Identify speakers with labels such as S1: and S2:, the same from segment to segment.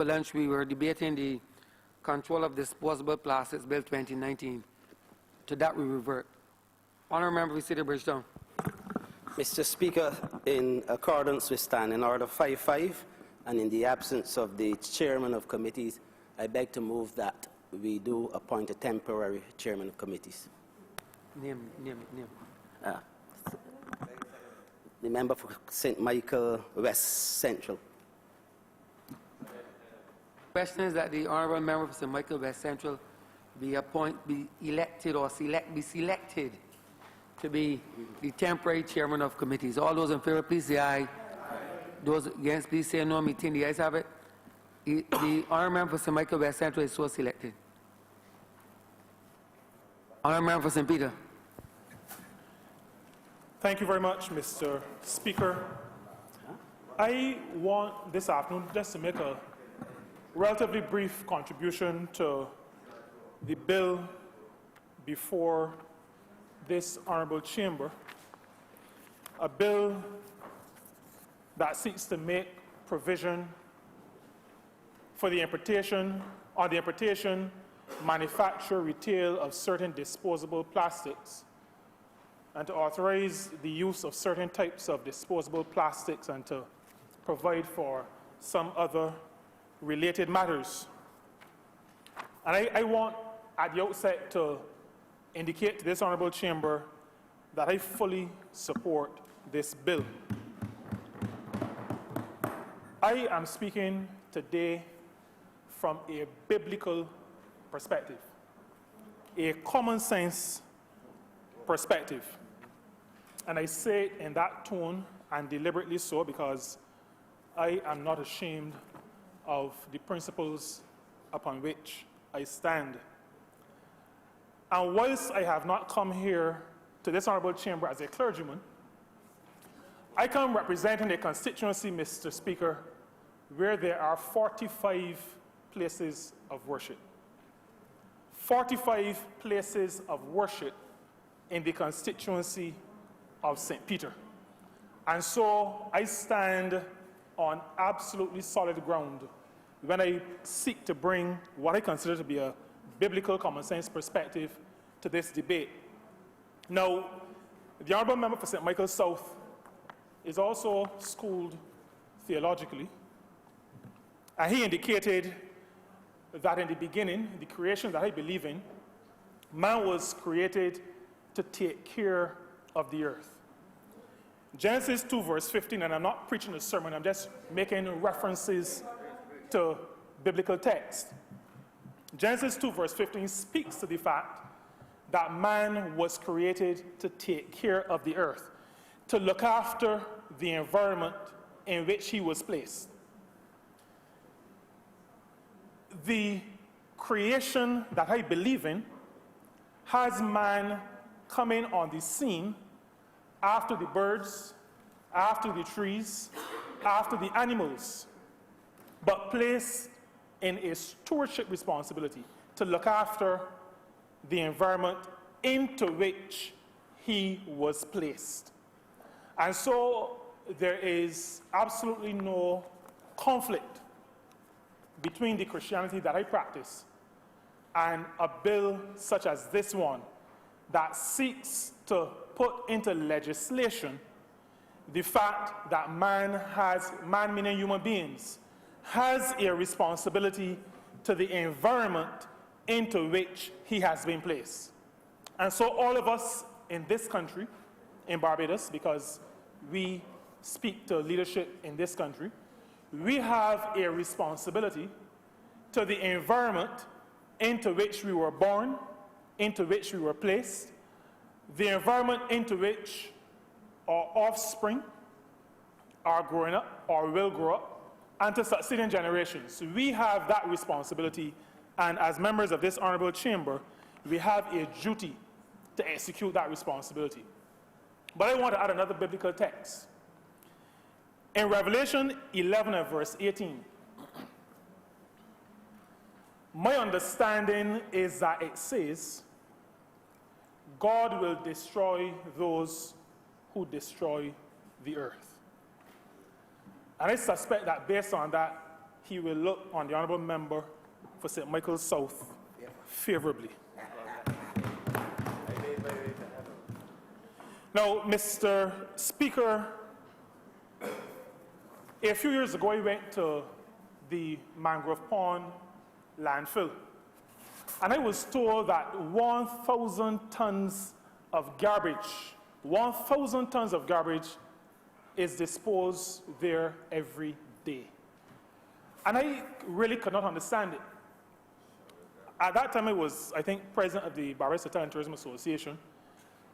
S1: For lunch, we were debating the Control of Disposable Plastics Bill 2019. To that, we revert. Honourable Member for City Bridgetown.
S2: Mr. Speaker, in accordance with Standing Order 5.5 and in the absence of the chairman of committees, I beg to move that we do appoint a temporary chairman of committees.
S1: Name.
S2: The member for St. Michael West Central.
S1: The question is that the Honourable Member for St. Michael West Central be elected to be the temporary chairman of committees. All those in favor, please say aye. Those against, please say no. Meeting the ayes have it. The Honourable Member for St. Michael West Central is so selected. Honourable Member for St. Peter.
S3: Thank you very much, Mr. Speaker. I want this afternoon just to make a relatively brief contribution to the bill before this honourable chamber, a bill that seeks to make provision for the importation, manufacture, retail of certain disposable plastics, and to authorize the use of certain types of disposable plastics and to provide for some other related matters. And I want at the outset to indicate to this honourable chamber that I fully support this bill. I am speaking today from a biblical perspective, a common sense perspective. And I say it in that tone, and deliberately so, because I am not ashamed of the principles upon which I stand. And whilst I have not come here to this honourable chamber as a clergyman, I come representing a constituency, Mr. Speaker, where there are 45 places of worship. 45 places of worship in the constituency of St. Peter. And so I stand on absolutely solid ground when I seek to bring what I consider to be a biblical common sense perspective to this debate. Now, the Honourable Member for St. Michael South is also schooled theologically, and he indicated that in the beginning, the creation that I believe in, man was created to take care of the earth. Genesis 2 verse 15, and I'm not preaching a sermon, I'm just making references to biblical text. Genesis 2 verse 15 speaks to the fact that man was created to take care of the earth, to look after the environment in which he was placed. The creation that I believe in has man coming on the scene after the birds, after the trees, after the animals, but placed in a stewardship responsibility to look after the environment into which he was placed. And so there is absolutely no conflict between the Christianity that I practice and a bill such as this one that seeks to put into legislation the fact that man meaning human beings, has a responsibility to the environment into which he has been placed. And so all of us in this country, in Barbados, because we speak to leadership in this country, we have a responsibility to the environment into which we were born, into which we were placed, the environment into which our offspring are growing up or will grow up, and to succeeding generations. We have that responsibility, and as members of this honourable chamber, we have a duty to execute that responsibility. But I want to add another biblical text. In Revelation 11 and verse 18, my understanding is that it says, God will destroy those who destroy the earth. And I suspect that based on that, he will look on the honourable member for St. Michael's South favorably. Now, Mr. Speaker, a few years ago, I went to the Mangrove Pond landfill, and I was told that 1,000 tons of garbage, 1,000 tons of garbage is disposed there every day. And I really could not understand it. At that time, I was, I think, president of the Barbados Hotel and Tourism Association,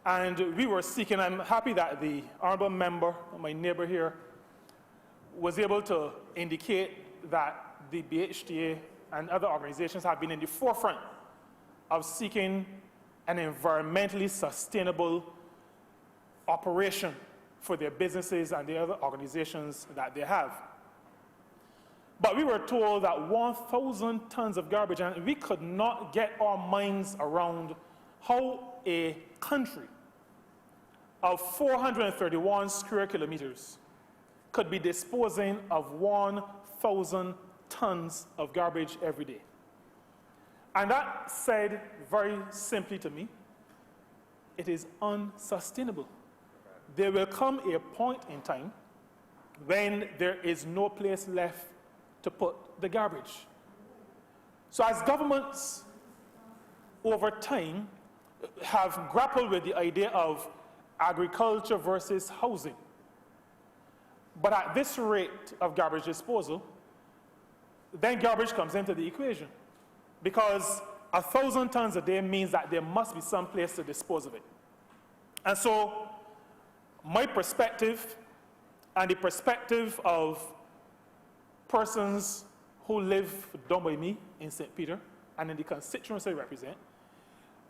S3: and we were seeking, I'm happy that the honourable member, my neighbour here, was able to indicate that the BHTA and other organizations have been in the forefront of seeking an environmentally sustainable operation for their businesses and the other organizations that they have. But we were told that 1,000 tons of garbage, and we could not get our minds around how a country of 431 square kilometers could be disposing of 1,000 tons of garbage every day. And that said very simply to me, it is unsustainable. There will come a point in time when there is no place left to put the garbage. So as governments over time have grappled with the idea of agriculture versus housing, but at this rate of garbage disposal, then garbage comes into the equation, because 1,000 tons a day means that there must be some place to dispose of it. And so my perspective and the perspective of persons who live down by me in St. Peter and in the constituency I represent,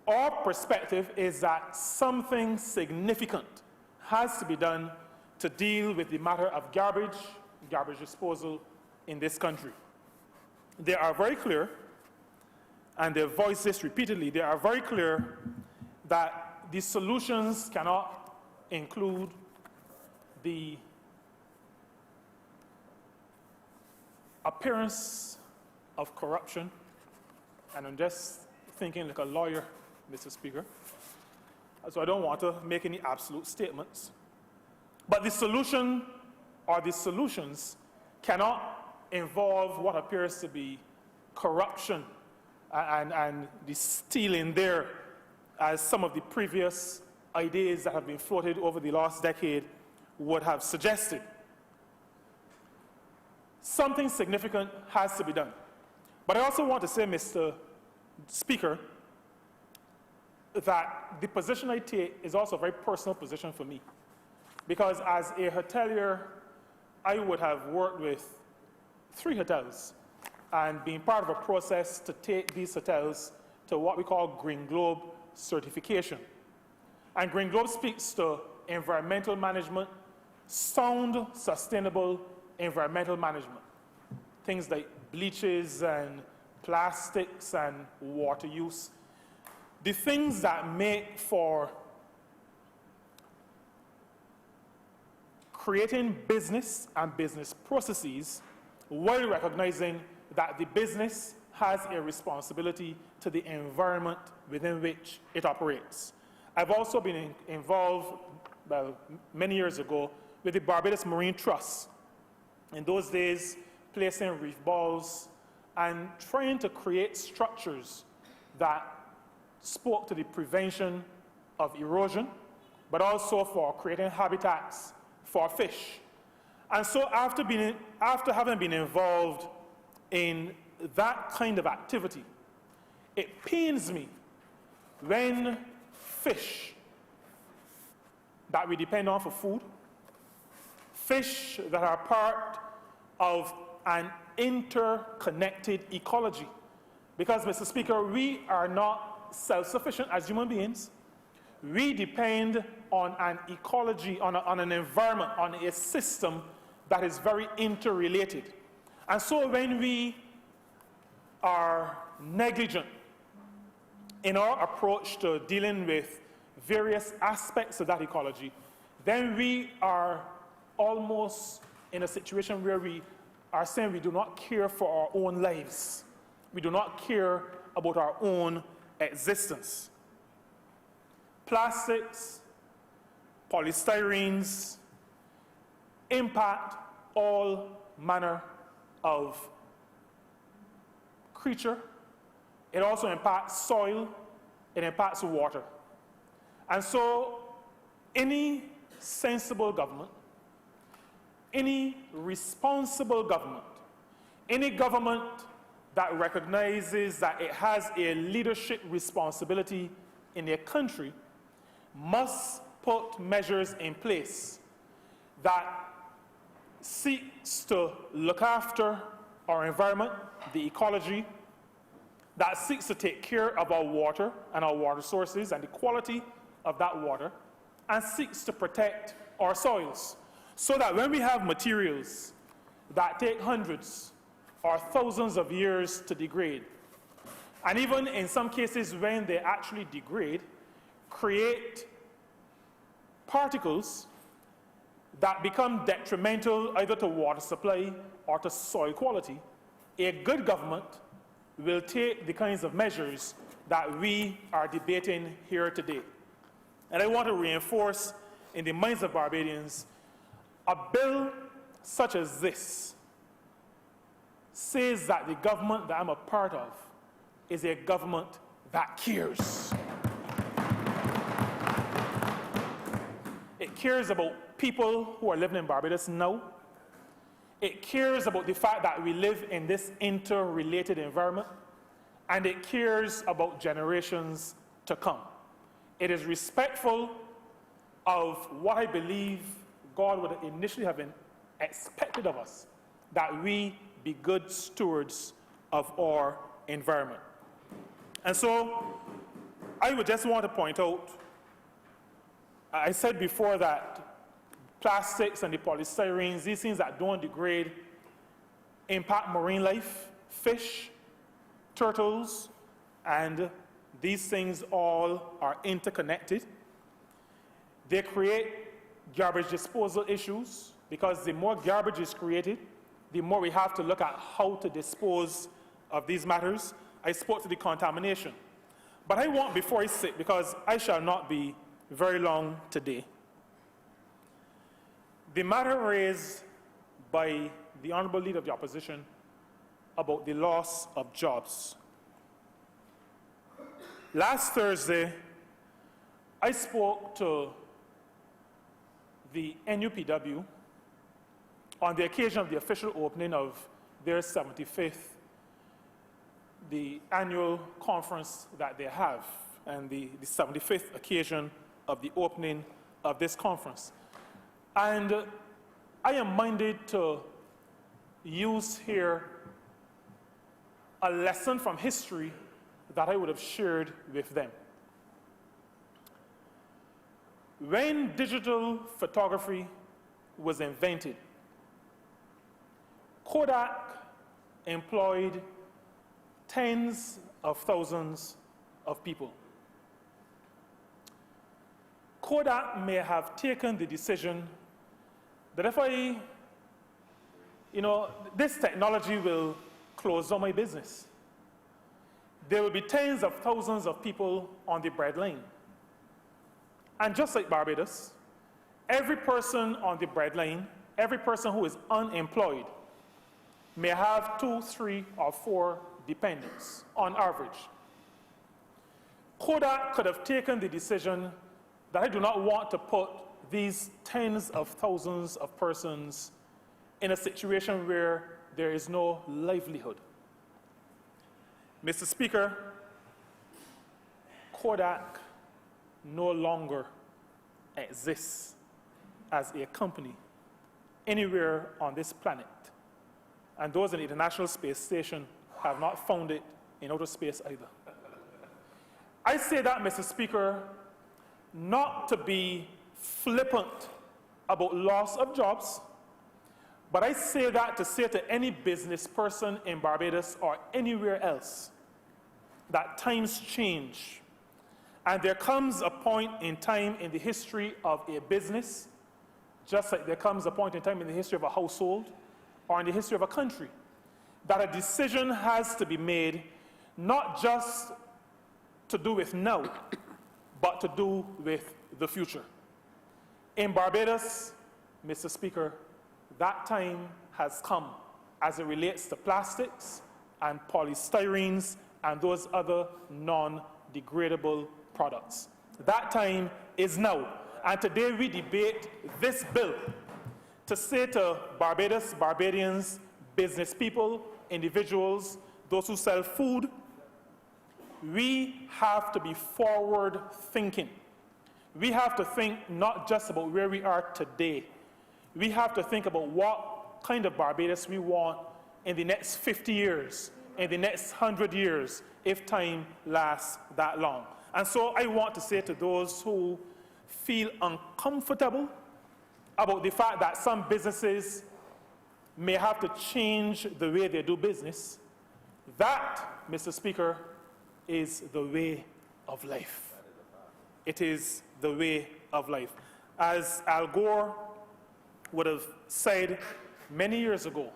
S3: our perspective is that something significant has to be done to deal with the matter of garbage disposal in this country. They are very clear, and they've voiced this repeatedly, they are very clear that the solutions cannot include the appearance of corruption, and I'm just thinking like a lawyer, Mr. Speaker, so I don't want to make any absolute statements. But the solution or the solutions cannot involve what appears to be corruption and the stealing there, as some of the previous ideas that have been floated over the last decade would have suggested. Something significant has to be done. But I also want to say, Mr. Speaker, that the position I take is also a very personal position for me. Because as a hotelier, I would have worked with 3 hotels and been part of a process to take these hotels to what we call Green Globe certification. And Green Globe speaks to environmental management, sound, sustainable environmental management. Things like bleaches and plastics and water use. The things that make for creating business and business processes while recognizing that the business has a responsibility to the environment within which it operates. I've also been involved, well, many years ago, with the Barbados Marine Trust. In those days, placing reef balls and trying to create structures that spoke to the prevention of erosion, but also for creating habitats for fish. And so after having been involved in that kind of activity, it pains me when fish that we depend on for food, fish that are part of an interconnected ecology. Because, Mr. Speaker, we are not self-sufficient as human beings. We depend on an ecology, on an environment, on a system that is very interrelated. And so when we are negligent in our approach to dealing with various aspects of that ecology, then we are almost in a situation where we are saying we do not care for our own lives. We do not care about our own existence. Plastics, polystyrenes impact all manner of creature. It also impacts soil, it impacts water. And so any sensible government, any responsible government, any government that recognizes that it has a leadership responsibility in their country must put measures in place that seeks to look after our environment, the ecology, that seeks to take care of our water and our water sources and the quality of that water, and seeks to protect our soils, so that when we have materials that take hundreds or thousands of years to degrade, and even in some cases when they actually degrade, create particles that become detrimental either to water supply or to soil quality, a good government will take the kinds of measures that we are debating here today. And I want to reinforce in the minds of Barbadians, a bill such as this says that the government that I'm a part of is a government that cares. It cares about people who are living in Barbados now. It cares about the fact that we live in this interrelated environment, and it cares about generations to come. It is respectful of what I believe God would initially have been expected of us, that we be good stewards of our environment. And so I would just want to point out, I said before that plastics and the polystyrenes, these things that don't degrade, impact marine life, fish, turtles, and these things all are interconnected. They create garbage disposal issues, because the more garbage is created, the more we have to look at how to dispose of these matters. I spoke to the contamination. But I want, before I sit, because I shall not be very long today, the matter raised by the Honourable Leader of the Opposition about the loss of jobs. Last Thursday, I spoke to the NUPW on the occasion of the official opening of their 75th, the annual conference that they have, and the 75th occasion of the opening of this conference. And I am minded to use here a lesson from history that I would have shared with them. When digital photography was invented, Kodak employed tens of thousands of people. Kodak may have taken the decision that if this technology will close down my business, there will be tens of thousands of people on the breadline. And just like Barbados, every person on the breadline, every person who is unemployed, may have 2, 3, or 4 dependents on average. Kodak could have taken the decision that I do not want to put these tens of thousands of persons in a situation where there is no livelihood. Mr. Speaker, Kodak no longer exists as a company anywhere on this planet. And those in the International Space Station have not found it in outer space either. I say that, Mr. Speaker, not to be flippant about loss of jobs, but I say that to say to any business person in Barbados or anywhere else that times change, and there comes a point in time in the history of a business, just like there comes a point in time in the history of a household, or in the history of a country that a decision has to be made not just to do with now, but to do with the future. In Barbados, Mr. Speaker, that time has come as it relates to plastics and polystyrenes and those other non-degradable products. That time is now. And today we debate this bill to say to Barbados, Barbadians, business people, individuals, those who sell food, we have to be forward thinking. We have to think not just about where we are today. We have to think about what kind of Barbados we want in the next 50 years, in the next 100 years, if time lasts that long. And so I want to say to those who feel uncomfortable about the fact that some businesses may have to change the way they do business, that, Mr. Speaker, is the way of life. It is the way of life. As Al Gore would have said many years ago,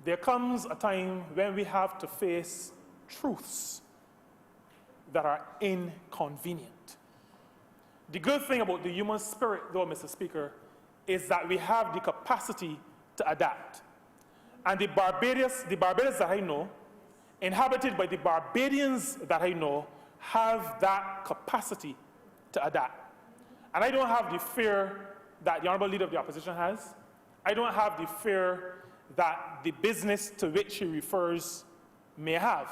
S3: there comes a time when we have to face truths that are inconvenient. The good thing about the human spirit, though, Mr. Speaker, is that we have the capacity to adapt. And the Barbados that I know, inhabited by the Barbadians that I know, have that capacity to adapt. And I don't have the fear that the Honourable Leader of the Opposition has. I don't have the fear that the business to which he refers may have.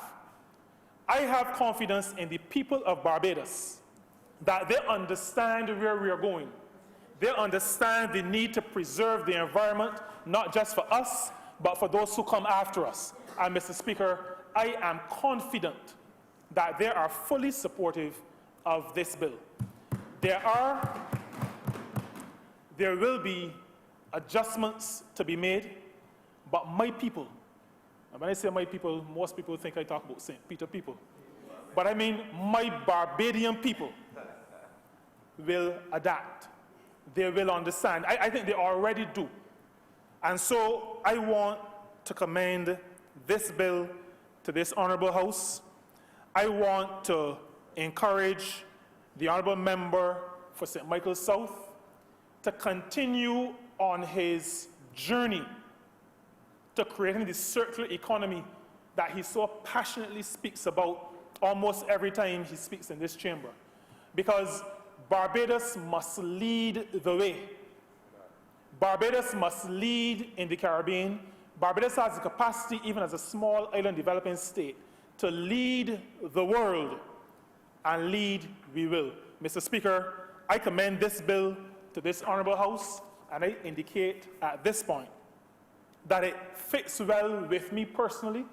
S3: I have confidence in the people of Barbados that they understand where we are going. They understand the need to preserve the environment, not just for us, but for those who come after us. And Mr. Speaker, I am confident that they are fully supportive of this bill. There will be adjustments to be made, but my people, and when I say my people, most people think I talk about St. Peter people, but I mean my Barbadian people will adapt. They will understand. I think they already do. And so I want to commend this bill to this Honourable House. I want to encourage the Honourable Member for St. Michael's South to continue on his journey to creating the circular economy that he so passionately speaks about almost every time he speaks in this chamber. Because Barbados must lead the way. Barbados must lead in the Caribbean. Barbados has the capacity, even as a small island developing state, to lead the world, and lead we will. Mr. Speaker, I commend this bill to this Honourable House, and I indicate at this point that it fits well with me personally,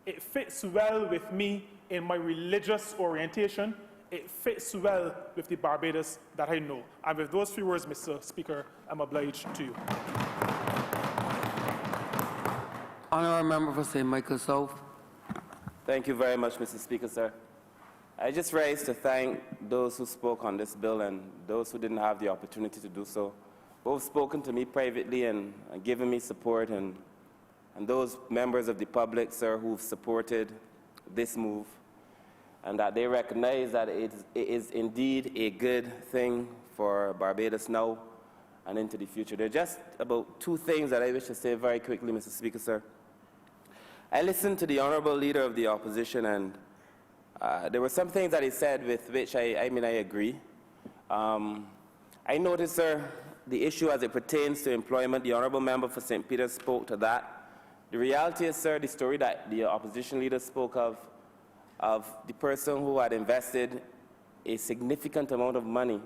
S3: it fits well with me in my religious orientation, it fits well with the Barbados that I know. And with those few words, Mr. Speaker, I'm obliged to you.
S1: Honourable Member for St. Michael South.
S2: Thank you very much, Mr. Speaker, sir. I just rise to thank those who spoke on this bill and those who didn't have the opportunity to do so, who have spoken to me privately and given me support, and those members of the public, sir, who've supported this move, and that they recognize that it is indeed a good thing for Barbados now and into the future. There are just about two things that I wish to say very quickly, Mr. Speaker, sir. I listened to the Honourable Leader of the Opposition, and there were some things that he said with which I agree. I noticed, sir, the issue as it pertains to employment. The Honourable Member for St. Peter spoke to that. The reality is, sir, the story that the opposition leader spoke of the person who had invested a significant amount of money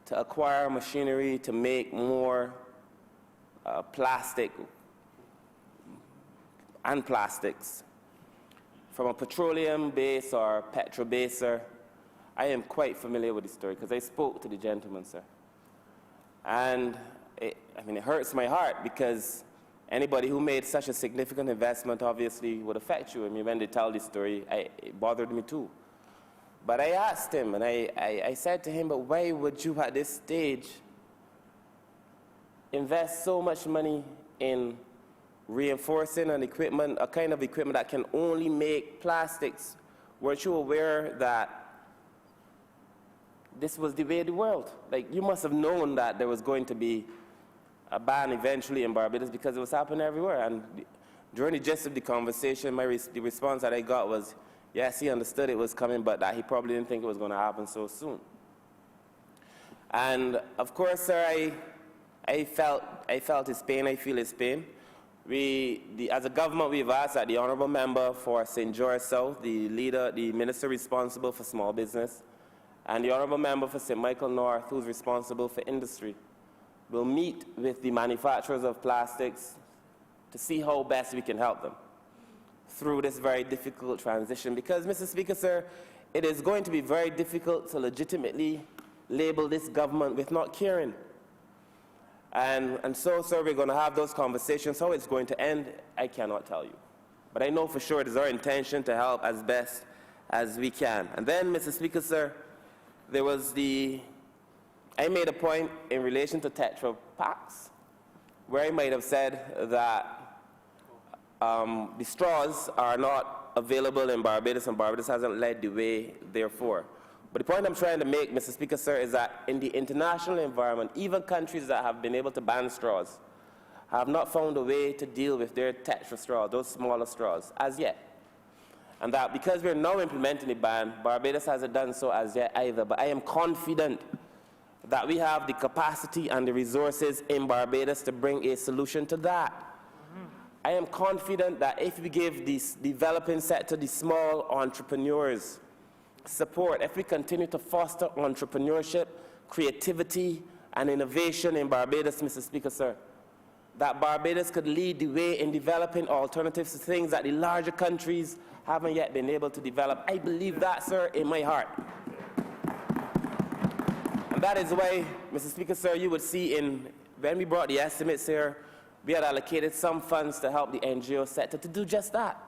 S2: to acquire machinery to make more plastic and plastics from a petroleum base or petro base, sir. I am quite familiar with the story because I spoke to the gentleman, sir. And it hurts my heart because anybody who made such a significant investment obviously would affect you. I mean, when they tell this story, it bothered me too. But I asked him, and I said to him, but why would you at this stage
S4: invest so much money in reinforcing an equipment, a kind of equipment that can only make plastics? Weren't you aware that this was the way of the world? Like, you must have known that there was going to be a ban eventually in Barbados because it was happening everywhere. And during the gist of the conversation, the response that I got was, yes, he understood it was coming, but that he probably didn't think it was going to happen so soon. And of course, sir, I felt his pain, I feel his pain. As a government, we've asked that the Honourable Member for St. George South, the Minister responsible for small business, and the Honourable Member for St. Michael North, who's responsible for industry, will meet with the manufacturers of plastics to see how best we can help them through this very difficult transition. Because, Mr. Speaker, sir, it is going to be very difficult to legitimately label this government with not caring. And so, sir, we're going to have those conversations. How it's going to end, I cannot tell you. But I know for sure it is our intention to help as best as we can. And then, Mr. Speaker, sir, I made a point in relation to Tetra Paks, where I might have said that the straws are not available in Barbados, and Barbados hasn't led the way, therefore. But the point I'm trying to make, Mr. Speaker, sir, is that in the international environment, even countries that have been able to ban straws have not found a way to deal with their Tetra straws, those smaller straws, as yet. And that because we're now implementing the ban, Barbados hasn't done so as yet either. But I am confident that we have the capacity and the resources in Barbados to bring a solution to that. I am confident that if we give the developing sector, the small entrepreneurs, support, if we continue to foster entrepreneurship, creativity, and innovation in Barbados, Mr. Speaker, sir, that Barbados could lead the way in developing alternatives to things that the larger countries haven't yet been able to develop. I believe that, sir, in my heart. And that is why, Mr. Speaker, sir, you would see when we brought the estimates here, we had allocated some funds to help the NGO sector to do just that,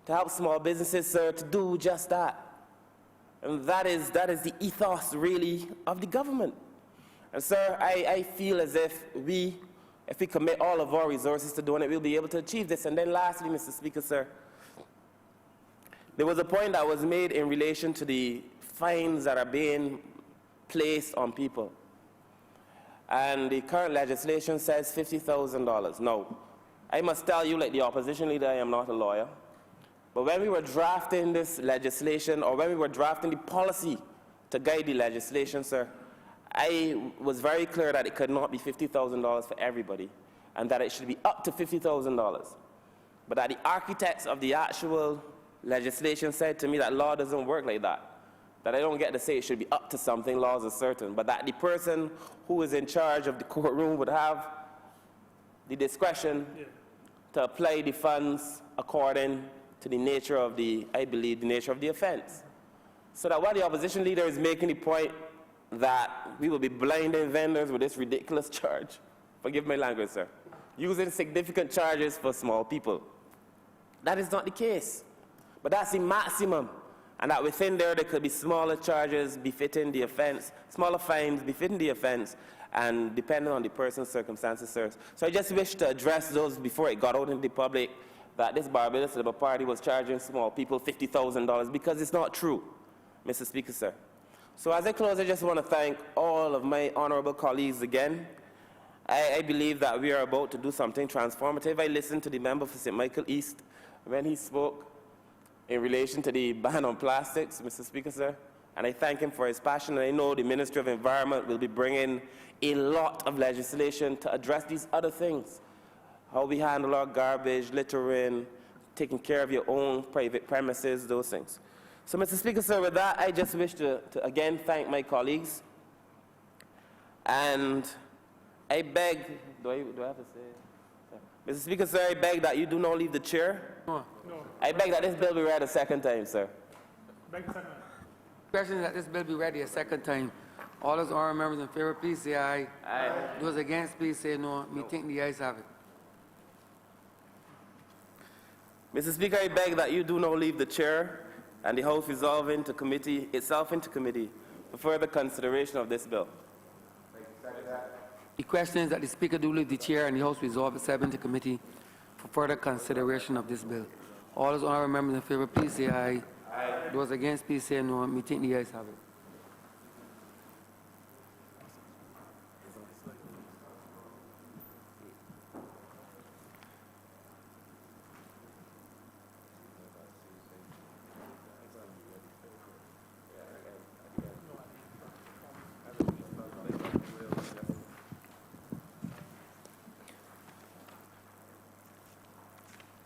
S4: to help small businesses, sir, to do just that. And that is the ethos, really, of the government. And, sir, I feel as if we commit all of our resources to doing it, we'll be able to achieve this. And then lastly, Mr. Speaker, sir, there was a point that was made in relation to the fines that are being placed on people. And the current legislation says $50,000. Now, I must tell you, like the opposition leader, I am not a lawyer. But when we were drafting this legislation, or when we were drafting the policy to guide the legislation, sir, I was very clear that it could not be $50,000 for everybody, and that it should be up to $50,000. But that the architects of the actual legislation said to me that law doesn't work like that. That I don't get to say it should be up to something, laws are certain, but that the person who is in charge of the courtroom would have the discretion to apply the funds according to the nature of I believe, the nature of the offense. So that while the opposition leader is making the point that we will be blinding vendors with this ridiculous charge, forgive my language, sir, using significant charges for small people. That is not the case. But that's the maximum. And that within there could be smaller charges befitting the offense, smaller fines befitting the offense, and depending on the person's circumstances, sir. So I just wish to address those before it got out into the public, that this Barbados Labour Party was charging small people $50,000, because it's not true, Mr. Speaker, sir. So as I close, I just want to thank all of my honourable colleagues again. I believe that we are about to do something transformative. I listened to the member for St. Michael East when he spoke in relation to the ban on plastics, Mr. Speaker, sir, and I thank him for his passion, and I know the Ministry of Environment will be bringing a lot of legislation to address these other things. How we handle our garbage, littering, taking care of your own private premises, those things. So, Mr. Speaker, sir, with that, I just wish to again thank my colleagues. And I beg, do I have to say? Mr. Speaker, sir, I beg that you do not leave the chair.
S1: No.
S4: I beg that this bill be read a second time, sir.
S3: Beg the second.
S1: Question that this bill be ready a second time. All those honourable members in favor, please say aye.
S4: Aye.
S1: Those against, please say no. Me think the ayes have it.
S4: Mr. Speaker, I beg that you do not leave the chair and the House resolve itself into committee for further consideration of this bill.
S1: The question is that the Speaker do leave the chair and the House resolve itself into committee for further consideration of this bill. All those honourable members in favour, please say aye. Aye. Those against, please say no. Me think the ayes have it.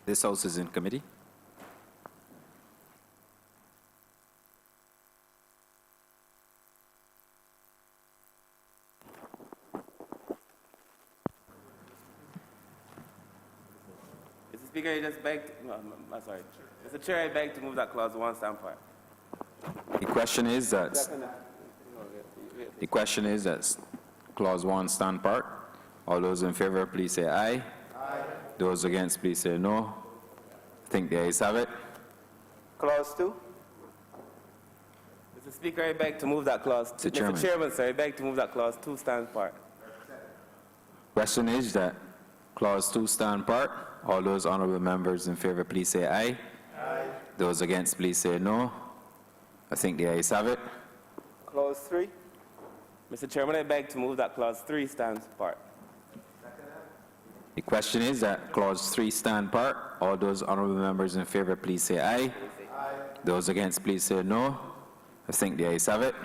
S5: This House is in committee.
S4: Mr. Speaker, I just begged, no, I'm sorry. Mr. Chair, I beg to move that clause 1 stand part.
S5: The question is that clause 1 stand part. All those in favor, please say aye. Aye. Those against, please say no. I think the ayes have it.
S2: Clause 2.
S4: Mr. Speaker, I beg to move that clause.
S5: Mr. Chairman.
S4: Mr. Chairman, sir, I beg to move that clause 2 stand part.
S5: Question is that clause 2 stand part. All those honourable members in favor, please say aye. Aye. Those against, please say no. I think the ayes have it.
S2: Clause 3.
S4: Mr. Chairman, I beg to move that clause 3 stand part.
S5: The question is that clause 3 stand part. All those honourable members in favor, please say aye. Aye. Those against, please say no. I think the ayes have it.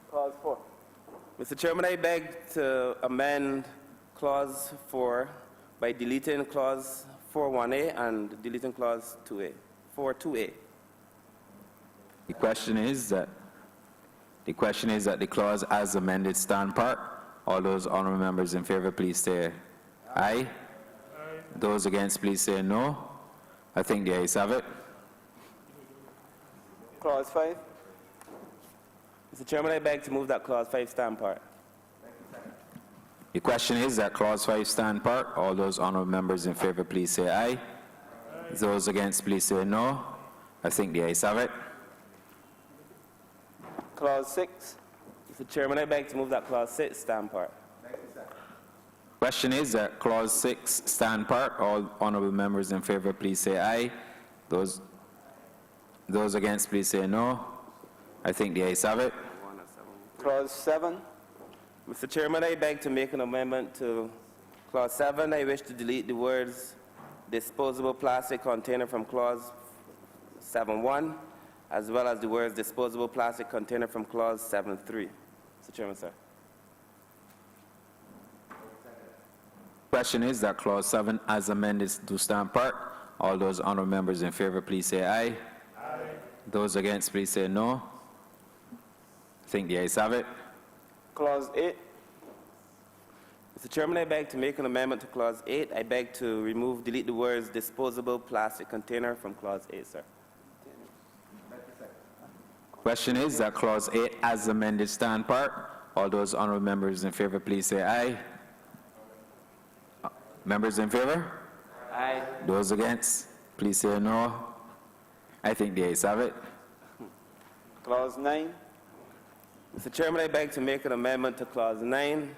S2: Clause 4.
S4: Mr. Chairman, I beg to amend clause 4 by deleting clause 4.1a and deleting clause 2a, 4.2a.
S5: The question is that the clause as amended stand part. All those honourable members in favor, please say aye. Aye. Those against, please say no. I think the ayes have it.
S2: Clause 5.
S4: Mr. Chairman, I beg to move that clause 5 stand part.
S5: The question is that clause 5 stand part. All those honourable members in favor, please say aye. Aye. Those against, please say no. I think the ayes have it.
S2: Clause 6.
S4: Mr. Chairman, I beg to move that clause 6 stand part.
S5: Question is that clause 6 stand part. All honourable members in favor, please say aye. Those against, please say no. I think the ayes have it.
S2: Clause 7.
S4: Mr. Chairman, I beg to make an amendment to clause 7. I wish to delete the words disposable plastic container from clause 7.1, as well as the words disposable plastic container from clause 7.3. Mr. Chairman, sir.
S5: Question is that clause 7 as amended to stand part. All those honourable members in favor, please say aye. Aye. Those against, please say no. I think the ayes have it.
S2: Clause 8.
S4: Mr. Chairman, I beg to make an amendment to clause 8. I beg to delete the words disposable plastic container from clause 8, sir.
S5: Question is that clause 8 as amended stand part. All those honourable members in favor, please say aye. Members in favor?
S4: Aye.
S5: Those against, please say no. I think the ayes have it.
S2: Clause 9.
S4: Mr. Chairman, I beg to make an amendment to clause 9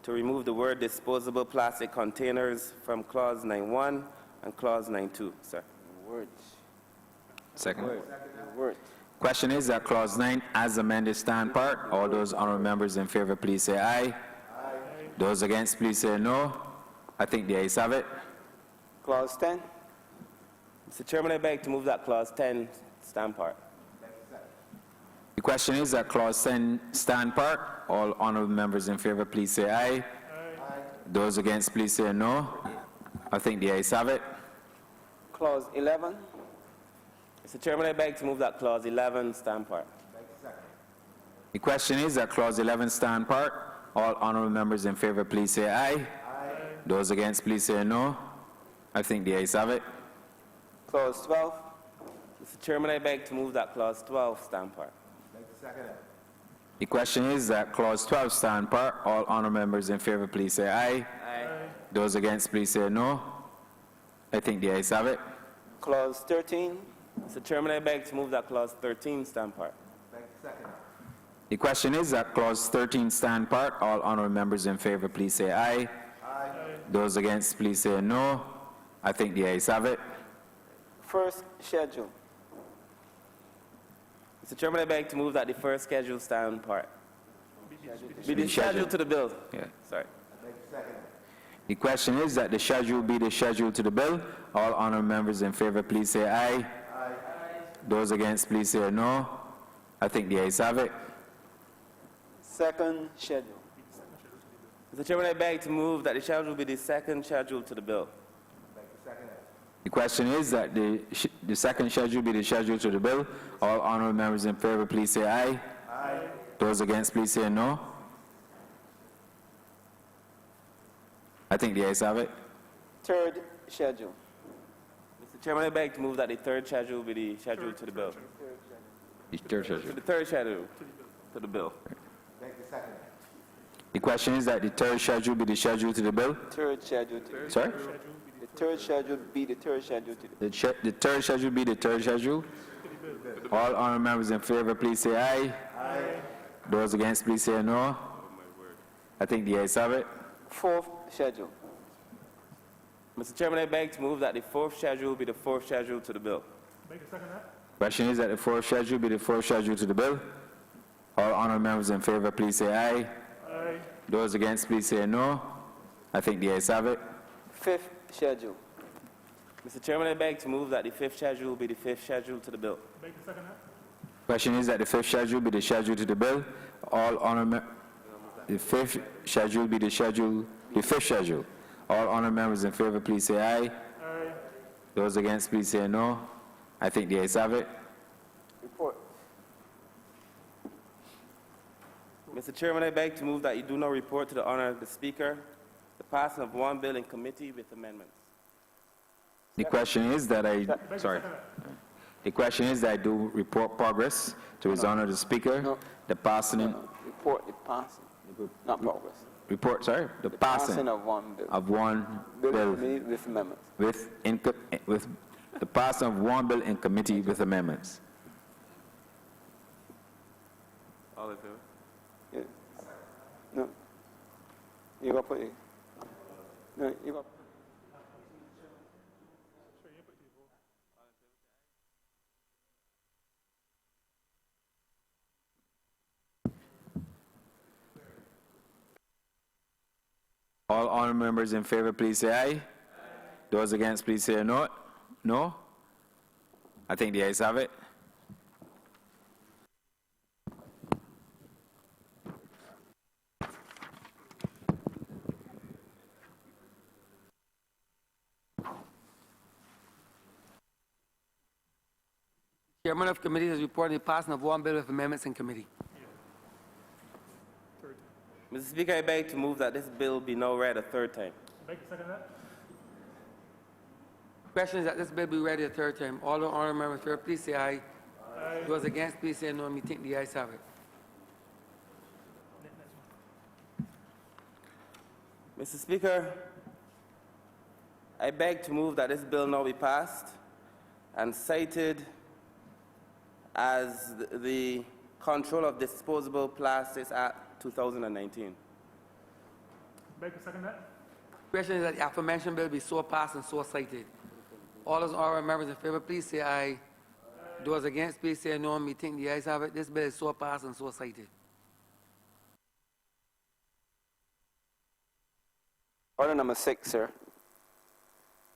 S4: to remove the word disposable plastic containers from clause 9.1 and clause 9.2, sir.
S2: Words.
S5: Second.
S2: Words.
S5: Question is that clause 9 as amended stand part. All those honourable members in favor, please say aye. Aye. Those against, please say no. I think the ayes have it.
S2: Clause 10.
S4: Mr. Chairman, I beg to move that clause 10 stand part.
S5: The question is that clause 10 stand part. All honourable members in favor, please say aye. Aye. Those against, please say no. I think the ayes have it.
S2: Clause 11.
S4: Mr. Chairman, I beg to move that clause 11 stand part.
S5: The question is that clause 11 stand part. All honourable members in favor, please say aye. Aye. Those against, please say no. I think the ayes have it.
S2: Clause 12.
S4: Mr. Chairman, I beg to move that clause 12 stand part.
S5: The question is that clause 12 stand part. All honourable members in favor, please say aye.
S4: Aye.
S5: Those against, please say no. I think the ayes have it.
S2: Clause 13.
S4: Mr. Chairman, I beg to move that clause 13 stand part.
S5: The The question is that clause 13 stand part. All honourable members in favour, please say aye. Aye. Those against, please say no. I think the ayes have it.
S6: First schedule.
S4: Mr. Chairman, I beg to move that the first schedule stand part be the schedule to the bill.
S5: Yeah.
S4: Sorry.
S5: The question is that the schedule be the schedule to the bill. All honourable members in favour, please say aye. Aye. Those against, please say no. I think the ayes have it.
S6: Second schedule.
S4: Mr. Chairman, I beg to move that the schedule be the second schedule to the bill.
S5: The question is that the second schedule be the schedule to the bill. All honourable members in favour, please say aye. Aye. Those against, please say no. I think the ayes have it.
S6: Third schedule.
S4: Mr. Chairman, I beg to move that the third schedule be the schedule to the bill.
S5: The third schedule.
S4: The third schedule to the bill.
S5: The question is that the third schedule be the schedule to the bill.
S6: Third schedule to the
S5: Sorry?
S6: The third schedule be the third schedule to the
S5: The third schedule be the third schedule. All honourable members in favour, please say aye. Aye. Those against, please say no. I think the ayes have it.
S6: fourth schedule.
S4: Mr. Chairman, I beg to move that the fourth schedule be the fourth schedule to the bill.
S5: Question is that the fourth schedule be the fourth schedule to the bill. All honourable members in favour, please say aye. Aye. Those against, please say no. I think the ayes have it.
S6: Fifth schedule.
S4: Mr. Chairman, I beg to move that the fifth schedule be the fifth schedule to the bill.
S5: Question is that the fifth schedule be the schedule to the bill. All honourable the fifth schedule be the fifth schedule. All honourable members in favour, please say aye. Aye. Those against, please say no. I think the ayes have it.
S6: Report.
S4: Mr. Chairman, I beg to move that you do not report to the honour of the Speaker the passing of one bill in committee with amendments.
S5: The question is that The question is that I do report progress to His Honour the Speaker.
S6: No.
S5: The passing
S6: Report the passing, not progress.
S5: report. Sorry, the passing
S6: of one bill.
S5: of one bill
S6: With amendments.
S5: with the passing of one bill in committee with amendments.
S4: All in favor?
S6: Yeah. No. You got to put it. No, you got.
S5: All honourable members in favour, please say aye. Aye. Those against, please say no. No. I think the ayes have it.
S1: Chairman of committee has reported the passing of one bill with amendments in committee.
S4: Mr. Speaker, I beg to move that this bill be now read a third time.
S1: Question is that this bill be read a third time. All the honourable members in favour, please say aye. Aye. Those against, please say no. Me think the ayes have it.
S4: Mr. Speaker, I beg to move that this bill now be passed and cited as the Control of Disposable Plastics Act 2019.
S3: Beg to second that.
S1: Question is that the aforementioned bill be so passed and so cited. All those honourable members in favour, please say aye. Aye. Those against, please say no. Me think the ayes have it. This bill is so passed and so cited.
S6: Order number 6, sir.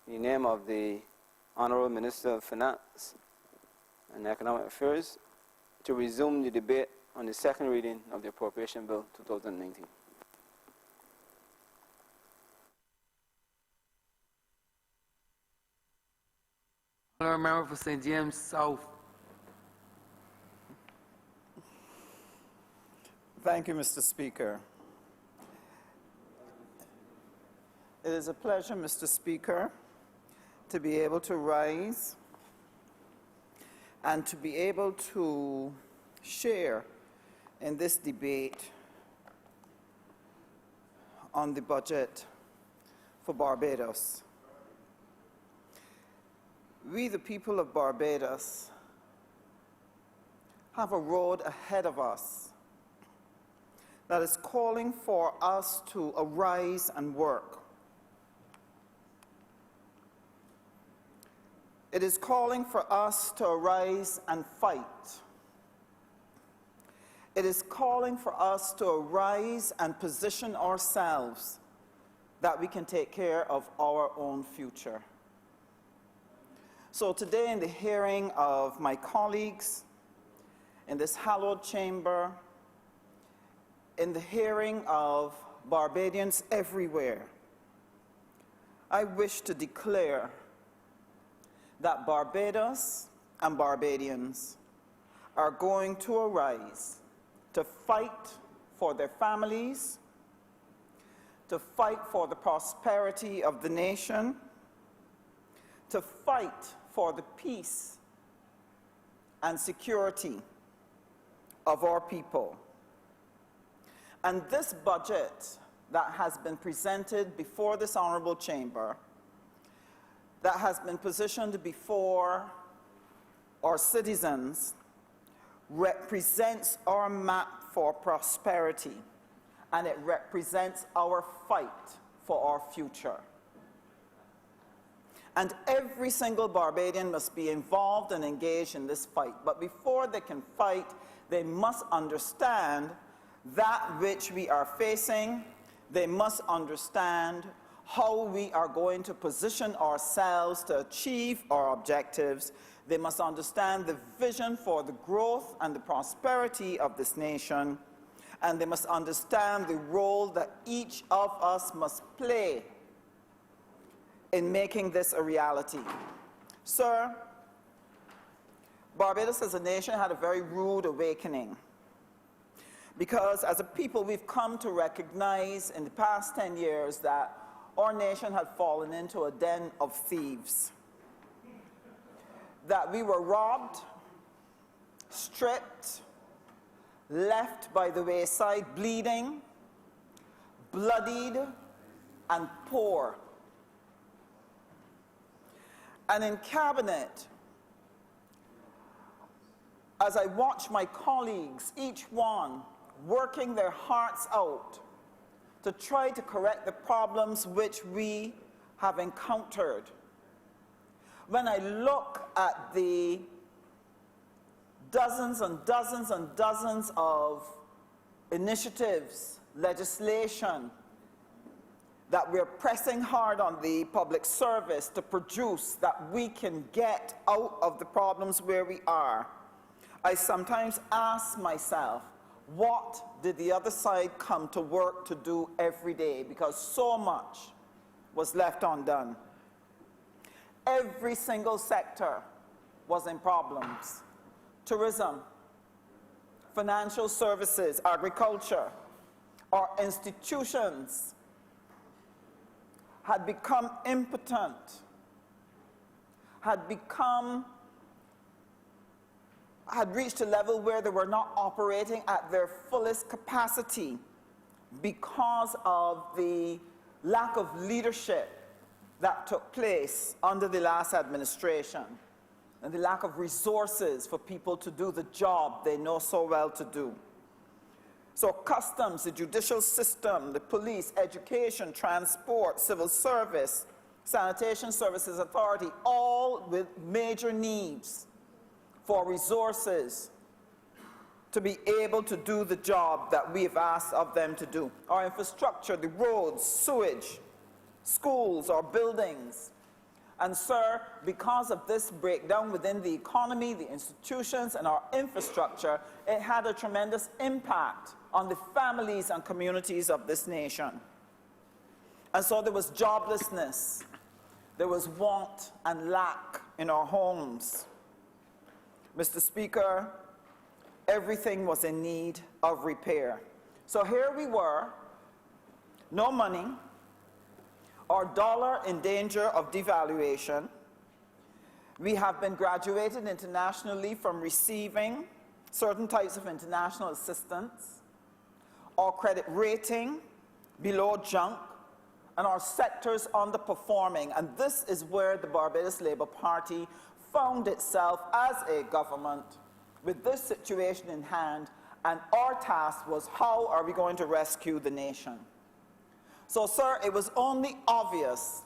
S6: In the name of the Honourable Minister of Finance and Economic Affairs, to resume the debate on the second reading of the Appropriation Bill 2019.
S1: Honourable member for St. James South.
S7: Thank you, Mr. Speaker. It is a pleasure, Mr. Speaker, to be able to rise and to be able to share in this debate on the budget for Barbados. We, the people of Barbados, have a road ahead of us that is calling for us to arise and work. It is calling for us to arise and fight. It is calling for us to arise and position ourselves that we can take care of our own future. So today, in the hearing of my colleagues in this hallowed chamber, in the hearing of Barbadians everywhere, I wish to declare that Barbados and Barbadians are going to arise to fight for their families, to fight for the prosperity of the nation, to fight for the peace and security of our people. And this budget that has been presented before this honorable chamber, that has been positioned before our citizens, represents our map for prosperity, and it represents our fight for our future. And every single Barbadian must be involved and engaged in this fight. But before they can fight, they must understand that which we are facing. They must understand how we are going to position ourselves to achieve our objectives. They must understand the vision for the growth and the prosperity of this nation. And they must understand the role that each of us must play in making this a reality. Sir, Barbados as a nation had a very rude awakening, because as a people we've come to recognize in the past 10 years that our nation had fallen into a den of thieves, that we were robbed, stripped, left by the wayside, bleeding, bloodied, and poor. And in cabinet, as I watch my colleagues, each one working their hearts out to try to correct the problems which we have encountered, when I look at the dozens and dozens and dozens of initiatives, legislation, that we're pressing hard on the public service to produce, that we can get out of the problems where we are, I sometimes ask myself, what did the other side come to work to do every day? Because so much was left undone. Every single sector was in problems. Tourism, financial services, agriculture, our institutions had become impotent, had reached a level where they were not operating at their fullest capacity because of the lack of leadership that took place under the last administration, and the lack of resources for people to do the job they know so well to do. So customs, the judicial system, the police, education, transport, civil service, sanitation services authority, all with major needs for resources to be able to do the job that we have asked of them to do. Our infrastructure, the roads, sewage, schools, our buildings. And sir, because of this breakdown within the economy, the institutions, and our infrastructure, it had a tremendous impact on the families and communities of this nation. And so there was joblessness, there was want and lack in our homes. Mr. Speaker, everything was in need of repair. So here we were, no money, our dollar in danger of devaluation. We have been graduated internationally from receiving certain types of international assistance. Our credit rating below junk, and our sectors underperforming. And this is where the Barbados Labour Party found itself as a government with this situation in hand And our task was, how are we going to rescue the nation? So, sir, it was only obvious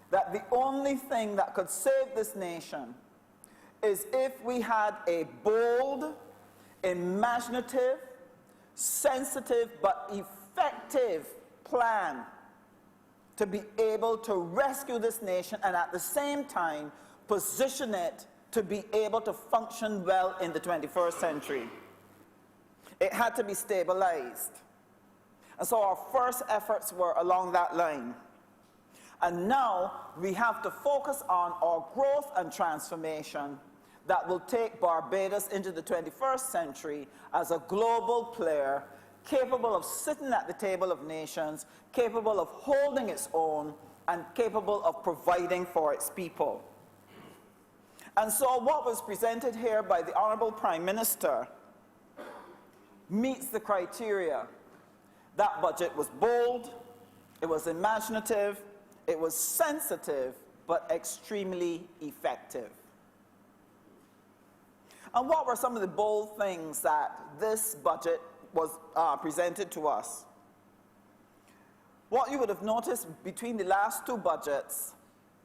S7: that the only thing that could save this nation is if we had a bold, imaginative, sensitive, but effective plan to be able to rescue this nation and at the same time position it to be able to function well in the 21st century. It had to be stabilized. And so our first efforts were along that line. And now we have to focus on our growth and transformation that will take Barbados into the 21st century as a global player, capable of sitting at the table of nations, capable of holding its own, and capable of providing for its people. And so what was presented here by the Honourable Prime Minister meets the criteria. That budget was bold, it was imaginative, it was sensitive, but extremely effective. And what were some of the bold things that this budget was presented to us? What you would have noticed between the last two budgets,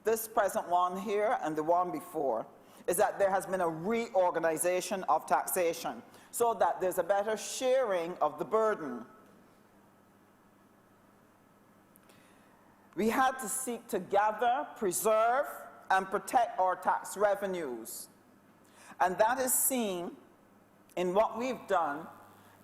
S7: this present one here and the one before, is that there has been a reorganization of taxation so that there's a better sharing of the burden. We had to seek to gather, preserve, and protect our tax revenues. And that is seen in what we've done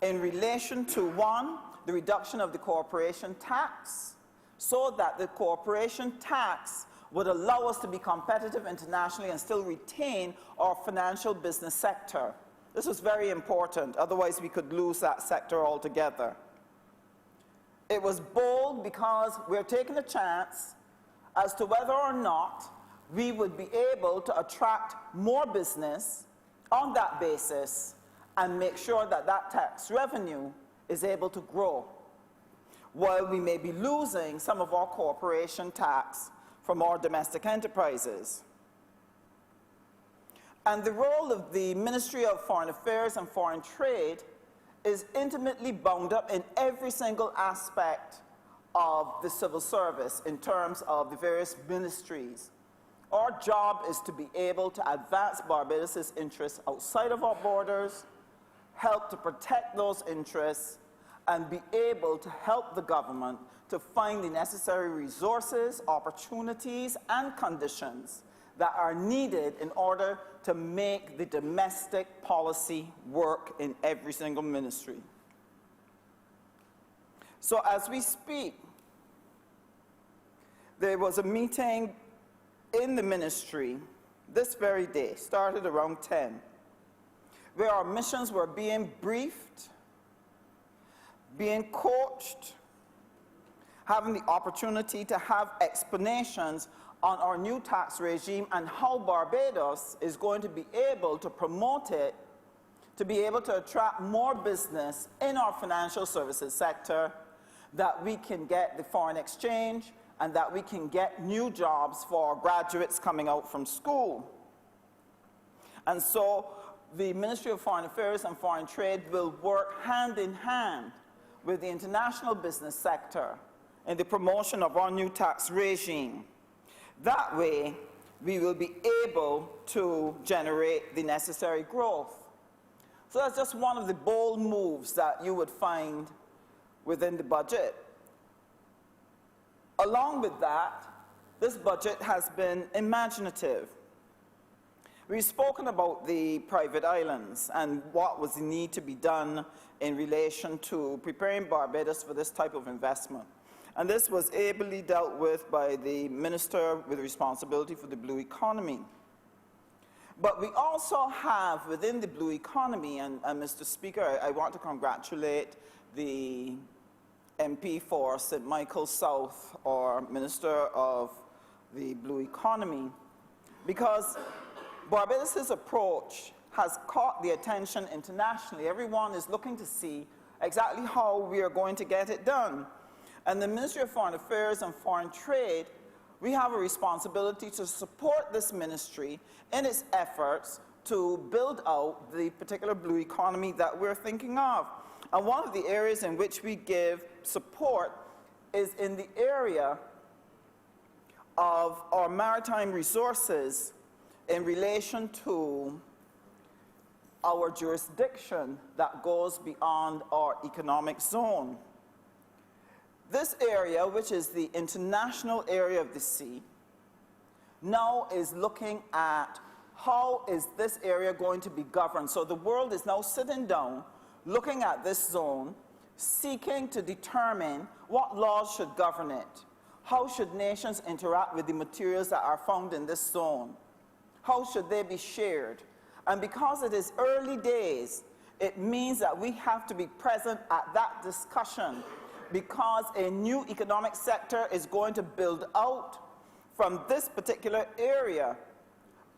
S7: in relation to, one, the reduction of the corporation tax, so that the corporation tax would allow us to be competitive internationally and still retain our financial business sector. This was very important, otherwise we could lose that sector altogether. It was bold because we're taking a chance as to whether or not we would be able to attract more business on that basis and make sure that that tax revenue is able to grow, while we may be losing some of our corporation tax from our domestic enterprises. And the role of the Ministry of Foreign Affairs and Foreign Trade is intimately bound up in every single aspect of the civil service in terms of the various ministries. Our job is to be able to advance Barbados' interests outside of our borders, help to protect those interests, and be able to help the government to find the necessary resources, opportunities, and conditions that are needed in order to make the domestic policy work in every single ministry. So as we speak, there was a meeting in the ministry this very day, started around 10, where our missions were being briefed, being coached, having the opportunity to have explanations on our new tax regime and how Barbados is going to be able to promote it, to be able to attract more business in our financial services sector, that we can get the foreign exchange, and that we can get new jobs for our graduates coming out from school. And so the Ministry of Foreign Affairs and Foreign Trade will work hand in hand with the international business sector in the promotion of our new tax regime. That way, we will be able to generate the necessary growth. So that's just one of the bold moves that you would find within the budget. Along with that, this budget has been imaginative. We've spoken about the private islands and what was the need to be done in relation to preparing Barbados for this type of investment. And this was ably dealt with by the minister with responsibility for the blue economy. But we also have within the blue economy, and Mr. Speaker, I want to congratulate the MP for St. Michael South, or Minister of the Blue Economy, because Barbados' approach has caught the attention internationally. Everyone is looking to see exactly how we are going to get it done. And the Ministry of Foreign Affairs and Foreign Trade, we have a responsibility to support this ministry in its efforts to build out the particular blue economy that we're thinking of. And one of the areas in which we give support is in the area of our maritime resources in relation to our jurisdiction that goes beyond our economic zone. This area, which is the international area of the sea, now is looking at how is this area going to be governed. So the world is now sitting down, looking at this zone, seeking to determine what laws should govern it. How should nations interact with the materials that are found in this zone? How should they be shared? And because it is early days, it means that we have to be present at that discussion, because a new economic sector is going to build out from this particular area.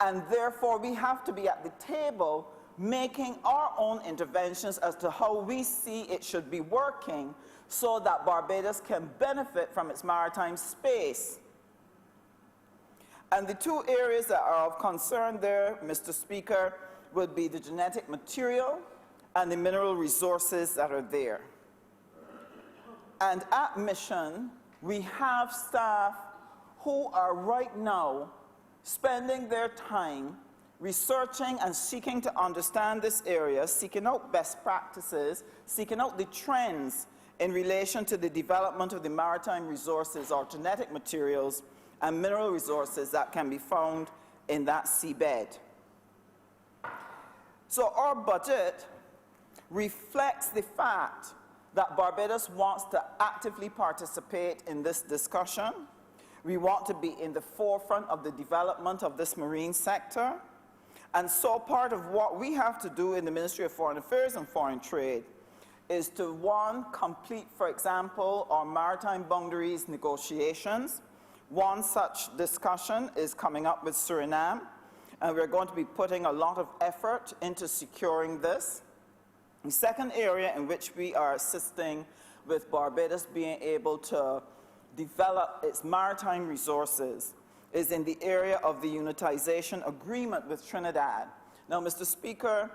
S7: And therefore, we have to be at the table making our own interventions as to how we see it should be working so that Barbados can benefit from its maritime space. And the two areas that are of concern there, Mr. Speaker, would be the genetic material and the mineral resources that are there. And at Mission, we have staff who are right now spending their time researching and seeking to understand this area, seeking out best practices, seeking out the trends in relation to the development of the maritime resources or genetic materials and mineral resources that can be found in that seabed. So our budget reflects the fact that Barbados wants to actively participate in this discussion. We want to be in the forefront of the development of this marine sector. And so part of what we have to do in the Ministry of Foreign Affairs and Foreign Trade is to, one, complete, for example, our maritime boundaries negotiations. One such discussion is coming up with Suriname, and we're going to be putting a lot of effort into securing this. The second area in which we are assisting with Barbados being able to develop its maritime resources is in the area of the unitization agreement with Trinidad. Now, Mr. Speaker,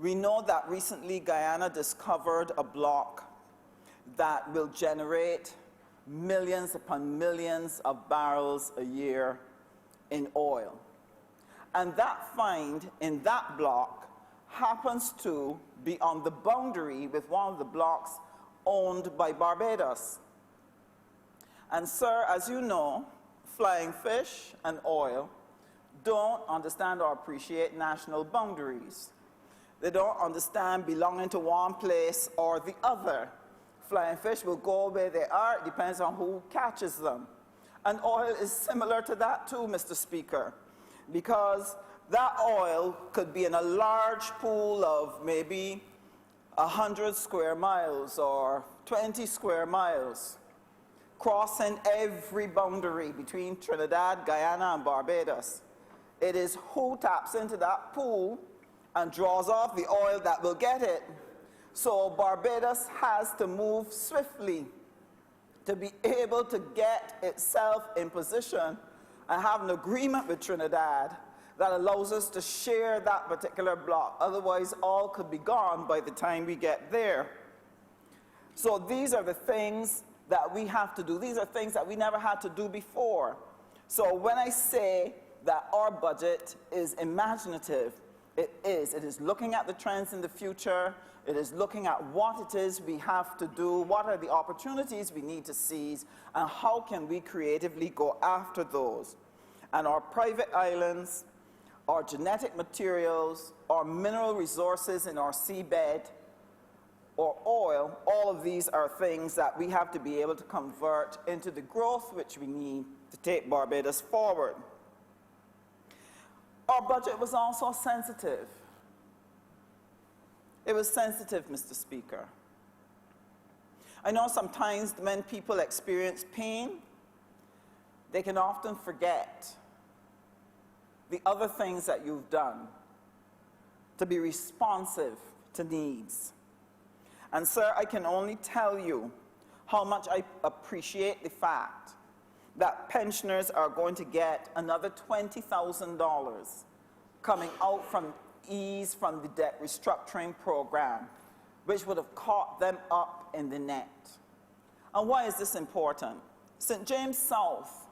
S7: we know that recently Guyana discovered a block that will generate millions upon millions of barrels a year in oil. And that find in that block happens to be on the boundary with one of the blocks owned by Barbados. And sir, as you know, flying fish and oil don't understand or appreciate national boundaries. They don't understand belonging to one place or the other. Flying fish will go where they are. It depends on who catches them. And oil is similar to that too, Mr. Speaker, because that oil could be in a large pool of maybe 100 square miles or 20 square miles, crossing every boundary between Trinidad, Guyana, and Barbados. It is who taps into that pool and draws off the oil that will get it. So Barbados has to move swiftly to be able to get itself in position and have an agreement with Trinidad that allows us to share that particular block. Otherwise, all could be gone by the time we get there. So these are the things that we have to do. These are things that we never had to do before. So when I say that our budget is imaginative, it is. It is looking at the trends in the future. It is looking at what it is we have to do, what are the opportunities we need to seize, and how can we creatively go after those. And our private islands, our genetic materials, our mineral resources in our seabed, or oil, all of these are things that we have to be able to convert into the growth which we need to take Barbados forward. Our budget was also sensitive. It was sensitive, Mr. Speaker. I know sometimes when people experience pain, they can often forget the other things that you've done to be responsive to needs. And sir, I can only tell you how much I appreciate the fact that pensioners are going to get another $20,000 coming out from ease from the debt restructuring program, which would have caught them up in the net. And why is this important? St. James South,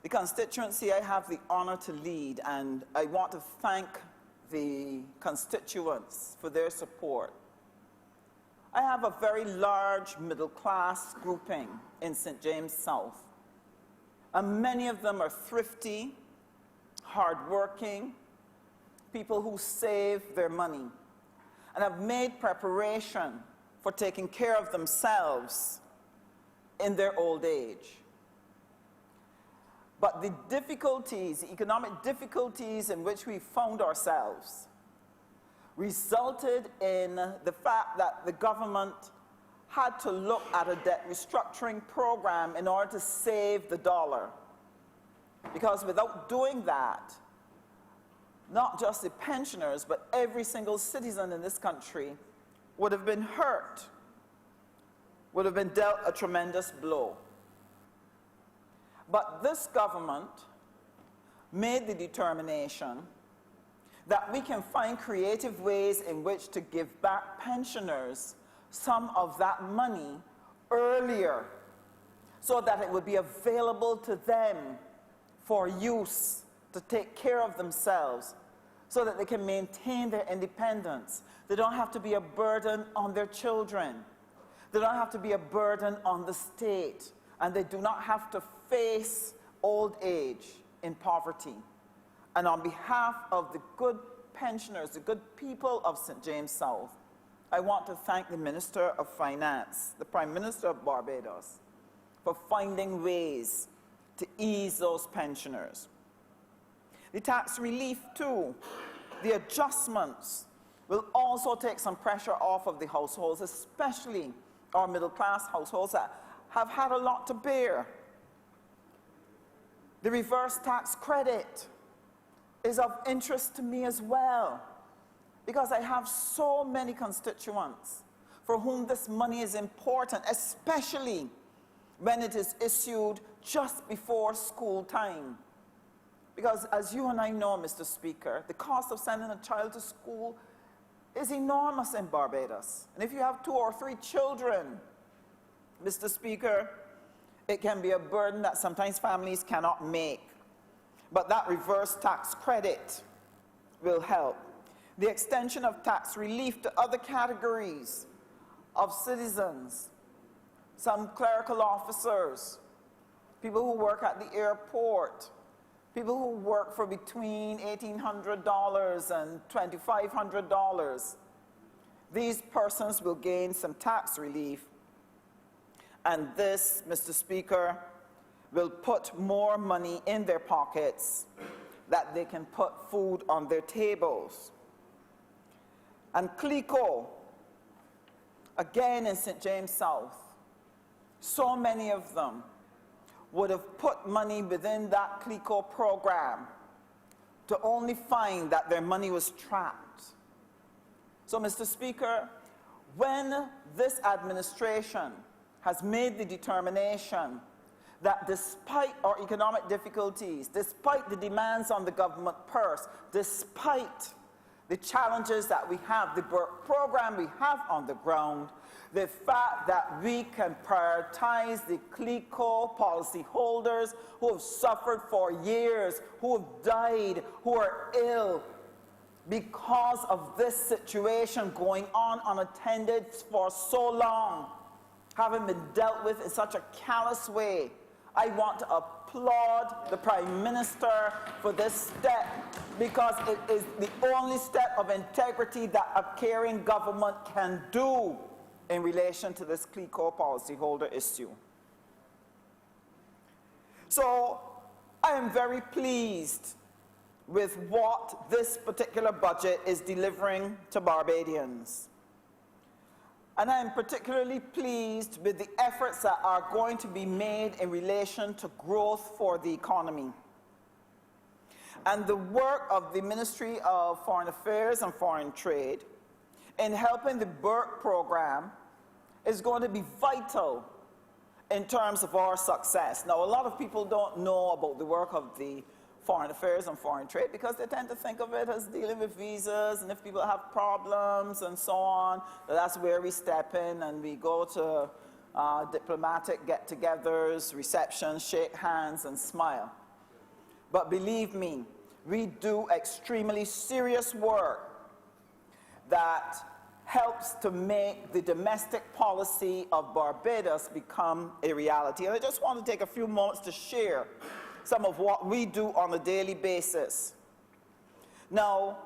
S7: the constituency I have the honor to lead, and I want to thank the constituents for their support. I have a very large middle-class grouping in St. James South, and many of them are thrifty, hardworking, people who save their money and have made preparation for taking care of themselves in their old age. But the difficulties, the economic difficulties in which we found ourselves resulted in the fact that the government had to look at a debt restructuring program in order to save the dollar. Because without doing that, not just the pensioners, but every single citizen in this country would have been hurt, would have been dealt a tremendous blow. But this government made the determination that we can find creative ways in which to give back pensioners some of that money earlier so that it would be available to them for use to take care of themselves so that they can maintain their independence. They don't have to be a burden on their children. They don't have to be a burden on the state. And they do not have to face old age in poverty. And on behalf of the good pensioners, the good people of St. James South, I want to thank the Minister of Finance, the Prime Minister of Barbados, for finding ways to ease those pensioners. The tax relief too, the adjustments will also take some pressure off of the households, especially our middle-class households that have had a lot to bear. The reverse tax credit is of interest to me as well, because I have so many constituents for whom this money is important, especially when it is issued just before school time. Because as you and I know, Mr. Speaker, the cost of sending a child to school is enormous in Barbados. And if you have 2 or 3 children, Mr. Speaker, it can be a burden that sometimes families cannot make. But that reverse tax credit will help. The extension of tax relief to other categories of citizens, some clerical officers, people who work at the airport, people who work for between $1,800 and $2,500. These persons will gain some tax relief. And this, Mr. Speaker, will put more money in their pockets that they can put food on their tables. And CLICO, again in St. James South, so many of them would have put money within that CLICO program to only find that their money was trapped. So, Mr. Speaker, when this administration has made the determination that despite our economic difficulties, despite the demands on the government purse, despite the challenges that we have, the program we have on the ground, the fact that we can prioritize the CLICO policyholders who have suffered for years, who have died, who are ill, because of this situation going on unattended for so long, having been dealt with in such a callous way, I want to applaud the Prime Minister for this step, because it is the only step of integrity that a caring government can do in relation to this CLICO policyholder issue. So I am very pleased with what this particular budget is delivering to Barbadians. And I am particularly pleased with the efforts that are going to be made in relation to growth for the economy. And the work of the Ministry of Foreign Affairs and Foreign Trade in helping the BERT program is going to be vital in terms of our success. Now, a lot of people don't know about the work of the foreign affairs and foreign trade because they tend to think of it as dealing with visas, and if people have problems and so on, that's where we step in and we go to diplomatic get-togethers, receptions, shake hands, and smile. But believe me, we do extremely serious work that helps to make the domestic policy of Barbados become a reality. And I just want to take a few moments to share some of what we do on a daily basis. Now,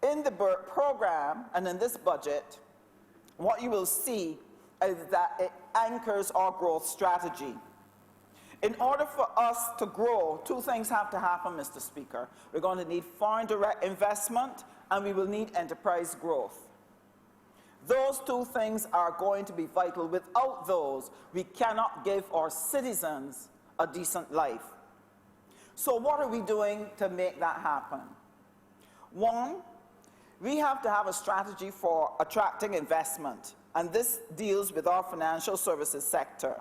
S7: in the program and in this budget, what you will see is that it anchors our growth strategy. In order for us to grow, two things have to happen, Mr. Speaker. We're going to need foreign direct investment, and we will need enterprise growth. Those two things are going to be vital. Without those, we cannot give our citizens a decent life. So what are we doing to make that happen? One, we have to have a strategy for attracting investment, and this deals with our financial services sector.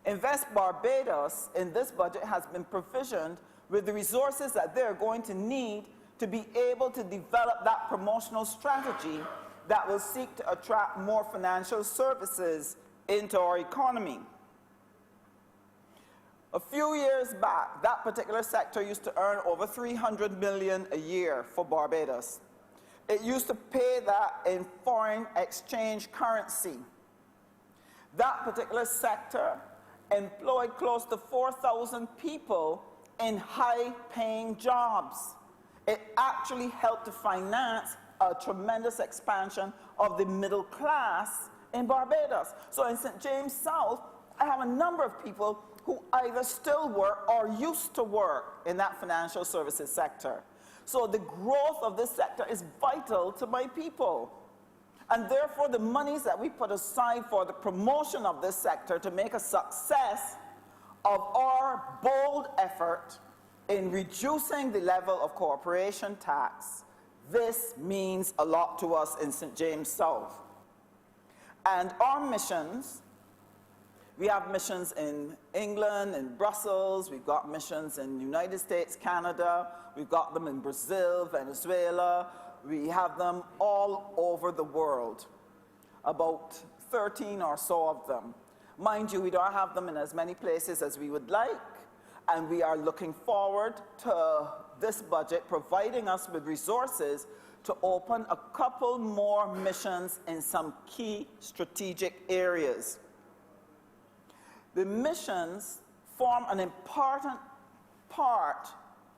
S7: Invest Barbados in this budget has been provisioned with the resources that they're going to need to be able to develop that promotional strategy that will seek to attract more financial services into our economy. A few years back, that particular sector used to earn over $300 million a year for Barbados. It used to pay that in foreign exchange currency. That particular sector employed close to 4,000 people in high-paying jobs. It actually helped to finance a tremendous expansion of the middle class in Barbados. So in St. James South, I have a number of people who either still work or used to work in that financial services sector. So the growth of this sector is vital to my people. And therefore, the monies that we put aside for the promotion of this sector to make a success of our bold effort in reducing the level of corporation tax, this means a lot to us in St. James South. And our missions, we have missions in England, in Brussels, we've got missions in the United States, Canada, we've got them in Brazil, Venezuela, we have them all over the world, about 13 or so of them. Mind you, we don't have them in as many places as we would like, and we are looking forward to this budget providing us with resources to open a couple more missions in some key strategic areas. The missions form an important part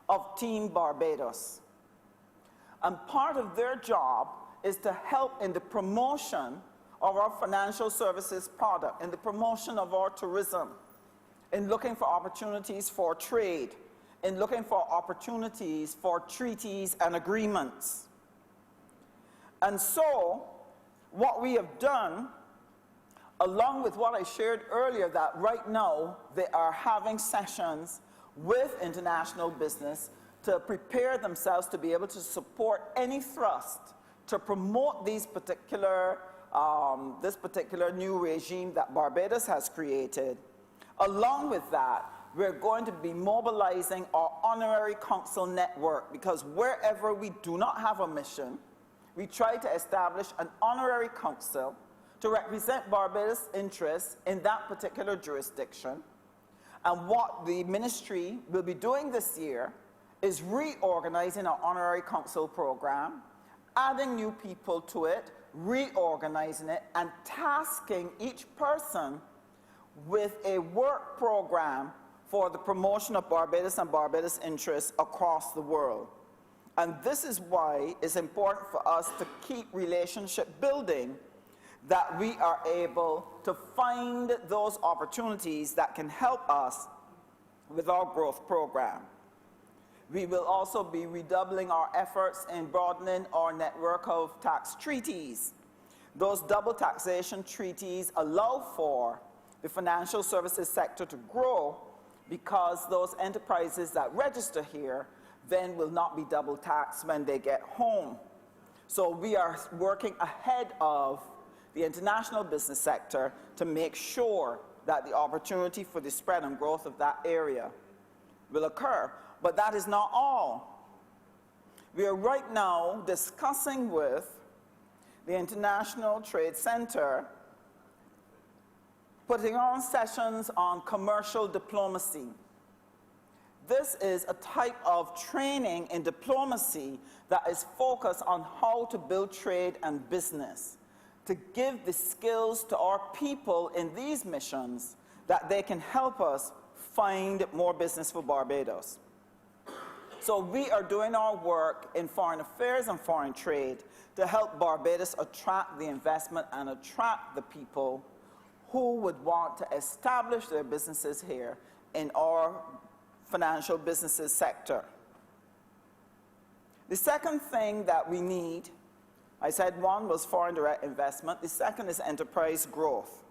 S7: of Team Barbados. And part of their job is to help in the promotion of our financial services product, in the promotion of our tourism, in looking for opportunities for trade, in looking for opportunities for treaties and agreements. And so, what we have done, along with what I shared earlier, that right now they are having sessions with international business to prepare themselves to be able to support any thrust to promote these particular, this particular new regime that Barbados has created. Along with that, we're going to be mobilizing our honorary council network, because wherever we do not have a mission, we try to establish an honorary council to represent Barbados' interests in that particular jurisdiction. And what the ministry will be doing this year is reorganizing our honorary council program, adding new people to it, reorganizing it, and tasking each person with a work program for the promotion of Barbados and Barbados' interests across the world. And this is why it's important for us to keep relationship building, that we are able to find those opportunities that can help us with our growth program. We will also be redoubling our efforts in broadening our network of tax treaties. Those double taxation treaties allow for the financial services sector to grow, because those enterprises that register here then will not be double taxed when they get home. So we are working ahead of the international business sector to make sure that the opportunity for the spread and growth of that area will occur. But that is not all. We are right now discussing with the International Trade Center, putting on sessions on commercial diplomacy. This is a type of training in diplomacy that is focused on how to build trade and business, to give the skills to our people in these missions that they can help us find more business for Barbados. So we are doing our work in foreign affairs and foreign trade to help Barbados attract the investment and attract the people who would want to establish their businesses here in our financial businesses sector. The second thing that we need, I said one was foreign direct investment, the second is enterprise growth.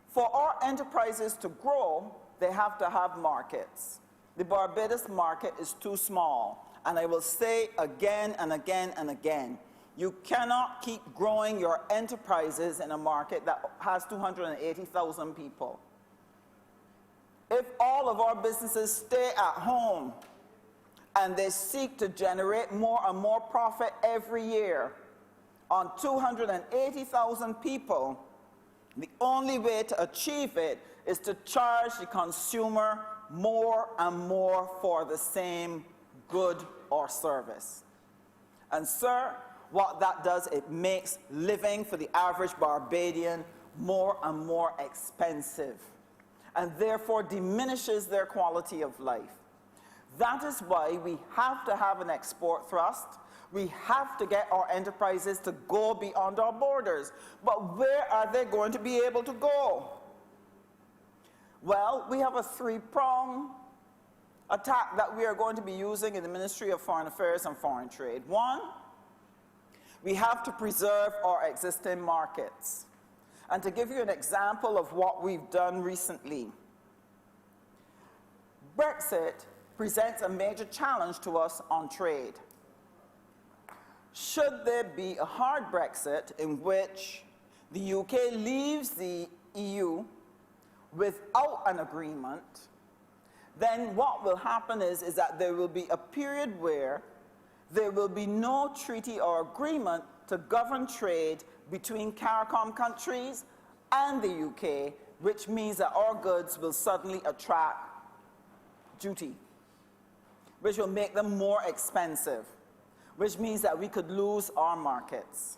S7: For our enterprises to grow, they have to have markets. The Barbados market is too small, and I will say again and again and again, you cannot keep growing your enterprises in a market that has 280,000 people. If all of our businesses stay at home and they seek to generate more and more profit every year on 280,000 people, the only way to achieve it is to charge the consumer more and more for the same good or service. And sir, what that does, it makes living for the average Barbadian more and more expensive, and therefore diminishes their quality of life. That is why we have to have an export thrust. We have to get our enterprises to go beyond our borders. But where are they going to be able to go? Well, we have a three-pronged attack that we are going to be using in the Ministry of Foreign Affairs and Foreign Trade. One, we have to preserve our existing markets. And to give you an example of what we've done recently, Brexit presents a major challenge to us on trade. Should there be a hard Brexit in which the UK leaves the EU without an agreement, then what will happen is that there will be a period where there will be no treaty or agreement to govern trade between CARICOM countries and the UK, which means that our goods will suddenly attract duty, which will make them more expensive, which means that we could lose our markets.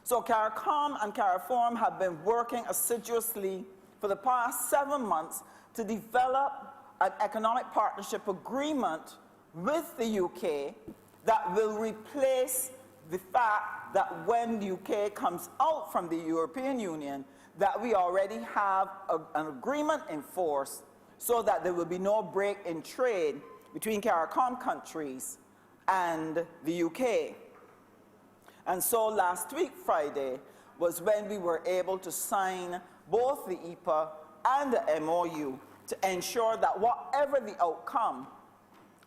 S7: So CARICOM and CARIFORM have been working assiduously for the past 7 months to develop an economic partnership agreement with the UK that will replace the fact that when the UK comes out from the European Union, that we already have an agreement in force so that there will be no break in trade between CARICOM countries and the UK. And so last week, Friday, was when we were able to sign both the EPA and the MOU to ensure that whatever the outcome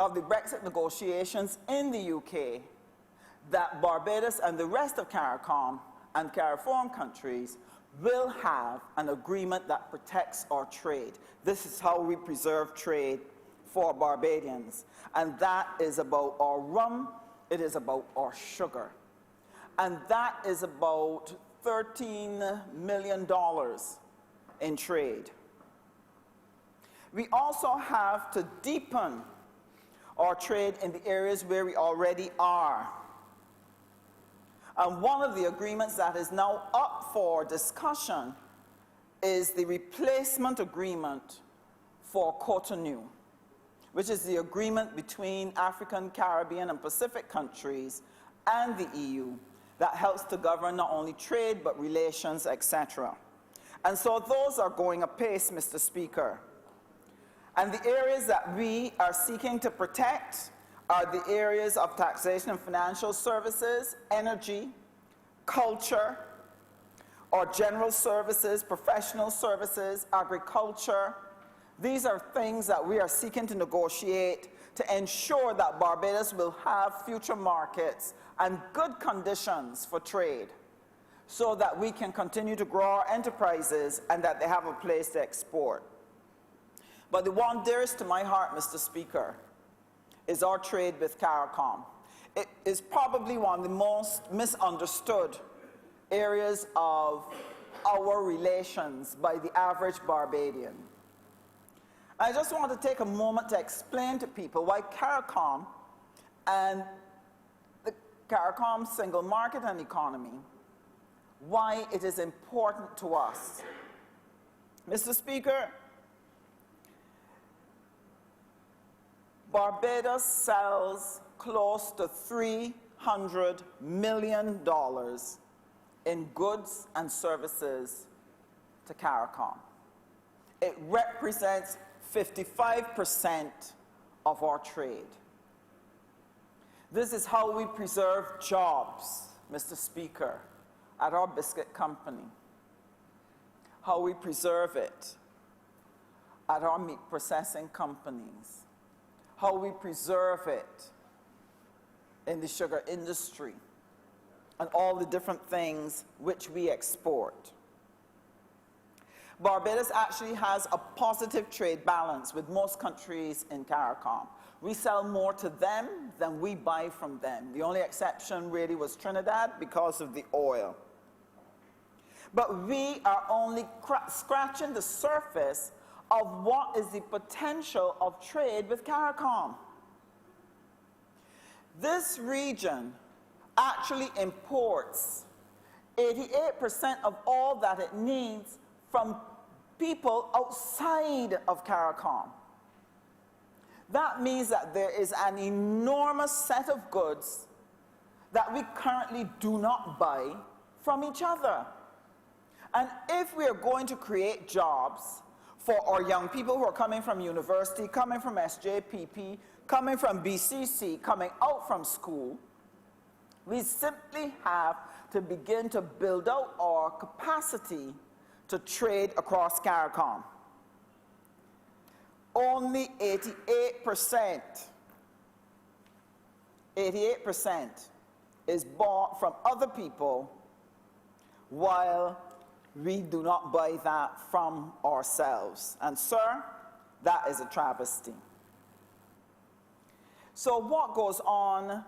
S7: of the Brexit negotiations in the UK, that Barbados and the rest of CARICOM and CARIFORM countries will have an agreement that protects our trade. This is how we preserve trade for Barbadians. And that is about our rum, it is about our sugar. And that is about $13 million in trade. We also have to deepen our trade in the areas where we already are. And one of the agreements that is now up for discussion is the replacement agreement for Cotonou, which is the agreement between African, Caribbean, and Pacific countries and the EU that helps to govern not only trade, but relations, etc. And so those are going apace, Mr. Speaker. And the areas that we are seeking to protect are the areas of taxation and financial services, energy, culture, or general services, professional services, agriculture. These are things that we are seeking to negotiate to ensure that Barbados will have future markets and good conditions for trade so that we can continue to grow our enterprises and that they have a place to export. But the one dearest to my heart, Mr. Speaker, is our trade with CARICOM. It is probably one of the most misunderstood areas of our relations by the average Barbadian. I just want to take a moment to explain to people why CARICOM and the CARICOM single market and economy, why it is important to us. Mr. Speaker, Barbados sells close to $300 million in goods and services to CARICOM. It represents 55% of our trade. This is how we preserve jobs, Mr. Speaker, at our biscuit company. How we preserve it at our meat processing companies. How we preserve it in the sugar industry and all the different things which we export. Barbados actually has a positive trade balance with most countries in CARICOM. We sell more to them than we buy from them. The only exception really was Trinidad because of the oil. But we are only scratching the surface of what is the potential of trade with CARICOM. This region actually imports 88% of all that it needs from people outside of CARICOM. That means that there is an enormous set of goods that we currently do not buy from each other. And if we are going to create jobs for our young people who are coming from university, coming from SJPP, coming from BCC, coming out from school, we simply have to begin to build out our capacity to trade across CARICOM. Only 88% is bought from other people, while we do not buy that from ourselves. And sir, that is a travesty. So what goes on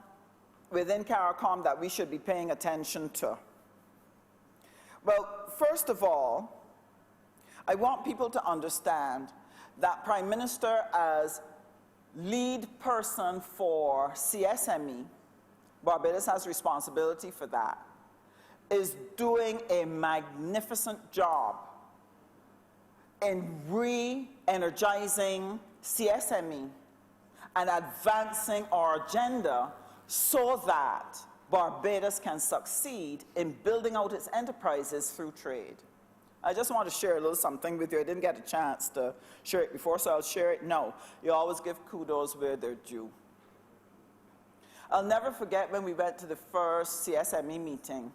S7: within CARICOM that we should be paying attention to? Well, first of all, I want people to understand that Prime Minister, as lead person for CSME, Barbados has responsibility for that, is doing a magnificent job in re-energizing CSME and advancing our agenda so that Barbados can succeed in building out its enterprises through trade. I just want to share a little something with you. I didn't get a chance to share it before, so I'll share it now. You always give kudos where they're due. I'll never forget when we went to the first CSME meeting,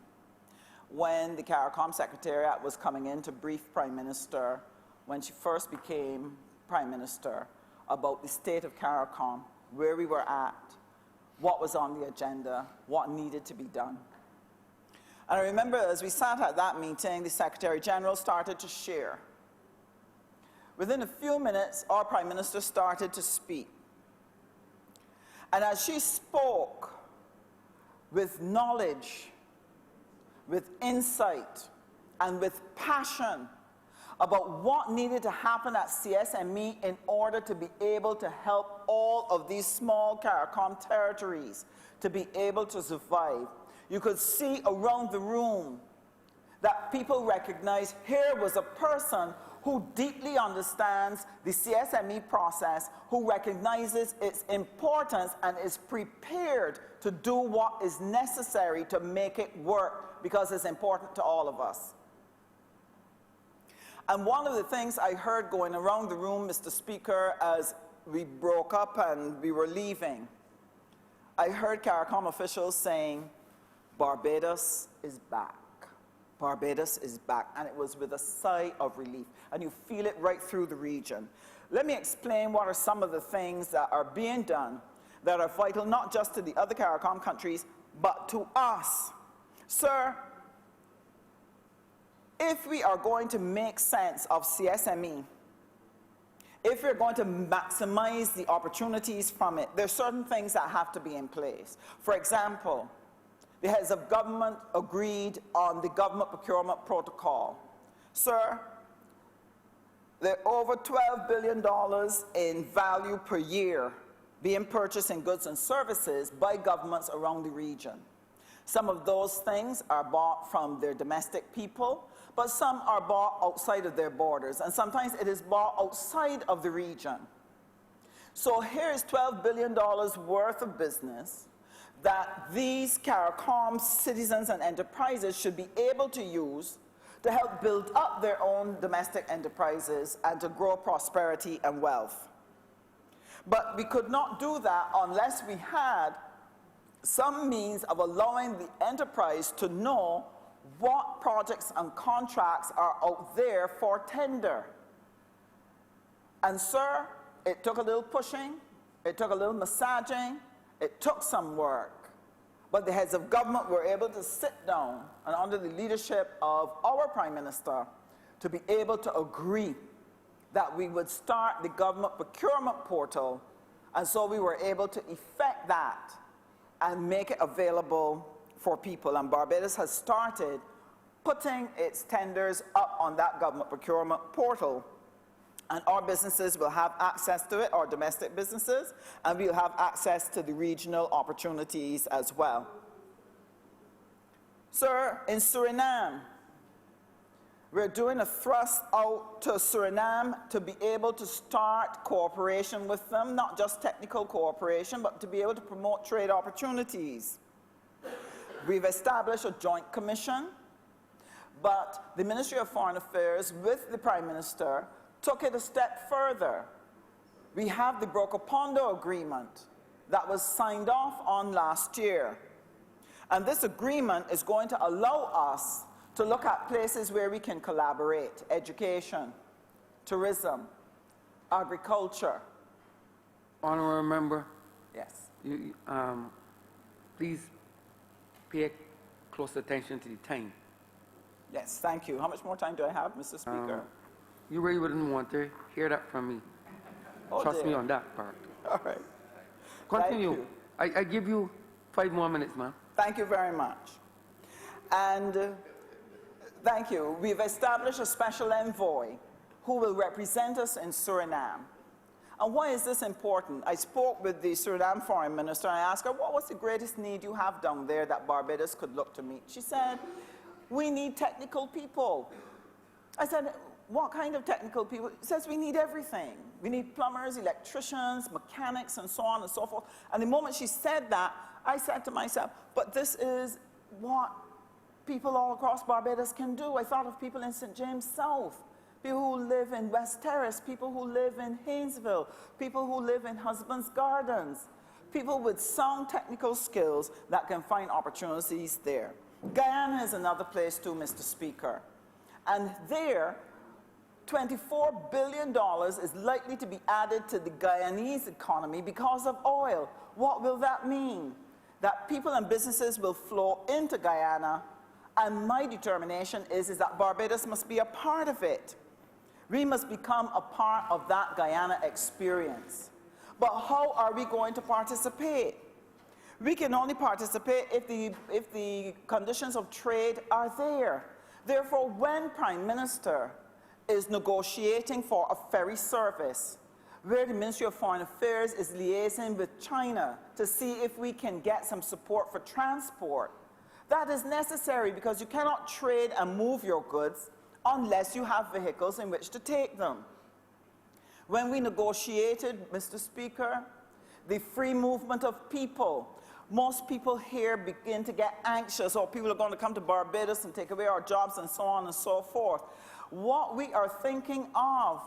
S7: when the CARICOM Secretariat was coming in to brief Prime Minister when she first became Prime Minister about the state of CARICOM, where we were at, what was on the agenda, what needed to be done. And I remember as we sat at that meeting, the Secretary General started to share. Within a few minutes, our Prime Minister started to speak. And as she spoke with knowledge, with insight, and with passion about what needed to happen at CSME in order to be able to help all of these small CARICOM territories to be able to survive, you could see around the room that people recognized here was a person who deeply understands the CSME process, who recognizes its importance and is prepared to do what is necessary to make it work, because it's important to all of us. And one of the things I heard going around the room, Mr. Speaker, as we broke up and we were leaving, I heard CARICOM officials saying, Barbados is back. Barbados is back. And it was with a sigh of relief. And you feel it right through the region. Let me explain what are some of the things that are being done that are vital not just to the other CARICOM countries, but to us. Sir, if we are going to make sense of CSME, if we're going to maximize the opportunities from it, there are certain things that have to be in place. For example, the heads of government agreed on the government procurement protocol. Sir, there are over $12 billion in value per year being purchased in goods and services by governments around the region. Some of those things are bought from their domestic people, but some are bought outside of their borders, and sometimes it is bought outside of the region. So here's $12 billion worth of business that these CARICOM citizens and enterprises should be able to use to help build up their own domestic enterprises and to grow prosperity and wealth. But we could not do that unless we had some means of allowing the enterprise to know what projects and contracts are out there for tender. And sir, it took a little pushing, it took a little massaging, it took some work. But the heads of government were able to sit down and under the leadership of our Prime Minister to be able to agree that we would start the government procurement portal, and so we were able to effect that and make it available for people. And Barbados has started putting its tenders up on that government procurement portal. And our businesses will have access to it, our domestic businesses, and we'll have access to the regional opportunities as well. Sir, in Suriname, we're doing a thrust out to Suriname to be able to start cooperation with them, not just technical cooperation, but to be able to promote trade opportunities. We've established a joint commission, but the Ministry of Foreign Affairs with the Prime Minister took it a step further. We have the Brokopondo Agreement that was signed off on last year. And this agreement is going to allow us to look at places where we can collaborate: education, tourism, agriculture.
S1: Honourable member,
S7: Yes.
S1: please pay close attention to the time.
S7: Yes, thank you. How much more time do I have, Mr. Speaker?
S1: You really wouldn't want to hear that from me.
S7: Oh,
S1: Trust me
S7: dear.
S1: on that part.
S7: All right.
S1: Continue.
S7: you.
S1: I give you 5 more minutes, ma'am.
S7: Thank you very much. And thank you. We've established a special envoy who will represent us in Suriname. And why is this important? I spoke with the Suriname Foreign Minister and I asked her, what was the greatest need you have down there that Barbados could look to meet? She said, we need technical people. I said, what kind of technical people? She says, we need everything. We need plumbers, electricians, mechanics, and so on and so forth. And the moment she said that, I said to myself, but this is what people all across Barbados can do. I thought of people in St. James South, people who live in West Terrace, people who live in Haynesville, people who live in Husband's Gardens, people with sound technical skills that can find opportunities there. Guyana is another place too, Mr. Speaker. And there, $24 billion is likely to be added to the Guyanese economy because of oil. What will that mean? That people and businesses will flow into Guyana, and my determination is that Barbados must be a part of it. We must become a part of that Guyana experience. But how are we going to participate? We can only participate if the conditions of trade are there. Therefore, when Prime Minister is negotiating for a ferry service, where the Ministry of Foreign Affairs is liaising with China to see if we can get some support for transport, that is necessary because you cannot trade and move your goods unless you have vehicles in which to take them. When we negotiated, Mr. Speaker, the free movement of people, most people here begin to get anxious, or people are going to come to Barbados and take away our jobs and so on and so forth. What we are thinking of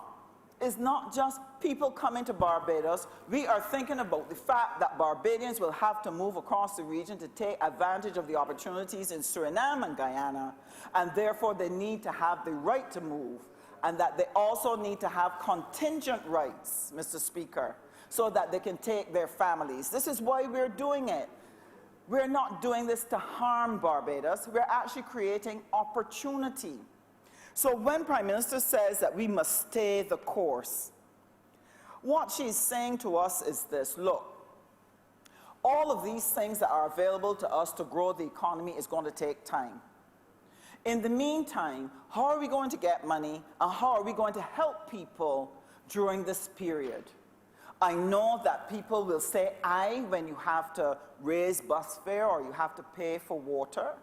S7: is not just people coming to Barbados. We are thinking about the fact that Barbadians will have to move across the region to take advantage of the opportunities in Suriname and Guyana, and therefore they need to have the right to move, and that they also need to have contingent rights, Mr. Speaker, so that they can take their families. This is why we're doing it. We're not doing this to harm Barbados. We're actually creating opportunity. So when Prime Minister says that we must stay the course, What she's saying to us is this: look, all of these things that are available to us to grow the economy is going to take time. In the meantime, how are we going to get money, and how are we going to help people during this period? I know that people will say aye when you have to raise bus fare or you have to pay for water,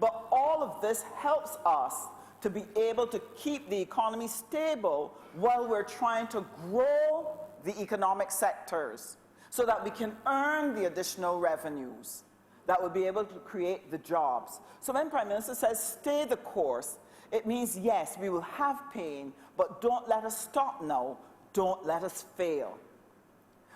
S7: but all of this helps us to be able to keep the economy stable while we're trying to grow the economic sectors so that we can earn the additional revenues that will be able to create the jobs. So when Prime Minister says stay the course, it means yes, we will have pain, but don't let us stop now, don't let us fail.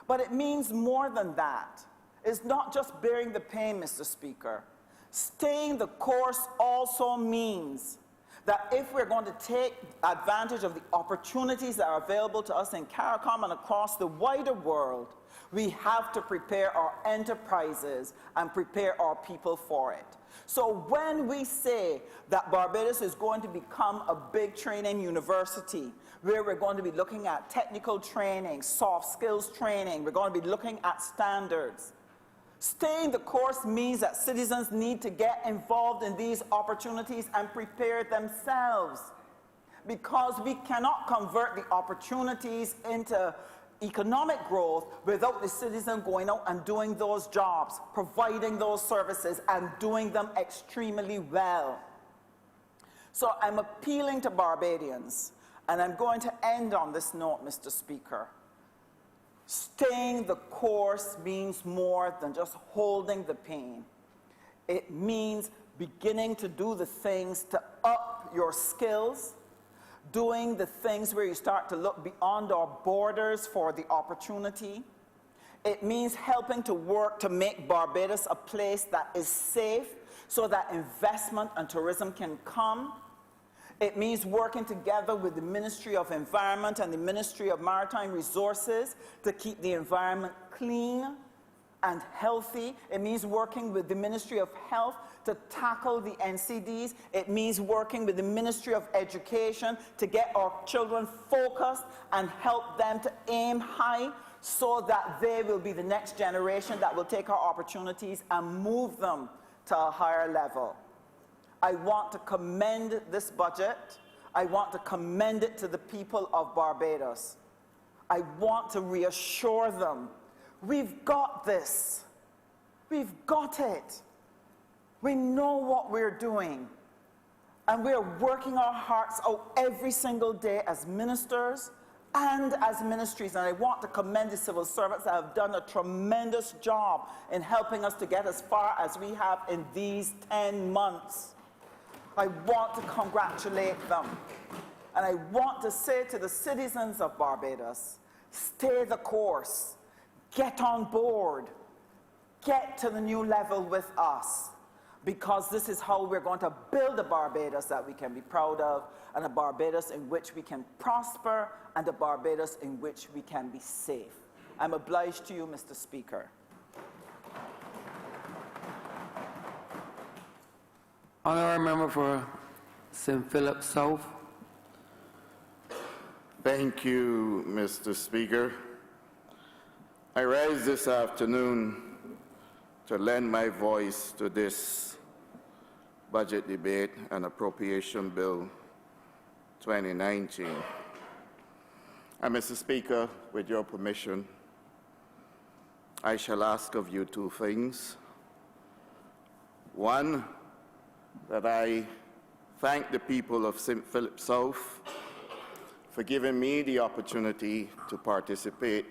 S7: But it means more than that. It's not just bearing the pain, Mr. Speaker. Staying the course also means that if we're going to take advantage of the opportunities that are available to us in CARICOM and across the wider world, we have to prepare our enterprises and prepare our people for it. So when we say that Barbados is going to become a big training university, where we're going to be looking at technical training, soft skills training, we're going to be looking at standards, staying the course means that citizens need to get involved in these opportunities and prepare themselves, because we cannot convert the opportunities into economic growth without the citizen going out and doing those jobs, providing those services, and doing them extremely well. So I'm appealing to Barbadians, and I'm going to end on this note, Mr. Speaker. Staying the course means more than just holding the pain. It means beginning to do the things to up your skills, doing the things where you start to look beyond our borders for the opportunity. It means helping to work to make Barbados a place that is safe so that investment and tourism can come. It means working together with the Ministry of Environment and the Ministry of Maritime Resources to keep the environment clean and healthy. It means working with the Ministry of Health to tackle the NCDs. It means working with the Ministry of Education to get our children focused and help them to aim high so that they will be the next generation that will take our opportunities and move them to a higher level. I want to commend this budget. I want to commend it to the people of Barbados. I want to reassure them, we've got this. We've got it. We know what we're doing. And we're working our hearts out every single day as ministers and as ministries. And I want to commend the civil servants that have done a tremendous job in helping us to get as far as we have in these 10 months. I want to congratulate them. And I want to say to the citizens of Barbados, stay the course, get on board, get to the new level with us, because this is how we're going to build a Barbados that we can be proud of, and a Barbados in which we can prosper, and a Barbados in which we can be safe. I'm obliged to you, Mr. Speaker.
S1: Honourable Member for St. Philip South.
S8: Thank you, Mr. Speaker. I rise this afternoon to lend my voice to this budget debate and appropriation bill 2019. And Mr. Speaker, with your permission, I shall ask of you two things. One, that I thank the people of St. Philip South for giving me the opportunity to participate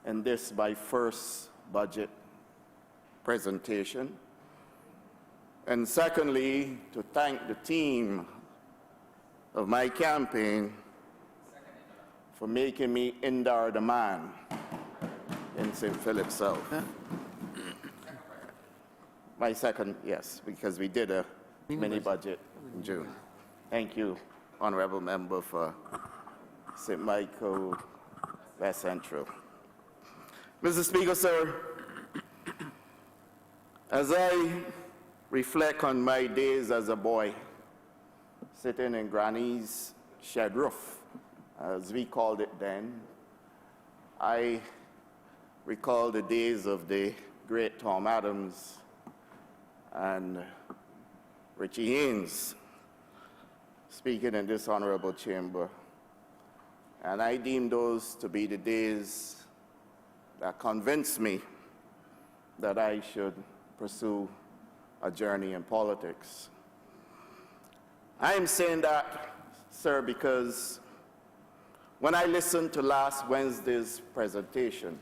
S8: in this, my first budget presentation. And secondly, to thank the team of my campaign for making me Indar the man in St. Philip South. My second, yes, because we did a mini budget in June. Thank you, Honourable Member for St. Michael West Central. Mr. Speaker, sir, as I reflect on my days as a boy, sitting in Granny's shed roof, as we called it then, I recall the days of the great Tom Adams and Richie Haynes speaking in this honorable chamber. And I deem those to be the days that convinced me that I should pursue a journey in politics. I am saying that, sir, because when I listened to last Wednesday's presentation,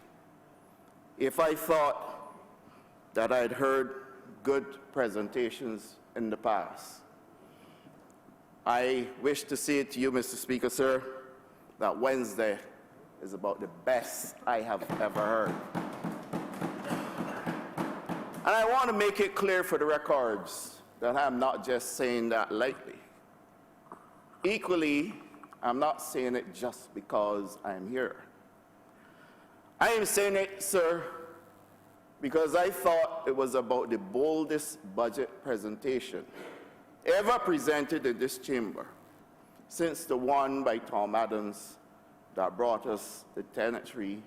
S8: if I thought that I'd heard good presentations in the past, I wish to say to you, Mr. Speaker, sir, that Wednesday is about the best I have ever heard. And I want to make it clear for the records that I'm not just saying that lightly. Equally, I'm not saying it just because I'm here. I am saying it, sir, because I thought it was about the boldest budget presentation ever presented in this chamber since the one by Tom Adams that brought us the Tenantry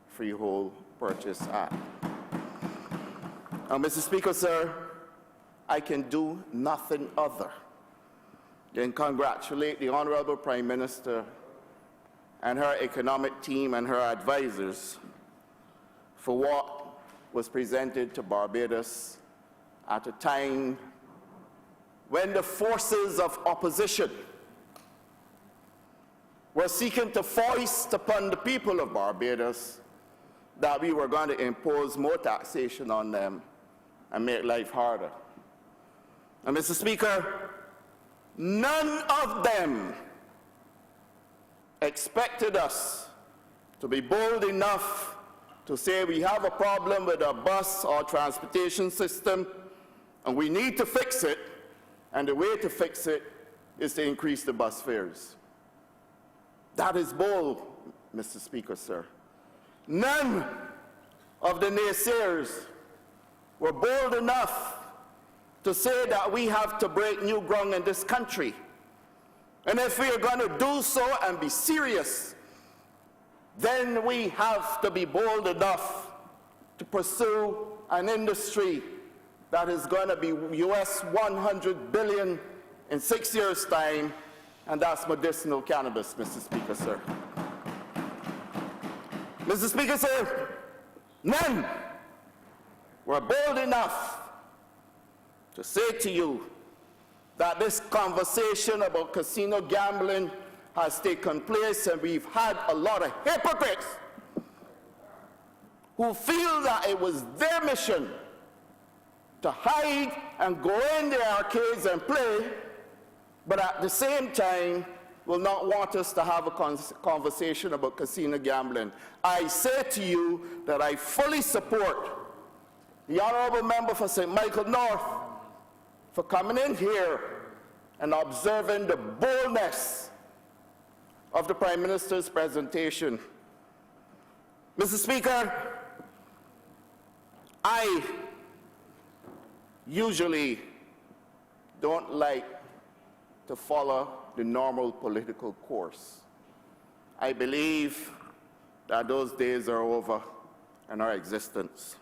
S8: Freehold Purchase Act. Now, Mr. Speaker, sir, I can do nothing other than congratulate the Honourable Prime Minister and her economic team and her advisors for what was presented to Barbados at a time when the forces of opposition were seeking to foist upon the people of Barbados that we were going to impose more taxation on them and make life harder. And Mr. Speaker, none of them expected us to be bold enough to say we have a problem with our bus or transportation system and we need to fix it, and the way to fix it is to increase the bus fares. That is bold, Mr. Speaker, sir. None of the naysayers were bold enough to say that we have to break new ground in this country. And if we are going to do so and be serious, then we have to be bold enough to pursue an industry that is going to be US $100 billion in 6 years' time, and that's medicinal cannabis, Mr. Speaker, sir. Mr. Speaker, sir, none were bold enough to say to you that this conversation about casino gambling has taken place, and we've had a lot of hypocrites who feel that it was their mission to hide and go in the arcades and play, but at the same time will not want us to have a conversation about casino gambling. I say to you that I fully support the Honourable Member for St. Michael North for coming in here and observing the boldness of the Prime Minister's presentation. Mr. Speaker, I usually don't like to follow the normal political course. I believe that those days are over in our existence.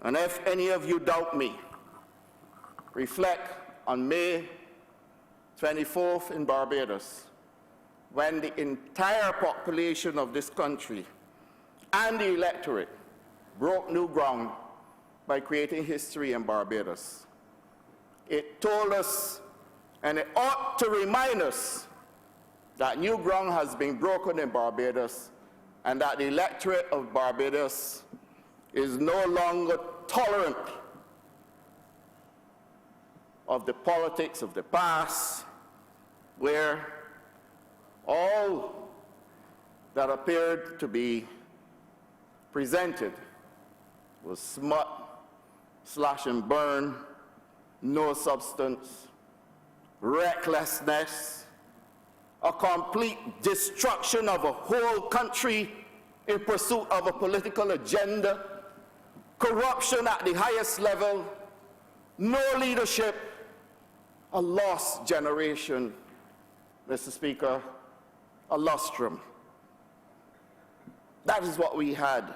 S8: And if any of you doubt me, reflect on May 24th in Barbados, when the entire population of this country and the electorate broke new ground by creating history in Barbados. It told us, and it ought to remind us, that new ground has been broken in Barbados and that the electorate of Barbados is no longer tolerant of the politics of the past, where all that appeared to be presented was smut, slash and burn, no substance, recklessness, a complete destruction of a whole country in pursuit of a political agenda, corruption at the highest level, no leadership, a lost generation, Mr. Speaker, a lustrum. That is what we had,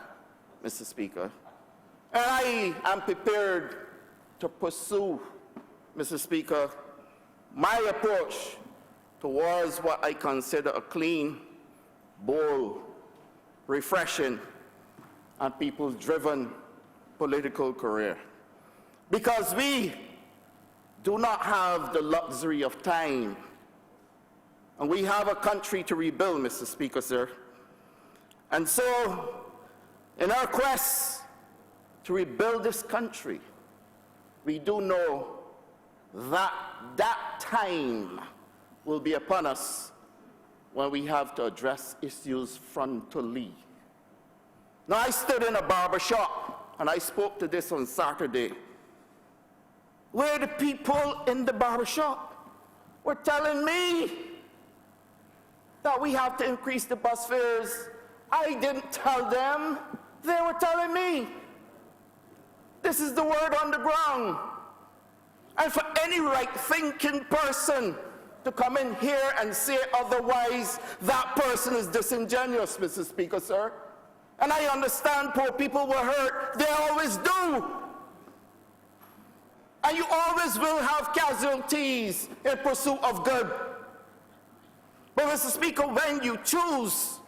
S8: Mr. Speaker. And I am prepared to pursue, Mr. Speaker, my approach towards what I consider a clean, bold, refreshing, and people-driven political career. Because we do not have the luxury of time. And we have a country to rebuild, Mr. Speaker, sir. And so, in our quest to rebuild this country, we do know that that time will be upon us when we have to address issues frontally. Now, I stood in a barber shop, and I spoke to this on Saturday, where the people in the barber shop were telling me that we have to increase the bus fares. I didn't tell them, they were telling me. This is the word on the ground. And for any right-thinking person to come in here and say otherwise, that person is disingenuous, Mr. Speaker, sir. And I understand poor people were hurt. They always do. And you always will have casualties in pursuit of good. But, Mr. Speaker, when you choose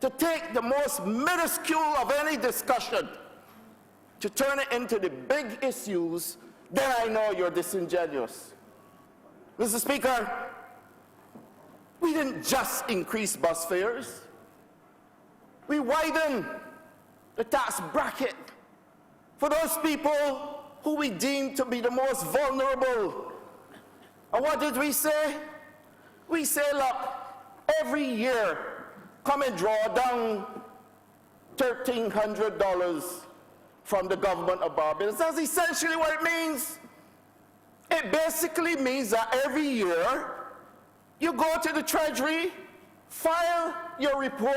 S8: to take the most minuscule of any discussion to turn it into the big issues, then I know you're disingenuous. Mr. Speaker, we didn't just increase bus fares. We widened the tax bracket for those people who we deem to be the most vulnerable. And what did we say? We say, look, every year, come and draw down $1,300 from the government of Barbados. That's essentially what it means. It basically means that every year, you go to the Treasury, file your report,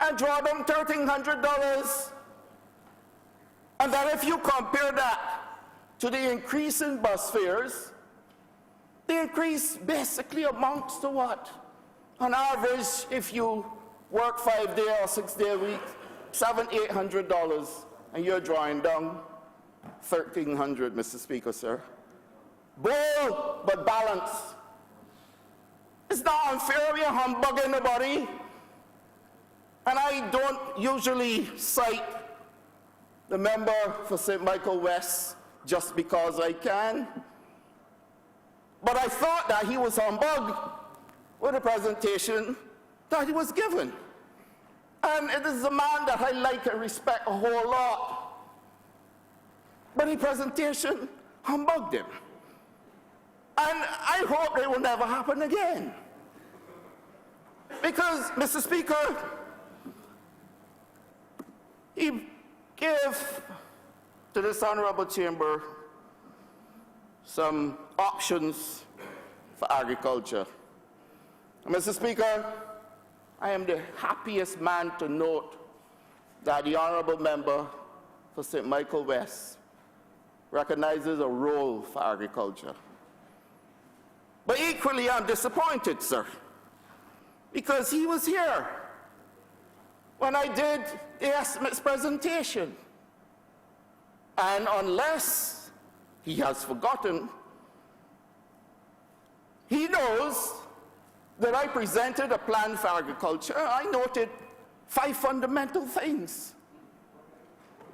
S8: and draw down $1,300. And then if you compare that to the increase in bus fares, the increase basically amounts to what? On average, if you work 5-day or 6-day a week, $700–800, and you're drawing down $1,300, Mr. Speaker, sir. Bold, but balanced. It's not unfair, we are humbugging nobody. And I don't usually cite the member for St. Michael West just because I can. But I thought that he was humbugged with the presentation that he was given. And it is a man that I like and respect a whole lot. But the presentation humbugged him. And I hope it will never happen again. Because, Mr. Speaker, he gave to this honorable chamber some options for agriculture. And Mr. Speaker, I am the happiest man to note that the honorable member for St. Michael West recognizes a role for agriculture. But equally, I'm disappointed, sir, because he was here when I did the estimates presentation. And unless he has forgotten, he knows that I presented a plan for agriculture. I noted 5 fundamental things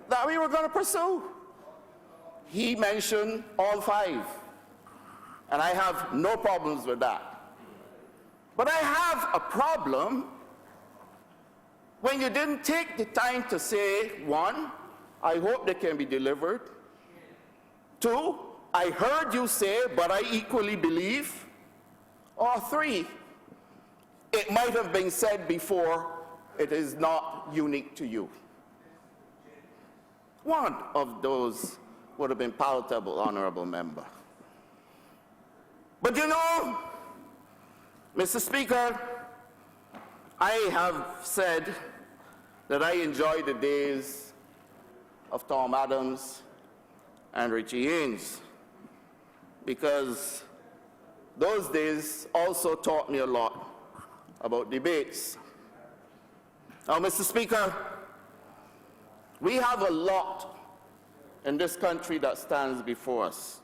S8: that we were going to pursue. He mentioned all 5, and I have no problems with that. But I have a problem when you didn't take the time to say, 1, I hope they can be delivered. 2, I heard you say, but I equally believe. Or 3, it might have been said before, it is not unique to you. One of those would have been palatable, honorable member. But you know, Mr. Speaker, I have said that I enjoy the days of Tom Adams and Richie Haynes, because those days also taught me a lot about debates. Now, Mr. Speaker, we have a lot in this country that stands before us.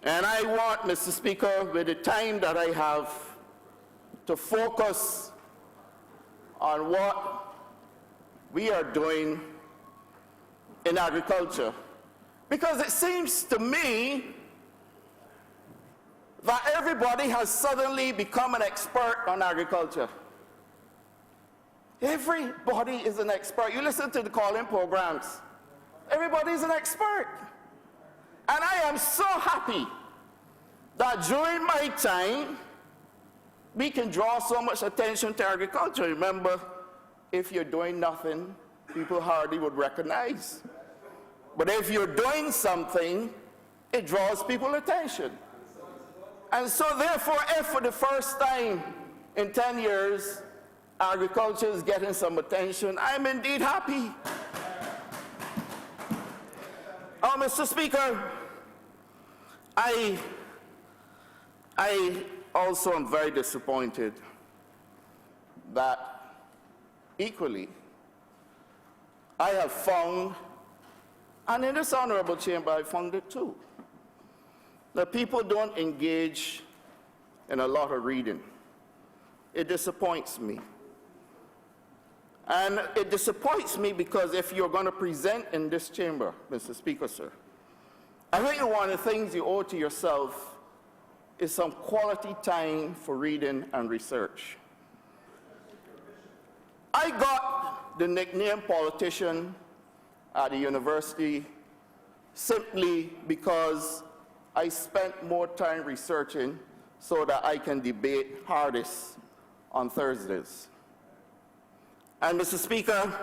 S8: And I want, Mr. Speaker, with the time that I have, to focus on what we are doing in agriculture. Because it seems to me that everybody has suddenly become an expert on agriculture. Everybody is an expert. You listen to the call-in programs. Everybody is an expert. And I am so happy that during my time, we can draw so much attention to agriculture. Remember, if you're doing nothing, people hardly would recognize. But if you're doing something, it draws people's attention. And so therefore, if for the first time in 10 years, agriculture is getting some attention, I'm indeed happy. Oh, Mr. Speaker, I also am very disappointed that equally I have found, and in this honorable chamber I found it too, that people don't engage in a lot of reading. It disappoints me. And it disappoints me because if you're going to present in this chamber, Mr. Speaker, sir, I think one of the things you owe to yourself is some quality time for reading and research. I got the nickname politician at the university simply because I spent more time researching so that I can debate hardest on Thursdays. And Mr. Speaker,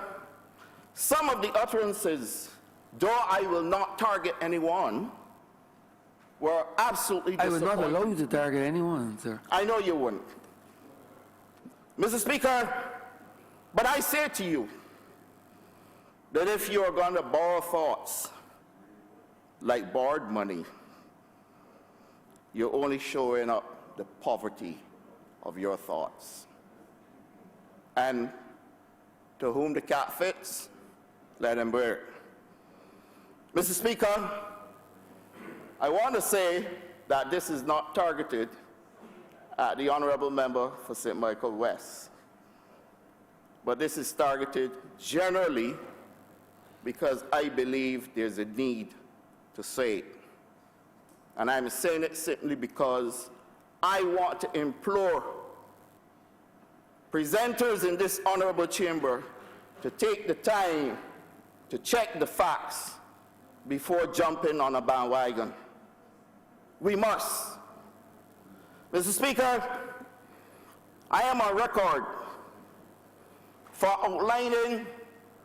S8: some of the utterances, though I will not target anyone, were absolutely disappointing.
S1: I would not allow you to target anyone, sir.
S8: I know you wouldn't. Mr. Speaker, but I say to you that if you are going to borrow thoughts like borrowed money, you're only showing up the poverty of your thoughts. And to whom the cat fits, let him wear it. Mr. Speaker, I want to say that this is not targeted at the honorable member for St. Michael West, but this is targeted generally because I believe there's a need to say it. And I'm saying it simply because I want to implore presenters in this honorable chamber to take the time to check the facts before jumping on a bandwagon. We must. Mr. Speaker, I am on record for outlining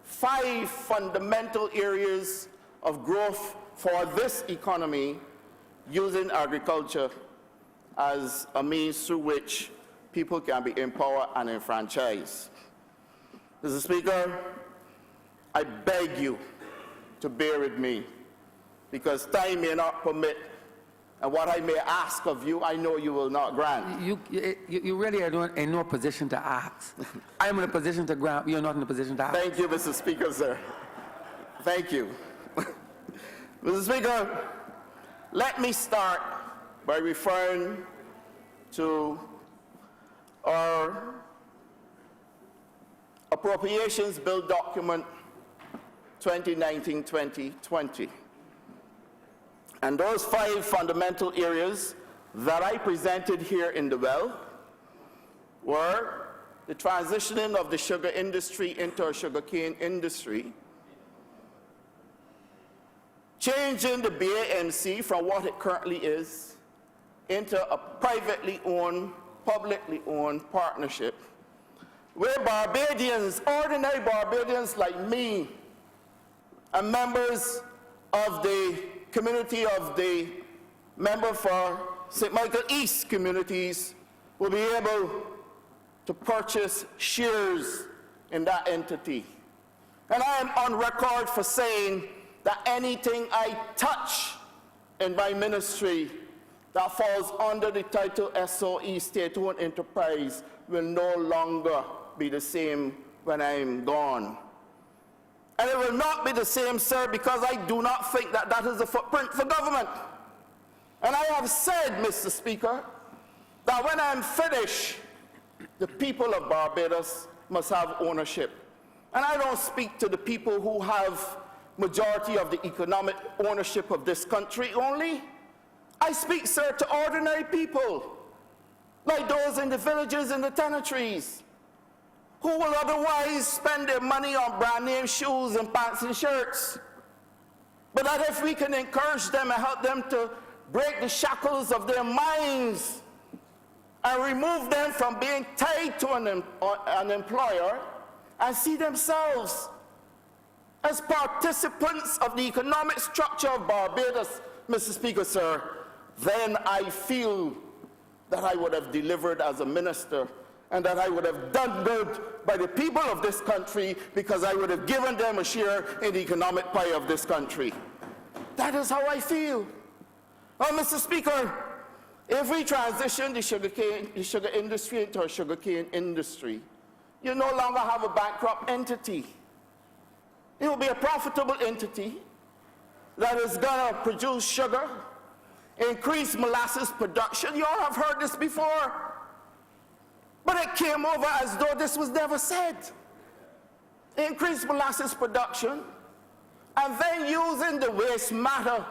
S8: 5 fundamental areas of growth for this economy using agriculture as a means through which people can be empowered and enfranchised. Mr. Speaker, I beg you to bear with me because time may not permit, and what I may ask of you, I know you will not grant.
S1: You really are in no position to ask. I'm in a position to grant, you're not in a position to ask.
S8: Thank you, Mr. Speaker, sir. Thank you. Mr. Speaker, let me start by referring to our Appropriations Bill document 2019-2020. And those 5 fundamental areas that I presented here in the well were the transitioning of the sugar industry into a sugarcane industry, changing the BAMC from what it currently is into a privately owned, publicly owned partnership, where Barbadians, ordinary Barbadians like me, and members of the community of the member for St. Michael East communities will be able to purchase shares in that entity. And I am on record for saying that anything I touch in my ministry that falls under the title SOE, State-Owned Enterprise, will no longer be the same when I'm gone. And it will not be the same, sir, because I do not think that that is a footprint for government. And I have said, Mr. Speaker, that when I'm finished, the people of Barbados must have ownership. And I don't speak to the people who have majority of the economic ownership of this country only. I speak, sir, to ordinary people, like those in the villages and the territories, who will otherwise spend their money on brand name shoes and pants and shirts. But that if we can encourage them and help them to break the shackles of their minds and remove them from being tied to an employer and see themselves as participants of the economic structure of Barbados, Mr. Speaker, sir, then I feel that I would have delivered as a minister and that I would have done good by the people of this country because I would have given them a share in the economic pie of this country. That is how I feel. Well, Mr. Speaker, if we transition the sugar industry into a sugarcane industry, you no longer have a bankrupt entity. It will be a profitable entity that is going to produce sugar, increase molasses production. You all have heard this before. But it came over as though this was never said. Increase molasses production, and then using the waste matter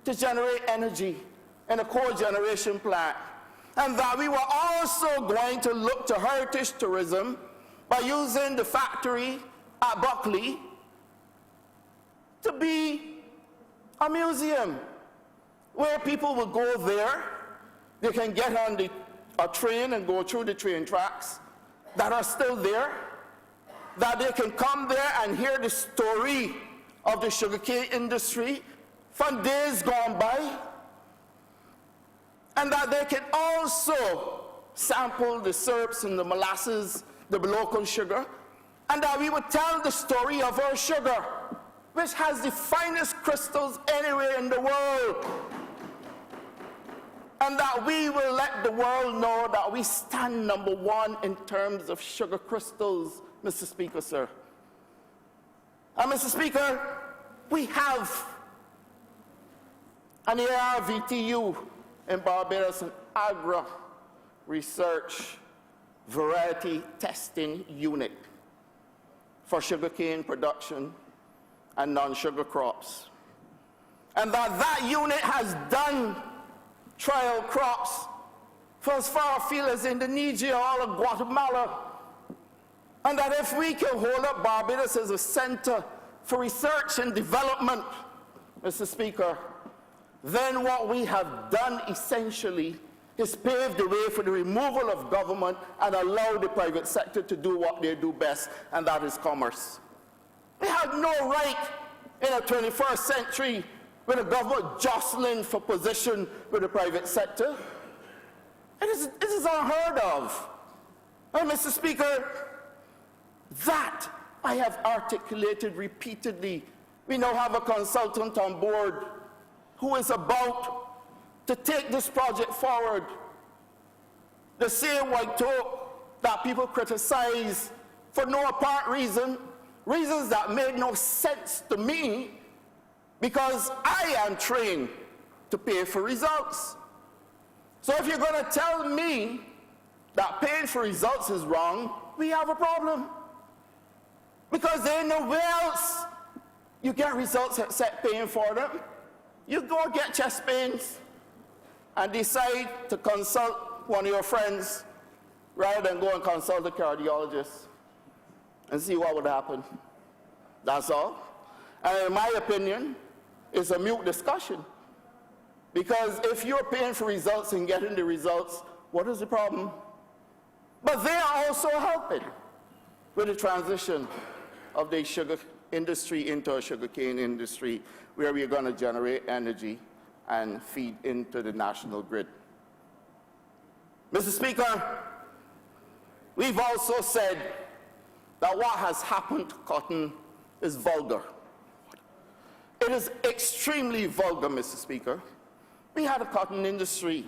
S8: to generate energy in a cogeneration plant. And that we were also going to look to heritage tourism by using the factory at Buckley to be a museum where people will go there. They can get on a train and go through the train tracks that are still there, that they can come there and hear the story of the sugarcane industry from days gone by, and that they can also sample the syrups and the molasses, the local sugar, and that we would tell the story of our sugar, which has the finest crystals anywhere in the world, and that we will let the world know that we stand #1 in terms of sugar crystals, Mr. Speaker, sir. And Mr. Speaker, we have an ARVTU in Barbados, an Agri Research Variety Testing Unit for sugarcane production and non-sugar crops. And that unit has done trial crops for as far afield as Indonesia, all of Guatemala. And that if we can hold up Barbados as a center for research and development, Mr. Speaker, then what we have done essentially is pave the way for the removal of government and allow the private sector to do what they do best, and that is commerce. We have no right in a 21st century with the government jostling for position with the private sector. It is unheard of. And Mr. Speaker, that I have articulated repeatedly. We now have a consultant on board who is about to take this project forward. The same white talk that people criticize for no apparent reason, reasons that made no sense to me, because I am trained to pay for results. So if you're going to tell me that paying for results is wrong, we have a problem. Because there ain't nowhere else you get results except paying for them. You go get chest pains and decide to consult one of your friends rather than go and consult a cardiologist and see what would happen. That's all. And in my opinion, it's a mute discussion. Because if you're paying for results and getting the results, what is the problem? But they are also helping with the transition of the sugar industry into a sugarcane industry where we're going to generate energy and feed into the national grid. Mr. Speaker, we've also said that what has happened to cotton is vulgar. It is extremely vulgar, Mr. Speaker. We had a cotton industry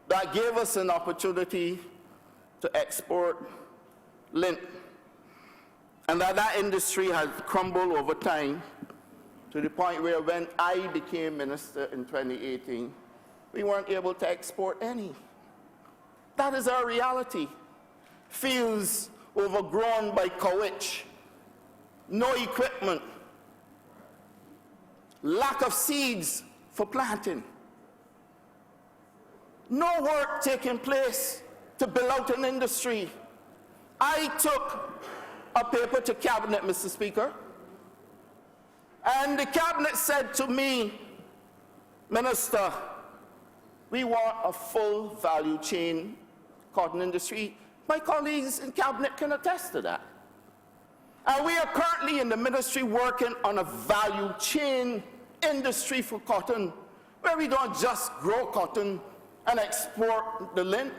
S8: that gave us an opportunity to export lint, and that industry has crumbled over time to the point where when I became minister in 2018, we weren't able to export any. That is our reality. Fields overgrown by cowage, no equipment, lack of seeds for planting, no work taking place to build out an industry. I took a paper to Cabinet, Mr. Speaker, and the Cabinet said to me, Minister, we want a full value chain cotton industry. My colleagues in Cabinet can attest to that. And we are currently in the ministry working on a value chain industry for cotton, where we don't just grow cotton and export the lint,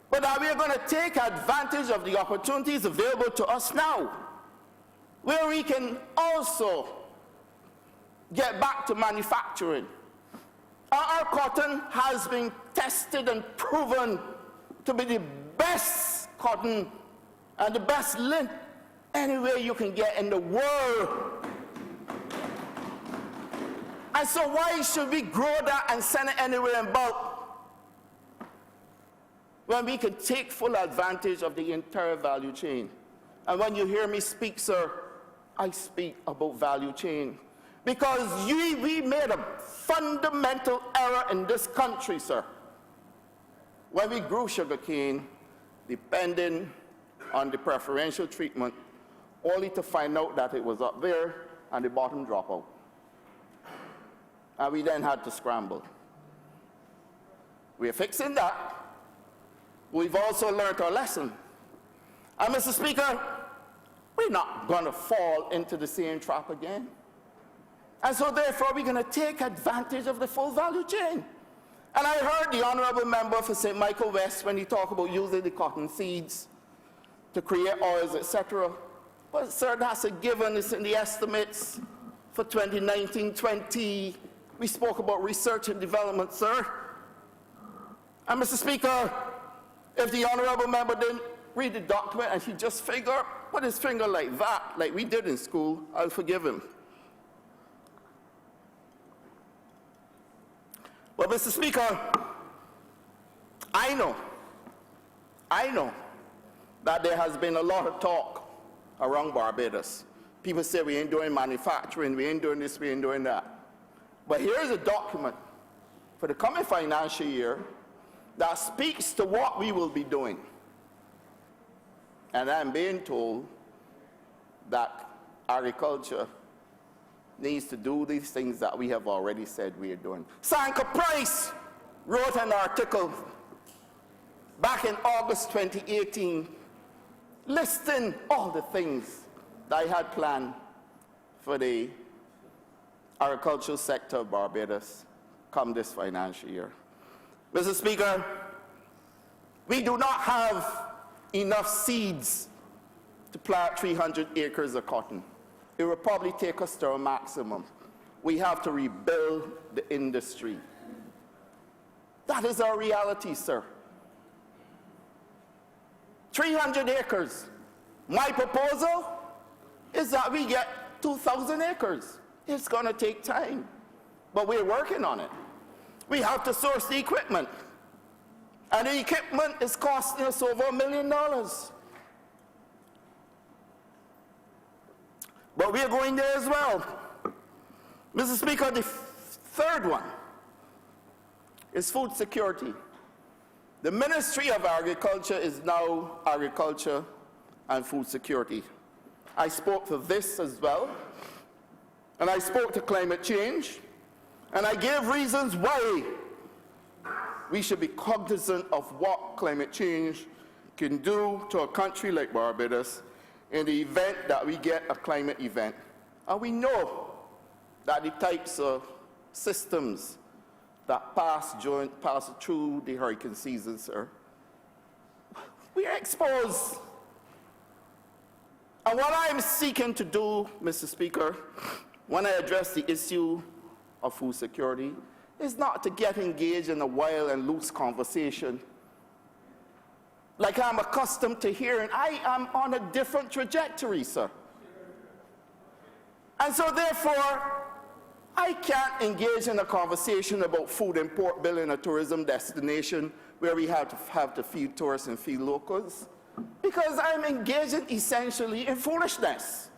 S8: but that we are going to take advantage of the opportunities available to us now, where we can also get back to manufacturing. Our cotton has been tested and proven to be the best cotton and the best lint anywhere you can get in the world. And so why should we grow that and send it anywhere in bulk when we can take full advantage of the entire value chain? And when you hear me speak, sir, I speak about value chain. Because we made a fundamental error in this country, sir, when we grew sugarcane, depending on the preferential treatment, only to find out that it was up there and the bottom drop out. And we then had to scramble. We're fixing that. We've also learned our lesson. And Mr. Speaker, we're not going to fall into the same trap again. And so therefore, we're going to take advantage of the full value chain. And I heard the Honourable Member for St. Michael West when he talked about using the cotton seeds to create oils, etc. But sir, that's a given. It's in the estimates for 2019-20. We spoke about research and development, sir. And Mr. Speaker, if the Honourable Member didn't read the document and he just put his finger like that, like we did in school, I'll forgive him. Well, Mr. Speaker, I know that there has been a lot of talk around Barbados. People say we ain't doing manufacturing, we ain't doing this, we ain't doing that. But here is a document for the coming financial year that speaks to what we will be doing. And I'm being told that agriculture needs to do these things that we have already said we are doing. Sanka Price wrote an article back in August 2018 listing all the things that I had planned for the agricultural sector of Barbados come this financial year. Mr. Speaker, we do not have enough seeds to plant 300 acres of cotton. It will probably take us to a maximum. We have to rebuild the industry. That is our reality, sir. 300 acres. My proposal is that we get 2,000 acres. It's going to take time, but we're working on it. We have to source the equipment, and the equipment is costing us over $1 million. But we are going there as well. Mr. Speaker, the third one is food security. The Ministry of Agriculture is now Agriculture and Food Security. I spoke to this as well, and I spoke to climate change, and I gave reasons why we should be cognizant of what climate change can do to a country like Barbados in the event that we get a climate event. And we know that the types of systems that pass through the hurricane season, sir, we are exposed. And what I'm seeking to do, Mr. Speaker, when I address the issue of food security, is not to get engaged in a wild and loose conversation like I'm accustomed to hearing. I am on a different trajectory, sir. And so therefore, I can't engage in a conversation about food import bill in a tourism destination where we have to feed tourists and feed locals, because I'm engaging essentially in foolishness.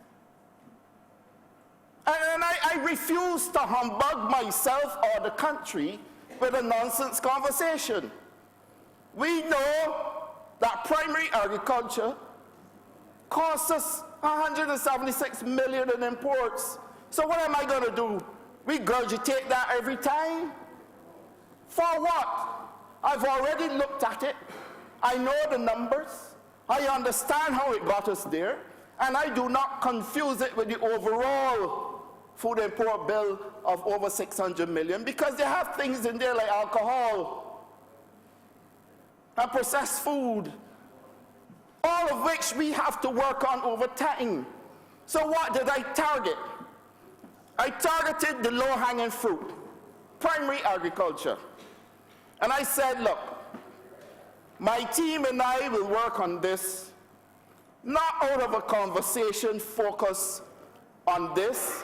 S8: And I refuse to humbug myself or the country with a nonsense conversation. We know that primary agriculture costs us $176 million in imports. So what am I going to do? Regurgitate that every time? For what? I've already looked at it. I know the numbers. I understand how it got us there. And I do not confuse it with the overall food import bill of over $600 million, because they have things in there like alcohol and processed food, all of which we have to work on over time. So what did I target? I targeted the low-hanging fruit, primary agriculture. And I said, look, my team and I will work on this, not out of a conversation focused on this,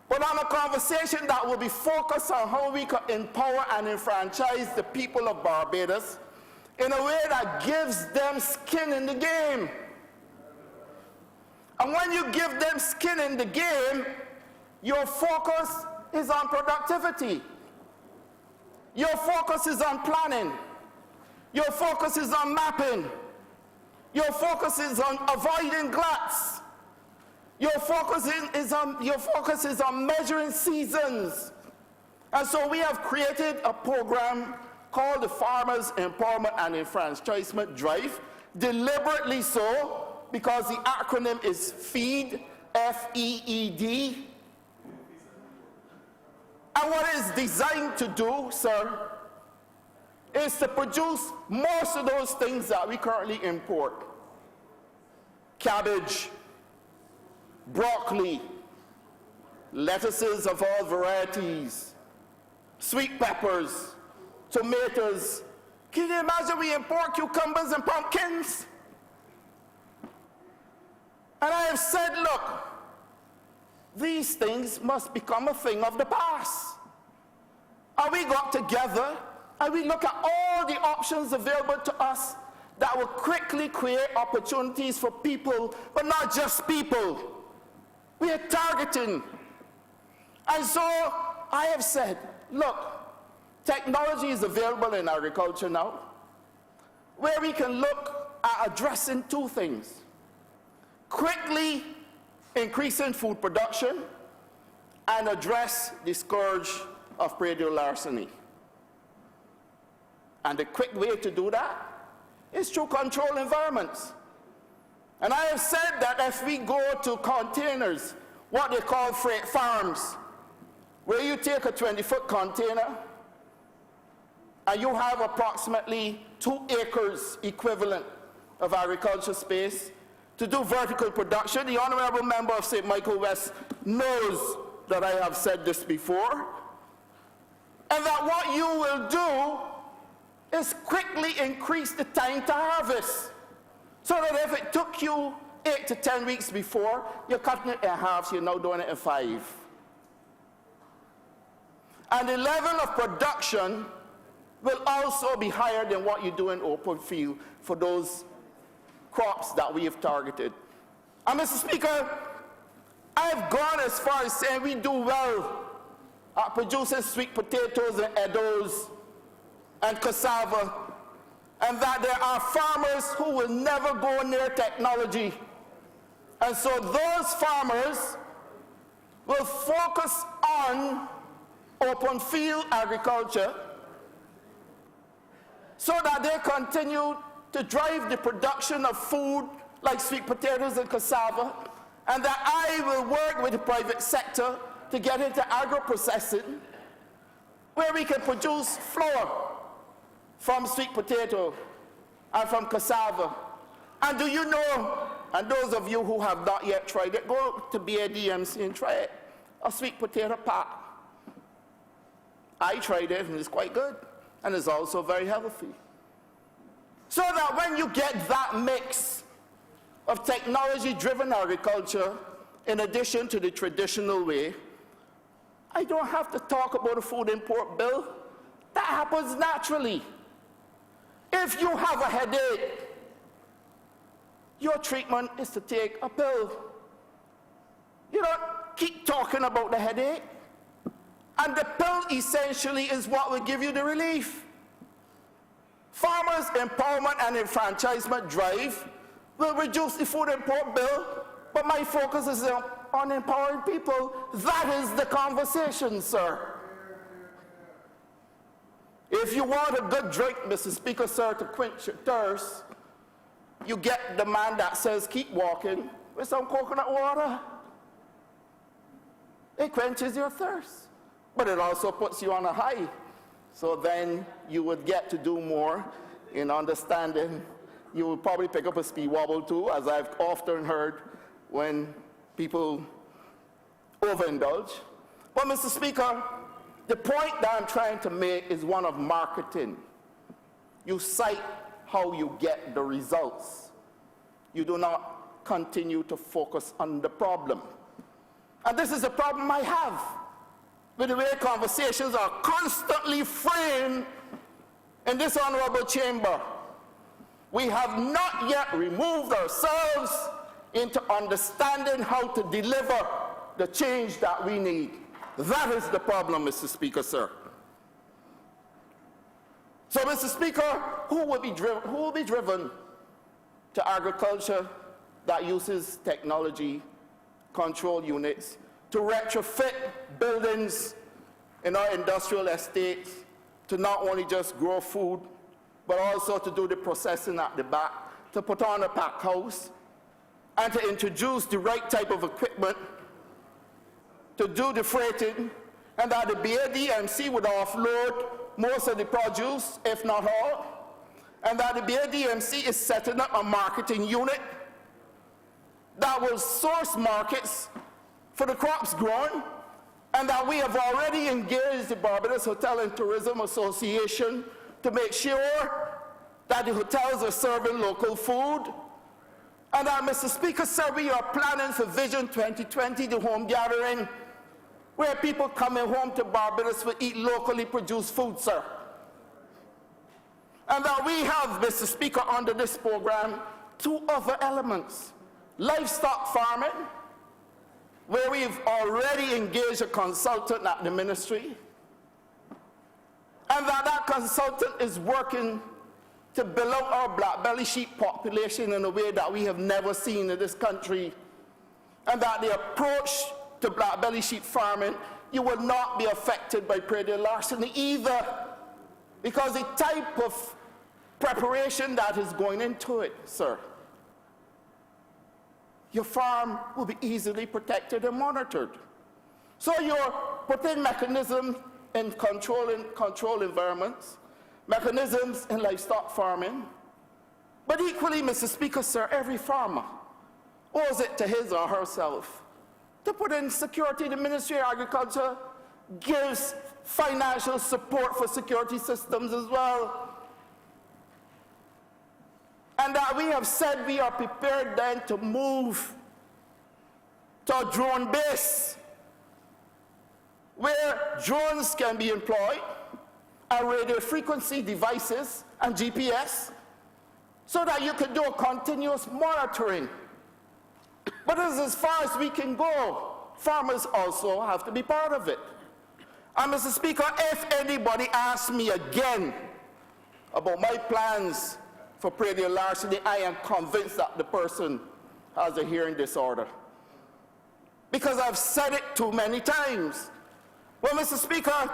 S8: but on a conversation that will be focused on how we can empower and enfranchise the people of Barbados in a way that gives them skin in the game. And when you give them skin in the game, your focus is on productivity. Your focus is on planning. Your focus is on mapping. Your focus is on avoiding gluts. Your focus is on measuring seasons. And so we have created a program called the Farmers Empowerment and Enfranchisement Drive, deliberately so, because the acronym is FEED, F-E-E-D. And what it's designed to do, sir, is to produce most of those things that we currently import. Cabbage, broccoli, lettuces of all varieties, sweet peppers, tomatoes. Can you imagine we import cucumbers and pumpkins? And I have said, look, these things must become a thing of the past. And we got together and we look at all the options available to us that will quickly create opportunities for people, but not just people. We are targeting. And so I have said, look, technology is available in agriculture now, where we can look at addressing two things: quickly increasing food production and address the scourge of predial larceny. And the quick way to do that is through controlled environments. And I have said that if we go to containers, what they call freight farms, where you take a 20-foot container and you have approximately 2 acres equivalent of agricultural space to do vertical production. The Honourable Member of St. Michael West knows that I have said this before, and that what you will do is quickly increase the time to harvest, so that if it took you 8 to 10 weeks before, you're cutting it in half, so you're now doing it in 5. And the level of production will also be higher than what you do in open field for those crops that we have targeted. And Mr. Speaker, I've gone as far as saying we do well at producing sweet potatoes and eddos and cassava, and that there are farmers who will never go near technology. And so those farmers will focus on open field agriculture so that they continue to drive the production of food like sweet potatoes and cassava, and that I will work with the private sector to get into agro-processing, where we can produce flour from sweet potato and from cassava. And do you know, and those of you who have not yet tried it, go to BADMC and try it, a sweet potato pie. I tried it and it's quite good, and it's also very healthy. So that when you get that mix of technology-driven agriculture, in addition to the traditional way, I don't have to talk about a food import bill. That happens naturally. If you have a headache, your treatment is to take a pill. You don't keep talking about the headache. And the pill essentially is what will give you the relief. Farmers' empowerment and enfranchisement drive will reduce the food import bill, but my focus is on empowering people. That is the conversation, sir. If you want a good drink, Mr. Speaker, sir, to quench your thirst, you get the man that says keep walking with some coconut water. It quenches your thirst, but it also puts you on a high. So then you would get to do more in understanding. You would probably pick up a speed wobble too, as I've often heard when people overindulge. But Mr. Speaker, the point that I'm trying to make is one of marketing. You cite how you get the results. You do not continue to focus on the problem. And this is a problem I have with the way conversations are constantly framed in this honorable chamber. We have not yet removed ourselves into understanding how to deliver the change that we need. That is the problem, Mr. Speaker, sir. So, Mr. Speaker, who will be driven to agriculture that uses technology control units to retrofit buildings in our industrial estates to not only just grow food, but also to do the processing at the back, to put on a pack house, and to introduce the right type of equipment to do the freighting, and that the BADMC would offload most of the produce, if not all, and that the BADMC is setting up a marketing unit that will source markets for the crops grown, and that we have already engaged the Barbados Hotel and Tourism Association to make sure that the hotels are serving local food, and that, Mr. Speaker, sir, we are planning for Vision 2020, the home gathering, where people coming home to Barbados will eat locally produced food, sir. And that we have, Mr. Speaker, under this program, two other elements. Livestock farming, where we've already engaged a consultant at the ministry, and that consultant is working to build out our black belly sheep population in a way that we have never seen in this country, and that the approach to black belly sheep farming, you will not be affected by predatory larceny either, because the type of preparation that is going into it, sir, your farm will be easily protected and monitored. So you're putting mechanisms in control environments, mechanisms in livestock farming, but equally, Mr. Speaker, sir, every farmer owes it to his or herself to put in security. The Ministry of Agriculture gives financial support for security systems as well. And that we have said we are prepared then to move to a drone base where drones can be employed and radio frequency devices and GPS so that you can do a continuous monitoring. But as far as we can go, farmers also have to be part of it. And Mr. Speaker, if anybody asks me again about my plans for predatory larceny, I am convinced that the person has a hearing disorder, because I've said it too many times. Well, Mr. Speaker,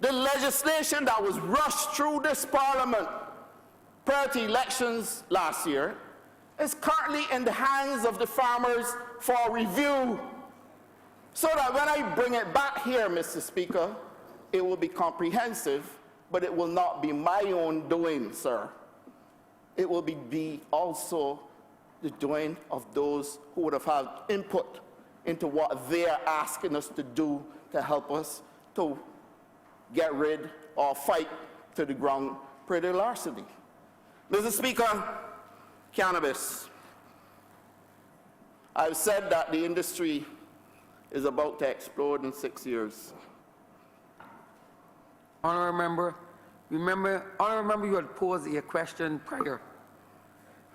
S8: the legislation that was rushed through this Parliament prior to elections last year is currently in the hands of the farmers for review, so that when I bring it back here, Mr. Speaker, it will be comprehensive, but it will not be my own doing, sir. It will be also the doing of those who would have had input into what they are asking us to do to help us to get rid or fight to the ground predatory larceny. Mr. Speaker, cannabis. I've said that the industry is about to explode in 6 years.
S1: Honourable member, you had posed a question prior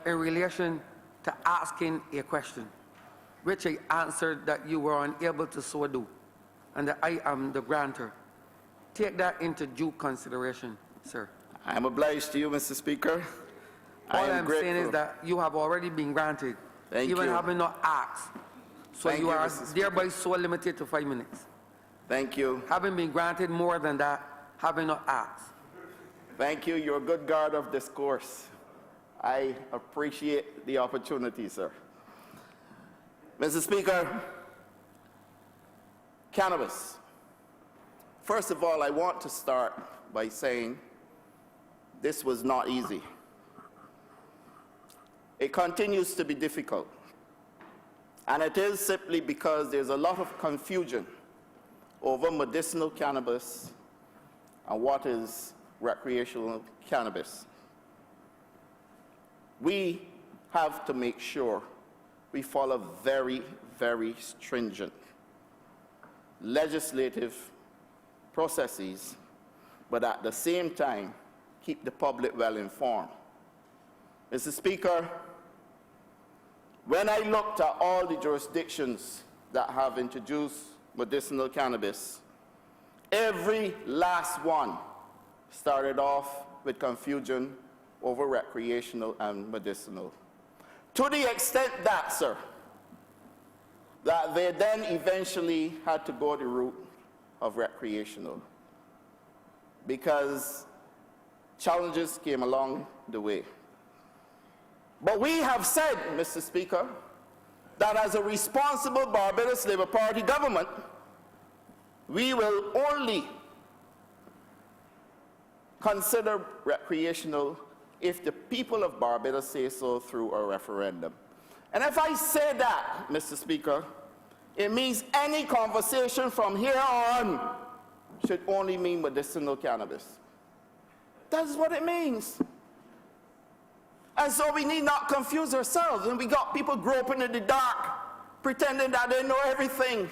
S1: in relation to asking a question, which I answered that you were unable to so do, and that I am the grantor. Take that into due consideration, sir.
S8: I am obliged to you, Mr. Speaker.
S1: All I'm saying is that you have already been granted, even having not asked. So
S8: Thank
S1: you
S8: you,
S1: are
S8: Mr. Speaker.
S1: thereby so limited to 5 minutes.
S8: Thank you.
S1: Having been granted more than that, having not asked.
S8: Thank you. You're a good guard of discourse. I appreciate the opportunity, sir. Mr. Speaker, cannabis. First of all, I want to start by saying this was not easy. It continues to be difficult. And it is simply because there's a lot of confusion over medicinal cannabis and what is recreational cannabis. We have to make sure we follow very, very stringent legislative processes, but at the same time, keep the public well informed. Mr. Speaker, when I looked at all the jurisdictions that have introduced medicinal cannabis, every last one started off with confusion over recreational and medicinal. To the extent that, sir, that they then eventually had to go the route of recreational because challenges came along the way. But we have said, Mr. Speaker, that as a responsible Barbados Labour Party government, we will only consider recreational if the people of Barbados say so through a referendum. And if I say that, Mr. Speaker, it means any conversation from here on should only mean medicinal cannabis. That's what it means. And so we need not confuse ourselves. And we got people groping in the dark, pretending that they know everything.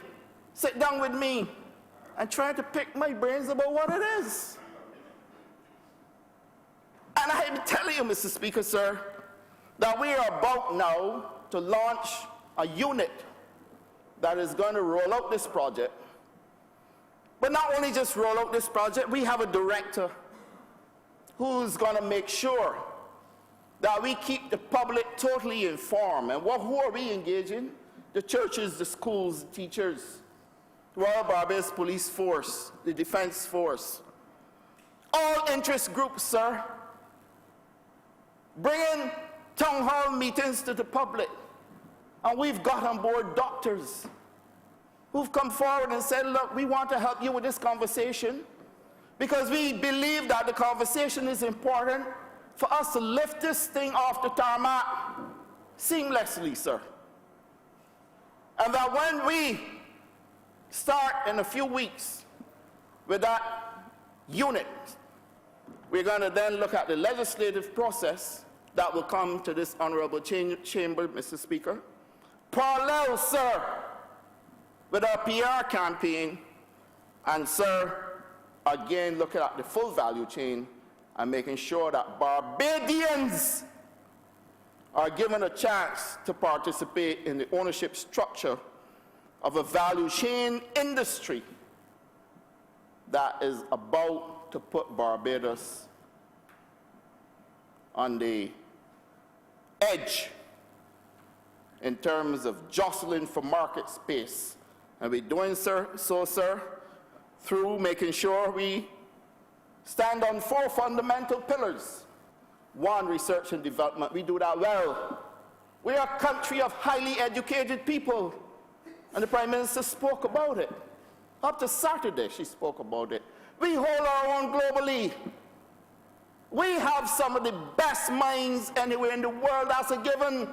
S8: Sit down with me and try to pick my brains about what it is. And I'm telling you, Mr. Speaker, sir, that we are about now to launch a unit that is going to roll out this project. But not only just roll out this project, we have a director who's going to make sure that we keep the public totally informed. And who are we engaging? The churches, the schools, the teachers, Royal Barbados Police Force, the Defense Force, all interest groups, sir. Bringing town hall meetings to the public. And we've got on board doctors who've come forward and said, look, we want to help you with this conversation because we believe that the conversation is important for us to lift this thing off the tarmac seamlessly, sir. And that when we start in a few weeks with that unit, we're going to then look at the legislative process that will come to this honourable chamber, Mr. Speaker. Parallel, sir, with our PR campaign, and, sir, again, looking at the full value chain and making sure that Barbadians are given a chance to participate in the ownership structure of a value chain industry that is about to put Barbados on the edge in terms of jostling for market space. And we're doing so, sir, through making sure we stand on 4 fundamental pillars. 1, research and development. We do that well. We are a country of highly educated people. And the Prime Minister spoke about it. Up to Saturday, she spoke about it. We hold our own globally. We have some of the best minds anywhere in the world. That's a given.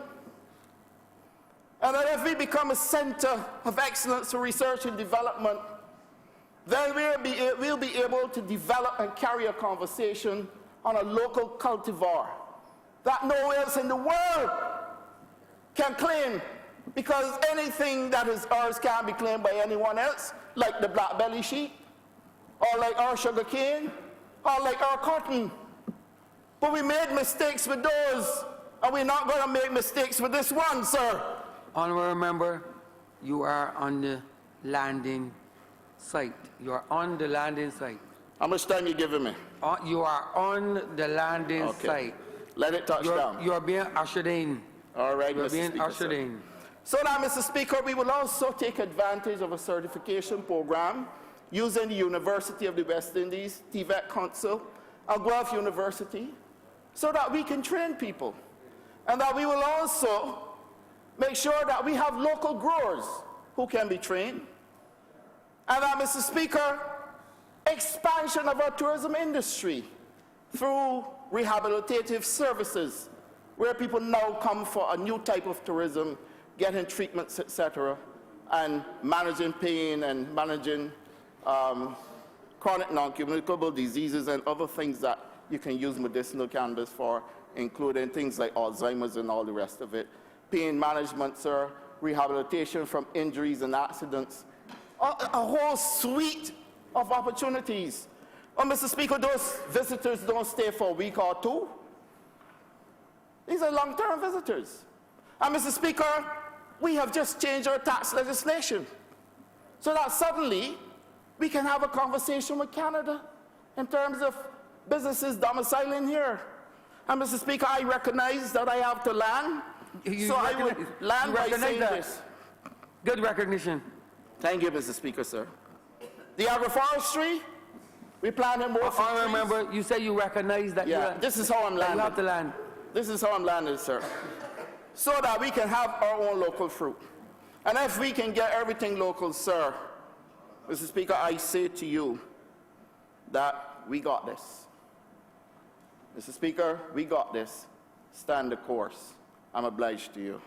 S8: And that if we become a center of excellence for research and development, then we'll be able to develop and carry a conversation on a local cultivar that no one else in the world can claim, because anything that is ours can't be claimed by anyone else, like the black belly sheep, or like our sugar cane, or like our cotton. But we made mistakes with those, and we're not going to make mistakes with this one, sir.
S1: Honourable member, you are on the landing site. You are on the landing site.
S8: How much time you giving me?
S1: You are on the landing site.
S8: Let it touch down.
S1: You are being ushered in.
S8: All right,
S1: You are
S8: Mr.
S1: being
S8: Speaker,
S1: ushered
S8: sir.
S1: in.
S8: So now, Mr. Speaker, we will also take advantage of a certification program using the University of the West Indies, TVET Council, and Guelph University, so that we can train people. And that we will also make sure that we have local growers who can be trained. And that, Mr. Speaker, expansion of our tourism industry through rehabilitative services, where people now come for a new type of tourism, getting treatments, etc., and managing pain and managing chronic non-communicable diseases and other things that you can use medicinal cannabis for, including things like Alzheimer's and all the rest of it. Pain management, sir, rehabilitation from injuries and accidents, a whole suite of opportunities. Well, Mr. Speaker, those visitors don't stay for a week or two. These are long-term visitors. And Mr. Speaker, we have just changed our tax legislation so that suddenly we can have a conversation with Canada in terms of businesses domiciling here. And Mr. Speaker, I recognize that I have to land, so I would land by saying this.
S1: Good recognition.
S8: Thank you, Mr. Speaker, sir. The agroforestry, we planted more for
S1: Honourable member, you say you recognize that
S8: this is how I'm landing.
S1: you have to land.
S8: This is how I'm landing, sir. So that we can have our own local fruit. And if we can get everything local, sir, Mr. Speaker, I say to you that we got this. Mr. Speaker, we got this. Stand the course. I'm obliged to you.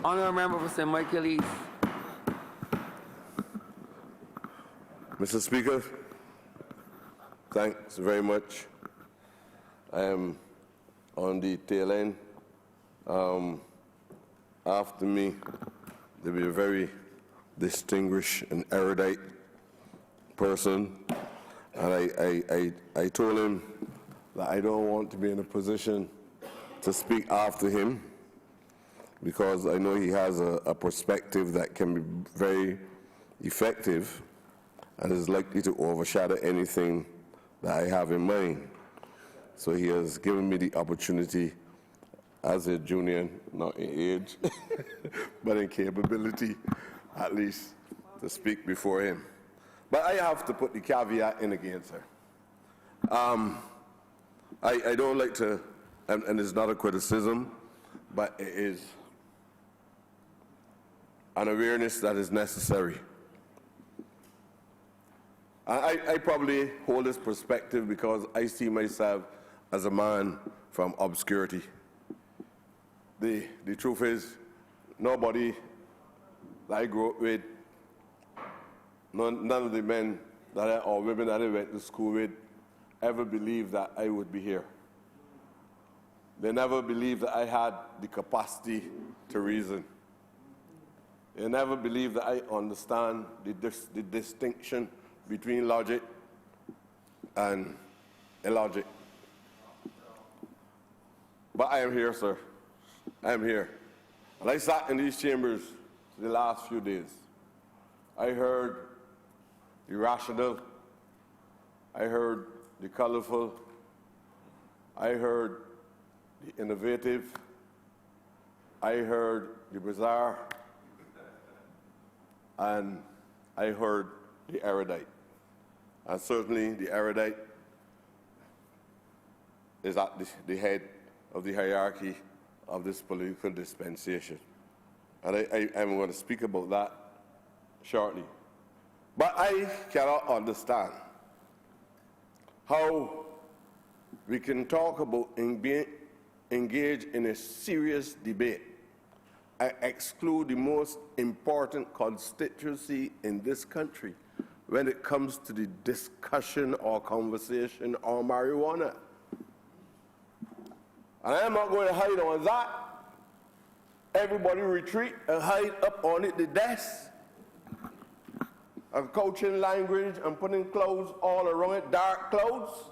S1: Honourable member for St. Michael East.
S9: Mr. Speaker, thanks very much. I am on the tail end. After me, there'll be a very distinguished and erudite person. And I told him that I don't want to be in a position to speak after him, because I know he has a perspective that can be very effective and is likely to overshadow anything that I have in mind. So he has given me the opportunity as a junior, not in age, but in capability, at least, to speak before him. But I have to put the caveat in again, sir. I don't like to, and it's not a criticism, but it is an awareness that is necessary. I probably hold this perspective because I see myself as a man from obscurity. The truth is, nobody that I grew up with, none of the men that or women that I went to school with ever believed that I would be here. They never believed that I had the capacity to reason. They never believed that I understand the distinction between logic and illogic. But I am here, sir. I am here. And I sat in these chambers the last few days. I heard the rational, I heard the colorful, I heard the innovative, I heard the bizarre, and I heard the erudite. And certainly the erudite is at the head of the hierarchy of this political dispensation. And I'm going to speak about that shortly. But I cannot understand how we can talk about engage in a serious debate and exclude the most important constituency in this country, when it comes to the discussion or conversation on marijuana. And I'm not going to hide on that. Everybody retreat and hide up on it, the desk. And coaching language and putting clothes all around it, dark clothes.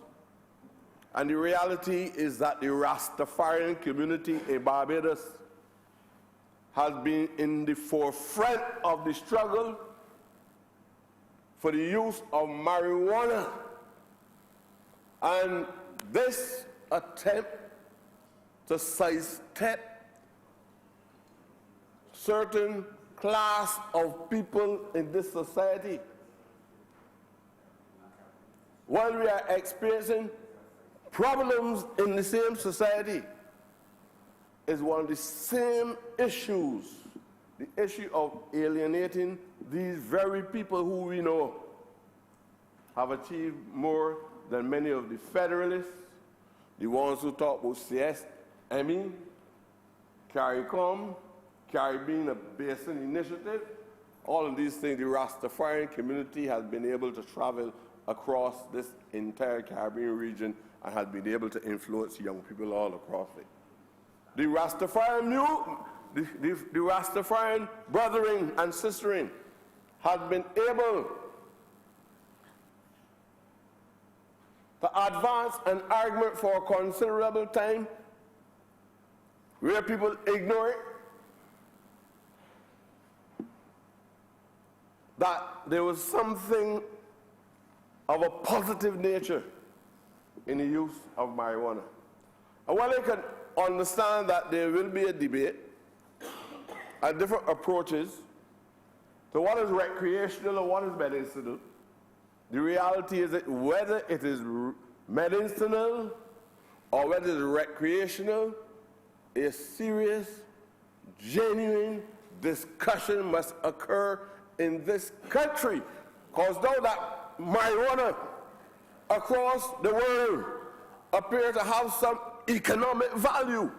S9: And the reality is that the Rastafarian community in Barbados has been in the forefront of the struggle for the use of marijuana. And this attempt to sidestep certain class of people in this society, while we are experiencing problems in the same society, is one of the same issues, the issue of alienating these very people who we know have achieved more than many of the federalists, the ones who talk about CSME, CARICOM, Caribbean Basin Initiative. All of these things, the Rastafarian community has been able to travel across this entire Caribbean region and has been able to influence young people all across it. The Rastafarian the Rastafarian brothering and sistering has been able to advance an argument for a considerable time where people ignore it, that there was something of a positive nature in the use of marijuana. And while I can understand that there will be a debate and different approaches to what is recreational or what is medicinal, the reality is that whether it is medicinal or whether it is recreational, a serious, genuine discussion must occur in this country. Because though that marijuana across the world appears to have some economic value,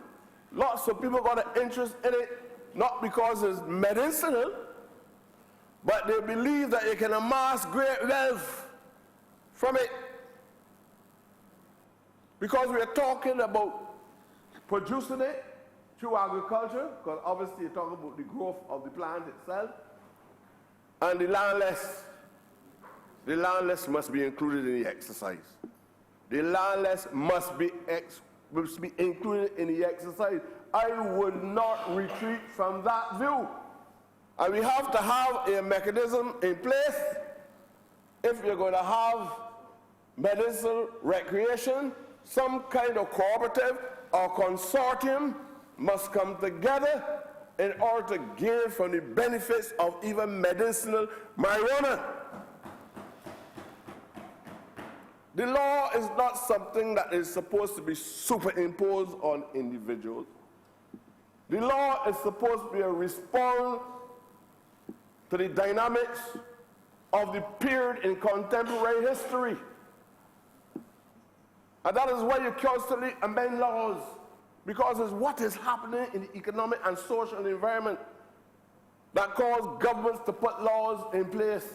S9: lots of people got an interest in it, not because it's medicinal, but they believe that you can amass great wealth from it. Because we are talking about producing it through agriculture, because obviously you're talking about the growth of the plant itself, and the landless must be included in the exercise. The landless must be included in the exercise. I would not retreat from that view. And we have to have a mechanism in place if you're going to have medicinal recreation. Some kind of cooperative or consortium must come together in order to gain from the benefits of even medicinal marijuana. The law is not something that is supposed to be superimposed on individuals. The law is supposed to be a response to the dynamics of the period in contemporary history. And that is why you constantly amend laws, because it's what is happening in the economic and social environment that cause governments to put laws in place.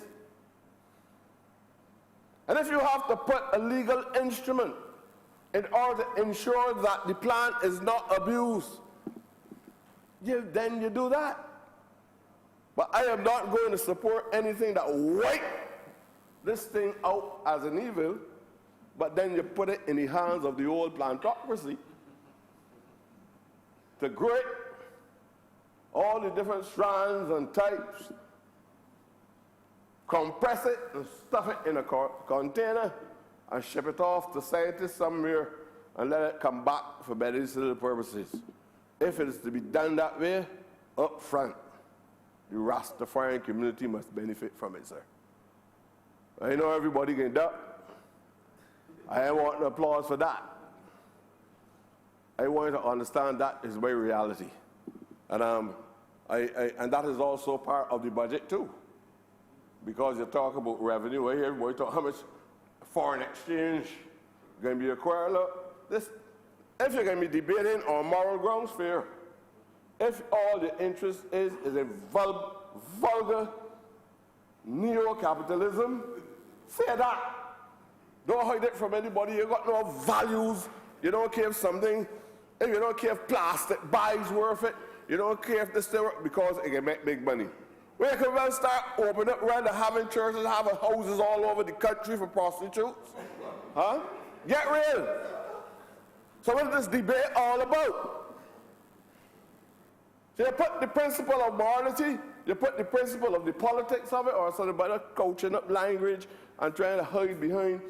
S9: And if you have to put a legal instrument in order to ensure that the plant is not abused, then you do that. But I am not going to support anything that wipes this thing out as an evil, but then you put it in the hands of the old plantocracy to grow it, all the different strands and types, compress it and stuff it in a container and ship it off to scientists somewhere and let it come back for medicinal purposes. If it is to be done that way, up front, the Rastafarian community must benefit from it, sir. I know everybody can duck. I want an applause for that. I want you to understand that is my reality. And, and that is also part of the budget too. Because you talk about revenue, I hear everybody talk how much foreign exchange going to be acquired. Look, this, if you're going to be debating on moral grounds, fair. If all the interest is in vulgar neo-capitalism. Say that. Don't hide it from anybody. You got no values. You don't care if something, if you don't care if plastic buys worth it. You don't care if this thing work because it can make big money. We can well start opening up around having churches, having houses all over the country for prostitutes. Huh? Get real. So what is this debate all about? So you put the principle of morality, you put the principle of the politics of it, or something about coaching up language and trying to hide behind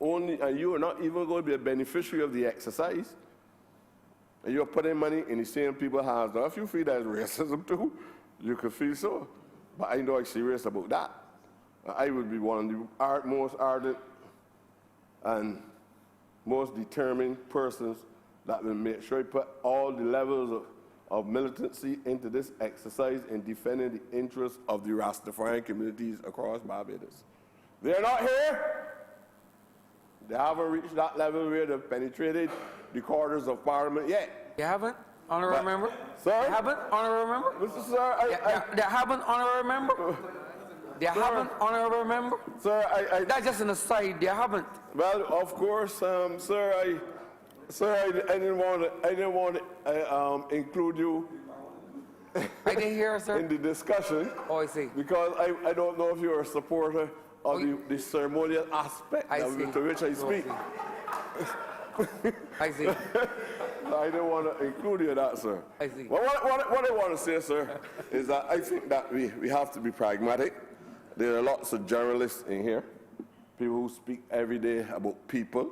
S9: only, and you are not even going to be a beneficiary of the exercise. And you're putting money in the same people's hands. Now, if you feel that is racism too, you can feel so. But I know I'm serious about that. I would be one of the most ardent and most determined persons that will make sure you put all the levels of militancy into this exercise in defending the interests of the Rastafarian communities across Barbados. They're not here. They haven't reached that level where they've penetrated the quarters of Parliament yet.
S1: You haven't, Honourable Member?
S9: Sir?
S1: You haven't, Honourable Member?
S9: Mr. Sir,
S1: They haven't, Honourable Member? They haven't, Honourable Member?
S9: Sir,
S1: That's just an aside, they haven't.
S9: well, of course, sir, I didn't want to include you
S1: I didn't hear, sir.
S9: in the discussion
S1: Oh, I see.
S9: because I don't know if you're a supporter of the ceremonial aspect
S1: I see.
S9: to which I speak.
S1: I see.
S9: I didn't want to include you in that, sir.
S1: I see.
S9: Well, what I want to say, sir, is that I think that we have to be pragmatic. There are lots of journalists in here, people who speak every day about people.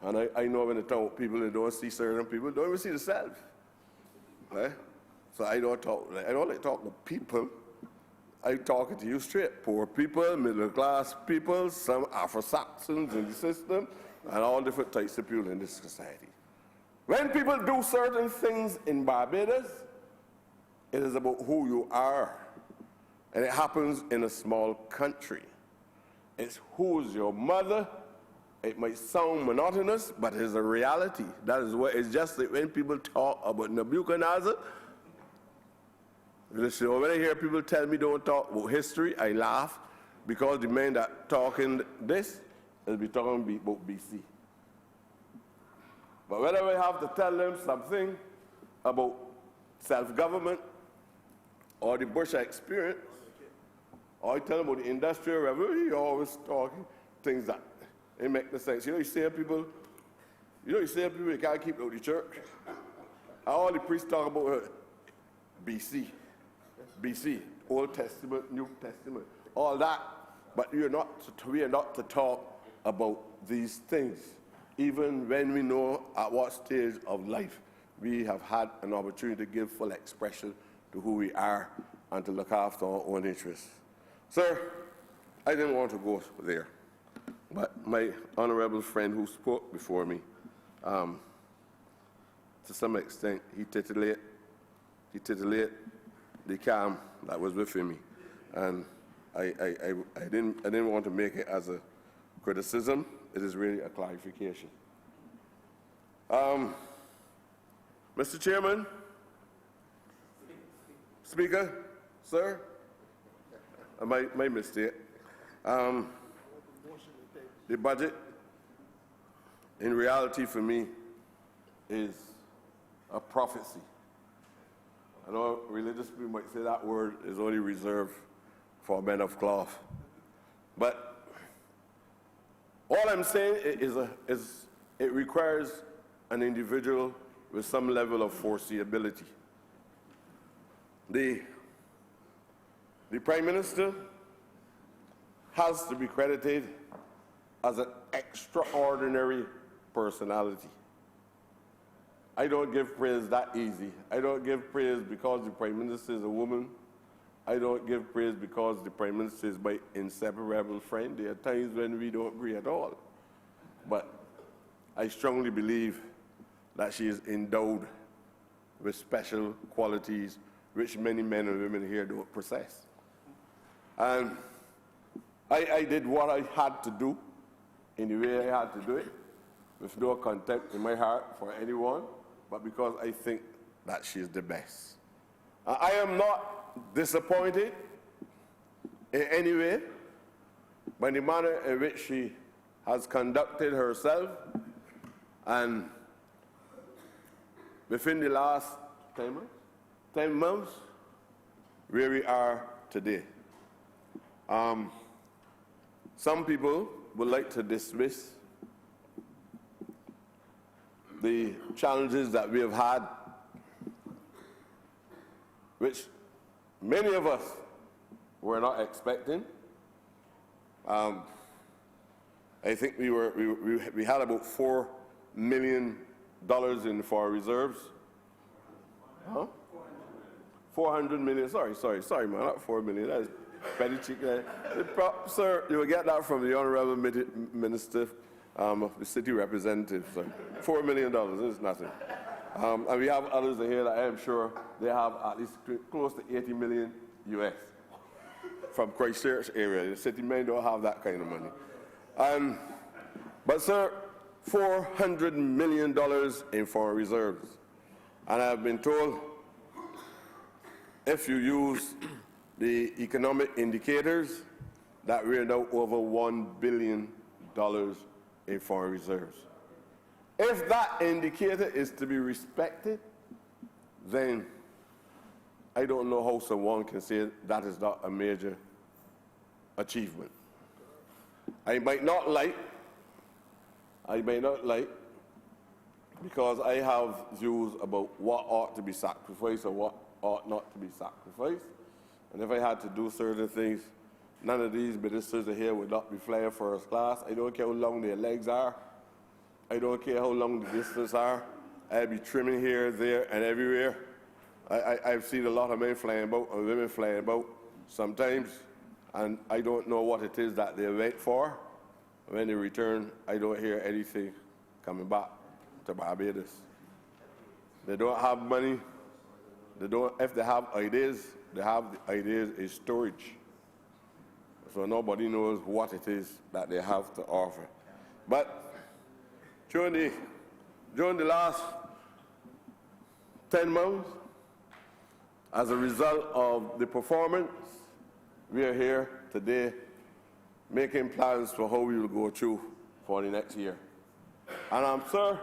S9: And I know when they talk about people, they don't see certain people, don't even see themselves. Right? So I don't like talk to people. I talking to you straight. Poor people, middle class people, some Afro-Saxons in the system, and all different types of people in this society. When people do certain things in Barbados, it is about who you are. And it happens in a small country. It's who's your mother. It might sound monotonous, but it's a reality. That is what it's just like when people talk about Nebuchadnezzar. When I hear people tell me don't talk about history, I laugh because the man that talking this will be talking about BC. But whenever I have to tell them something about self-government or the Bush experience, or I tell them about the Industrial Revolution, he always talking things that it make no sense. You see people you can't keep out of the church. All the priests talk about BC, Old Testament, New Testament, all that. But we are not to talk about these things, even when we know at what stage of life we have had an opportunity to give full expression to who we are and to look after our own interests. Sir, I didn't want to go there, but my honourable friend who spoke before me, to some extent, he titillated the calm that was within me, and I didn't want to make it as a criticism. It is really a clarification. Mr. Chairman, Speaker, sir, my mistake. The budget, in reality for me, is a prophecy. I know religious people might say that word is only reserved for men of cloth. But all I'm saying is it requires an individual with some level of foreseeability. The Prime Minister has to be credited as an extraordinary personality. I don't give praise that easy. I don't give praise because the Prime Minister is a woman. I don't give praise because the Prime Minister is my inseparable friend. There are times when we don't agree at all. But I strongly believe that she is endowed with special qualities which many men and women here don't possess. And I did what I had to do in the way I had to do it, with no contempt in my heart for anyone, but because I think that she's the best. I am not disappointed in any way by the manner in which she has conducted herself, and within the last 10 months, where we are today. Some people would like to dismiss the challenges that we have had, which many of us were not expecting. I think we had about $4 million in foreign reserves. Huh? 400 million, sorry, man, not 4 million, that is petty cheek. Sir, you will get that from the Honourable Minister of the City Representative, sir. $4 million is nothing. And we have others here that I am sure they have at least close to 80 million US from Christchurch area. The city may don't have that kind of money. But sir, $400 million in foreign reserves. And I've been told if you use the economic indicators that we're now over $1 billion in foreign reserves. If that indicator is to be respected, then I don't know how someone can say that is not a major achievement. I might not like, because I have views about what ought to be sacrificed or what ought not to be sacrificed. And if I had to do certain things, none of these ministers here would not be flying first class. I don't care how long their legs are. I don't care how long the distance are. I'll be trimming here, there, and everywhere. I've seen a lot of men flying about and women flying about sometimes, and I don't know what it is that they wait for. When they return, I don't hear anything coming back to Barbados. They don't have money. If they have ideas, they have the ideas in storage. So nobody knows what it is that they have to offer. But during the last 10 months, as a result of the performance, we are here today making plans for how we will go through for the next year. And sir,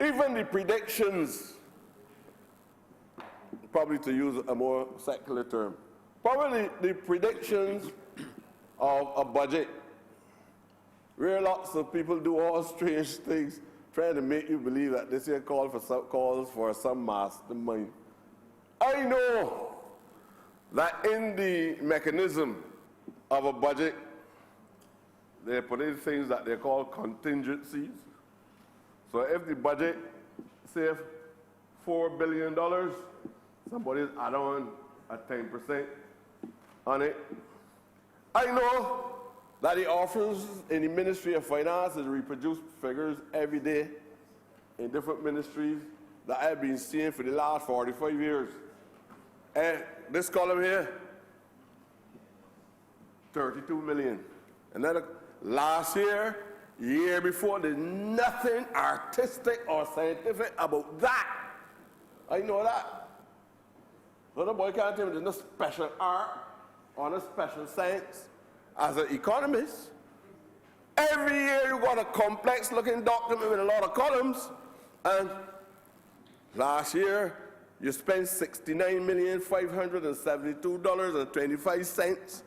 S9: even the predictions, probably to use a more secular term, probably the predictions of a budget where lots of people do all strange things trying to make you believe that this year calls for some mastermind. I know that in the mechanism of a budget, they put in things that they call contingencies. So if the budget, say $4 billion, somebody's add on a 10% on it. I know that the officers in the Ministry of Finance has reproduced figures every day in different ministries that I've been seeing for the last 45 years. And this column here, 32 million. And then last year, year before, there's nothing artistic or scientific about that. I know that. So the boy can't tell me there's no special art or no special science. As an economist, every year you got a complex looking document with a lot of columns, and last year you spent $69,572.25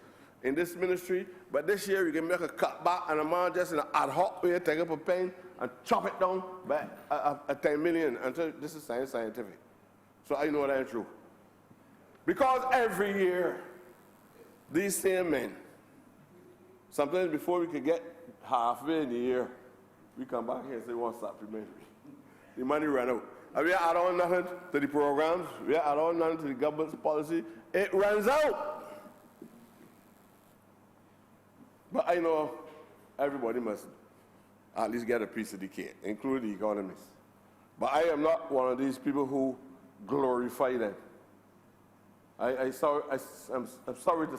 S9: in this ministry, but this year you can make a cutback and a man just in an ad hoc way, take up a pen and chop it down by a 10 million until this is scientific. So I know that's true. Because every year, these same men, sometimes before we could get halfway in the year, we come back here and say, we want supplementary. The money ran out. And we add on nothing to the programs, we add on nothing to the government's policy, it runs out. But I know everybody must at least get a piece of the cake, including the economists. But I am not one of these people who glorify them. I'm sorry to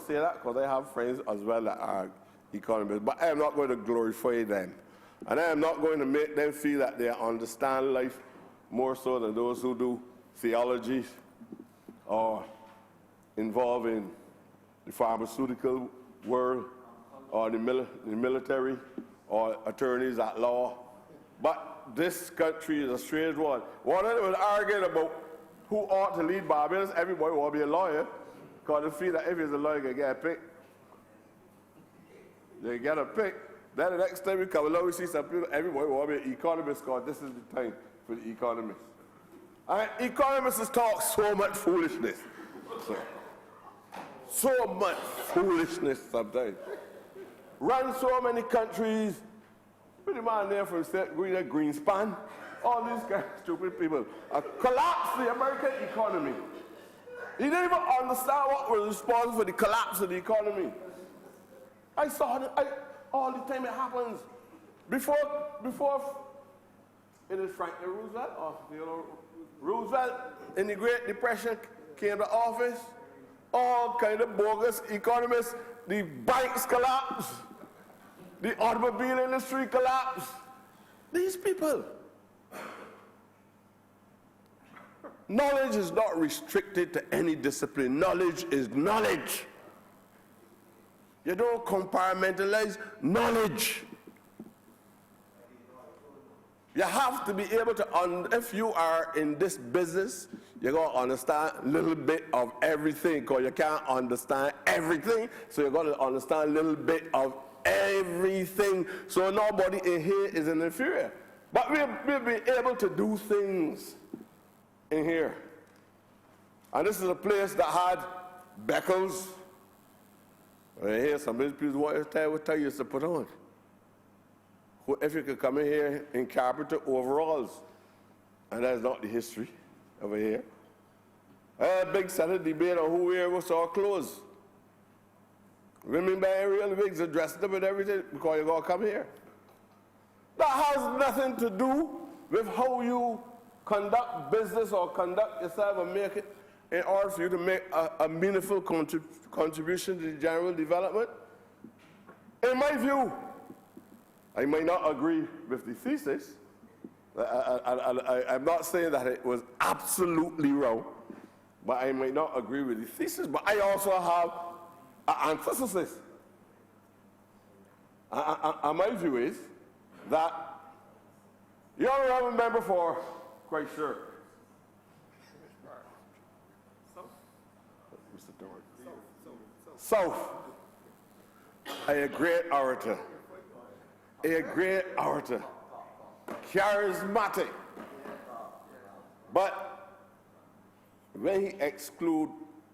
S9: say that because I have friends as well that are economists, but I am not going to glorify them. And I am not going to make them feel that they understand life more so than those who do theology or involve in the pharmaceutical world or the military or attorneys at law. But this country is a strange one. One of them was arguing about who ought to lead Barbados. Everybody want to be a lawyer because they feel that if he's a lawyer, they get a pick. They get a pick. Then the next time we come along, we see some people, everybody want to be an economist because this is the time for the economists. And economists talk so much foolishness. So much foolishness sometimes. Run so many countries. Put the man there from Greenspan. All these kind of stupid people. Collapse the American economy. He didn't even understand what was responsible for the collapse of the economy. I saw it all the time it happens. Before it is Franklin Roosevelt, or Theodore Roosevelt in the Great Depression came to office, all kind of bogus economists, the banks collapsed, the automobile industry collapsed. These people. Knowledge is not restricted to any discipline. Knowledge is knowledge. You don't compartmentalize knowledge. You have to be able to, if you are in this business, you're going to understand a little bit of everything because you can't understand everything. So you're going to understand a little bit of everything. So nobody in here is an inferior. But we'll be able to do things in here. And this is a place that had Beckles. Here, some of these people want to tell you to put on. If you could come in here in carpenter overalls, and that's not the history over here. I had a big Senate debate on who wears our clothes. Women buy real wigs and dressed up and everything because you're going to come here. That has nothing to do with how you conduct business or conduct yourself and make it in order for you to make a meaningful contribution to the general development. In my view, I might not agree with the thesis. I'm not saying that it was absolutely wrong, but I might not agree with the thesis. But I also have an antithesis. And my view is that the Honourable Member for Christchurch, South, a great orator, charismatic, but when he excludes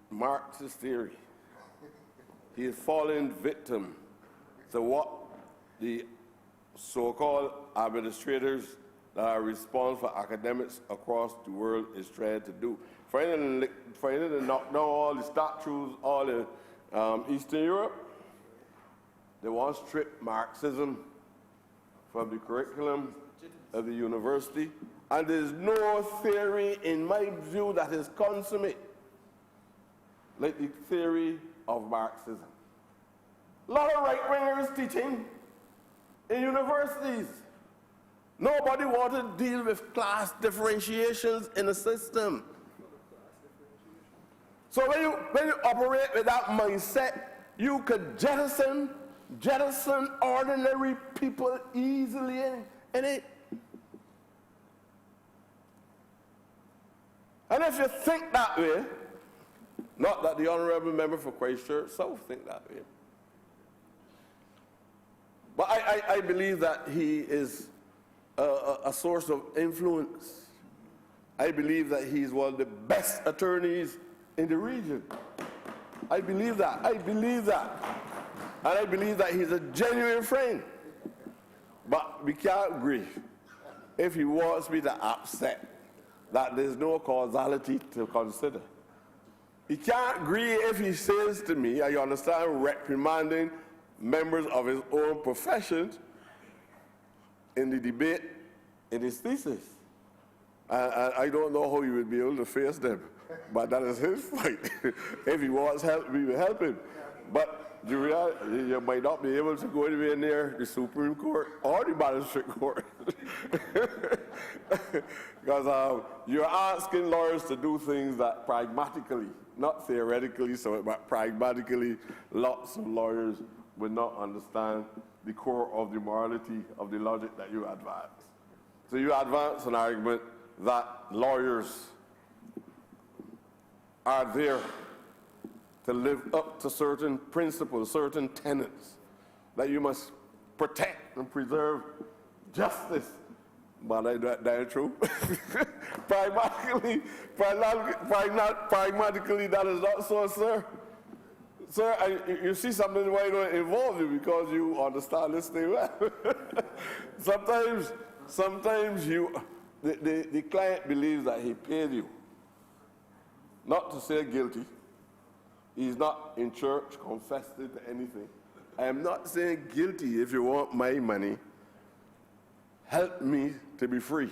S9: Marxist theory, he is falling victim to what the so-called administrators that are responsible for academics across the world is trying to do. For instance, to knock down all the statues, all in Eastern Europe, they want to strip Marxism from the curriculum of the university, and there's no theory, in my view, that is consummate like the theory of Marxism. A lot of right-wingers teaching in universities. Nobody wants to deal with class differentiations in the system. So when you operate with that mindset, you could jettison ordinary people easily in it. And if you think that way, not that the Honourable Member for Christchurch South think that way, but I believe that he is a source of influence. I believe that he's one of the best attorneys in the region. I believe that. And I believe that he's a genuine friend. But we can't agree if he wants me to upset that there's no causality to consider. He can't agree if he says to me, I understand, reprimanding members of his own profession in the debate in his thesis. I don't know how he would be able to face them, but that is his fight. If he wants help, we will help him. But the reality, you might not be able to go anywhere near the Supreme Court or the Magistrate Court. Because you're asking lawyers to do things that pragmatically, not theoretically, but pragmatically, lots of lawyers would not understand the core of the morality of the logic that you advance. So you advance an argument that lawyers are there to live up to certain principles, certain tenets, that you must protect and preserve justice. But that ain't true. Pragmatically, that is not so, sir. Sir, you see something why I don't involve you because you understand this thing well. sometimes the client believes that he paid you. Not to say guilty. He's not in church, confessed it to anything. I am not saying guilty. If you want my money, help me to be free.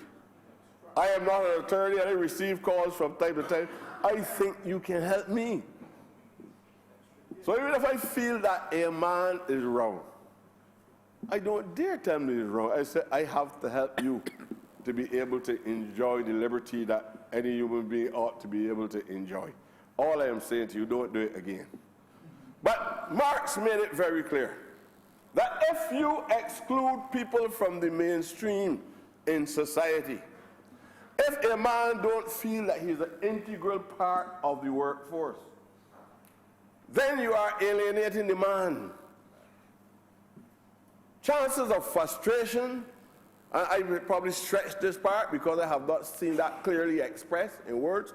S9: I am not an attorney. I receive calls from time to time. I think you can help me. So even if I feel that a man is wrong, I don't dare tell him he's wrong. I say, I have to help you to be able to enjoy the liberty that any human being ought to be able to enjoy. All I am saying to you, don't do it again. But Marx made it very clear that if you exclude people from the mainstream in society, if a man don't feel that he's an integral part of the workforce, then you are alienating the man. Chances of frustration, and I will probably stretch this part because I have not seen that clearly expressed in words,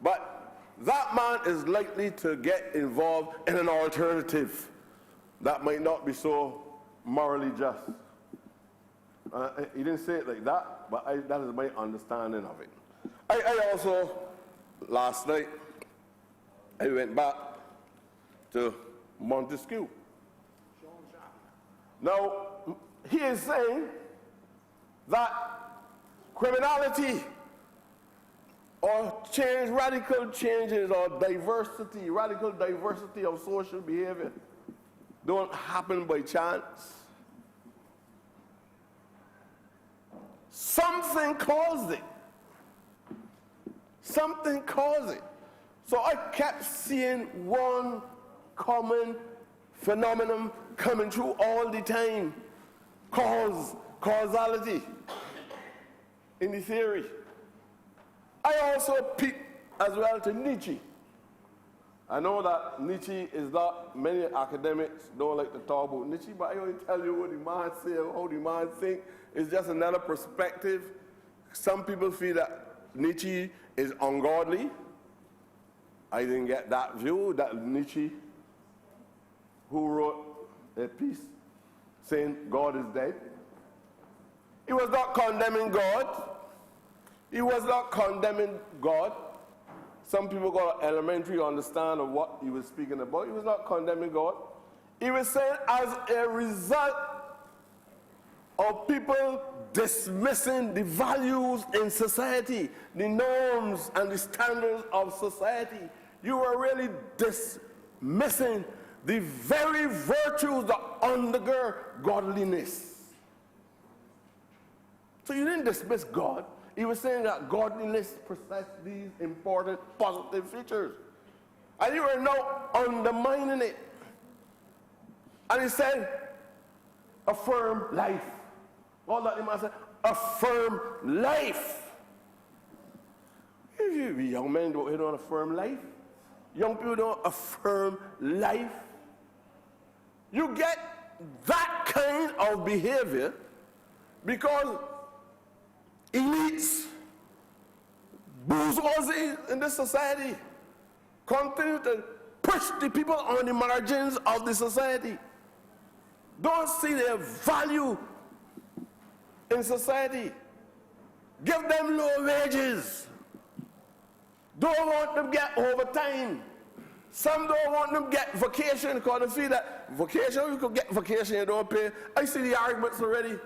S9: but that man is likely to get involved in an alternative that might not be so morally just. He didn't say it like that, but that is my understanding of it. I also, last night, I went back to Montesquieu. Now, he is saying that criminality or change, radical changes or diversity, radical diversity of social behavior don't happen by chance. Something caused it. Something caused it. So I kept seeing one common phenomenon coming through all the time. Causality in the theory. I also picked as well to Nietzsche. I know that Nietzsche is not, many academics don't like to talk about Nietzsche, but I only tell you what the man say, how the man think. It's just another perspective. Some people feel that Nietzsche is ungodly. I didn't get that view, that Nietzsche, who wrote a piece saying God is dead. He was not condemning God. He was not condemning God. Some people got an elementary understanding of what he was speaking about. He was not condemning God. He was saying as a result of people dismissing the values in society, the norms and the standards of society, you were really dismissing the very virtues that undergird godliness. So you didn't dismiss God. He was saying that godliness possessed these important positive features. And you were now undermining it. And he said, affirm life. All that the man said, affirm life. Young men don't affirm life. Young people don't affirm life. You get that kind of behavior because elites, bourgeoisie in this society continue to push the people on the margins of the society. Don't see their value in society. Give them low wages. Don't want them to get overtime. Some don't want them to get vacation because they feel that vacation, you could get vacation, you don't pay. I see the arguments already.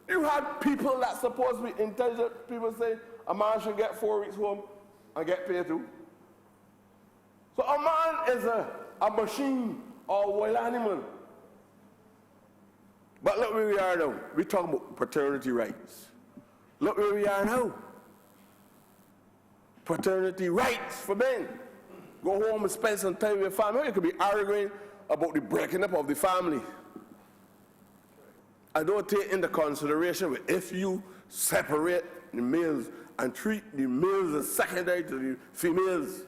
S9: You had people that supposed to be intelligent people say a man should get 4 weeks home and get paid too. So a man is a machine or a wild animal. But look where we are now. We're talking about paternity rights. Look where we are now. Paternity rights for men. go home and spend some time with your family. You could be arguing about the breaking up of the family. I don't take into consideration if you separate the males and treat the males as secondary to the females.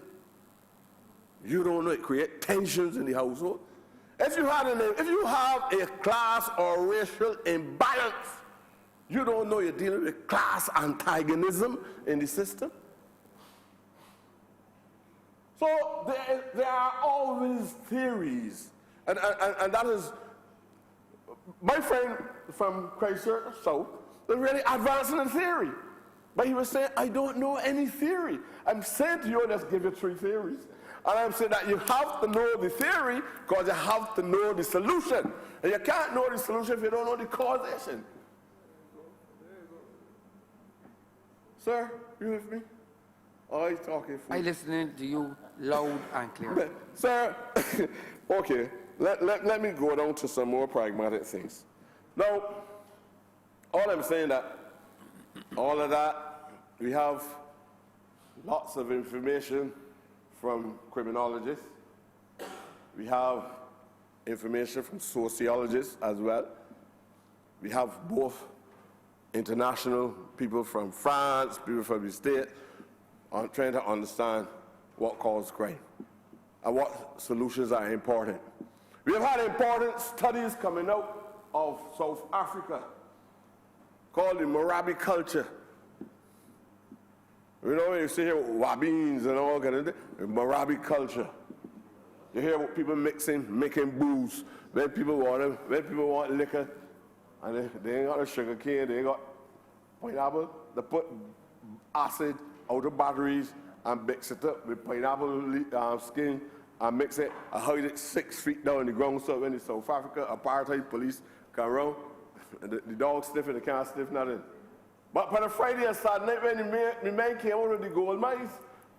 S9: You don't know, it creates tensions in the household. If you have a class or racial imbalance, you don't know you're dealing with class antagonism in the system. So there are always theories, and that is, my friend from Christchurch South was really advancing in theory. But he was saying, I don't know any theory. I'm saying to you, let's give you 3 theories. And I'm saying that you have to know the theory because you have to know the solution. And you can't know the solution if you don't know the causation. Sir, you with me? Oh, he's talking for
S1: I'm listening to you loud and clear.
S9: Sir, okay, let me go down to some more pragmatic things. Now, all I'm saying that, all of that, we have lots of information from criminologists. We have information from sociologists as well. We have both international people from France, people from the States, on trying to understand what causes crime and what solutions are important. We have had important studies coming out of South Africa called the Morabi culture. You know, you see here Wabins and all kind of things, the Morabi culture. You hear people making booze. When people want liquor, and they ain't got a sugar cane, they ain't got pineapple. They put acid out of batteries and mix it up with pineapple skin and mix it and hide it 6 feet down in the ground so when in South Africa, apartheid police come around, the dog sniffing, they can't sniff nothing. But on a Friday and Saturday night when the men came out of the gold mines,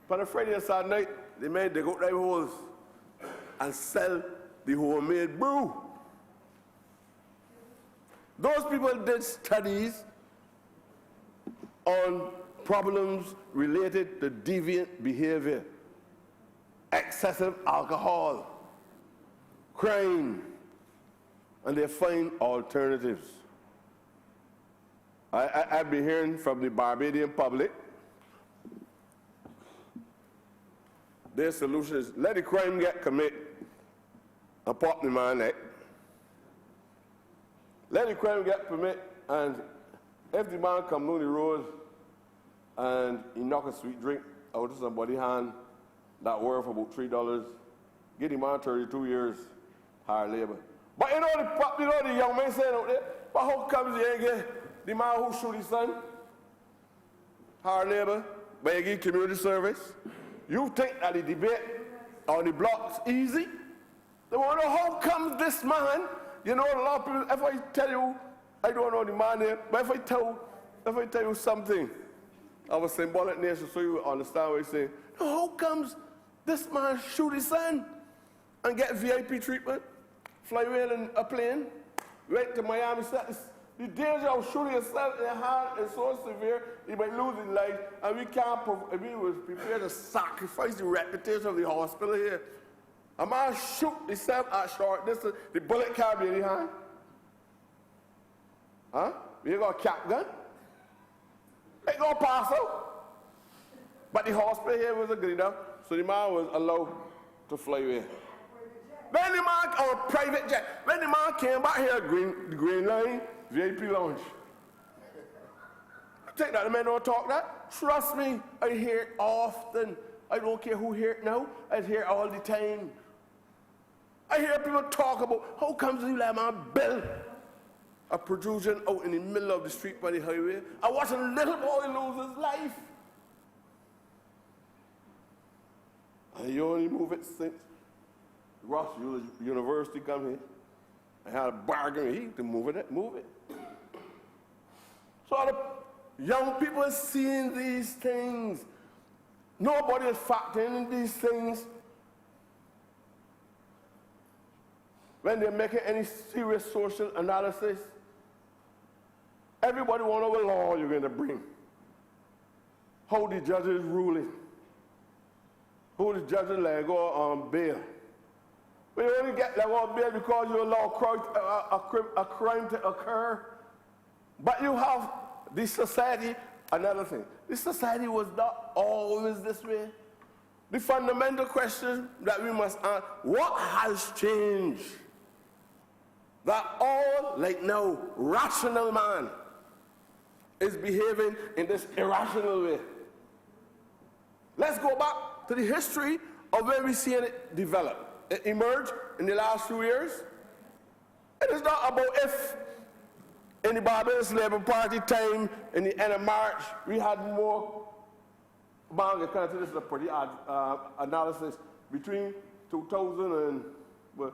S9: on a Friday and Saturday night, the men dig out their holes and sell the homemade brew. Those people did studies on problems related to deviant behavior, excessive alcohol, crime, and they find alternatives. I've been hearing from the Barbadian public, their solution is let the crime get committed and pop the man neck. Let the crime get committed, and if the man come down the road and he knock a sweet drink out of somebody's hand that worth about $3, give the man 32 years hard labor. But you know the young man saying out there, but how comes you ain't get the man who shoot his son hard labor, but you give community service? You think that the debate on the block's easy? They want to know how comes this man, you know, a lot of people, if I tell you, I don't know the man name, but if I tell you something of a symbolic nature so you understand what he's saying, how comes this man shoot his son and get VIP treatment, fly away in a plane, right to Miami? The danger of shooting yourself in the hand is so severe, you might lose his life, and we was prepared to sacrifice the reputation of the hospital here. A man shoot himself at short distance, the bullet can't be in his hand. Huh? You got a cap gun? It gonna pass out. But the hospital here was good enough, so the man was allowed to fly away. When the man, on a private jet, when the man came back here, the Green Line, VIP lounge. I think that the men don't talk that. Trust me, I hear it often. I don't care who hear it now, I hear it all the time. I hear people talk about how comes you let man build a protrusion out in the middle of the street by the highway. I watched a little boy lose his life. And you only move it since Ross University come here. I had a bargain with him to move it. So the young people are seeing these things. Nobody is factoring in these things when they're making any serious social analysis. Everybody want to know what law you're going to bring, how the judge is ruling, who the judge will let go on bail. But you only get let go on bail because you allow a crime to occur. But you have this society, another thing. This society was not always this way. The fundamental question that we must ask, what has changed? That all, like now, rational man is behaving in this irrational way. Let's go back to the history of where we see it develop. It emerged in the last few years. It is not about if in the Barbados Labour Party time, in the end of March, we had more, this is a pretty analysis, between 2000 and, what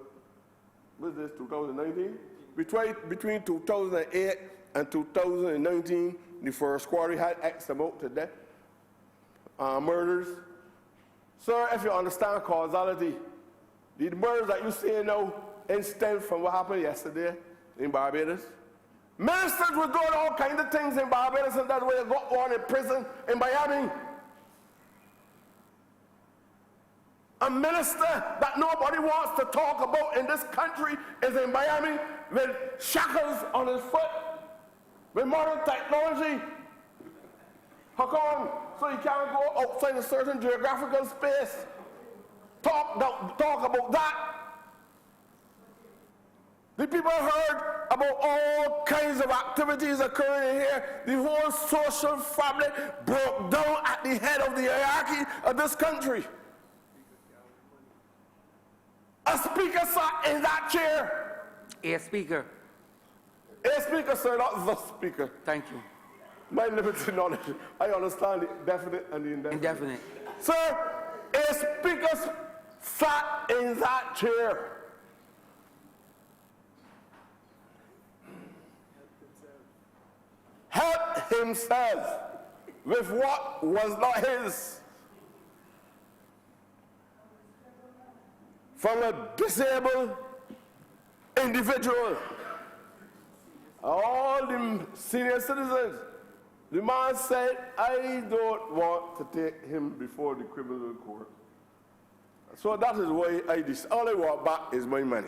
S9: is this, 2019? Between 2008 and 2019, the first quarter had X amount to death, murders. Sir, if you understand causality, the murders that you see now stem from what happened yesterday in Barbados. Ministers were doing all kinds of things in Barbados, and that's why they got one in prison in Miami. A minister that nobody wants to talk about in this country is in Miami with shackles on his foot, with modern technology. How come? So he can't go outside a certain geographical space. Talk about that. The people heard about all kinds of activities occurring here. The whole social fabric broke down at the head of the hierarchy of this country. A speaker sat in that chair.
S1: A speaker.
S9: A speaker, sir, not the speaker.
S1: Thank you.
S9: My limited knowledge. I understand the definite and the indefinite.
S1: Indefinite.
S9: Sir, a speaker sat in that chair. Helped himself with what was not his. From a disabled individual. All the senior citizens. The man said, I don't want to take him before the criminal court. So that is why all I want back is my money.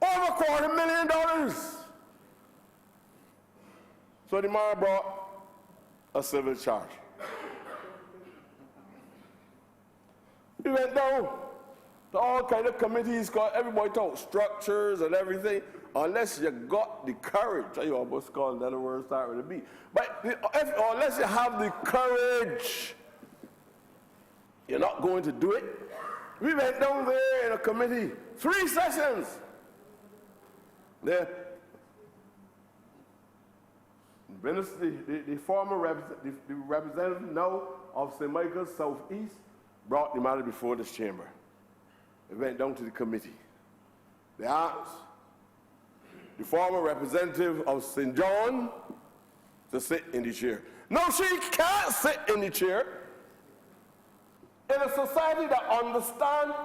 S9: Over $250,000. So the man brought a civil charge. He went down to all kind of committees, called everybody talk structures and everything, unless you got the courage. I almost call another word start with a B. But unless you have the courage, you're not going to do it. We went down there in a committee, 3 sessions. The former representative now of St. Michael's Southeast brought the matter before this chamber. It went down to the committee. They asked the former representative of St. John to sit in the chair. No, she can't sit in the chair. In a society that understands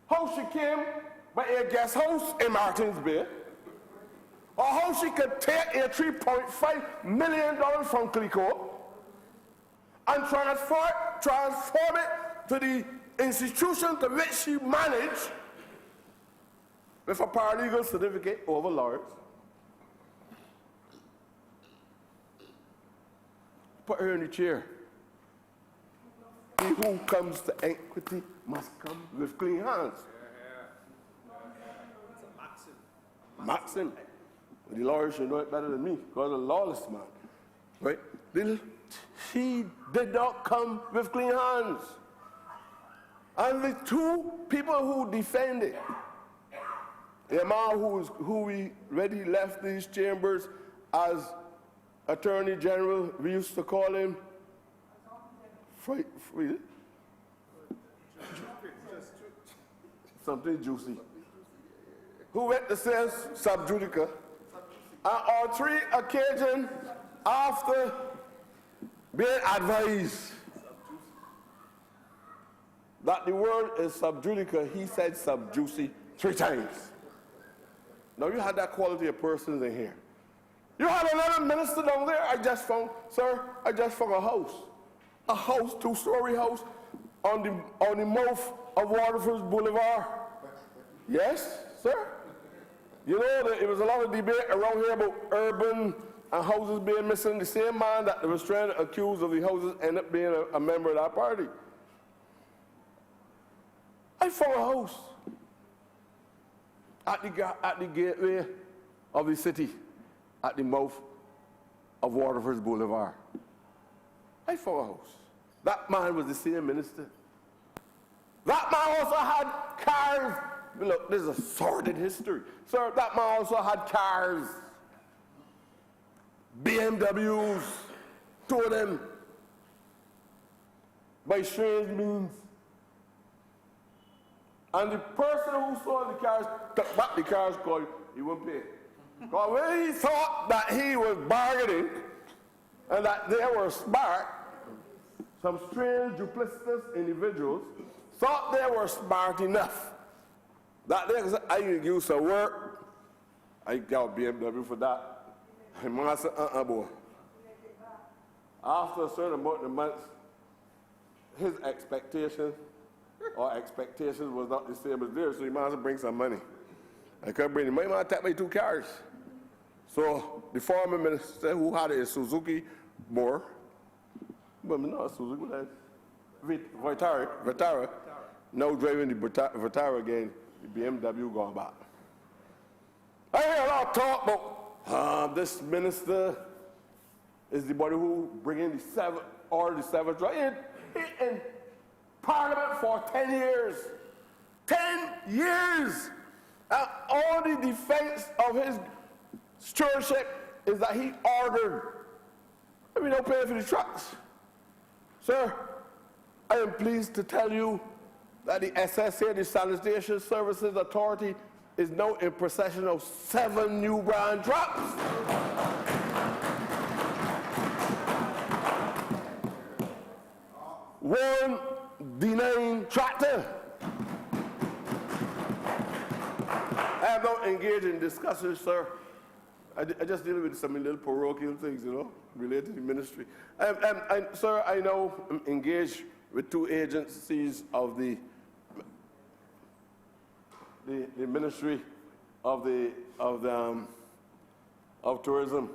S9: how she came by a guest house in Martins Bay, or how she could take a $3.5 million from Clico and transform it to the institution to which she managed with a paralegal certificate over lawyers. Put her in the chair. He who comes to equity must come with clean hands. It's a maxim. The lawyers should know it better than me, because I'm a lawless man. Right? She did not come with clean hands. And the 2 people who defended, the man who we already left these chambers as Attorney General, we used to call him something juicy, who went to say sub judica, on 3 occasions after being advised that the word is sub judica, he said sub juicy 3 times. Now you had that quality of persons in here. You had another minister down there, I just found a house a house, two-story house, on the mouth of Waterford Boulevard. Yes, sir. You know, it was a lot of debate around here about urban and houses being missing. The same man that was trying to accuse of the houses ended up being a member of that party. I found a house at the gateway of the city, at the mouth of Waterford Boulevard. I found a house. That man was the same minister. That man also had cars. Look, this is a sordid history. Sir, that man also had cars, BMWs, two of them, by strange means. And the person who sold the cars took back the cars because he wouldn't pay. Because when he thought that he was bargaining and that they were smart, some strange, duplicitous individuals thought they were smart enough that they could say, I can use some work. I got a BMW for that. And man said, boy. After a certain amount of months, his expectations was not the same as theirs, so he might as well bring some money. I couldn't bring him. My man tapped me 2 cars. So the former minister who had a Suzuki more, but not a Suzuki, but Vitara, now driving the Vitara again, the BMW going back. I hear a lot of talk about this minister is the body who bring in the seventh right in Parliament for 10 years. 10 years! All the defense of his stewardship is that he ordered. And we don't pay for the trucks. Sir, I am pleased to tell you that the SSA, the Sanitation Services Authority, is now in possession of 7 new brand trucks. One D9 tractor. I have not engaged in discussions, sir. I just deal with some little parochial things, you know, related to the ministry. Sir, I know I'm engaged with 2 agencies of the Ministry of Tourism,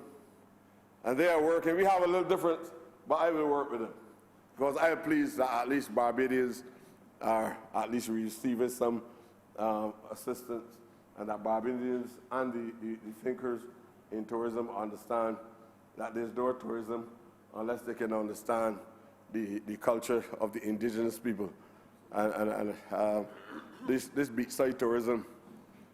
S9: and they are working. We have a little difference, but I will work with them because I am pleased that at least Barbadians are at least receiving some assistance, and that Barbadians and the thinkers in tourism understand that there's no tourism unless they can understand the culture of the indigenous people. And this beachside tourism,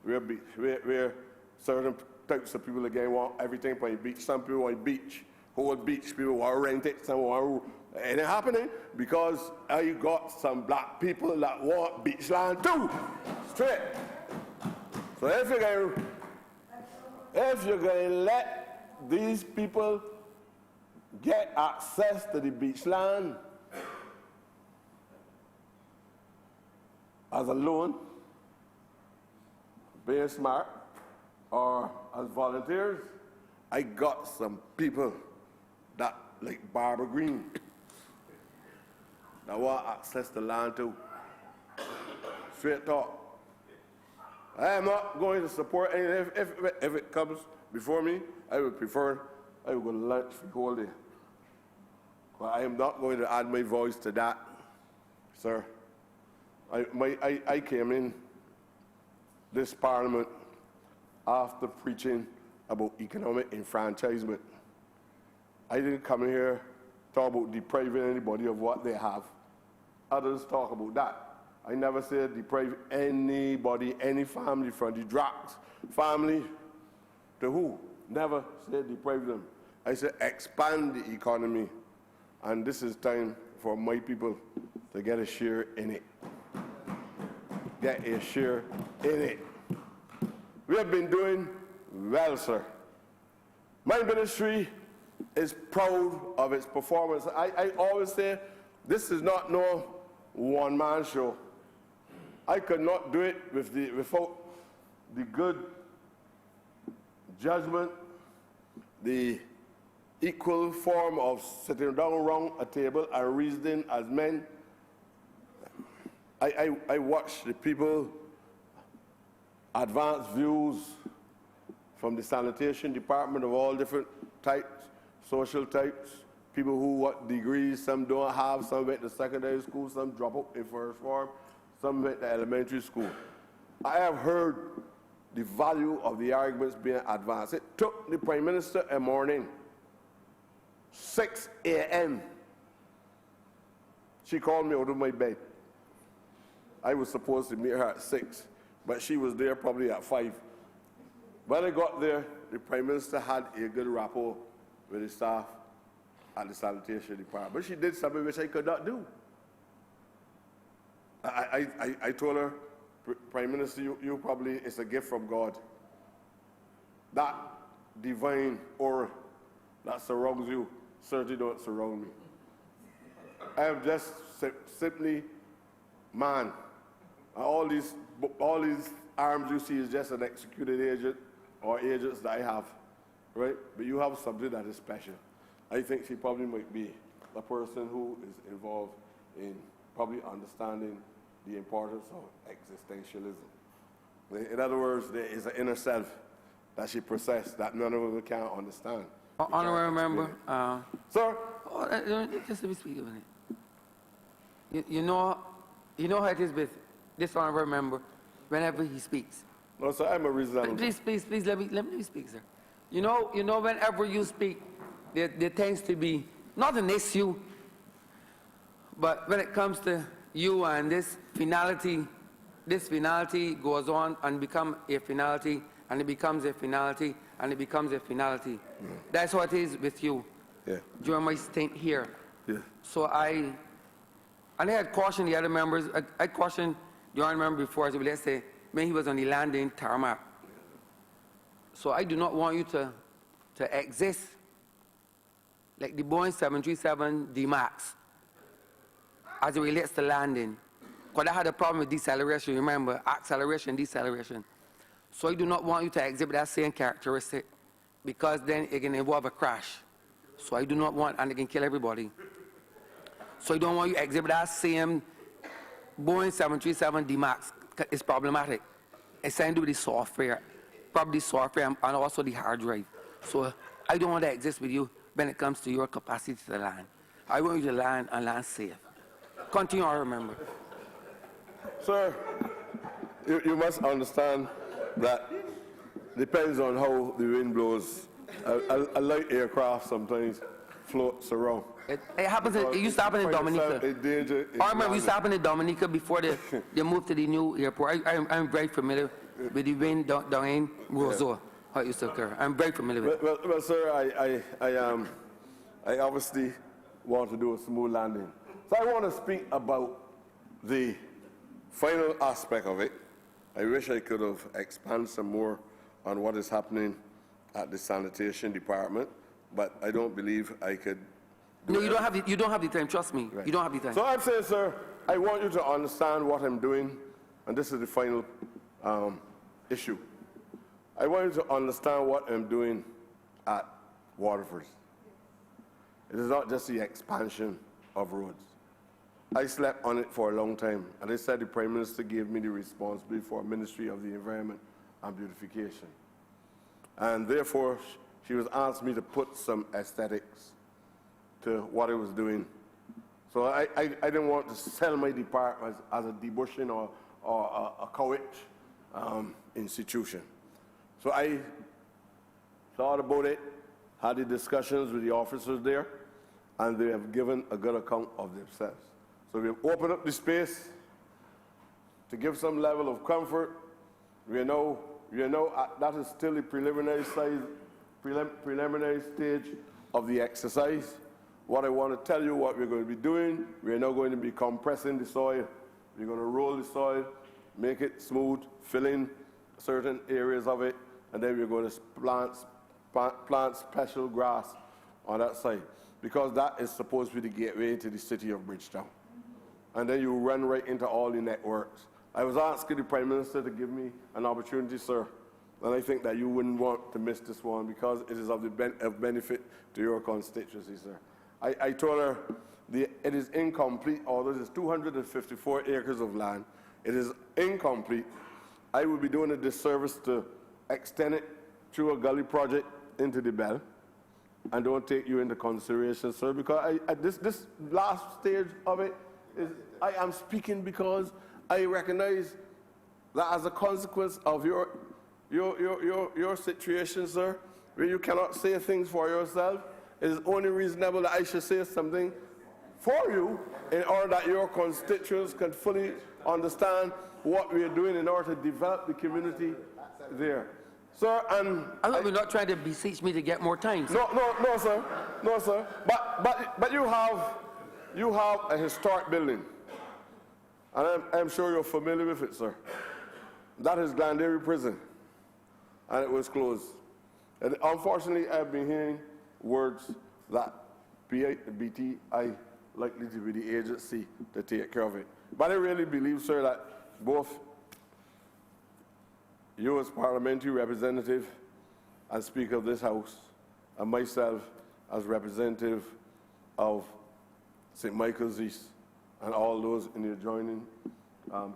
S9: where certain types of people again want everything by the beach. Some people want beach, whole beach. People want to rent it. Some want to. It ain't happening because I got some black people that want beach land too, straight. So if you're going to let these people get access to the beach land as a loan, being smart, or as volunteers, I got some people that, like Barbara Green, that want access to land too. Straight talk. I am not going to support any. If it comes before me, I would prefer I would go to lunch for the whole day. But I am not going to add my voice to that, sir. I came in this Parliament after preaching about economic enfranchisement. I didn't come here to talk about depriving anybody of what they have. Others talk about that. I never said deprive anybody, any family from the drugs. Family to who? Never said deprive them. I said expand the economy. And this is time for my people to get a share in it. Get a share in it. We have been doing well, sir. My ministry is proud of its performance. I always say this is not no one-man show. I could not do it without the good judgment, the equal form of sitting down around a table and reasoning as men. I watch the people advance views from the sanitation department of all different types, social types, people who what degrees, some don't have, some went to secondary school, some drop out in first form, some went to elementary school. I have heard the value of the arguments being advanced. It took the Prime Minister a morning, 6 a.m. She called me out of my bed. I was supposed to meet her at 6, but she was there probably at 5. When I got there, the Prime Minister had a good rapport with the staff at the sanitation department. But she did something which I could not do. I told her, Prime Minister, you probably, it's a gift from God. That divine aura that surrounds you certainly don't surround me. I am just simply man. All these arms you see is just an executed agent or agents that I have, right? But you have something that is special. I think she probably might be a person who is involved in probably understanding the importance of existentialism. In other words, there is an inner self that she possesses that none of us can understand.
S1: Honourable member.
S9: Sir?
S1: Just let me speak a minute. You know how it is with this honourable member whenever he speaks.
S9: No, sir, I'm a reasonable.
S1: Please, let me speak, sir. You know, whenever you speak, there tends to be not an issue, but when it comes to you and this finality goes on and become a finality, and it becomes a finality, and it becomes a finality. Yeah. That's what it is with you. Yeah. During my stint here. Yeah. So I had cautioned the other members. I cautioned the honourable member before, so let's say, when he was on the landing tarmac. So I do not want you to exist like the Boeing 737 D-Max as it relates to landing. Because I had a problem with deceleration, remember, acceleration, deceleration. So I do not want you to exhibit that same characteristic because then it can involve a crash. So I do not want, and it can kill everybody. So I don't want you to exhibit that same Boeing 737 D-Max. It's problematic. It's something to do with the software, probably software and also the hard drive. So I don't want to exist with you when it comes to your capacity to land. I want you to land and land safe. Continue on, remember.
S9: Sir, you must understand that depends on how the wind blows. A light aircraft sometimes floats around.
S1: It happens. It used to happen in Dominica. I remember it used to happen in Dominica before they moved to the new airport. I'm very familiar with the wind down in Roseau. How it used to occur. I'm very familiar with it.
S9: Well, sir, I obviously want to do a smooth landing. So I want to speak about the final aspect of it. I wish I could have expanded some more on what is happening at the sanitation department, but I don't believe I could.
S1: No, you don't have the time. Trust me. Right. You don't have the time.
S9: So I'm saying, sir, I want you to understand what I'm doing, and this is the final issue. I want you to understand what I'm doing at Waterford. It is not just the expansion of roads. I slept on it for a long time, and I said the Prime Minister gave me the responsibility for Ministry of the Environment and Beautification. And therefore, she was asked me to put some aesthetics to what I was doing. So I didn't want to sell my department as a debushing or a courage institution. So I thought about it, had the discussions with the officers there, and they have given a good account of themselves. So we've opened up the space to give some level of comfort. We know that is still the preliminary stage of the exercise. What I want to tell you what we're going to be doing, we're now going to be compressing the soil. We're going to roll the soil, make it smooth, fill in certain areas of it, and then we're going to plant special grass on that side, because that is supposed to be the gateway to the city of Bridgetown. And then you run right into all the networks. I was asking the Prime Minister to give me an opportunity, sir, and I think that you wouldn't want to miss this one because it is of benefit to your constituency, sir. I told her it is incomplete, although it is 254 acres of land. It is incomplete. I would be doing a disservice to extend it through a gully project into the bell and don't take you into consideration, sir, because this last stage of it is, I am speaking because I recognize that as a consequence of your situation, sir, where you cannot say things for yourself, it is only reasonable that I should say something for you in order that your constituents can fully understand what we are doing in order to develop the community there. Sir, and
S1: I hope you're not trying to beseech me to get more time. Sir.
S9: No, sir. No, sir. But you have a historic building, and I'm sure you're familiar with it, sir. That is Glenderry Prison, and it was closed. And unfortunately, I've been hearing words that BTI likely to be the agency to take care of it. But I really believe, sir, that both you as parliamentary representative and Speaker of this House, and myself as representative of St. Michael's East, and all those in the adjoining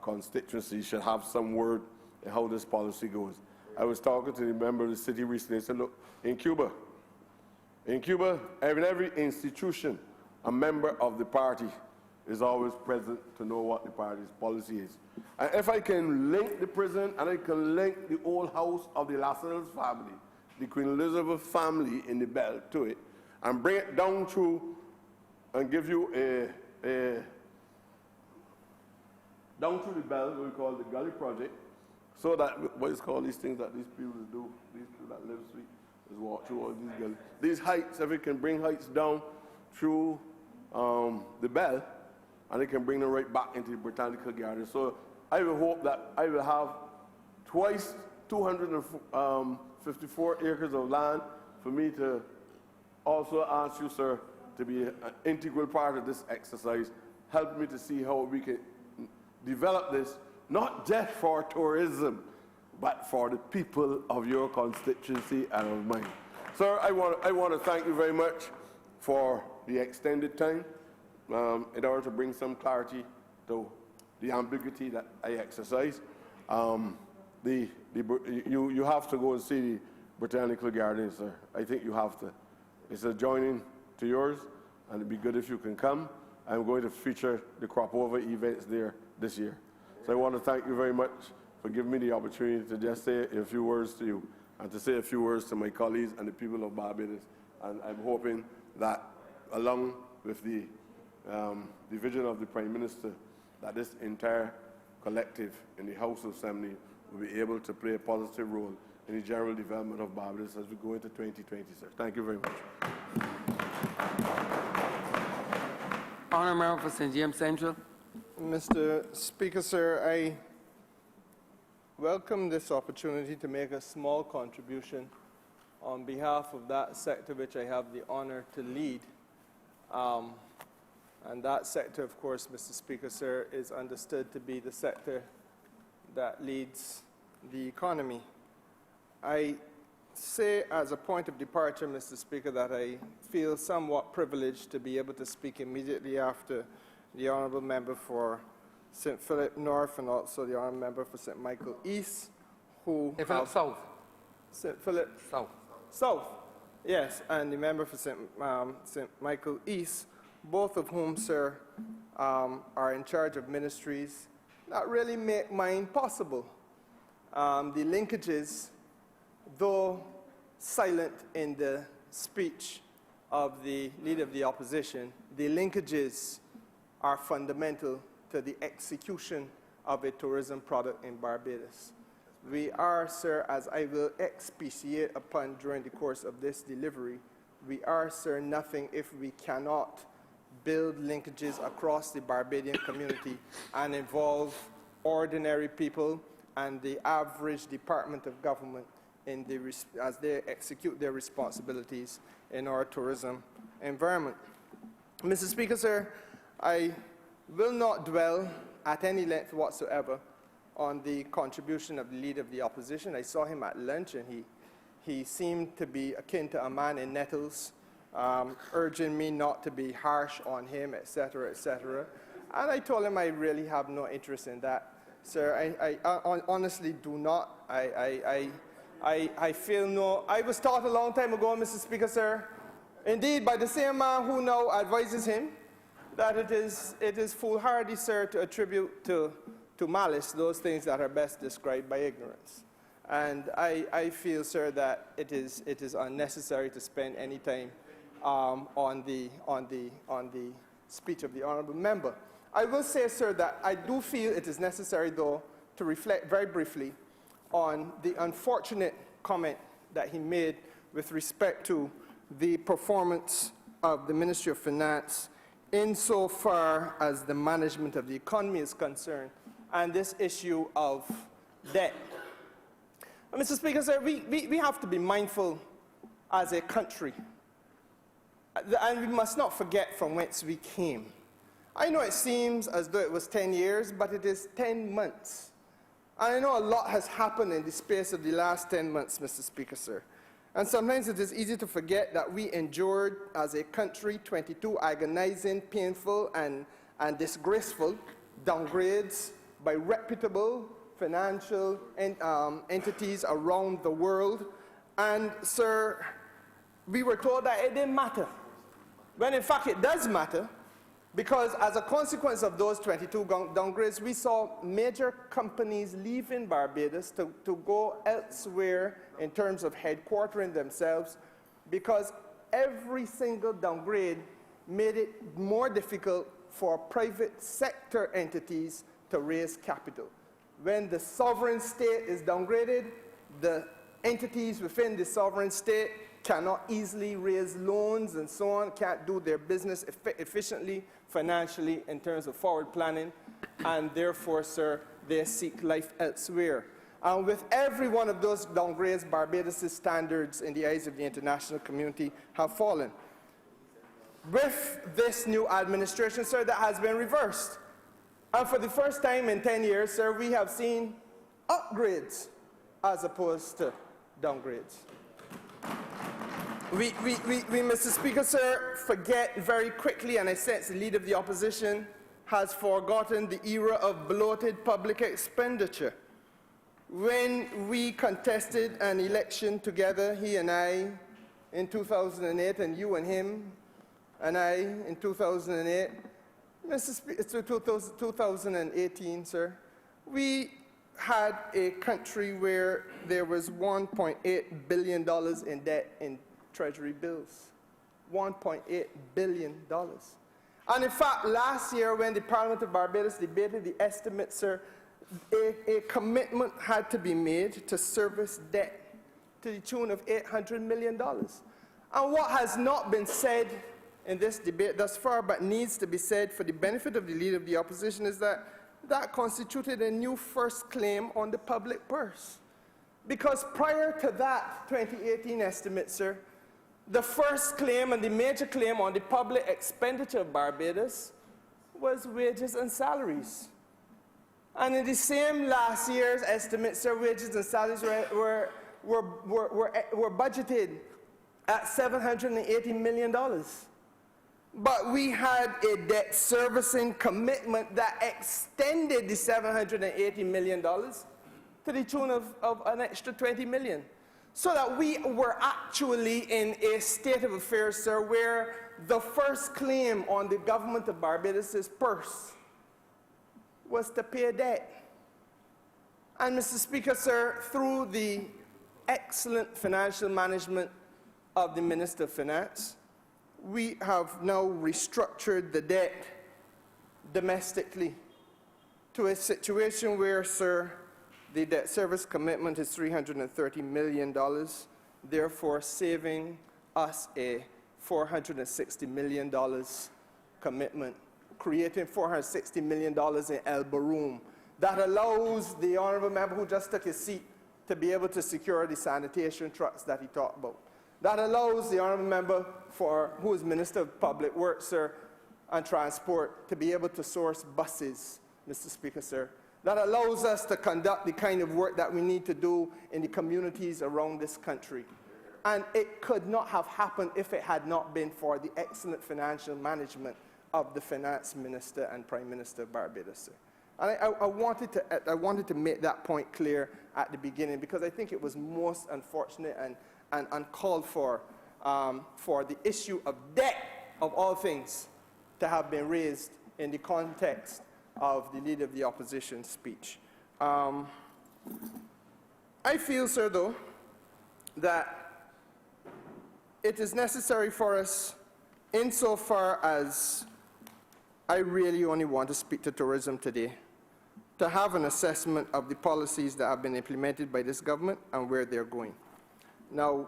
S9: constituencies should have some word in how this policy goes. I was talking to the member of the city recently. I said, look, in Cuba, in every institution, a member of the party is always present to know what the party's policy is. And if I can link the prison and I can link the old house of the Lascelles family, the Queen Elizabeth family in the belt to it, and bring it down through and give you down through the belt, what we call the Gully Project, so that, what is called these things that these people do, these people that live sweet, is walk through all these gullies. These heights, if we can bring heights down through the bell, and it can bring them right back into the Botanical Garden. So I will hope that I will have twice 254 acres of land for me to also ask you, sir, to be an integral part of this exercise. Help me to see how we can develop this, not just for tourism, but for the people of your constituency and of mine. Sir, I want to thank you very much for the extended time in order to bring some clarity to the ambiguity that I exercise. You have to go and see the Botanical Gardens, sir. I think you have to. It's adjoining to yours, and it'd be good if you can come. I'm going to feature the crop over events there this year. So I want to thank you very much for giving me the opportunity to just say a few words to you and to say a few words to my colleagues and the people of Barbados. And I'm hoping that along with the vision of the Prime Minister, that this entire collective in the House of Assembly will be able to play a positive role in the general development of Barbados as we go into 2020, sir. Thank you very much.
S1: Honourable for St. James Central.
S10: Mr. Speaker, sir, I welcome this opportunity to make a small contribution on behalf of that sector which I have the honor to lead. And that sector, of course, Mr. Speaker, sir, is understood to be the sector that leads the economy. I say as a point of departure, Mr. Speaker, that I feel somewhat privileged to be able to speak immediately after the Honourable Member for St. Philip North and also the Honourable Member for St. Michael East, who
S1: St. Philip South.
S10: St. Philip
S1: South.
S10: South, yes, and the member for St. Michael East, both of whom, sir, are in charge of ministries that really make mine possible. The linkages, though silent in the speech of the leader of the opposition, the linkages are fundamental to the execution of a tourism product in Barbados. We are, sir, as I will expatiate upon during the course of this delivery, we are, sir, nothing if we cannot build linkages across the Barbadian community and involve ordinary people and the average department of government in as they execute their responsibilities in our tourism environment. Mr. Speaker, sir, I will not dwell at any length whatsoever on the contribution of the Leader of the Opposition. I saw him at lunch, and he seemed to be akin to a man in nettles, urging me not to be harsh on him, etc., etc. And I told him I really have no interest in that, sir. I honestly do not. I feel no. I was taught a long time ago, Mr. Speaker, sir, indeed by the same man who now advises him, that it is foolhardy, sir, to attribute to malice those things that are best described by ignorance. And I feel, sir, that it is unnecessary to spend any time on the speech of the honourable member. I will say, sir, that I do feel it is necessary, though, to reflect very briefly on the unfortunate comment that he made with respect to the performance of the Ministry of Finance insofar as the management of the economy is concerned, and this issue of debt. Mr. Speaker, sir, we have to be mindful as a country, and we must not forget from whence we came. I know it seems as though it was 10 years, but it is 10 months. And I know a lot has happened in the space of the last 10 months, Mr. Speaker, sir. And sometimes it is easy to forget that we endured as a country 22 agonizing, painful, and disgraceful downgrades by reputable financial entities around the world. And, sir, we were told that it didn't matter, when in fact it does matter, because as a consequence of those 22 downgrades, we saw major companies leaving Barbados to go elsewhere in terms of headquartering themselves, because every single downgrade made it more difficult for private sector entities to raise capital. When the sovereign state is downgraded, the entities within the sovereign state cannot easily raise loans and so on, can't do their business efficiently, financially, in terms of forward planning, and therefore, sir, they seek life elsewhere. And with every one of those downgrades, Barbados' standards in the eyes of the international community have fallen. With this new administration, sir, that has been reversed. And for the first time in 10 years, sir, we have seen upgrades as opposed to downgrades. We, Mr. Speaker, sir, forget very quickly, and I sense the Leader of the Opposition has forgotten the era of bloated public expenditure. When we contested an election together, he and I, in 2008, and you and him, and I, in 2008, Mr. Speaker, 2018, sir, we had a country where there was $1.8 billion in debt in Treasury bills. $1.8 billion. And in fact, last year when the Parliament of Barbados debated the estimate, sir, a commitment had to be made to service debt to the tune of $800 million. And what has not been said in this debate thus far, but needs to be said for the benefit of the Leader of the Opposition, is that that constituted a new first claim on the public purse. Because prior to that 2018 estimate, sir, the first claim and the major claim on the public expenditure of Barbados was wages and salaries. And in the same last year's estimate, sir, wages and salaries were budgeted at $780 million. But we had a debt servicing commitment that extended the $780 million to the tune of an extra $20 million. So that we were actually in a state of affairs, sir, where the first claim on the government of Barbados' purse was to pay debt. And Mr. Speaker, sir, through the excellent financial management of the Minister of Finance, we have now restructured the debt domestically to a situation where, sir, the debt service commitment is $330 million, therefore saving us a $460 million commitment, creating $460 million in elbow room. That allows the honourable member who just took his seat to be able to secure the sanitation trucks that he talked about. That allows the honourable member who is Minister of Public Works, sir, and Transport, to be able to source buses, Mr. Speaker, sir, that allows us to conduct the kind of work that we need to do in the communities around this country. And it could not have happened if it had not been for the excellent financial management of the Finance Minister and Prime Minister of Barbados. And I wanted to make that point clear at the beginning, because I think it was most unfortunate and uncalled for the issue of debt, of all things, to have been raised in the context of the Leader of the Opposition speech. I feel, sir, though, that it is necessary for us, insofar as I really only want to speak to tourism today, to have an assessment of the policies that have been implemented by this government and where they're going. Now,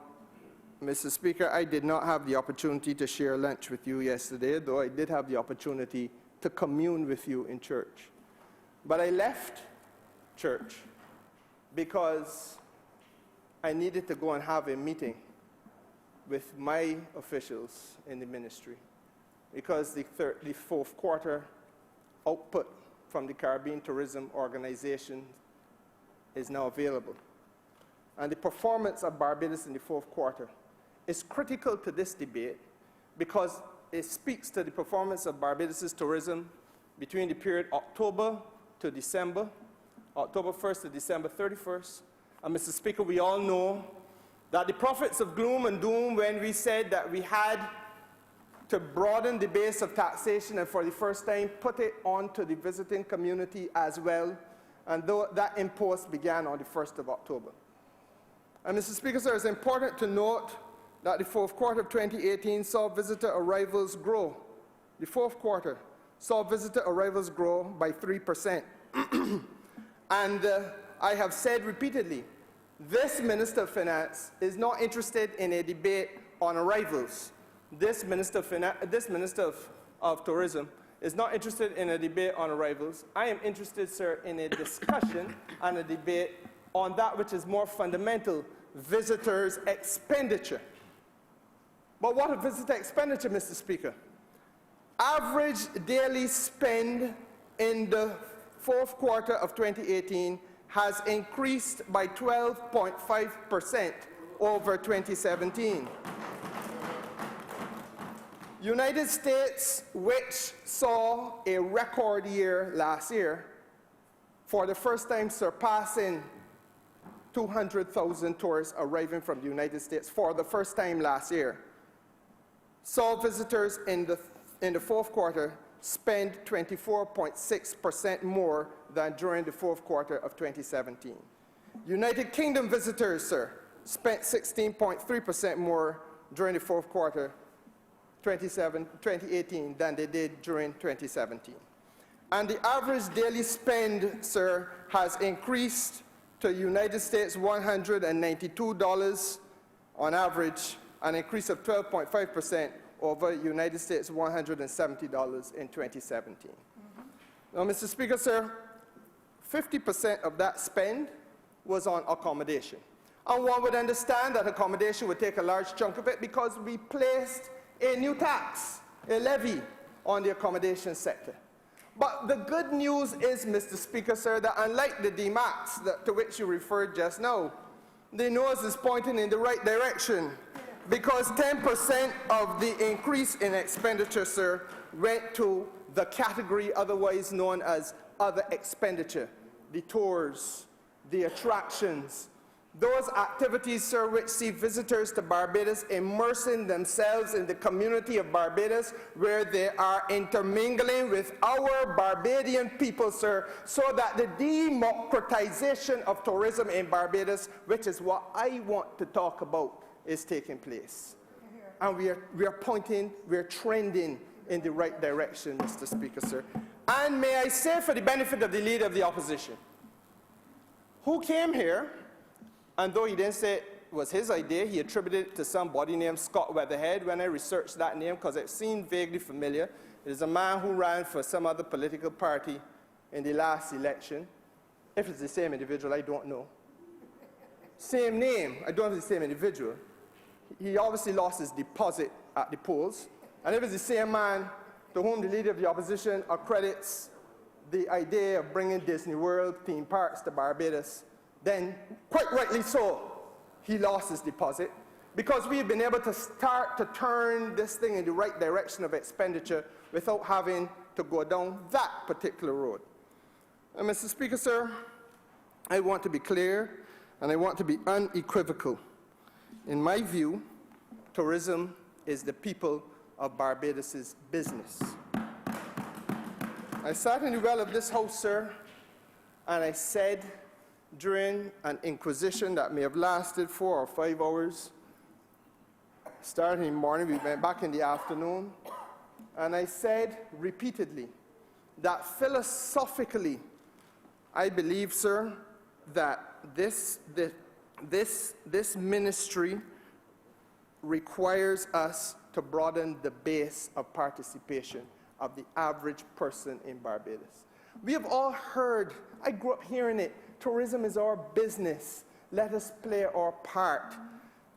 S10: Mr. Speaker, I did not have the opportunity to share lunch with you yesterday, though I did have the opportunity to commune with you in church. But I left church because I needed to go and have a meeting with my officials in the ministry, because the fourth quarter output from the Caribbean Tourism Organization is now available. And the performance of Barbados in the fourth quarter is critical to this debate, because it speaks to the performance of Barbados' tourism between the period October to December, October 1st to December 31st. And Mr. Speaker, we all know that the prophets of gloom and doom, when we said that we had to broaden the base of taxation and for the first time put it onto the visiting community as well, and though that impost began on the 1st of October. And Mr. Speaker, sir, it's important to note that the fourth quarter of 2018 saw visitor arrivals grow. The fourth quarter saw visitor arrivals grow by 3%. And I have said repeatedly, this Minister of Finance is not interested in a debate on arrivals. This Minister of Tourism is not interested in a debate on arrivals. I am interested, sir, in a discussion and a debate on that which is more fundamental, visitors' expenditure. But what a visitor expenditure, Mr. Speaker? Average daily spend in the fourth quarter of 2018 has increased by 12.5% over 2017. United States, which saw a record year last year, for the first time surpassing 200,000 tourists arriving from the United States for the first time last year, saw visitors in the fourth quarter spend 24.6% more than during the fourth quarter of 2017. United Kingdom visitors, sir, spent 16.3% more during the fourth quarter 2018 than they did during 2017. And the average daily spend, sir, has increased to United States $192 on average, an increase of 12.5% over United States $170 in 2017. Now, Mr. Speaker, sir, 50% of that spend was on accommodation. And one would understand that accommodation would take a large chunk of it, because we placed a new tax, a levy, on the accommodation sector. But the good news is, Mr. Speaker, sir, that unlike the DMAX to which you referred just now, the nose is pointing in the right direction, because 10% of the increase in expenditure, sir, went to the category otherwise known as other expenditure, the tours, the attractions, those activities, sir, which see visitors to Barbados immersing themselves in the community of Barbados, where they are intermingling with our Barbadian people, sir, so that the democratization of tourism in Barbados, which is what I want to talk about, is taking place. And we are trending in the right direction, Mr. Speaker, sir. And may I say, for the benefit of the Leader of the Opposition, who came here, and though he didn't say it was his idea, he attributed it to somebody named Scott Weatherhead. When I researched that name, because it seemed vaguely familiar, it is a man who ran for some other political party in the last election. If it's the same individual, I don't know. Same name, I don't know if it's the same individual. He obviously lost his deposit at the polls. And if it's the same man to whom the Leader of the Opposition accredits the idea of bringing Disney World theme parks to Barbados, then quite rightly so, he lost his deposit, because we've been able to start to turn this thing in the right direction of expenditure without having to go down that particular road. And Mr. Speaker, sir, I want to be clear and I want to be unequivocal. In my view, tourism is the people of Barbados' business. I sat in the well of this house, sir, and I said during an inquisition that may have lasted 4 or 5 hours, starting in the morning, we went back in the afternoon, and I said repeatedly that philosophically, I believe, sir, that this ministry requires us to broaden the base of participation of the average person in Barbados. We have all heard, I grew up hearing it, tourism is our business. Let us play our part.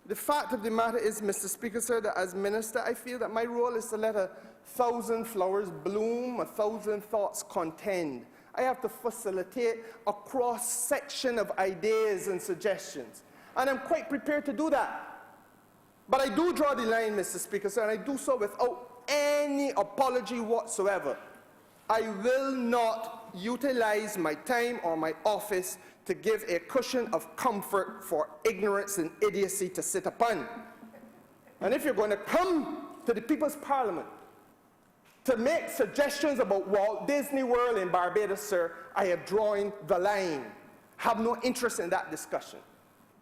S10: The fact of the matter is, Mr. Speaker, sir, that as minister, I feel that my role is to let 1,000 flowers bloom, 1,000 thoughts contend. I have to facilitate a cross-section of ideas and suggestions. And I'm quite prepared to do that. But I do draw the line, Mr. Speaker, sir, and I do so without any apology whatsoever. I will not utilize my time or my office to give a cushion of comfort for ignorance and idiocy to sit upon. And if you're going to come to the People's Parliament to make suggestions about Walt Disney World in Barbados, sir, I have drawn the line. Have no interest in that discussion.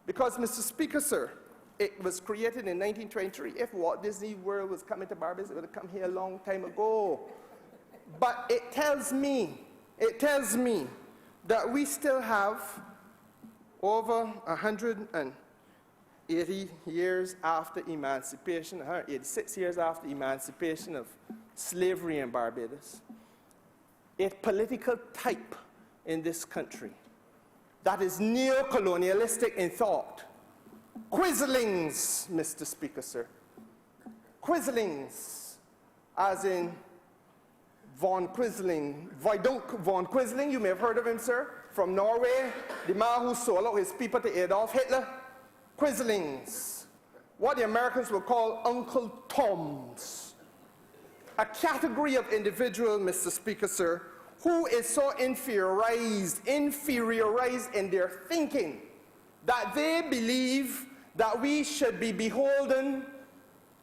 S10: Because, Mr. Speaker, sir, it was created in 1923. If Walt Disney World was coming to Barbados, it would have come here a long time ago. But it tells me that we still have over 180 years after emancipation, 186 years after emancipation of slavery in Barbados, a political type in this country that is neo-colonialistic in thought. Quislings, Mr. Speaker, sir. Quislings, as in von Quisling, Vidunk von Quisling, you may have heard of him, sir, from Norway, the man who sold out his people to Adolf Hitler. Quislings, what the Americans will call Uncle Toms. A category of individual, Mr. Speaker, sir, who is so inferiorized in their thinking that they believe that we should be beholden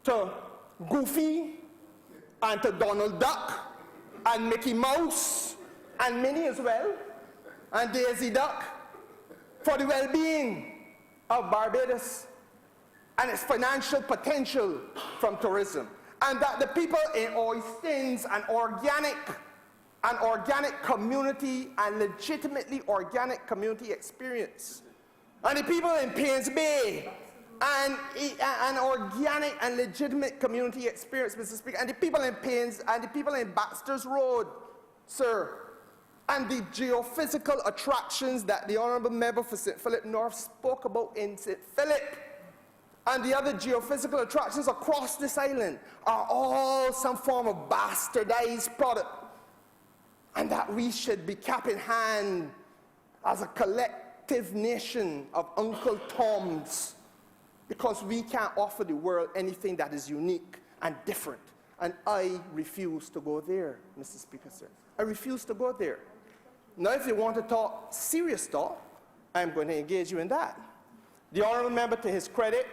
S10: to Goofy and to Donald Duck and Mickey Mouse and Minnie as well and Daisy Duck for the well-being of Barbados and its financial potential from tourism. And that the people in Oistins, an organic community and legitimately organic community experience. And the people in Paynes Bay, an organic and legitimate community experience, Mr. Speaker, and the people in Paynes, and the people in Baxter's Road, sir, and the geophysical attractions that the Honourable Member for St. Philip North spoke about in St. Philip, and the other geophysical attractions across this island are all some form of bastardized product, and that we should be cap in hand as a collective nation of Uncle Toms, because we can't offer the world anything that is unique and different. And I refuse to go there, Mr. Speaker, sir. I refuse to go there. Now, if you want to talk serious talk, I'm going to engage you in that. The Honourable Member, to his credit,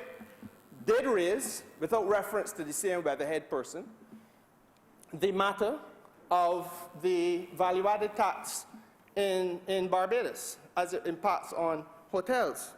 S10: did raise, without reference to the same weatherhead person, the matter of the value-added tax in Barbados as it impacts on hotels.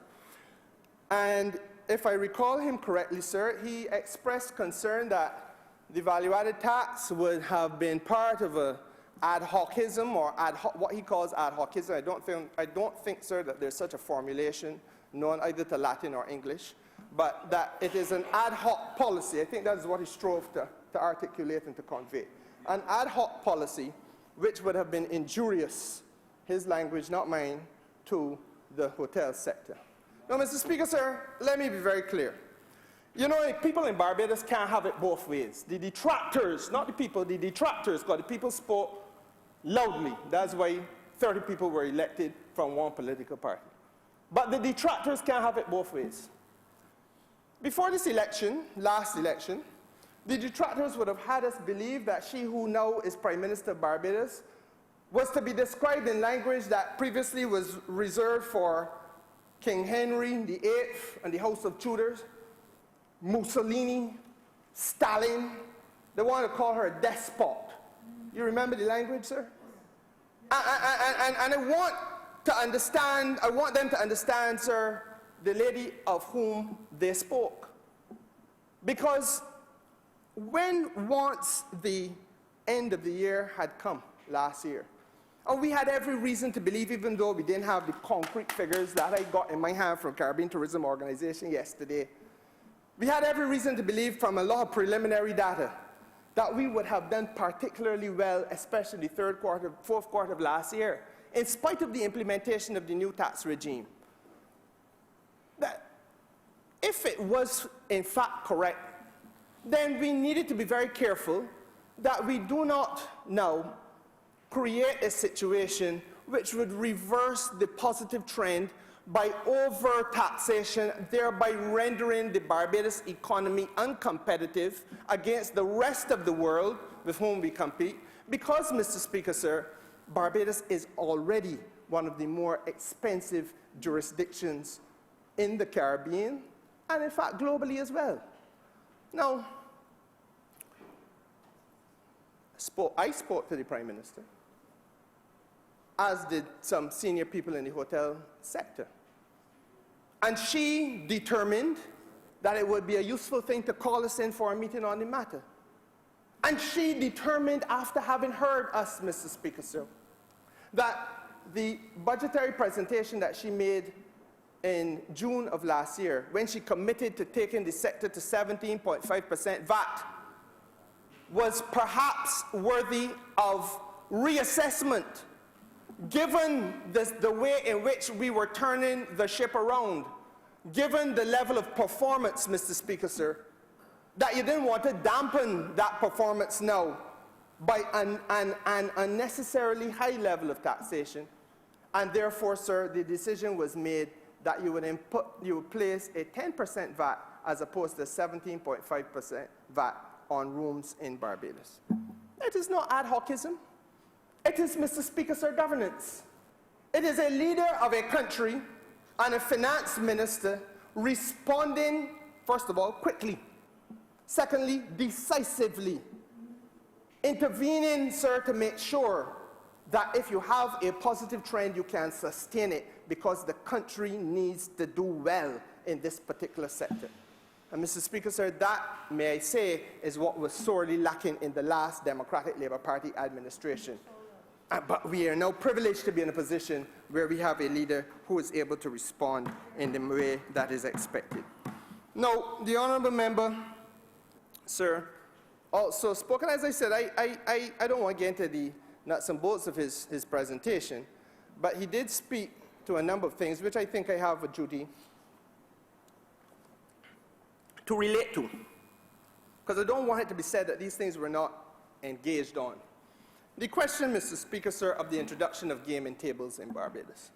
S10: And if I recall him correctly, sir, he expressed concern that the value-added tax would have been part of a ad hocism or what he calls ad hocism. I don't think, sir, that there's such a formulation known either to Latin or English, but that it is an ad hoc policy. I think that is what he strove to articulate and to convey. An ad hoc policy which would have been injurious, his language, not mine, to the hotel sector. Now, Mr. Speaker, sir, let me be very clear. You know, people in Barbados can't have it both ways. The detractors, not the people, the detractors, because the people spoke loudly. That's why 30 people were elected from one political party. But the detractors can't have it both ways. Before this election, last election, the detractors would have had us believe that she who now is Prime Minister of Barbados was to be described in language that previously was reserved for King Henry VIII and the House of Tudors, Mussolini, Stalin. They want to call her a despot. You remember the language, sir? And I want them to understand, sir, the lady of whom they spoke. Because when once the end of the year had come last year, and we had every reason to believe, even though we didn't have the concrete figures that I got in my hand from Caribbean Tourism Organization yesterday, we had every reason to believe from a lot of preliminary data that we would have done particularly well, especially the fourth quarter of last year, in spite of the implementation of the new tax regime. That if it was in fact correct, then we needed to be very careful that we do not now create a situation which would reverse the positive trend by over-taxation, thereby rendering the Barbados economy uncompetitive against the rest of the world with whom we compete. Because, Mr. Speaker, sir, Barbados is already one of the more expensive jurisdictions in the Caribbean, and in fact globally as well. Now, I spoke to the Prime Minister, as did some senior people in the hotel sector. And she determined that it would be a useful thing to call us in for a meeting on the matter. And she determined, after having heard us, Mr. Speaker, sir, that the budgetary presentation that she made in June of last year, when she committed to taking the sector to 17.5% VAT, was perhaps worthy of reassessment, given the way in which we were turning the ship around, given the level of performance, Mr. Speaker, sir, that you didn't want to dampen that performance now by an unnecessarily high level of taxation. And therefore, sir, the decision was made that you would place a 10% VAT as opposed to 17.5% VAT on rooms in Barbados. It is not ad hocism. It is, Mr. Speaker, sir, governance. It is a leader of a country and a finance minister responding, first of all, quickly. Secondly, decisively. Intervening, sir, to make sure that if you have a positive trend, you can sustain it, because the country needs to do well in this particular sector. And Mr. Speaker, sir, that, may I say, is what was sorely lacking in the last Democratic Labour Party administration. But we are now privileged to be in a position where we have a leader who is able to respond in the way that is expected. Now, the honourable member, sir, also spoke, and as I said, I don't want to get into the nuts and bolts of his presentation, but he did speak to a number of things which I think I have a duty to relate to, because I don't want it to be said that these things were not engaged on. The question, Mr. Speaker, sir, of the introduction of gaming tables in Barbados.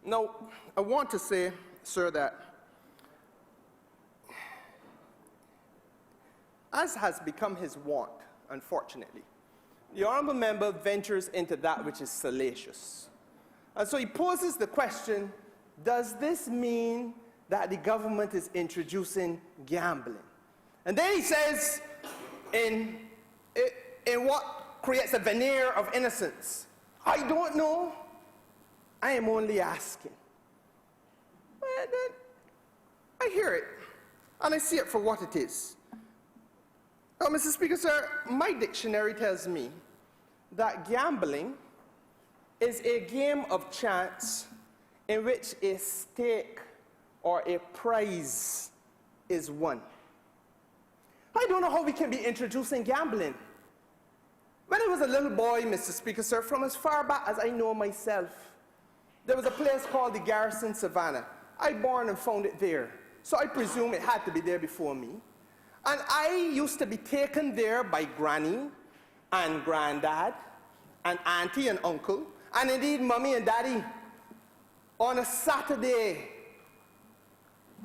S10: Now, I want to say, sir, that as has become his wont, unfortunately, the honourable member ventures into that which is salacious. And so he poses the question, does this mean that the government is introducing gambling? And then he says, in what creates a veneer of innocence, I don't know, I am only asking. And then I hear it, and I see it for what it is. Now, Mr. Speaker, sir, my dictionary tells me that gambling is a game of chance in which a stake or a prize is won. I don't know how we can be introducing gambling. When I was a little boy, Mr. Speaker, sir, from as far back as I know myself, there was a place called the Garrison Savannah. I born and found it there, so I presume it had to be there before me. And I used to be taken there by Granny and granddad and auntie and uncle, and indeed mommy and daddy on a Saturday.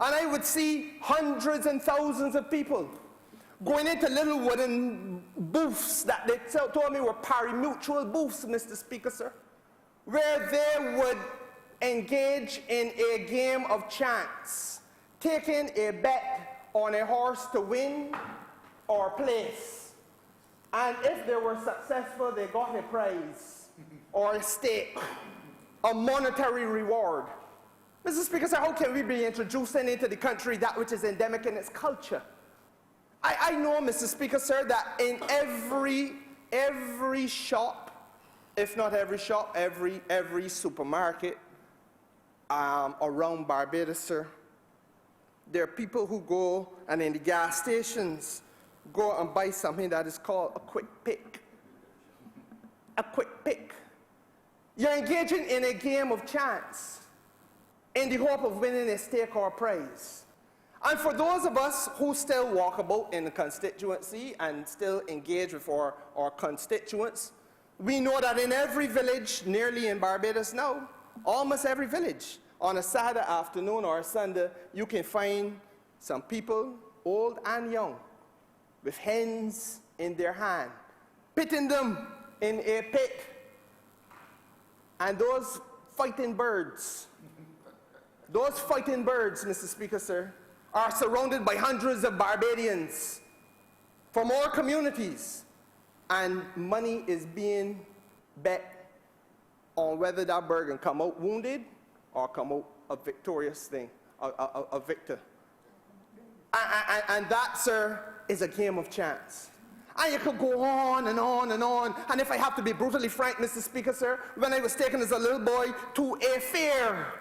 S10: And I would see hundreds and thousands of people going into little wooden booths that they told me were pari-mutuel booths, Mr. Speaker, sir, where they would engage in a game of chance, taking a bet on a horse to win or place. And if they were successful, they got a prize or a stake, a monetary reward. Mr. Speaker, sir, how can we be introducing into the country that which is endemic in its culture? I know, Mr. Speaker, sir, that in every shop, if not every shop, every supermarket around Barbados, sir, there are people who go and in the gas stations go and buy something that is called a quick pick. A quick pick. You're engaging in a game of chance in the hope of winning a stake or a prize. And for those of us who still walk about in the constituency and still engage with our constituents, we know that in every village nearly in Barbados now, almost every village, on a Saturday afternoon or a Sunday, you can find some people, old and young, with hens in their hand, pitting them in a pit. And those fighting birds, Mr. Speaker, sir, are surrounded by hundreds of Barbadians from all communities. And money is being bet on whether that bird can come out wounded or come out a victorious thing, a victor. And that, sir, is a game of chance. And you could go on and on and on. And if I have to be brutally frank, Mr. Speaker, sir, when I was taken as a little boy to a fair,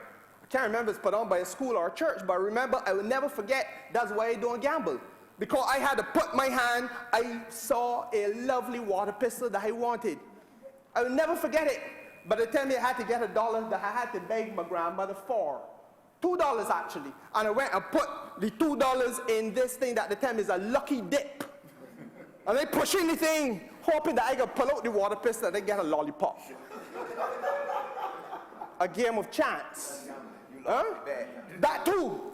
S10: I can't remember if it's put on by a school or a church, but remember, I will never forget, that's why I don't gamble. Because I had to put my hand, I saw a lovely water pistol that I wanted. I will never forget it. But they tell me I had to get $1 that I had to beg my grandmother for. $2 actually. And I went and put the $2 in this thing that they tell me is a lucky dip. And they pushing the thing, hoping that I could pull out the water pistol and they get a lollipop. A game of chance. Huh? That too.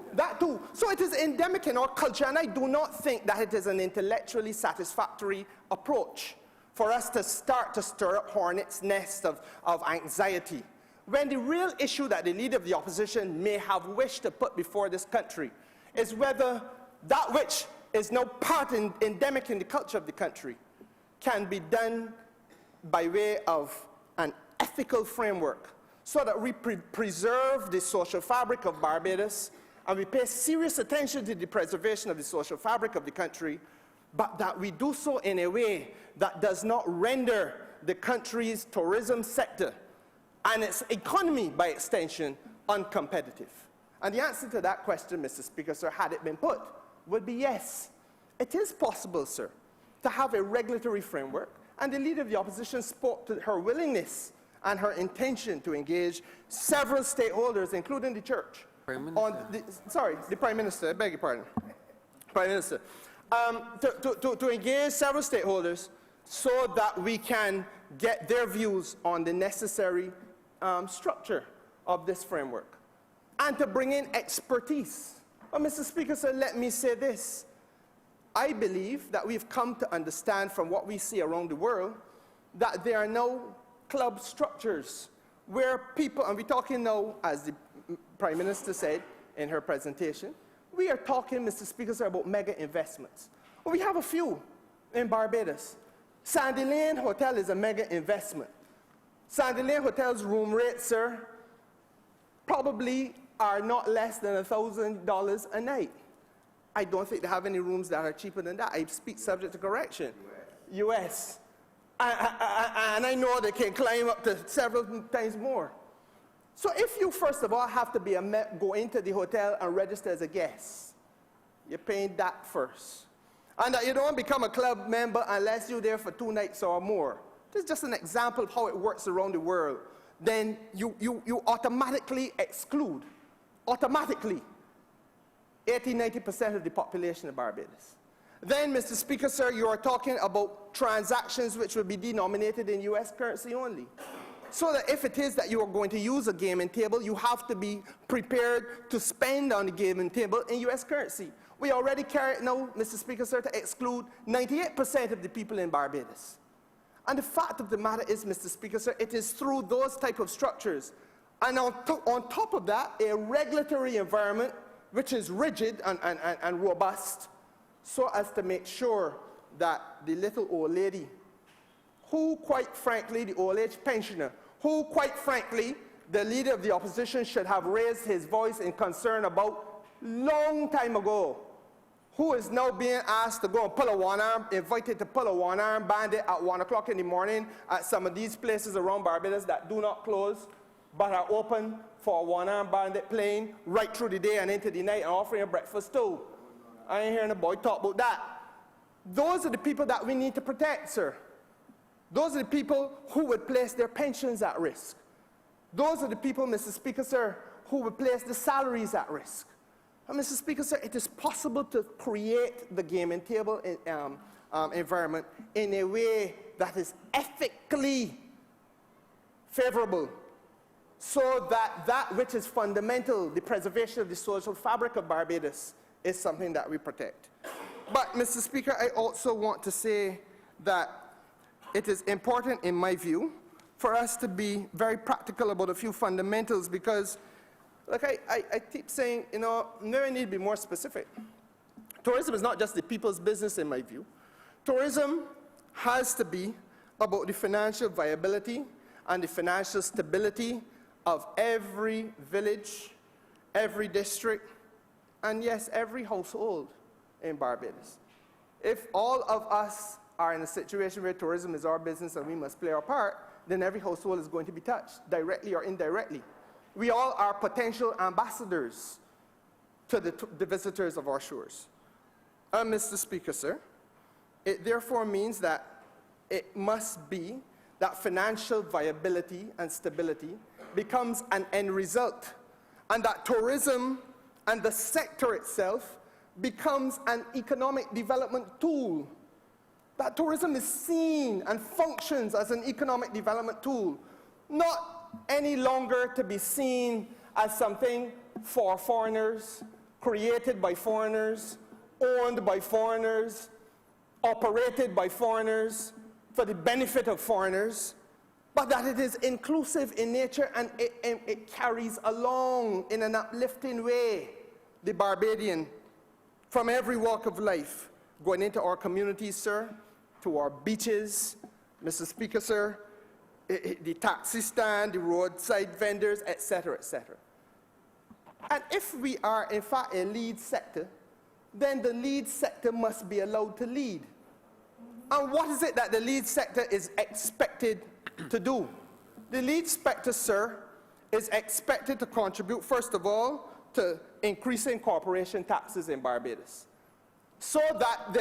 S10: So it is endemic in our culture, and I do not think that it is an intellectually satisfactory approach for us to start to stir up hornets' nests of anxiety, when the real issue that the leader of the opposition may have wished to put before this country is whether that which is now part and endemic in the culture of the country can be done by way of an ethical framework so that we preserve the social fabric of Barbados and we pay serious attention to the preservation of the social fabric of the country, but that we do so in a way that does not render the country's tourism sector and its economy, by extension, uncompetitive. And the answer to that question, Mr. Speaker, sir, had it been put, would be yes. It is possible, sir, to have a regulatory framework, and the leader of the opposition spoke to her willingness and her intention to engage several stakeholders, including the church. The Prime Minister, I beg your pardon. Prime Minister. To engage several stakeholders so that we can get their views on the necessary structure of this framework, and to bring in expertise. Well, Mr. Speaker, sir, let me say this. I believe that we've come to understand from what we see around the world that there are no club structures where people, and we're talking now, as the Prime Minister said in her presentation, we are talking, Mr. Speaker, sir, about mega investments. Well, we have a few in Barbados. Sandy Lane Hotel is a mega investment. Sandy Lane Hotel's room rates, sir, probably are not less than $1,000 a night. I don't think they have any rooms that are cheaper than that. I speak subject to correction. US. And I know they can climb up to several times more. So if you, first of all, have to go into the hotel and register as a guest, you're paying that first. And that you don't become a club member unless you're there for 2 nights or more. This is just an example of how it works around the world. Then you automatically exclude, 80–90% of the population of Barbados. then, Mr. Speaker, sir, you are talking about transactions which will be denominated in U.S. currency only. So that if it is that you are going to use a gaming table, you have to be prepared to spend on the gaming table in U.S. currency. We already carry now, Mr. Speaker, sir, to exclude 98% of the people in Barbados. And the fact of the matter is, Mr. Speaker, sir, it is through those type of structures. And on top of that, a regulatory environment which is rigid and robust, so as to make sure that the little old lady, who quite frankly, the old age pensioner, who quite frankly, the leader of the opposition should have raised his voice in concern about long time ago, who is now being asked to go and pull a one-arm, invited to pull a one-arm bandit at 1 o'clock in the morning at some of these places around Barbados that do not close, but are open for a one-arm bandit playing right through the day and into the night and offering a breakfast too. I ain't hearing a boy talk about that. Those are the people that we need to protect, sir. Those are the people who would place their pensions at risk. Those are the people, Mr. Speaker, sir, who would place the salaries at risk. And Mr. Speaker, sir, it is possible to create the gaming table environment in a way that is ethically favorable, so that that which is fundamental, the preservation of the social fabric of Barbados, is something that we protect. But, Mr. Speaker, I also want to say that it is important, in my view, for us to be very practical about a few fundamentals, because, like I keep saying, you know, we need to be more specific. Tourism is not just the people's business, in my view. Tourism has to be about the financial viability and the financial stability of every village, every district, and yes, every household in Barbados. If all of us are in a situation where tourism is our business and we must play our part, then every household is going to be touched, directly or indirectly. We all are potential ambassadors to the visitors of our shores. Mr. Speaker, sir, it therefore means that it must be that financial viability and stability becomes an end result, and that tourism and the sector itself becomes an economic development tool. That tourism is seen and functions as an economic development tool, not any longer to be seen as something for foreigners, created by foreigners, owned by foreigners, operated by foreigners, for the benefit of foreigners, but that it is inclusive in nature and it carries along in an uplifting way the Barbadian from every walk of life, going into our communities, sir, to our beaches, Mr. Speaker, sir, the taxi stand, the roadside vendors, etc., etc. And if we are, in fact, a lead sector, then the lead sector must be allowed to lead. And what is it that the lead sector is expected to do? The lead sector, sir, is expected to contribute, first of all, to increasing corporation taxes in Barbados, so that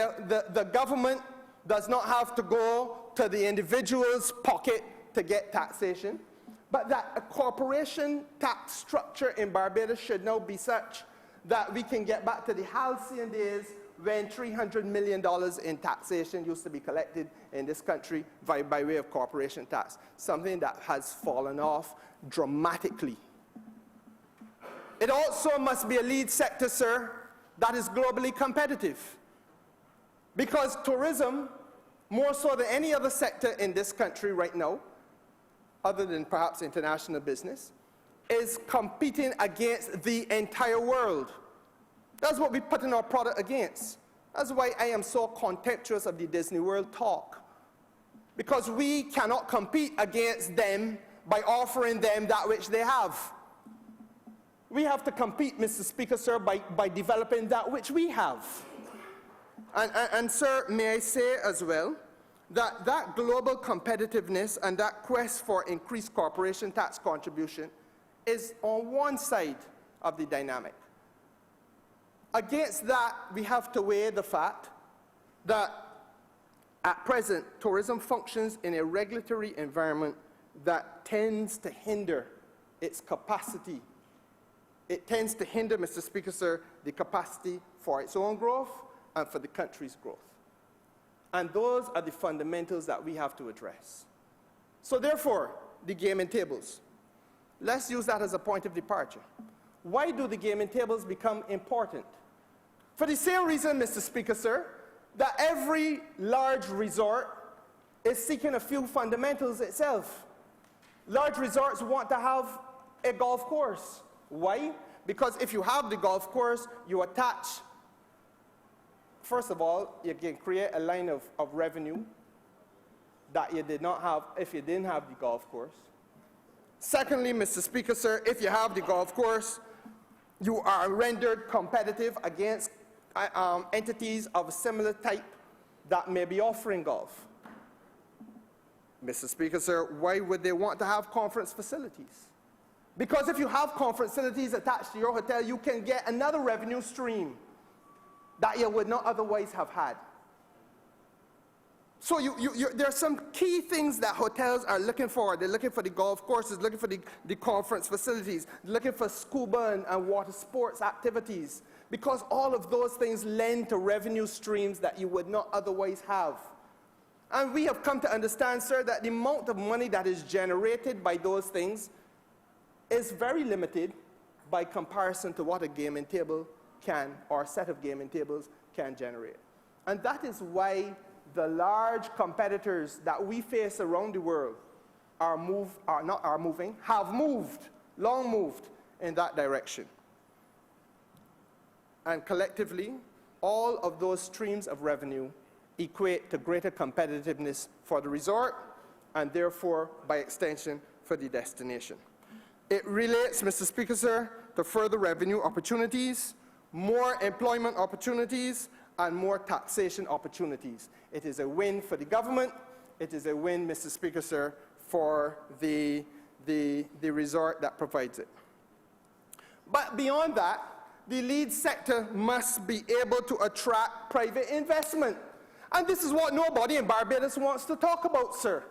S10: the government does not have to go to the individual's pocket to get taxation, but that a corporation tax structure in Barbados should now be such that we can get back to the halcyon days when $300 million in taxation used to be collected in this country by way of corporation tax, something that has fallen off dramatically. It also must be a lead sector, sir, that is globally competitive. Because tourism, more so than any other sector in this country right now, other than perhaps international business, is competing against the entire world. That's what we put in our product against. That's why I am so contemptuous of the Disney World talk. Because we cannot compete against them by offering them that which they have. We have to compete, Mr. Speaker, sir, by developing that which we have. And sir, may I say as well, that that global competitiveness and that quest for increased corporation tax contribution is on one side of the dynamic. Against that, we have to weigh the fact that at present, tourism functions in a regulatory environment that tends to hinder its capacity. It tends to hinder, Mr. Speaker, sir, the capacity for its own growth and for the country's growth. And those are the fundamentals that we have to address. So therefore, the gaming tables. Let's use that as a point of departure. Why do the gaming tables become important? For the same reason, Mr. Speaker, sir, that every large resort is seeking a few fundamentals itself. Large resorts want to have a golf course. Why? Because if you have the golf course, you attach, first of all, you can create a line of revenue that you did not have if you didn't have the golf course. Secondly, Mr. Speaker, sir, if you have the golf course, you are rendered competitive against entities of a similar type that may be offering golf. Mr. Speaker, sir, why would they want to have conference facilities? Because if you have conference facilities attached to your hotel, you can get another revenue stream that you would not otherwise have had. So there are some key things that hotels are looking for. They're looking for the golf courses, looking for the conference facilities, looking for scuba and water sports activities, because all of those things lend to revenue streams that you would not otherwise have. And we have come to understand, sir, that the amount of money that is generated by those things is very limited by comparison to what a gaming table can, or a set of gaming tables can generate. And that is why the large competitors that we face around the world have moved, long moved in that direction. And collectively, all of those streams of revenue equate to greater competitiveness for the resort, and therefore, by extension, for the destination. It relates, Mr. Speaker, sir, to further revenue opportunities, more employment opportunities, and more taxation opportunities. It is a win for the government. It is a win, Mr. Speaker, sir, for the resort that provides it. But beyond that, the lead sector must be able to attract private investment. And this is what nobody in Barbados wants to talk about, sir.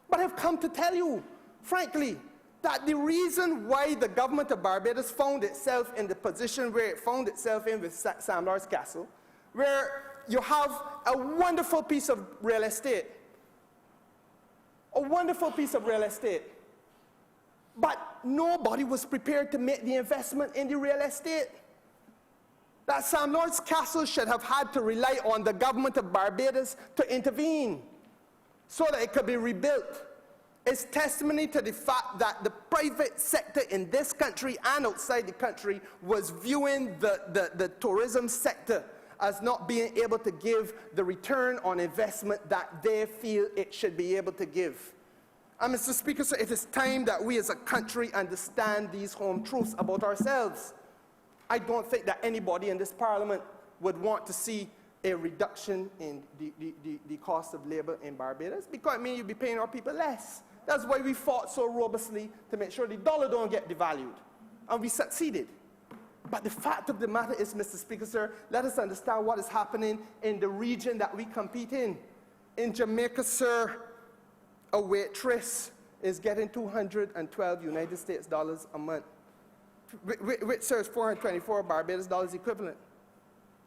S10: But I've come to tell you, frankly, that the reason why the government of Barbados found itself in the position where it found itself in with Sam Lord's Castle, where you have a wonderful piece of real estate, but nobody was prepared to make the investment in the real estate. That Sam Lord's Castle should have had to rely on the government of Barbados to intervene so that it could be rebuilt. It's testimony to the fact that the private sector in this country and outside the country was viewing the tourism sector as not being able to give the return on investment that they feel it should be able to give. And Mr. Speaker, so it is time that we as a country understand these home truths about ourselves. I don't think that anybody in this parliament would want to see a reduction in the cost of labor in Barbados, because it means you'd be paying our people less. That's why we fought so robustly to make sure the dollar don't get devalued. And we succeeded. But the fact of the matter is, Mr. Speaker, sir, let us understand what is happening in the region that we compete in. In Jamaica, sir, a waitress is getting 212 United States dollars a month, which, sir, is 424 Barbados dollars equivalent.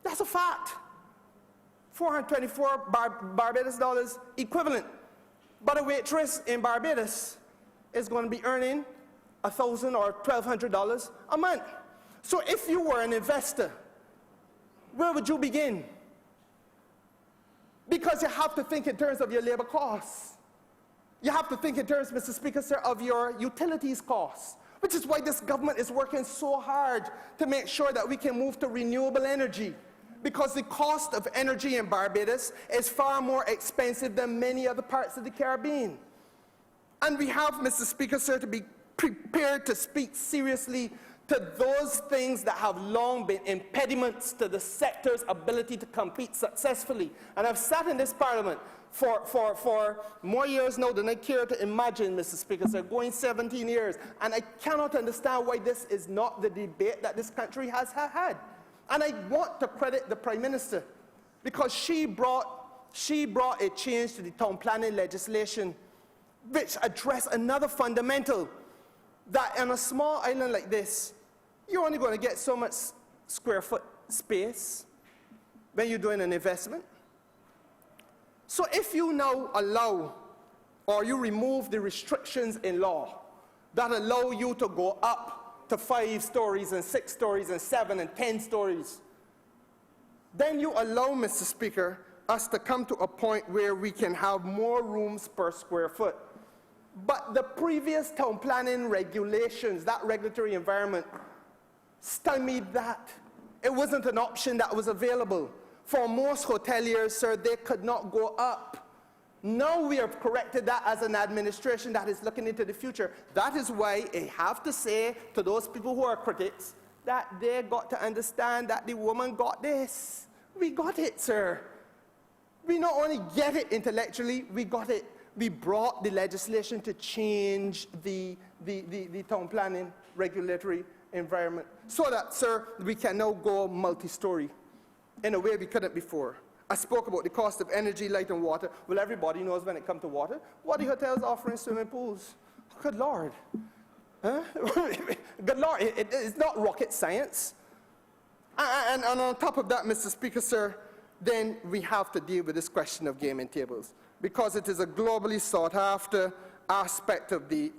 S10: That's a fact. 424 Barbados dollars equivalent. But a waitress in Barbados is going to be earning $1,000 or $1,200 a month. So if you were an investor, where would you begin? Because you have to think in terms of your labor costs. You have to think in terms, Mr. Speaker, sir, of your utilities costs, which is why this government is working so hard to make sure that we can move to renewable energy. Because the cost of energy in Barbados is far more expensive than many other parts of the Caribbean. And we have, Mr. Speaker, sir, to be prepared to speak seriously to those things that have long been impediments to the sector's ability to compete successfully. And I've sat in this parliament for more years now than I care to imagine, Mr. Speaker, sir, going 17 years. And I cannot understand why this is not the debate that this country has had. And I want to credit the Prime Minister, because she brought a change to the town planning legislation which addressed another fundamental, that on a small island like this, you're only going to get so much square foot space. when you're doing an investment. So if you now allow or you remove the restrictions in law that allow you to go up to 5 stories and 6 stories and 7 and 10 stories, then you allow, Mr. Speaker, us to come to a point where we can have more rooms per square foot. But the previous town planning regulations, that regulatory environment, stymied that. It wasn't an option that was available. For most hoteliers, sir, they could not go up. Now we have corrected that as an administration that is looking into the future. That is why I have to say to those people who are critics that they got to understand that the woman got this. We got it, sir. We not only get it intellectually, we got it. We brought the legislation to change the town planning regulatory environment so that, sir, we can now go multi-story in a way we couldn't before. I spoke about the cost of energy, light, and water. Well, everybody knows when it comes to water, what the hotels offering swimming pools. Good Lord. Huh? Good Lord, it's not rocket science. And on top of that, Mr. Speaker, sir, then we have to deal with this question of gaming tables, because it is a globally sought after aspect of the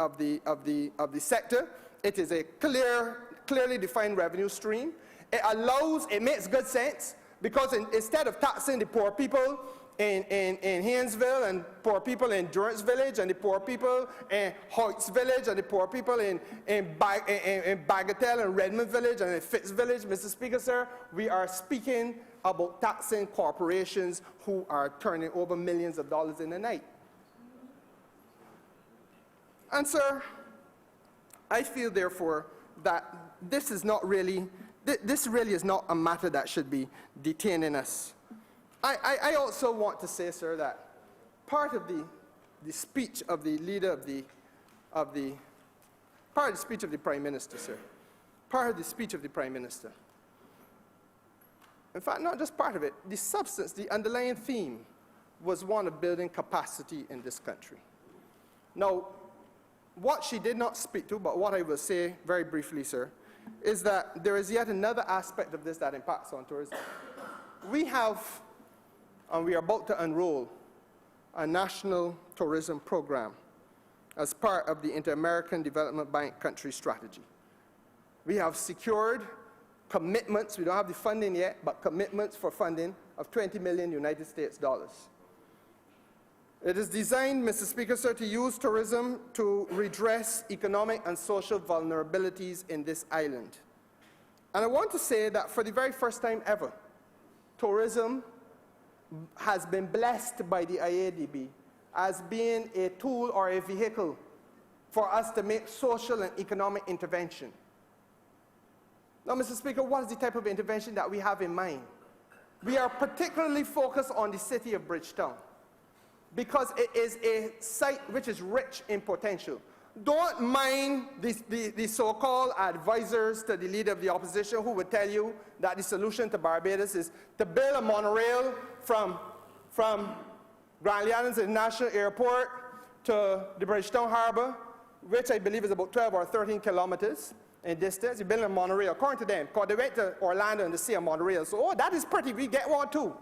S10: sector. It is a clearly defined revenue stream. It makes good sense, because instead of taxing the poor people in Haynesville and poor people in Durance Village and the poor people in Hoyts Village and the poor people in Bagatelle and Redmond Village and in Fitz Village, Mr. Speaker, sir, we are speaking about taxing corporations who are turning over millions of dollars in a night. And, sir, I feel, therefore, that this really is not a matter that should be detaining us. I also want to say, sir, that part of the speech of the leader part of the speech of the Prime Minister, sir, part of the speech of the Prime Minister, in fact, not just part of it, the substance, the underlying theme was one of building capacity in this country. Now, what she did not speak to, but what I will say very briefly, sir, is that there is yet another aspect of this that impacts on tourism. We have, and we are about to enroll, a national tourism program as part of the Inter-American Development Bank country strategy. We have secured commitments, we don't have the funding yet, but commitments for funding of 20 million United States dollars. It is designed, Mr. Speaker, sir, to use tourism to redress economic and social vulnerabilities in this island. And I want to say that for the very first time ever, tourism has been blessed by the IADB as being a tool or a vehicle for us to make social and economic intervention. Now, Mr. Speaker, what is the type of intervention that we have in mind? We are particularly focused on the city of Bridgetown, because it is a site which is rich in potential. Don't mind the so-called advisors to the leader of the opposition who would tell you that the solution to Barbados is to build a monorail from Grand Islands International Airport to the Bridgetown Harbor, which I believe is about 12 or 13 kilometers in distance. You're building a monorail, according to them, because they went to Orlando and they see a monorail. So, oh, that is pretty, we get one too.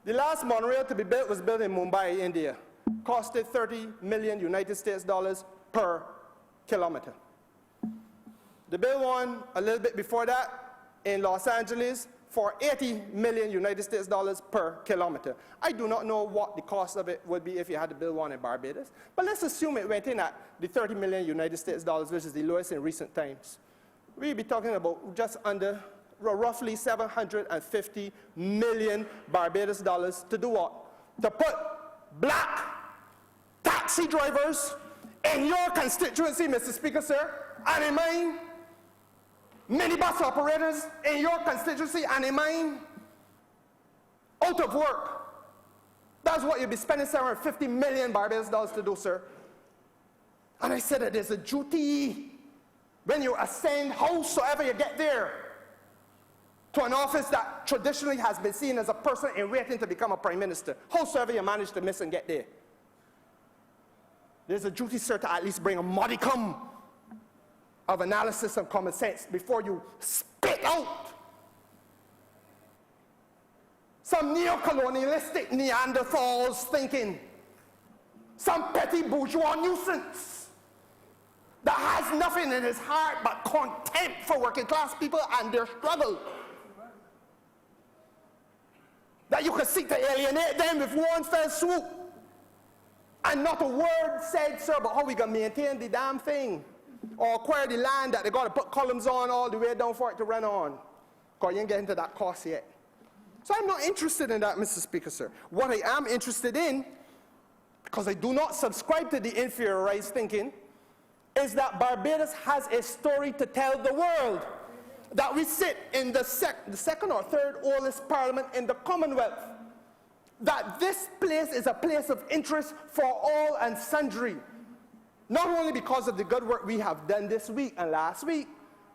S10: The last monorail to be built was built in Mumbai, India. Costed 30 million United States dollars per kilometer. They built one a little bit before that in Los Angeles for 80 million United States dollars per kilometer. I do not know what the cost of it would be if you had to build one in Barbados, but let's assume it went in at the 30 million United States dollars, which is the lowest in recent times. We'd be talking about just under roughly 750 million Barbados dollars to do what? To put black taxi drivers in your constituency, Mr. Speaker, sir, and in mine, minibus operators in your constituency and in mine, out of work. That's what you'll be spending 750 million Barbados dollars to do, sir. And I said it is a duty when you ascend, howsoever you get there, to an office that traditionally has been seen as a person in waiting to become a prime minister, howsoever you manage to miss and get there. There's a duty, sir, to at least bring a modicum of analysis and common sense before you spit out some neo-colonialistic Neanderthals thinking, some petty bourgeois nuisance that has nothing in his heart but contempt for working class people and their struggle. That you could seek to alienate them with one fell swoop. And not a word said, sir, about how we can maintain the damn thing or acquire the land that they got to put columns on all the way down for it to run on. Because you ain't getting to that cost yet. So I'm not interested in that, Mr. Speaker, sir. What I am interested in, because I do not subscribe to the inferiorized thinking, is that Barbados has a story to tell the world. That we sit in the second or third oldest parliament in the Commonwealth. That this place is a place of interest for all and sundry. Not only because of the good work we have done this week and last week,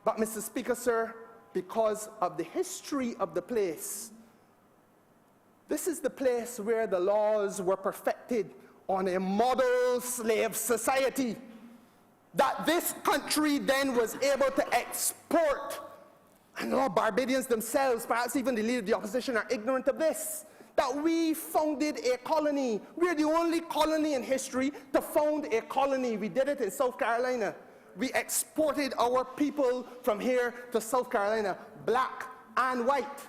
S10: but, Mr. Speaker, sir, because of the history of the place. This is the place where the laws were perfected on a model slave society. That this country then was able to export. And a lot of Barbadians themselves, perhaps even the leader of the opposition, are ignorant of this. That we founded a colony. We're the only colony in history to found a colony. We did it in South Carolina. We exported our people from here to South Carolina, black and white,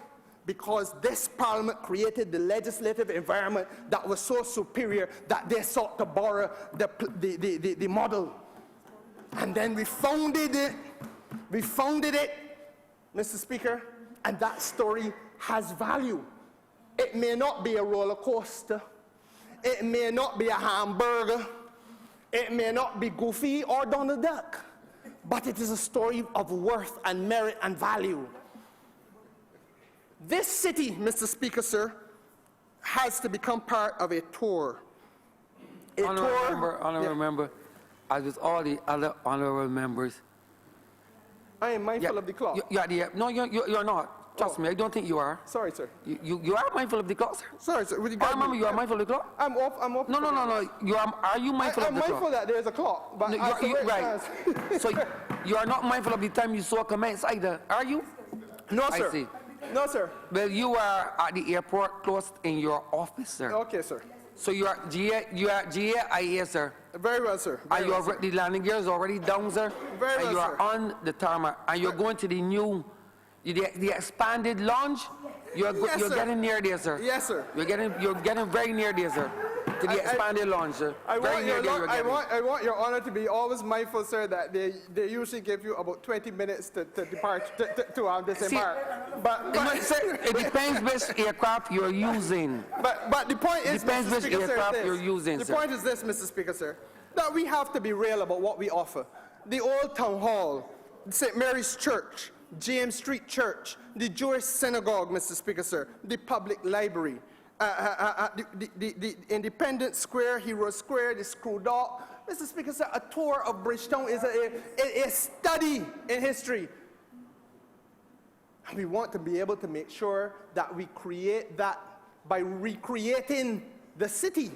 S10: because this parliament created the legislative environment that was so superior that they sought to borrow the model. And then we founded it. We founded it, Mr. Speaker, and that story has value. It may not be a roller coaster. It may not be a hamburger. It may not be Goofy or Donald Duck. But it is a story of worth and merit and value. This city, Mr. Speaker, sir, has to become part of a tour.
S1: Honourable member, as with all the other honourable members,
S10: I am mindful of the clock.
S1: No, you're not. Trust me, I don't think you are.
S10: Sorry, sir.
S1: You are mindful of the clock, sir.
S10: Sorry, sir.
S1: Remember, you are mindful of the clock?
S10: I'm off.
S1: No. Are you mindful of the clock?
S10: I'm mindful that there's a clock, but
S1: right. So you are not mindful of the time you saw comments either, are you?
S10: No, sir.
S1: I see.
S10: No, sir.
S1: Well, you are at the airport closed in your office, sir.
S10: Okay, sir.
S1: So you are GA, sir.
S10: Very well, sir.
S1: Very well, sir. The landing gear is already down, sir.
S10: Very well,
S1: and you are
S10: sir.
S1: on the tarmac, and you're going to the new, the expanded lounge. You're getting near there, sir.
S10: Yes, sir.
S1: You're getting very near there, sir. To the expanded lounge, sir.
S10: I want your honor to be always mindful, sir, that they usually give you about 20 minutes to depart, to disembark.
S1: Sir, it depends which aircraft you're using.
S10: But the point is,
S1: depends
S10: Mr.
S1: which
S10: Speaker,
S1: aircraft
S10: sir,
S1: you're using,
S10: the
S1: sir.
S10: point is this, Mr. Speaker, sir, that we have to be real about what we offer. The Old Town Hall, St. Mary's Church, James Street Church, the Jewish Synagogue, Mr. Speaker, sir, the Public Library, the Independence Square, Hero Square, the Screw Dock. Mr. Speaker, sir, a tour of Bridgetown is a study in history. And we want to be able to make sure that we create that by recreating the city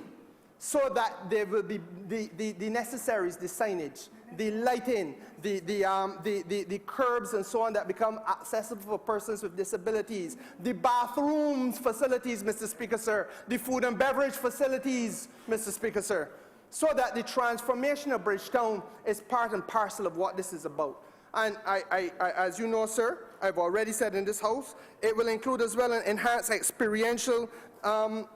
S10: so that there will be the necessaries, the signage, the lighting, the curbs and so on that become accessible for persons with disabilities, the bathrooms facilities, Mr. Speaker, sir, the food and beverage facilities, Mr. Speaker, sir, so that the transformation of Bridgetown is part and parcel of what this is about. And I, as you know, sir, I've already said in this House, it will include as well an enhanced experiential, an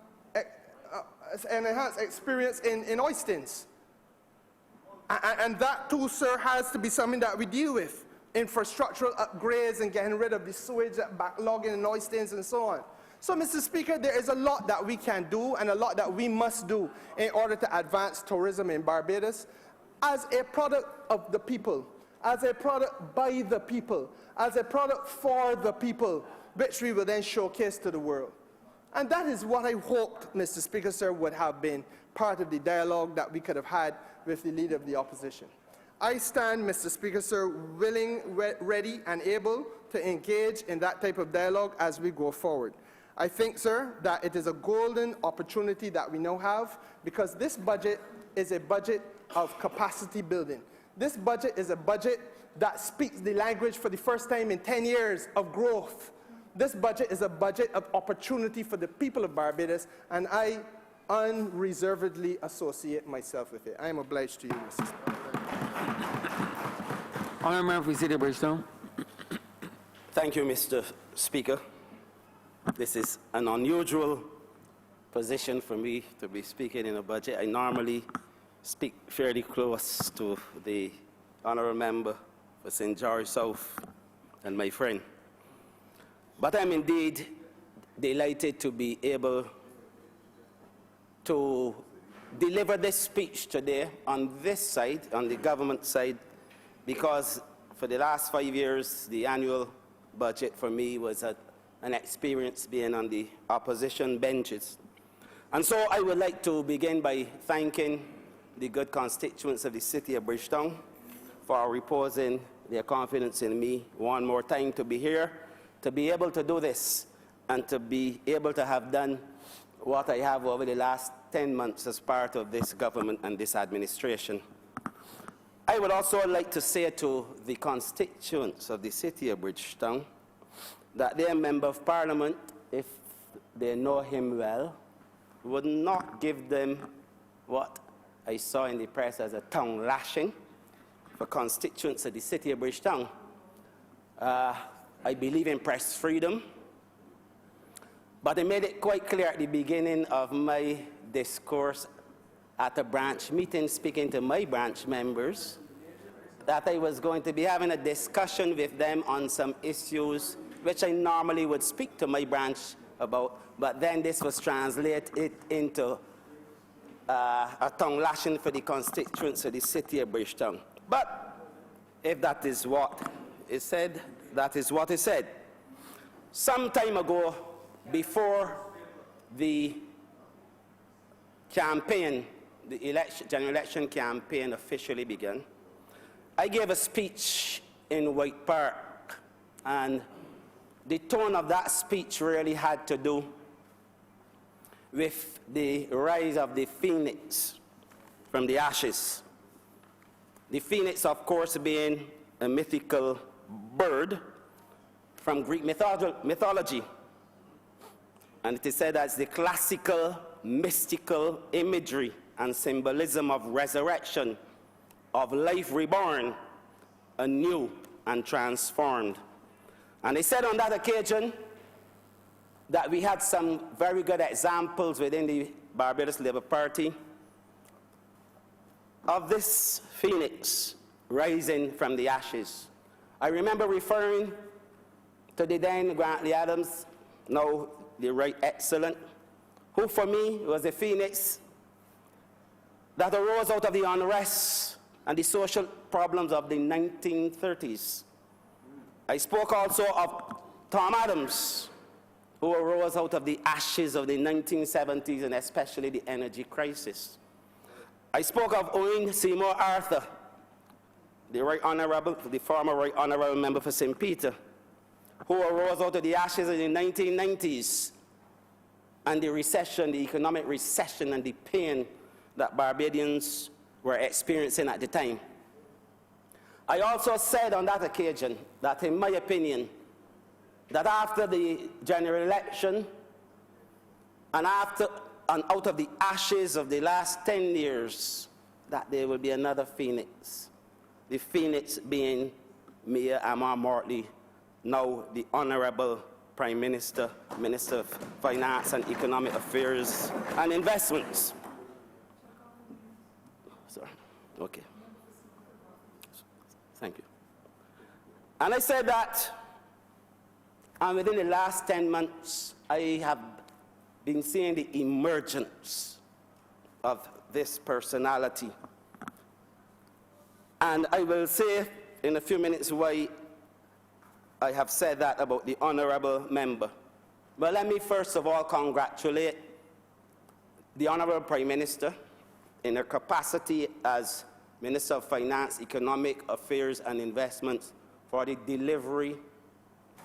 S10: enhanced experience in Oistins. And that too, sir, has to be something that we deal with. Infrastructural upgrades and getting rid of the sewage backlogging in Oistins and so on. So, Mr. Speaker, there is a lot that we can do and a lot that we must do in order to advance tourism in Barbados as a product of the people, as a product by the people, as a product for the people, which we will then showcase to the world. And that is what I hoped, Mr. Speaker, sir, would have been part of the dialogue that we could have had with the leader of the opposition. I stand, Mr. Speaker, sir, willing, ready, and able to engage in that type of dialogue as we go forward. I think, sir, that it is a golden opportunity that we now have because this budget is a budget of capacity building. This budget is a budget that speaks the language for the first time in 10 years of growth. This budget is a budget of opportunity for the people of Barbados, and I unreservedly associate myself with it. I am obliged to you, Mr. Speaker.
S1: Honourable Member for City of Bridgetown.
S2: Thank you, Mr. Speaker. This is an unusual position for me to be speaking in a budget. I normally speak fairly close to the Honourable Member for St. George South and my friend. But I'm indeed delighted to be able to deliver this speech today on this side, on the government side, because for the last 5 years, the annual budget for me was an experience being on the opposition benches. And so I would like to begin by thanking the good constituents of the City of Bridgetown for reposing their confidence in me one more time to be here, to be able to do this, and to be able to have done what I have over the last 10 months as part of this government and this administration. I would also like to say to the constituents of the City of Bridgetown that their Member of Parliament, if they know him well, would not give them what I saw in the press as a tongue lashing for constituents of the City of Bridgetown. I believe in press freedom, but I made it quite clear at the beginning of my discourse at a branch meeting, speaking to my branch members, that I was going to be having a discussion with them on some issues which I normally would speak to my branch about, but then this was translated into a tongue lashing for the constituents of the City of Bridgetown. But if that is what is said, that is what is said. Some time ago, before the campaign, the general election campaign officially began, I gave a speech in White Park, and the tone of that speech really had to do with the rise of the phoenix from the ashes. The phoenix, of course, being a mythical bird from Greek mythology. And it is said as the classical, mystical imagery and symbolism of resurrection, of life reborn, anew and transformed. And they said on that occasion that we had some very good examples within the Barbados Labour Party of this phoenix rising from the ashes. I remember referring to the then Grantley Adams, now the Right Excellent, who for me was a phoenix that arose out of the unrest and the social problems of the 1930s. I spoke also of Tom Adams, who arose out of the ashes of the 1970s and especially the energy crisis. I spoke of Owen Seymour Arthur, the Right Honourable, the former Right Honourable member for St. Peter, who arose out of the ashes in the 1990s and the recession, the economic recession and the pain that Barbadians were experiencing at the time. I also said on that occasion that, in my opinion, that after the general election and out of the ashes of the last 10 years, that there will be another phoenix. The phoenix being Mayor Amar Mortley, now the Honourable Prime Minister, Minister of Finance and Economic Affairs and Investments. Sorry, okay. Thank you. And I said that, and within the last 10 months, I have been seeing the emergence of this personality. And I will say in a few minutes why I have said that about the Honourable member. But let me first of all congratulate the Honourable Prime Minister in her capacity as Minister of Finance, Economic Affairs and Investments for the delivery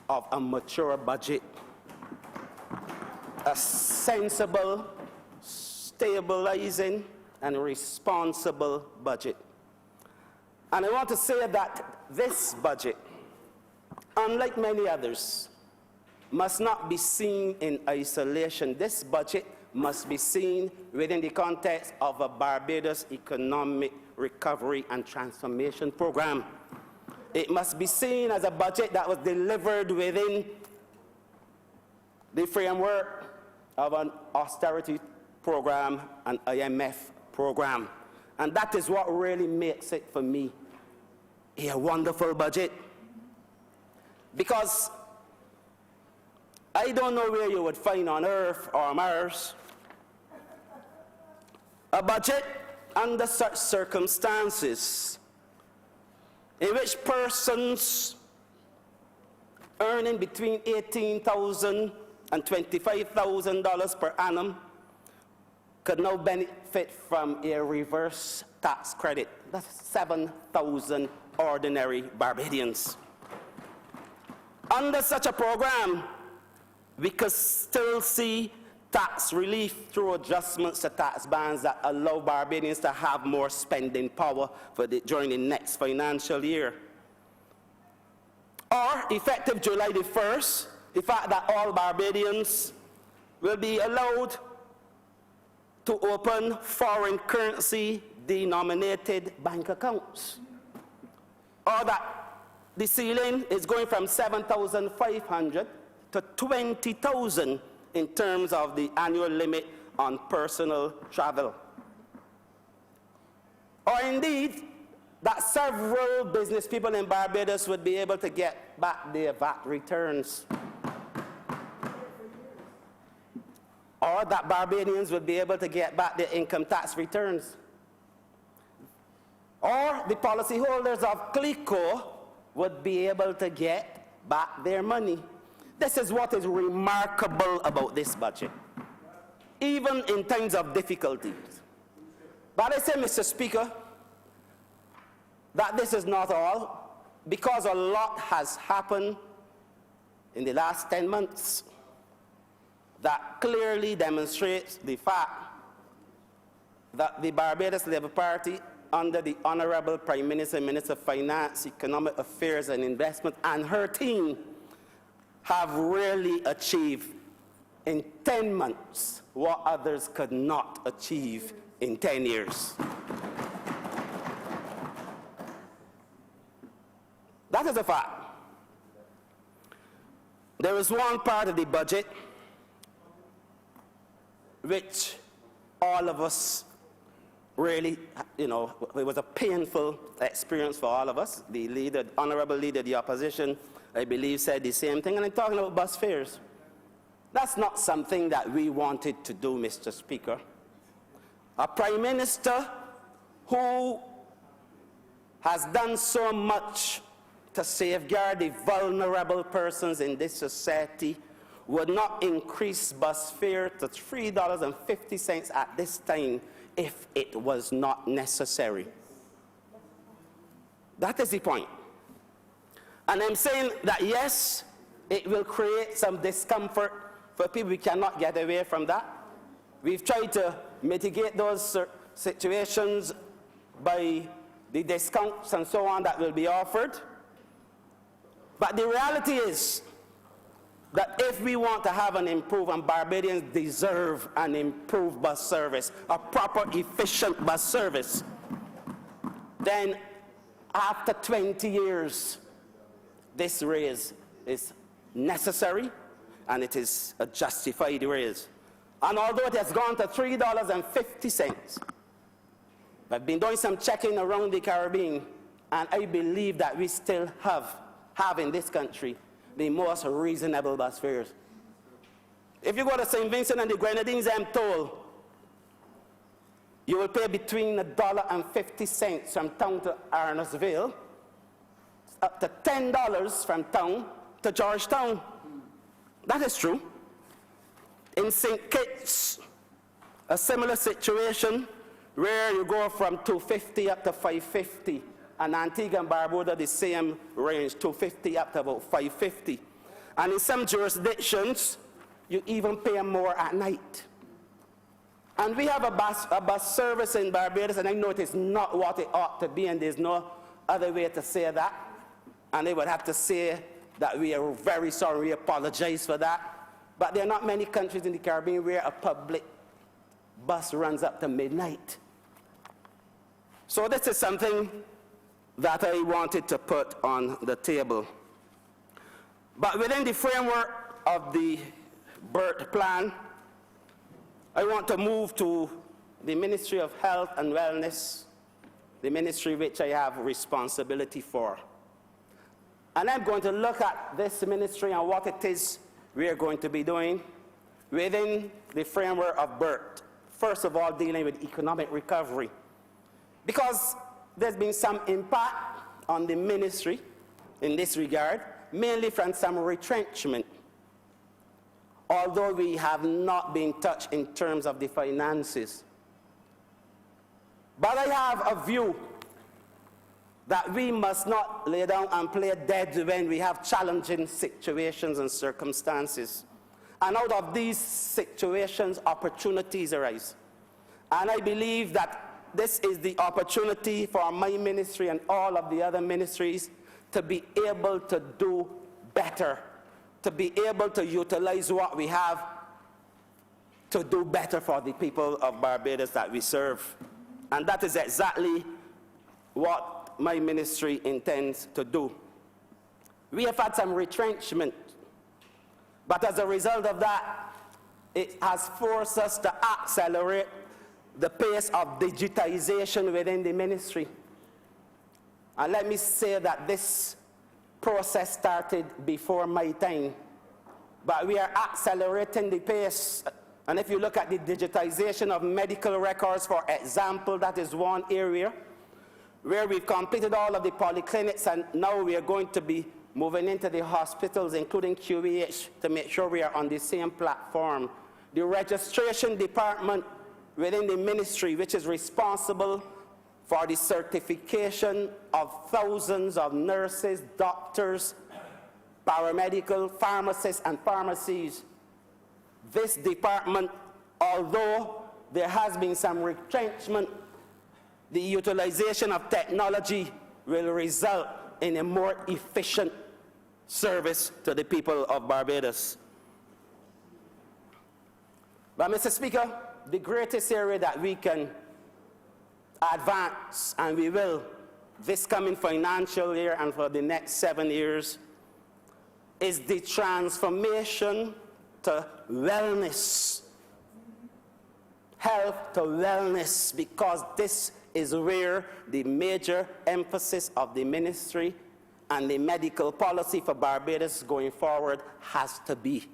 S2: of a mature budget, a sensible, stabilizing and responsible budget. And I want to say that this budget, unlike many others, must not be seen in isolation. This budget must be seen within the context of a Barbados economic recovery and transformation program. It must be seen as a budget that was delivered within the framework of an austerity program, an IMF program. And that is what really makes it, for me, a wonderful budget. Because I don't know where you would find on Earth or Mars a budget under such circumstances in which persons earning between $18,000 and $25,000 per annum could now benefit from a reverse tax credit. That's 7,000 ordinary Barbadians. Under such a program, we could still see tax relief through adjustments to tax bands that allow Barbadians to have more spending power during the next financial year. Or, effective July the 1st, the fact that all Barbadians will be allowed to open foreign currency denominated bank accounts. Or that the ceiling is going from $7,500 to $20,000 in terms of the annual limit on personal travel. Or indeed, that several business people in Barbados would be able to get back their VAT returns. Or that Barbadians would be able to get back their income tax returns. Or the policyholders of CLICO would be able to get back their money. This is what is remarkable about this budget, even in times of difficulties. But I say, Mr. Speaker, that this is not all, because a lot has happened in the last 10 months that clearly demonstrates the fact that the Barbados Labour Party, under the Honourable Prime Minister, Minister of Finance, Economic Affairs and Investment, and her team, have really achieved in 10 months what others could not achieve in 10 years. That is a fact. There is one part of the budget which all of us really, it was a painful experience for all of us. The leader, Honourable Leader of the Opposition, I believe, said the same thing, and I'm talking about bus fares. That's not something that we wanted to do, Mr. Speaker. A Prime Minister who has done so much to safeguard the vulnerable persons in this society would not increase bus fare to $3.50 at this time if it was not necessary. That is the point. And I'm saying that, yes, it will create some discomfort for people. We cannot get away from that. We've tried to mitigate those situations by the discounts and so on that will be offered. But the reality is that if we want to have an improved, and Barbadians deserve an improved bus service, a proper, efficient bus service, then after 20 years, this raise is necessary, and it is a justified raise. And although it has gone to $3.50, I've been doing some checking around the Caribbean, and I believe that we still have in this country the most reasonable bus fares. If you go to St. Vincent and the Grenadines, I'm told you will pay between $1.50 from town to Arnottsville, up to $10 from town to Georgetown. That is true. In St. Kitts, a similar situation where you go from $2.50 up to $5.50. And Antigua and Barbuda, the same range, $2.50 up to about $5.50. And in some jurisdictions, you even pay more at night. And we have a bus service in Barbados, and I know it is not what it ought to be, and there's no other way to say that. And they would have to say that we are very sorry, we apologize for that. But there are not many countries in the Caribbean where a public bus runs up to midnight. So this is something that I wanted to put on the table. But within the framework of the BERT plan, I want to move to the Ministry of Health and Wellness, the ministry which I have responsibility for. And I'm going to look at this ministry and what it is we are going to be doing within the framework of BERT. First of all, dealing with economic recovery. Because there's been some impact on the ministry in this regard, mainly from some retrenchment, although we have not been touched in terms of the finances. But I have a view that we must not lay down and play dead when we have challenging situations and circumstances. And out of these situations, opportunities arise. And I believe that this is the opportunity for my ministry and all of the other ministries to be able to do better, to be able to utilize what we have to do better for the people of Barbados that we serve. And that is exactly what my ministry intends to do. We have had some retrenchment, but as a result of that, it has forced us to accelerate the pace of digitization within the ministry. And let me say that this process started before my time, but we are accelerating the pace. And if you look at the digitization of medical records, for example, that is one area where we've completed all of the polyclinics, and now we are going to be moving into the hospitals, including QEH, to make sure we are on the same platform. The registration department within the ministry, which is responsible for the certification of thousands of nurses, doctors, paramedical, pharmacists, and pharmacies. This department, although there has been some retrenchment, the utilization of technology will result in a more efficient service to the people of Barbados. But Mr. Speaker, the greatest area that we can advance, and we will, this coming financial year and for the next 7 years, is the transformation to wellness, health to wellness, because this is where the major emphasis of the ministry and the medical policy for Barbados going forward has to be.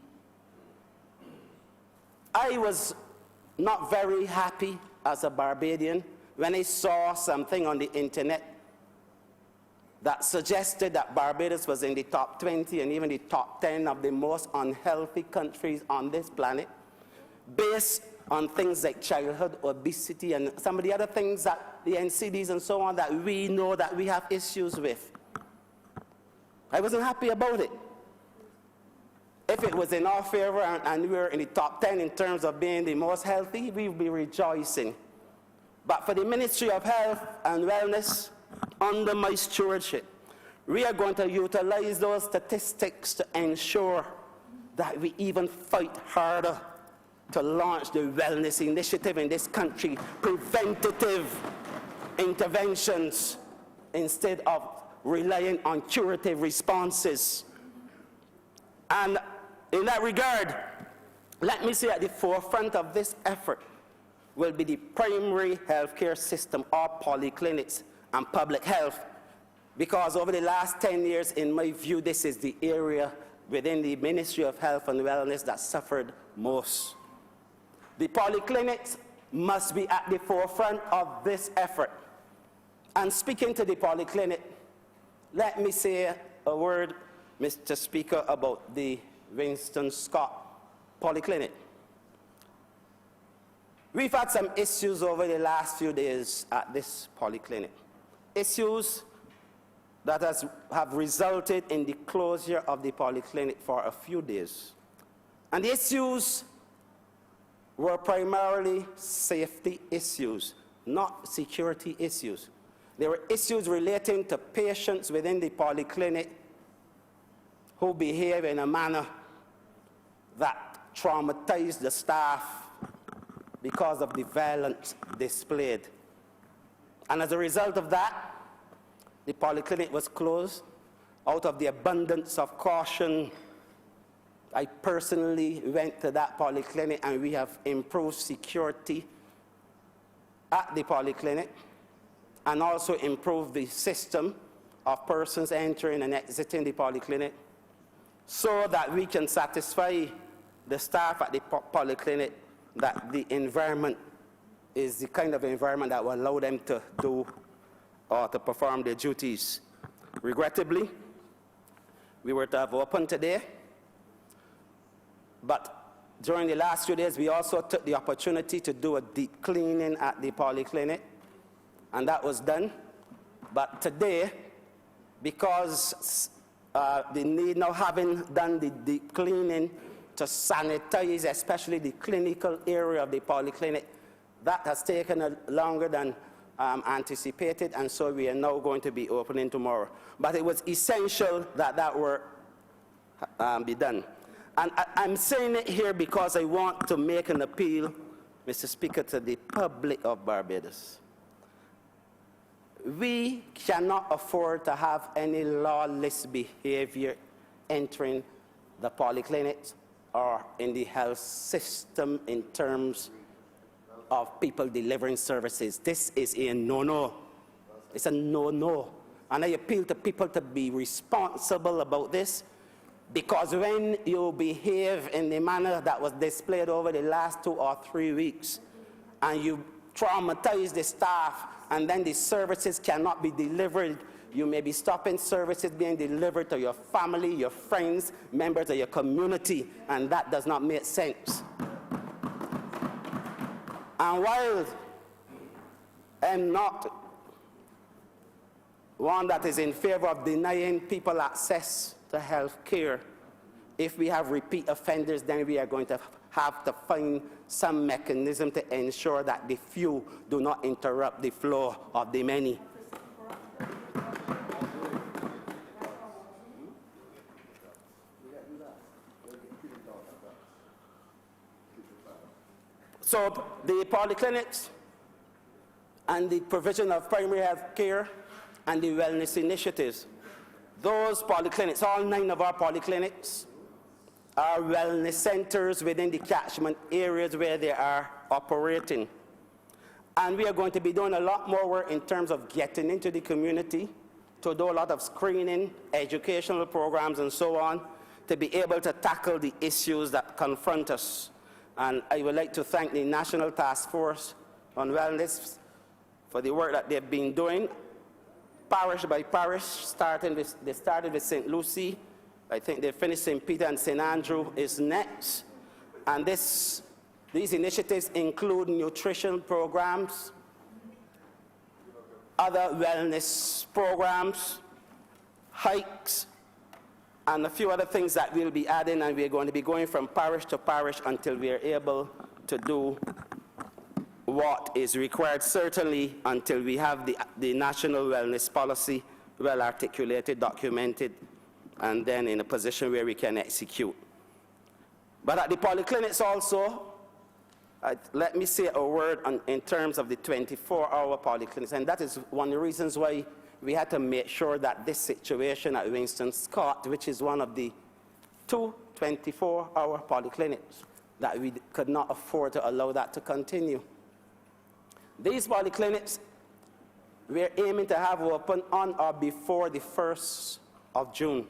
S2: I was not very happy as a Barbadian when I saw something on the internet that suggested that Barbados was in the top 20 and even the top 10 of the most unhealthy countries on this planet, based on things like childhood obesity and some of the other things that the NCDs and so on that we know that we have issues with. I wasn't happy about it. If it was in our favor and we were in the top 10 in terms of being the most healthy, we would be rejoicing. But for the Ministry of Health and Wellness, under my stewardship, we are going to utilize those statistics to ensure that we even fight harder to launch the wellness initiative in this country, preventative interventions instead of relying on curative responses. And in that regard, let me say at the forefront of this effort will be the primary healthcare system, or polyclinics, and public health, because over the last 10 years, in my view, this is the area within the Ministry of Health and Wellness that suffered most. The polyclinics must be at the forefront of this effort. And speaking to the polyclinic, let me say a word, Mr. Speaker, about the Winston Scott Polyclinic. We've had some issues over the last few days at this polyclinic. Issues that have resulted in the closure of the polyclinic for a few days. And the issues were primarily safety issues, not security issues. There were issues relating to patients within the polyclinic who behave in a manner that traumatized the staff because of the violence displayed. And as a result of that, the polyclinic was closed. Out of the abundance of caution, I personally went to that polyclinic, and we have improved security at the polyclinic and also improved the system of persons entering and exiting the polyclinic so that we can satisfy the staff at the polyclinic that the environment is the kind of environment that will allow them to do or to perform their duties. Regrettably, we were to have opened today, but during the last few days, we also took the opportunity to do a deep cleaning at the polyclinic, and that was done. But today, because the need now having done the deep cleaning to sanitize, especially the clinical area of the polyclinic, that has taken longer than anticipated, and so we are now going to be opening tomorrow. But it was essential that that work be done. And I'm saying it here because I want to make an appeal, Mr. Speaker, to the public of Barbados. We cannot afford to have any lawless behavior entering the polyclinics or in the health system in terms of people delivering services. This is a no-no. It's a no-no. And I appeal to people to be responsible about this, because when you behave in the manner that was displayed over the last 2 or 3 weeks, and you traumatize the staff, and then the services cannot be delivered, you may be stopping services being delivered to your family, your friends, members of your community, and that does not make sense. And while I'm not one that is in favor of denying people access to health care, if we have repeat offenders, then we are going to have to find some mechanism to ensure that the few do not interrupt the flow of the many. So the polyclinics and the provision of primary health care and the wellness initiatives, those polyclinics, all 9 of our polyclinics, are wellness centers within the catchment areas where they are operating. And we are going to be doing a lot more work in terms of getting into the community to do a lot of screening, educational programs, and so on, to be able to tackle the issues that confront us. And I would like to thank the National Task Force on Wellness for the work that they've been doing, parish by parish, they started with St. Lucie. I think they finished St. Peter, and St. Andrew is next. And these initiatives include nutrition programs, other wellness programs, hikes, and a few other things that we'll be adding, and we're going to be going from parish to parish until we are able to do what is required, certainly until we have the national wellness policy well articulated, documented, and then in a position where we can execute. But at the polyclinics also, let me say a word in terms of the 24-hour polyclinics, and that is one of the reasons why we had to make sure that this situation at Winston Scott, which is one of the 2 24-hour polyclinics, that we could not afford to allow that to continue. These polyclinics, we're aiming to have open on or before the 1st of June.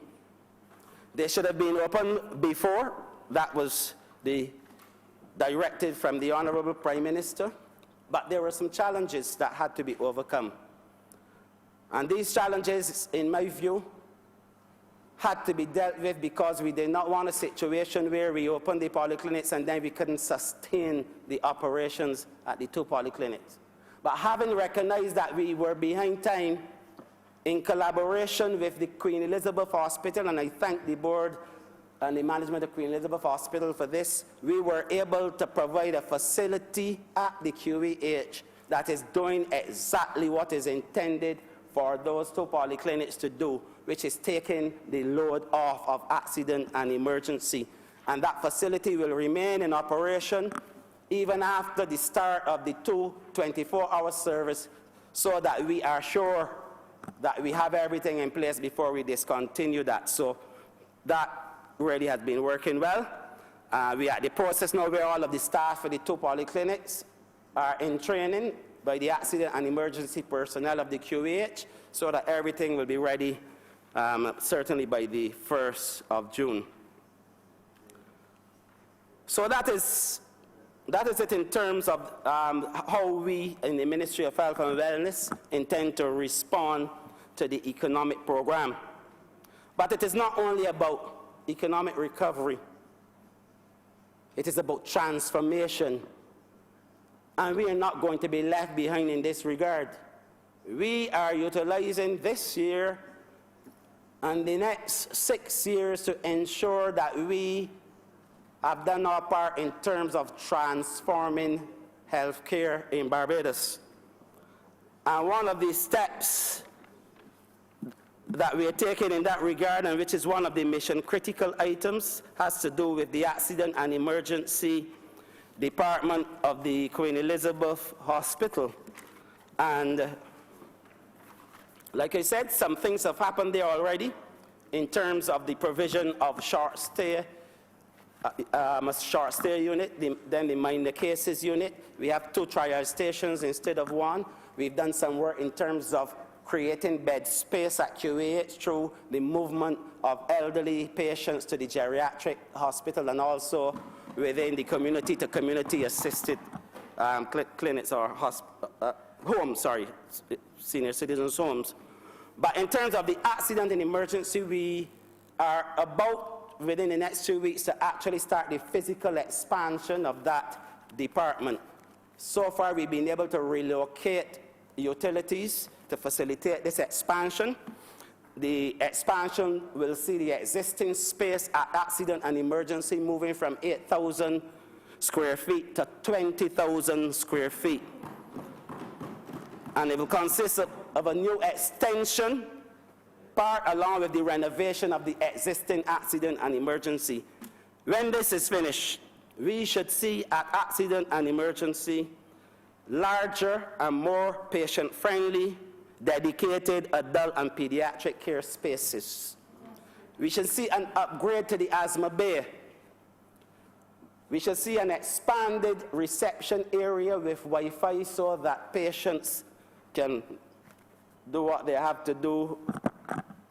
S2: They should have been open before. That was the directive from the Honourable Prime Minister. But there were some challenges that had to be overcome. And these challenges, in my view, had to be dealt with because we did not want a situation where we opened the polyclinics and then we couldn't sustain the operations at the 2 polyclinics. But having recognized that we were behind time, in collaboration with the Queen Elizabeth Hospital, and I thank the board and the management of Queen Elizabeth Hospital for this, we were able to provide a facility at the QEH that is doing exactly what is intended for those 2 polyclinics to do, which is taking the load off of accident and emergency. And that facility will remain in operation even after the start of the 24-hour service, so that we are sure that we have everything in place before we discontinue that. So that really has been working well. We are at the process now where all of the staff for the 2 polyclinics are in training by the accident and emergency personnel of the QEH, so that everything will be ready certainly by the 1st of June. So that is it in terms of how we in the Ministry of Health and Wellness intend to respond to the economic program. But it is not only about economic recovery. It is about transformation. And we are not going to be left behind in this regard. We are utilizing this year and the next 6 years to ensure that we have done our part in terms of transforming healthcare in Barbados. And one of the steps that we are taking in that regard, and which is one of the mission critical items, has to do with the accident and emergency department of the Queen Elizabeth Hospital. And like I said, some things have happened there already in terms of the provision of short stay unit, then the minor cases unit. We have 2 triage stations instead of 1. We've done some work in terms of creating bed space at QAH through the movement of elderly patients to the geriatric hospital, and also within the community to community assisted clinics or homes, senior citizens homes. But in terms of the accident and emergency, we are about within the next 2 weeks to actually start the physical expansion of that department. So far, we've been able to relocate utilities to facilitate this expansion. The expansion will see the existing space at accident and emergency moving from 8,000 square feet to 20,000 square feet. And it will consist of a new extension part along with the renovation of the existing accident and emergency. When this is finished, we should see at accident and emergency larger and more patient-friendly, dedicated adult and pediatric care spaces. We should see an upgrade to the asthma bay. We should see an expanded reception area with Wi-Fi so that patients can do what they have to do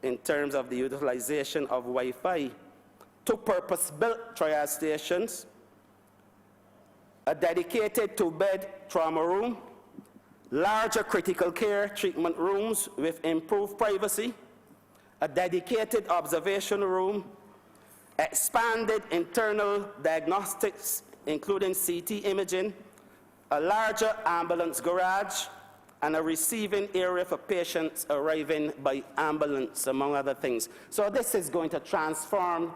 S2: in terms of the utilization of Wi-Fi. 2 purpose-built triage stations, a dedicated 2-bed trauma room, larger critical care treatment rooms with improved privacy, a dedicated observation room, expanded internal diagnostics, including CT imaging, a larger ambulance garage, and a receiving area for patients arriving by ambulance, among other things. So this is going to transform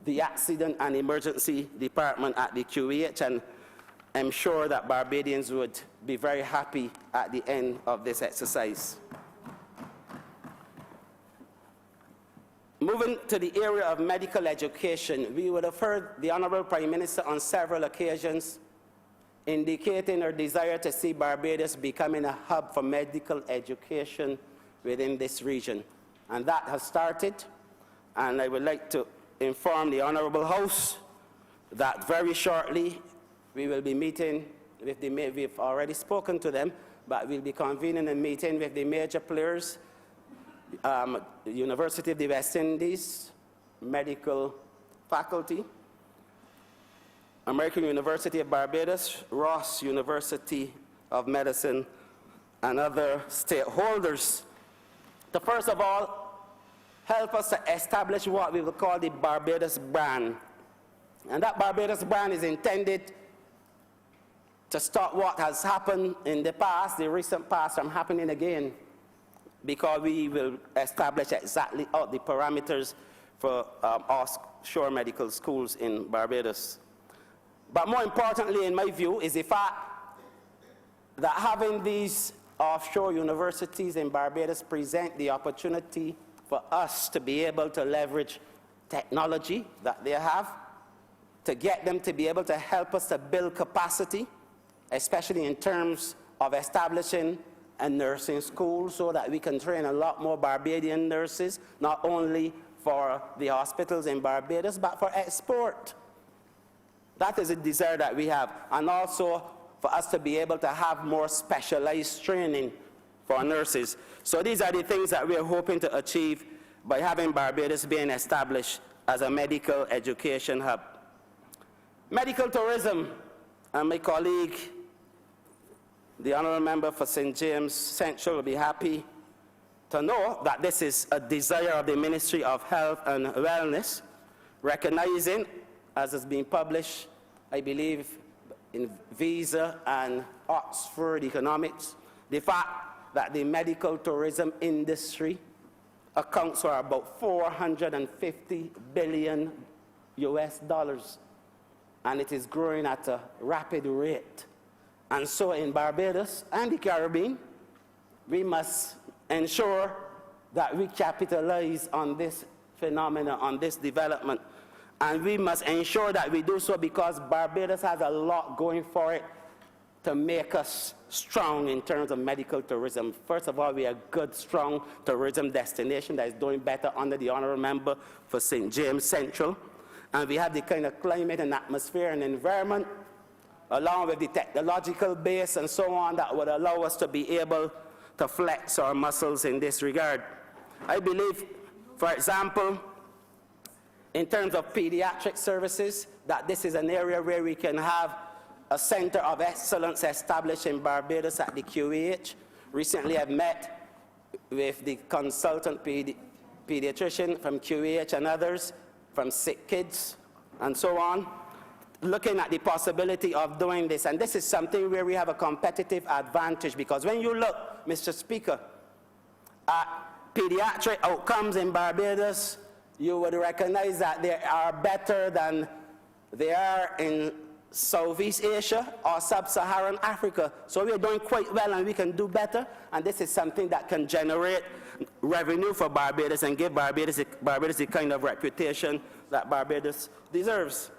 S2: the accident and emergency department at the QEH, and I'm sure that Barbadians would be very happy at the end of this exercise. Moving to the area of medical education, we would have heard the Honourable Prime Minister on several occasions indicating her desire to see Barbados becoming a hub for medical education within this region. And that has started, and I would like to inform the Honourable House that very shortly we will be meeting with we've already spoken to them, but we'll be convening a meeting with the major players, the University of the West Indies, medical faculty, American University of Barbados, Ross University of Medicine, and other stakeholders to first of all help us to establish what we will call the Barbados brand. And that Barbados brand is intended to stop what has happened in the past, the recent past, from happening again, because we will establish exactly all the parameters for offshore medical schools in Barbados. But more importantly, in my view, is the fact that having these offshore universities in Barbados present the opportunity for us to be able to leverage technology that they have, to get them to be able to help us to build capacity, especially in terms of establishing a nursing school so that we can train a lot more Barbadian nurses, not only for the hospitals in Barbados, but for export. That is a desire that we have. And also for us to be able to have more specialized training for nurses. So these are the things that we are hoping to achieve by having Barbados being established as a medical education hub. Medical tourism, and my colleague, the Honourable Member for St. James Central, will be happy to know that this is a desire of the Ministry of Health and Wellness, recognizing, as has been published, I believe, in Visa and Oxford Economics, the fact that the medical tourism industry accounts for about $450 billion US, and it is growing at a rapid rate. And so in Barbados and the Caribbean, we must ensure that we capitalize on this phenomenon, on this development. And we must ensure that we do so because Barbados has a lot going for it to make us strong in terms of medical tourism. First of all, we are a good, strong tourism destination that is doing better under the Honourable Member for St. James Central. And we have the kind of climate and atmosphere and environment, along with the technological base and so on, that would allow us to be able to flex our muscles in this regard. I believe, for example, in terms of pediatric services, that this is an area where we can have a center of excellence established in Barbados at the QEH. Recently, I've met with the consultant pediatrician from QEH and others from Sick Kids and so on, looking at the possibility of doing this. And this is something where we have a competitive advantage, because when you look, Mr. Speaker, at pediatric outcomes in Barbados, you would recognize that they are better than they are in Southeast Asia or Sub-Saharan Africa. So we are doing quite well and we can do better, and this is something that can generate revenue for Barbados and give Barbados the kind of reputation that Barbados deserves.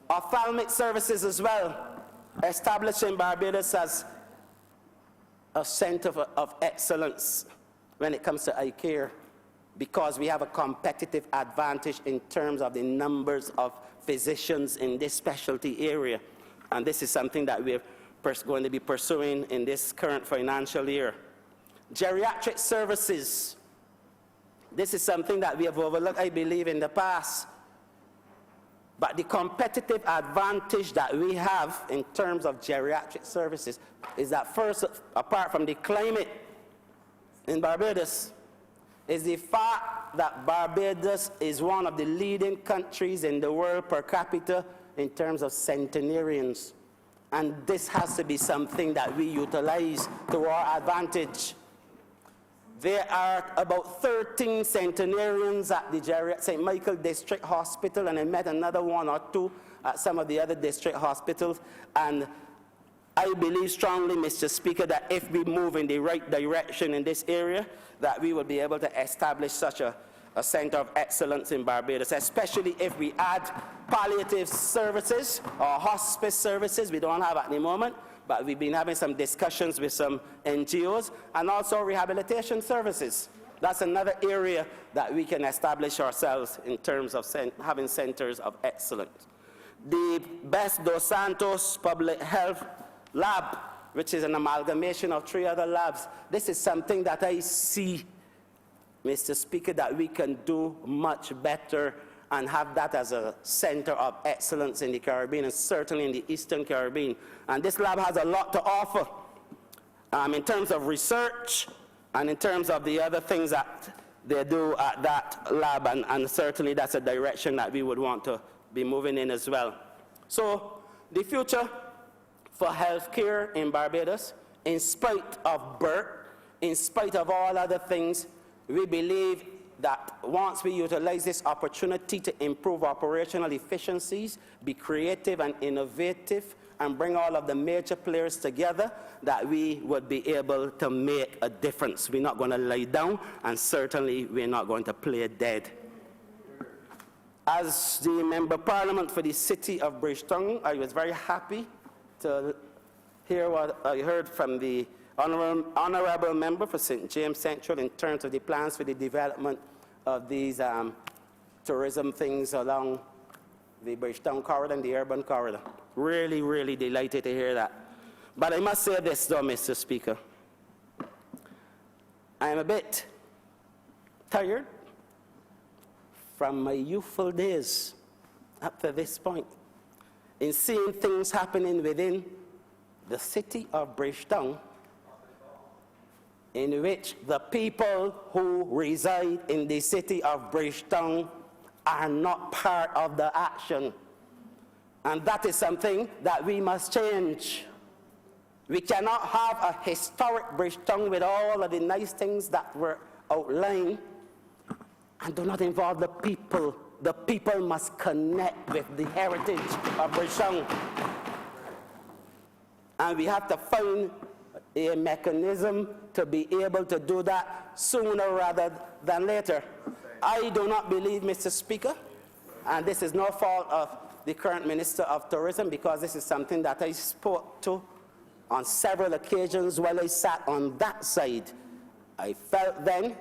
S2: Ophthalmic services as well, establishing Barbados as a center of excellence when it comes to eye care, because we have a competitive advantage in terms of the numbers of physicians in this specialty area. And this is something that we're going to be pursuing in this current financial year. Geriatric services. This is something that we have overlooked, I believe, in the past. But the competitive advantage that we have in terms of geriatric services is that, first, apart from the climate in Barbados, is the fact that Barbados is one of the leading countries in the world per capita in terms of centenarians. And this has to be something that we utilize to our advantage. There are about 13 centenarians at the St. Michael District Hospital, and I met another one or two at some of the other district hospitals. And I believe strongly, Mr. Speaker, that if we move in the right direction in this area, that we will be able to establish such a center of excellence in Barbados, especially if we add palliative services or hospice services. We don't have at the moment, but we've been having some discussions with some NGOs, and also rehabilitation services. That's another area that we can establish ourselves in terms of having centers of excellence. The Best Dos Santos Public Health Lab, which is an amalgamation of 3 other labs. This is something that I see, Mr. Speaker, that we can do much better and have that as a center of excellence in the Caribbean, and certainly in the Eastern Caribbean. And this lab has a lot to offer in terms of research and in terms of the other things that they do at that lab, and certainly that's a direction that we would want to be moving in as well. So the future for healthcare in Barbados, in spite of birth, in spite of all other things, we believe that once we utilize this opportunity to improve operational efficiencies, be creative and innovative, and bring all of the major players together, that we would be able to make a difference. We're not going to lie down, and certainly we're not going to play dead. As the Member of Parliament for the City of Bridgetown, I was very happy to hear what I heard from the Honourable Member for St. James Central in terms of the plans for the development of these tourism things along the Bridgetown corridor and the urban corridor. Really, really delighted to hear that. But I must say this though, Mr. Speaker. I am a bit tired from my youthful days up to this point in seeing things happening within the city of Bridgetown in which the people who reside in the city of Bridgetown are not part of the action. And that is something that we must change. We cannot have a historic Bridgetown with all of the nice things that were outlined and do not involve the people. The people must connect with the heritage of Bridgetown. And we have to find a mechanism to be able to do that sooner rather than later. I do not believe, Mr. Speaker, and this is no fault of the current Minister of Tourism, because this is something that I spoke to on several occasions while I sat on that side. I felt then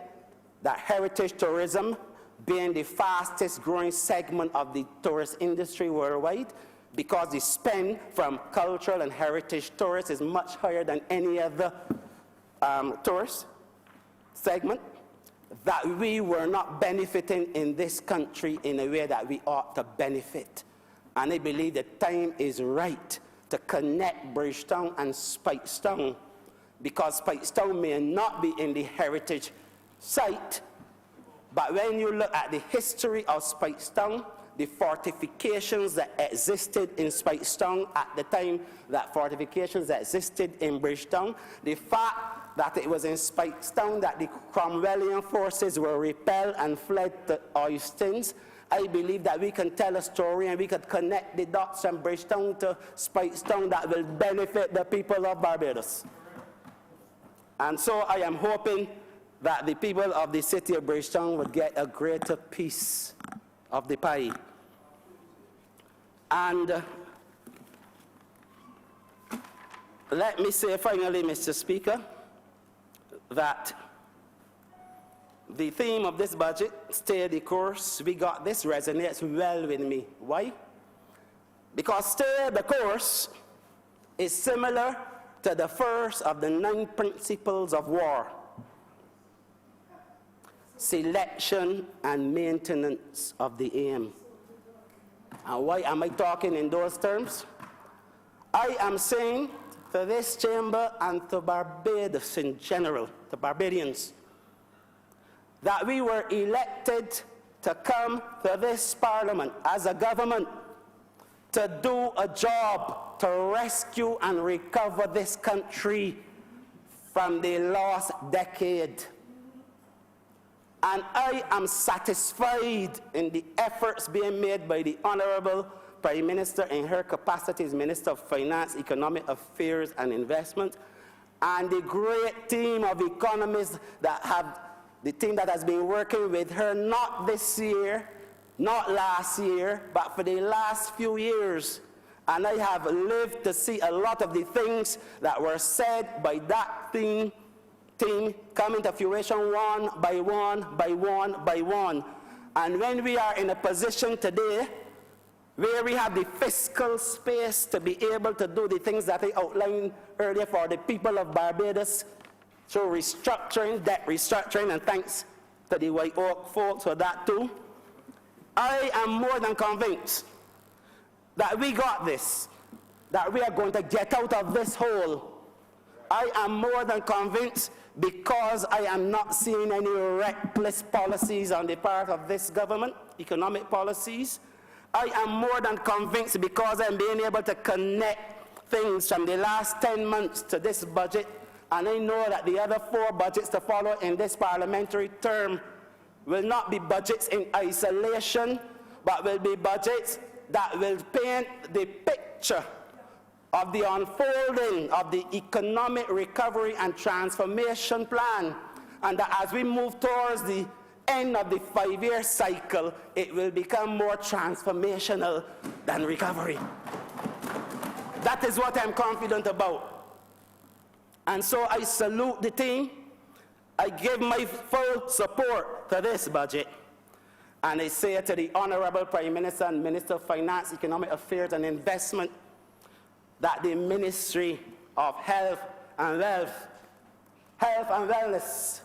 S2: that heritage tourism, being the fastest growing segment of the tourist industry worldwide, because the spend from cultural and heritage tourists is much higher than any other tourist segment, that we were not benefiting in this country in a way that we ought to benefit. And I believe the time is right to connect Bridgetown and Speightstown, because Speightstown may not be in the heritage site, but when you look at the history of Speightstown, the fortifications that existed in Speightstown at the time that fortifications existed in Bridgetown, the fact that it was in Speightstown that the Cromwellian forces were repelled and fled to Oistins, I believe that we can tell a story and we could connect the dots from Bridgetown to Speightstown that will benefit the people of Barbados. And so I am hoping that the people of the city of Bridgetown would get a greater piece of the pie. And let me say finally, Mr. Speaker, that the theme of this budget, Stay the Course, we got this, resonates well with me. Why? Because Stay the Course is similar to the first of the 9 principles of war: selection and maintenance of the aim. And why am I talking in those terms? I am saying to this chamber and to Barbados in general, to Barbadians, that we were elected to come to this parliament as a government to do a job to rescue and recover this country from the lost decade. And I am satisfied in the efforts being made by the Honourable Prime Minister in her capacity as Minister of Finance, Economic Affairs and Investment, and the great team of economists that have, the team that has been working with her, not this year, not last year, but for the last few years. And I have lived to see a lot of the things that were said by that team coming to fruition one by one by one by one. And when we are in a position today where we have the fiscal space to be able to do the things that I outlined earlier for the people of Barbados through restructuring, debt restructuring, and thanks to the White Oak folks for that too, I am more than convinced that we got this, that we are going to get out of this hole. I am more than convinced because I am not seeing any reckless policies on the part of this government, economic policies. I am more than convinced because I'm being able to connect things from the last 10 months to this budget, and I know that the other 4 budgets to follow in this parliamentary term will not be budgets in isolation, but will be budgets that will paint the picture of the unfolding of the economic recovery and transformation plan, and that as we move towards the end of the 5-year cycle, it will become more transformational than recovery. That is what I'm confident about. And so I salute the team. I give my full support to this budget. And I say to the Honourable Prime Minister and Minister of Finance, Economic Affairs and Investment that the Ministry of Health and Wellness,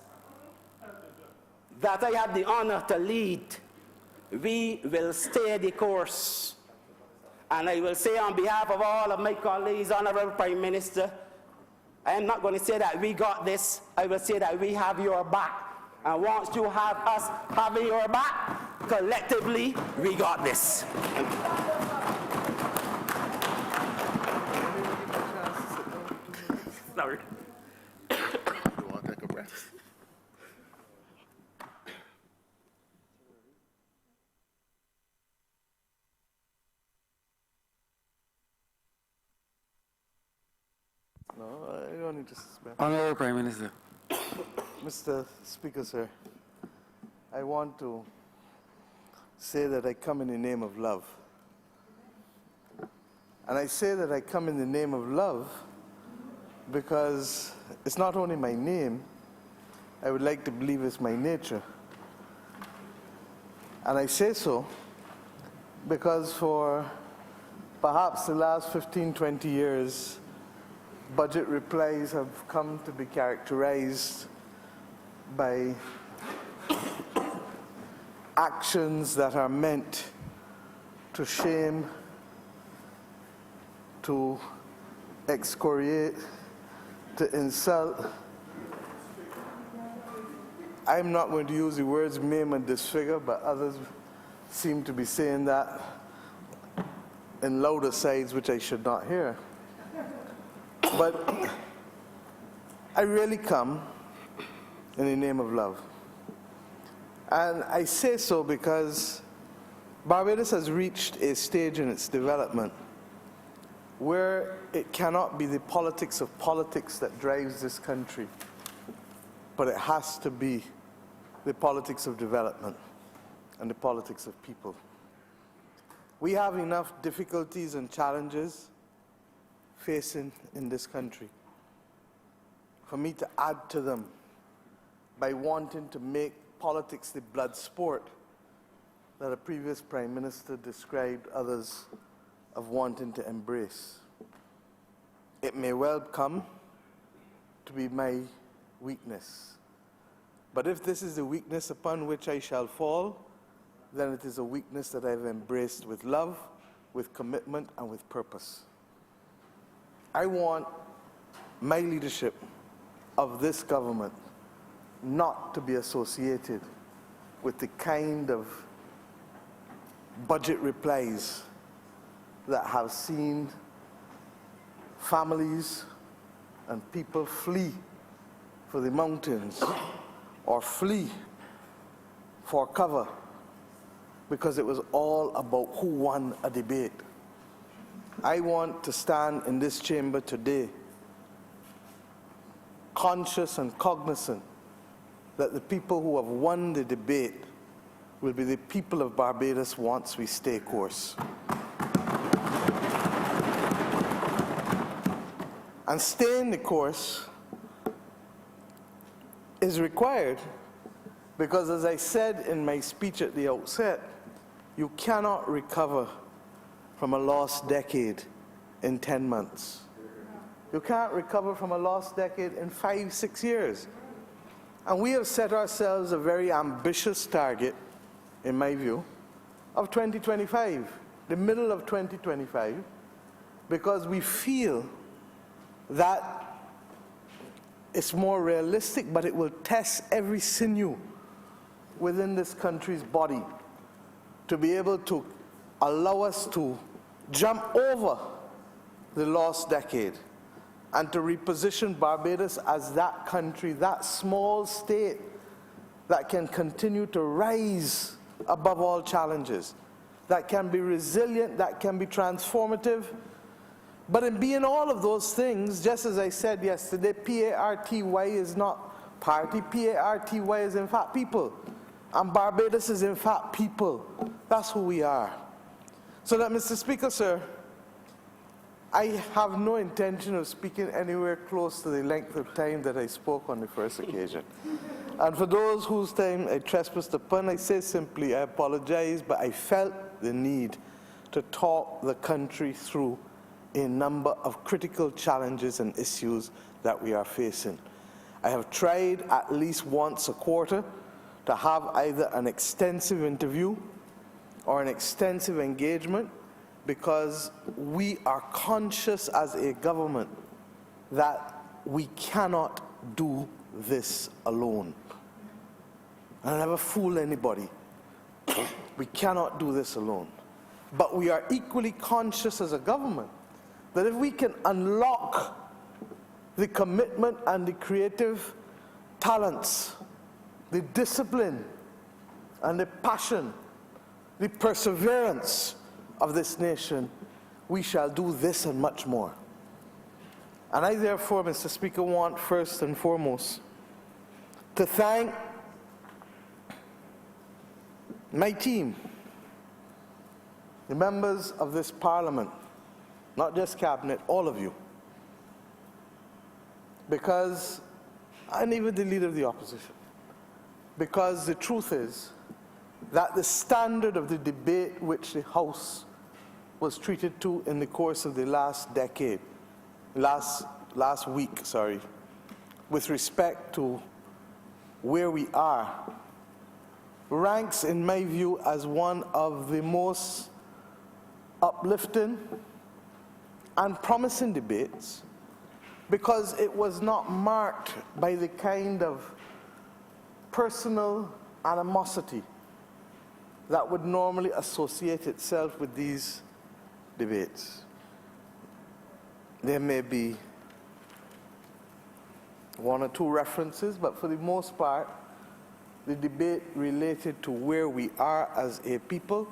S2: that I have the honor to lead, we will stay the course. And I will say on behalf of all of my colleagues, Honourable Prime Minister, I am not going to say that we got this, I will say that we have your back. And once you have us having your back, collectively, we got this. Sorry.
S8: You want to take a breath?
S11: No, I don't need to suspend.
S1: Honourable Prime Minister.
S11: Mr. Speaker, sir, I want to say that I come in the name of love. And I say that I come in the name of love because it's not only my name, I would like to believe it's my nature. And I say so because for perhaps the last 15, 20 years, budget replies have come to be characterized by actions that are meant to shame, to excoriate, to insult. I'm not going to use the words maim and disfigure, but others seem to be saying that in louder sides, which I should not hear. But I really come in the name of love. And I say so because Barbados has reached a stage in its development where it cannot be the politics of politics that drives this country, but it has to be the politics of development and the politics of people. We have enough difficulties and challenges facing in this country for me to add to them by wanting to make politics the blood sport that a previous Prime Minister described others of wanting to embrace. It may well come to be my weakness. But if this is the weakness upon which I shall fall, then it is a weakness that I've embraced with love, with commitment, and with purpose. I want my leadership of this government not to be associated with the kind of budget replies that have seen families and people flee for the mountains or flee for cover because it was all about who won a debate. I want to stand in this chamber today conscious and cognizant that the people who have won the debate will be the people of Barbados once we stay course. And staying the course is required because, as I said in my speech at the outset, you cannot recover from a lost decade in 10 months. You can't recover from a lost decade in 5, 6 years. And we have set ourselves a very ambitious target, in my view, of 2025, the middle of 2025, because we feel that it's more realistic, but it will test every sinew within this country's body to be able to allow us to jump over the lost decade and to reposition Barbados as that country, that small state that can continue to rise above all challenges, that can be resilient, that can be transformative. But in being all of those things, just as I said yesterday, P-A-R-T-Y is not party, P-A-R-T-Y is in fact people. And Barbados is in fact people. That's who we are. So that, Mr. Speaker, sir, I have no intention of speaking anywhere close to the length of time that I spoke on the first occasion. And for those whose time I trespassed upon, I say simply, I apologize, but I felt the need to talk the country through a number of critical challenges and issues that we are facing. I have tried at least once a quarter to have either an extensive interview or an extensive engagement, because we are conscious as a government that we cannot do this alone. I never fool anybody. We cannot do this alone. But we are equally conscious as a government that if we can unlock the commitment and the creative talents, the discipline and the passion, the perseverance of this nation, we shall do this and much more. And I therefore, Mr. Speaker, want first and foremost to thank my team, the members of this Parliament, not just Cabinet, all of you, because, and even the Leader of the Opposition, because the truth is that the standard of the debate which the House was treated to in the course of the last decade, last week, with respect to where we are, ranks, in my view, as one of the most uplifting and promising debates, because it was not marked by the kind of personal animosity that would normally associate itself with these debates. There may be one or two references, but for the most part, the debate related to where we are as a people,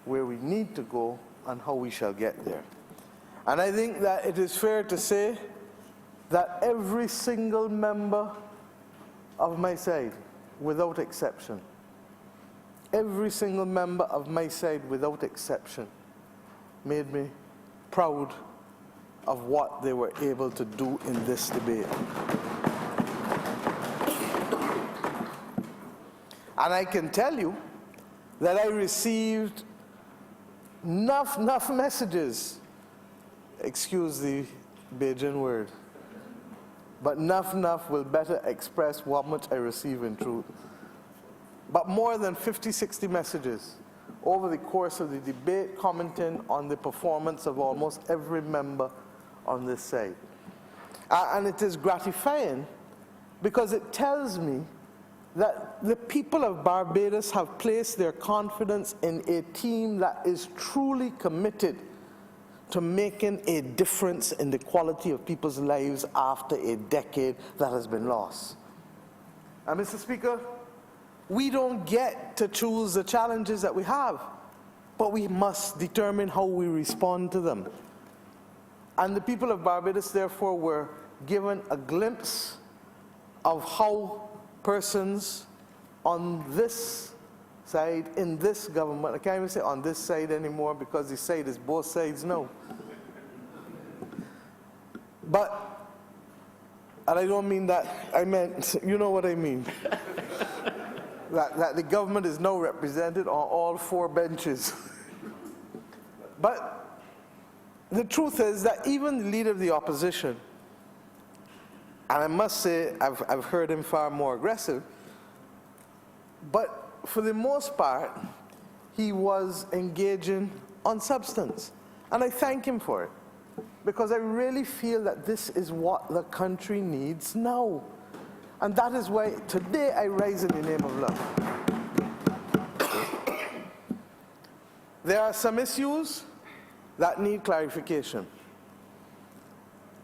S11: where we need to go, and how we shall get there. And I think that it is fair to say that every single member of my side, without exception, every single member of my side, without exception, made me proud of what they were able to do in this debate. And I can tell you that I received enough messages, excuse the Bajan word, but enough will better express what much I receive in truth. But more than 50, 60 messages over the course of the debate commenting on the performance of almost every member on this side. And it is gratifying because it tells me that the people of Barbados have placed their confidence in a team that is truly committed to making a difference in the quality of people's lives after a decade that has been lost. And Mr. Speaker, we don't get to choose the challenges that we have, but we must determine how we respond to them. And the people of Barbados, therefore, were given a glimpse of how persons on this side, in this government, I can't even say on this side anymore because the side is both sides now. But, and I don't mean that, I meant, you know what I mean. that the government is now represented on all four benches. But the truth is that even the Leader of the Opposition, and I must say I've heard him far more aggressive, but for the most part, he was engaging on substance. And I thank him for it, because I really feel that this is what the country needs now. And that is why today I rise in the name of love. There are some issues that need clarification.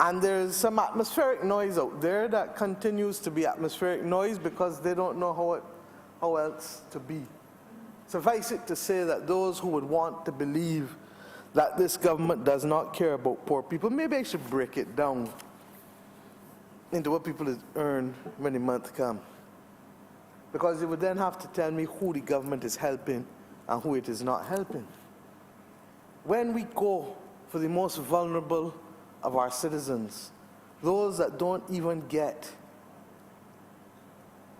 S11: And there's some atmospheric noise out there that continues to be atmospheric noise because they don't know how else to be. Suffice it to say that those who would want to believe that this government does not care about poor people, maybe I should break it down into what people earn when the month comes. Because they would then have to tell me who the government is helping and who it is not helping. When we go for the most vulnerable of our citizens, those that don't even get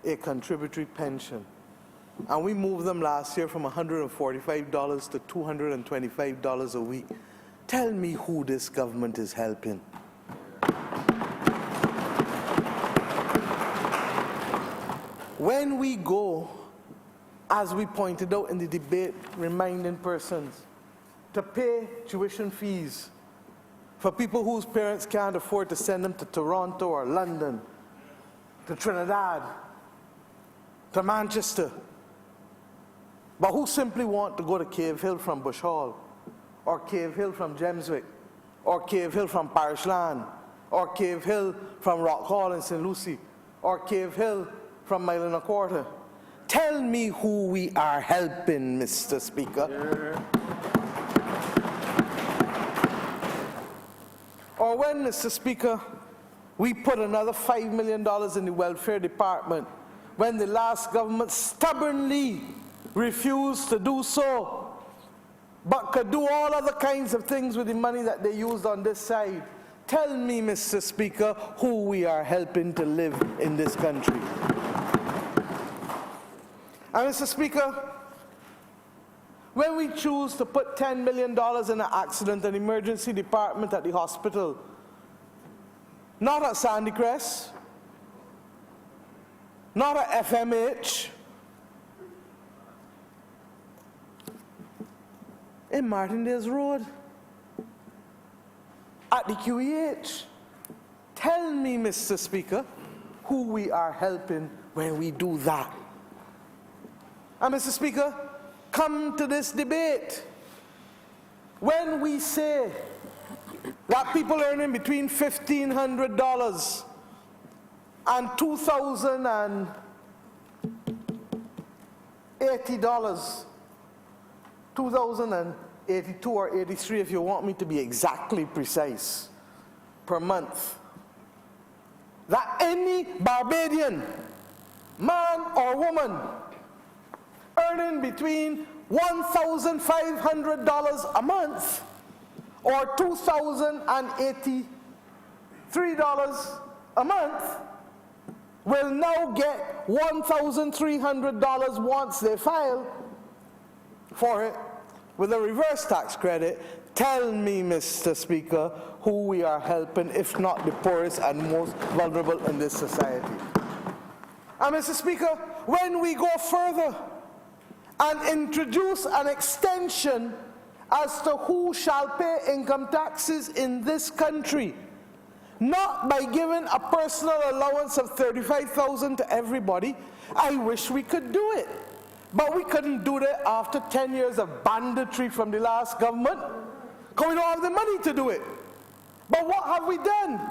S11: a contributory pension, and we moved them last year from $145 to $225 a week. Tell me who this government is helping. When we go, as we pointed out in the debate, reminding persons to pay tuition fees for people whose parents can't afford to send them to Toronto or London, to Trinidad, to Manchester, but who simply want to go to Cave Hill from Bush Hall, or Cave Hill from Gemswick, or Cave Hill from Parish Land, or Cave Hill from Rock Hall in St. Lucie, or Cave Hill from Mile and a Quarter. Tell me who we are helping, Mr. Speaker. Or when, Mr. Speaker, we put another $5 million in the welfare department, when the last government stubbornly refused to do so, but could do all other kinds of things with the money that they used on this side. Tell me, Mr. Speaker, who we are helping to live in this country. And Mr. Speaker, when we choose to put $10 million in an accident and emergency department at the hospital, not at Sandy Crest, not at FMH, in Martindale's Road, at the QEH. Tell me, Mr. Speaker, who we are helping when we do that. And Mr. Speaker, come to this debate. When we say that people earning between $1,500 and $2,080, 2,082 or 83 if you want me to be exactly precise, per month, that any Barbadian, man or woman, earning between $1,500 a month or $2,083 a month will now get $1,300 once they file for it with a reverse tax credit. Tell me, Mr. Speaker, who we are helping, if not the poorest and most vulnerable in this society. And Mr. Speaker, when we go further and introduce an extension as to who shall pay income taxes in this country, not by giving a personal allowance of $35,000 to everybody, I wish we could do it. But we couldn't do that after 10 years of banditry from the last government, because we don't have the money to do it. But what have we done?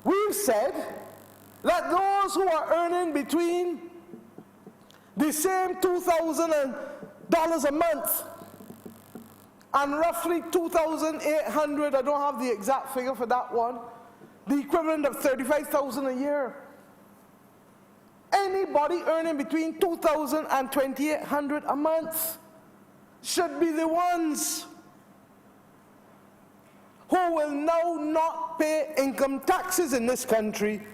S11: We've said that those who are earning between the same $2,000 a month and roughly $2,800, I don't have the exact figure for that one, the equivalent of $35,000 a year. Anybody earning between $2,000 and $2,800 a month should be the ones who will now not pay income taxes in this country,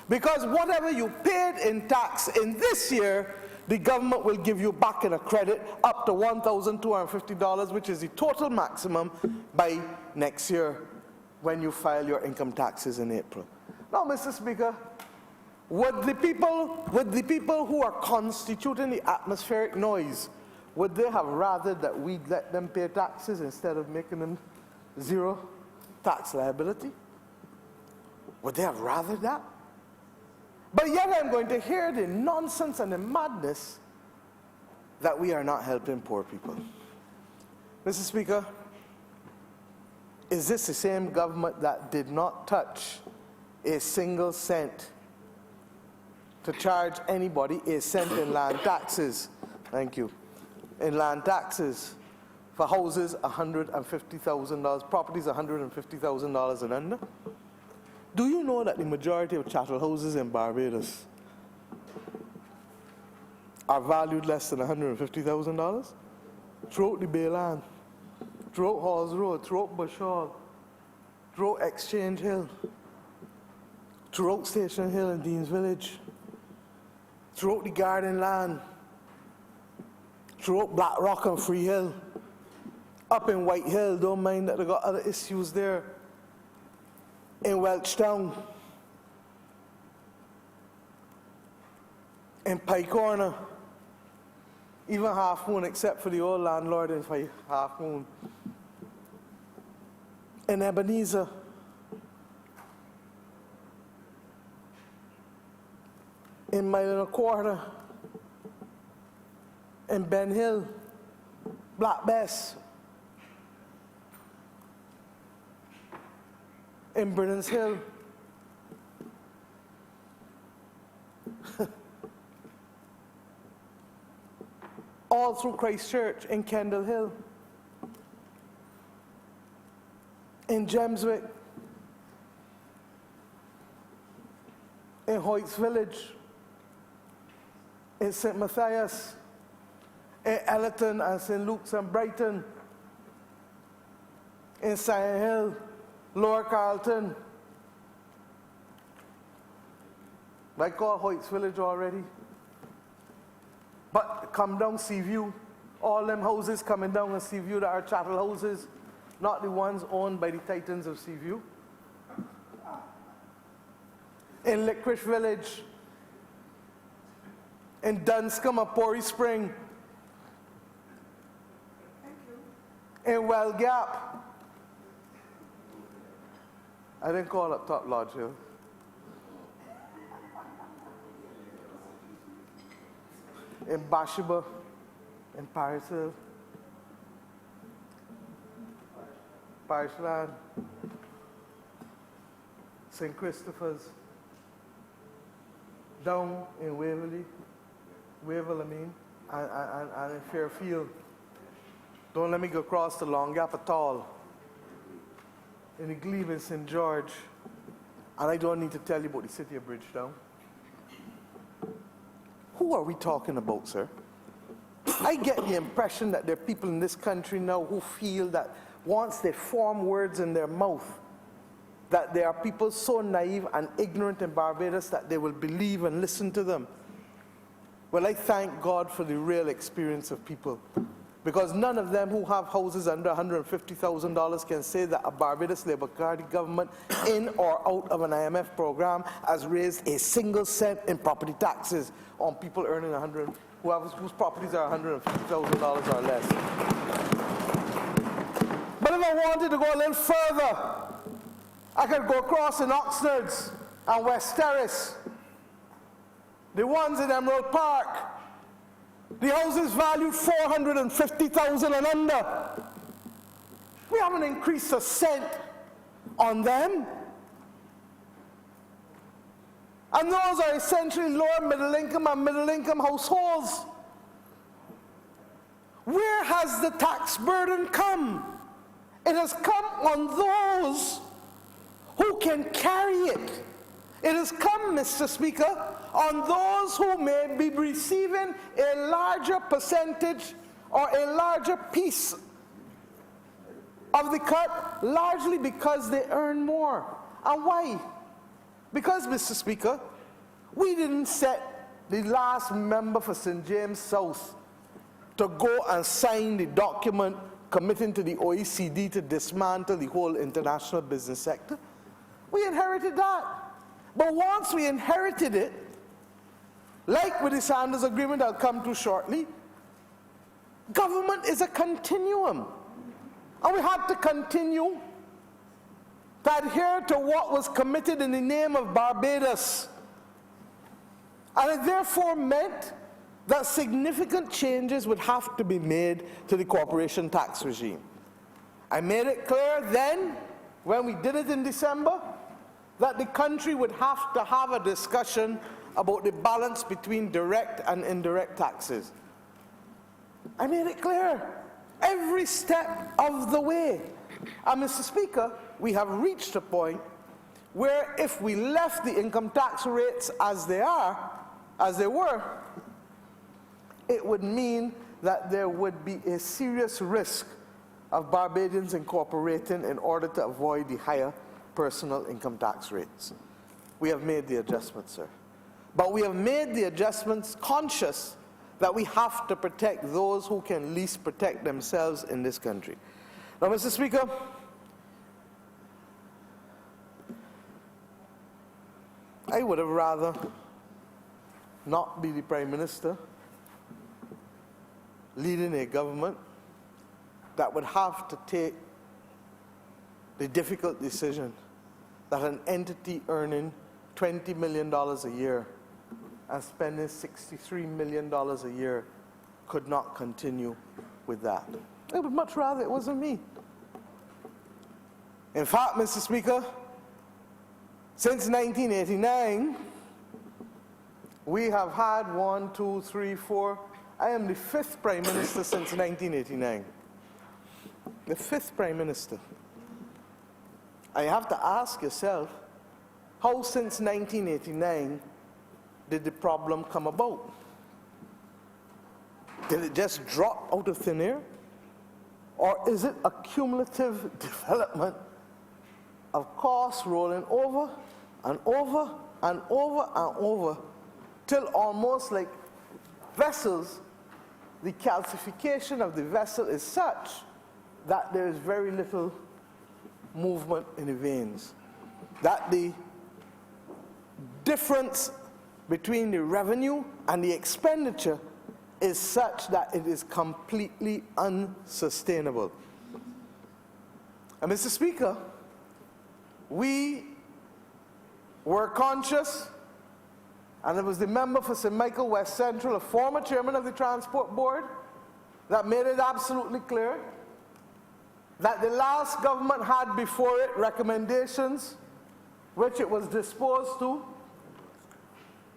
S11: because whatever you paid in tax in this year, the government will give you back in a credit up to $1,250, which is the total maximum by next year when you file your income taxes in April. Now, Mr. Speaker, would the people who are constituting the atmospheric noise, would they have rather that we'd let them pay taxes instead of making them zero tax liability? Would they have rather that? But yet I'm going to hear the nonsense and the madness that we are not helping poor people. Mr. Speaker, is this the same government that did not touch a single cent to charge anybody a cent in land taxes? Thank you. In land taxes for houses $150,000, properties $150,000 and under? Do you know that the majority of chattel houses in Barbados are valued less than $150,000? Throughout the Bayland, throughout Halls Road, throughout Bush Hall, throughout Exchange Hill, throughout Station Hill and Dean's Village, throughout the Garden Land, throughout Black Rock and Free Hill, up in White Hill, don't mind that they got other issues there, in Welchtown, in Pike Corner, even Half Moon, except for the old landlord in Half Moon, in Ebenezer, in Mile and a Quarter, in Ben Hill, Black Bess, in Brennan's Hill, all through Christchurch, in Kendall Hill, in Gemswick, in Hoyts Village, in St. Matthias, in Ellerton and St. Luke's and Brighton, in Sion Hill, Lower Carlton. I call Hoyts Village already. But come down Seaview, all them houses coming down in Seaview that are chattel houses, not the ones owned by the Titans of Seaview. In Licorice Village, in Dunscombe or Pori Spring, in Well Gap. I didn't call up Top Lodge Hill. In Bathsheba, in Paris Hill, Parishland, St. Christopher's, down in Waverley, and in Fairfield. Don't let me go across the Long Gap at all. In the Glebe in St. George, and I don't need to tell you about the city of Bridgetown. Who are we talking about, sir? I get the impression that there are people in this country now who feel that once they form words in their mouth, that there are people so naive and ignorant in Barbados that they will believe and listen to them. Well, I thank God for the real experience of people, because none of them who have houses under $150,000 can say that a Barbados Labour Party government in or out of an IMF program has raised a single cent in property taxes on people earning whose properties are $150,000 or less. But if I wanted to go a little further, I could go across in Oxnards and West Terrace, the ones in Emerald Park. The houses valued $450,000 and under. We haven't increased a cent on them. And those are essentially lower middle income and middle income households. Where has the tax burden come? It has come on those who can carry it. It has come, Mr. Speaker, on those who may be receiving a larger percentage or a larger piece of the cut, largely because they earn more. And why? Because, Mr. Speaker, we didn't set the last member for St. James South to go and sign the document committing to the OECD to dismantle the whole international business sector. We inherited that. But once we inherited it, like with the Sanders Agreement I'll come to shortly, government is a continuum. And we had to continue to adhere to what was committed in the name of Barbados. And it therefore meant that significant changes would have to be made to the corporation tax regime. I made it clear then when we did it in December, that the country would have to have a discussion about the balance between direct and indirect taxes. I made it clear every step of the way. And Mr. Speaker, we have reached a point where if we left the income tax rates as they were, it would mean that there would be a serious risk of Barbadians incorporating in order to avoid the higher personal income tax rates. We have made the adjustments, sir. But we have made the adjustments conscious that we have to protect those who can least protect themselves in this country. Now, Mr. Speaker, I would have rather not be the Prime Minister leading a government that would have to take the difficult decision that an entity earning $20 million a year and spending $63 million a year could not continue with that. I would much rather it wasn't me. In fact, Mr. Speaker, since 1989, we have had 1, 2, 3, 4. I am the 5th Prime Minister since 1989. The 5th Prime Minister. I have to ask yourself, how since 1989 did the problem come about? Did it just drop out of thin air? Or is it a cumulative development of costs rolling over and over and over and over till almost like vessels, the calcification of the vessel is such that there is very little movement in the veins, that the difference between the revenue and the expenditure is such that it is completely unsustainable. And Mr. Speaker, we were conscious, and it was the member for St. Michael West Central, a former chairman of the Transport Board, that made it absolutely clear that the last government had before it recommendations which it was disposed to,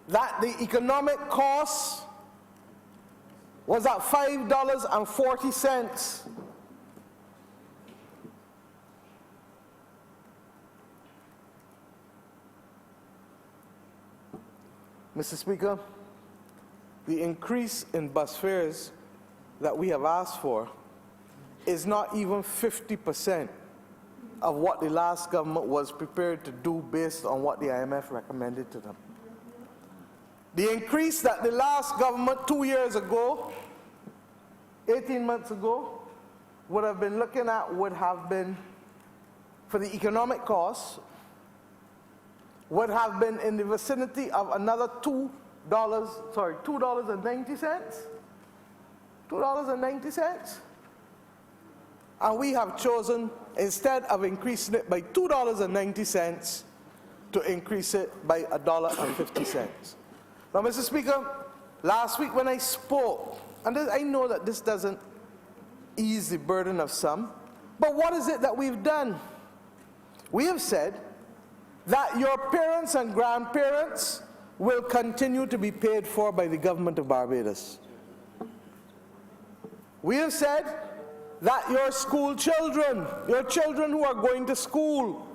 S11: that the economic cost was at $5.40. Mr. Speaker, the increase in bus fares that we have asked for is not even 50% of what the last government was prepared to do based on what the IMF recommended to them. The increase that the last government 2 years ago, 18 months ago, would have been looking at would have been, for the economic costs, would have been in the vicinity of another $2.90? $2.90? And we have chosen, instead of increasing it by $2.90, to increase it by $1.50. Now, Mr. Speaker, last week when I spoke, and I know that this doesn't ease the burden of some, but what is it that we've done? We have said that your parents and grandparents will continue to be paid for by the government of Barbados. We have said that your school children, your children who are going to school,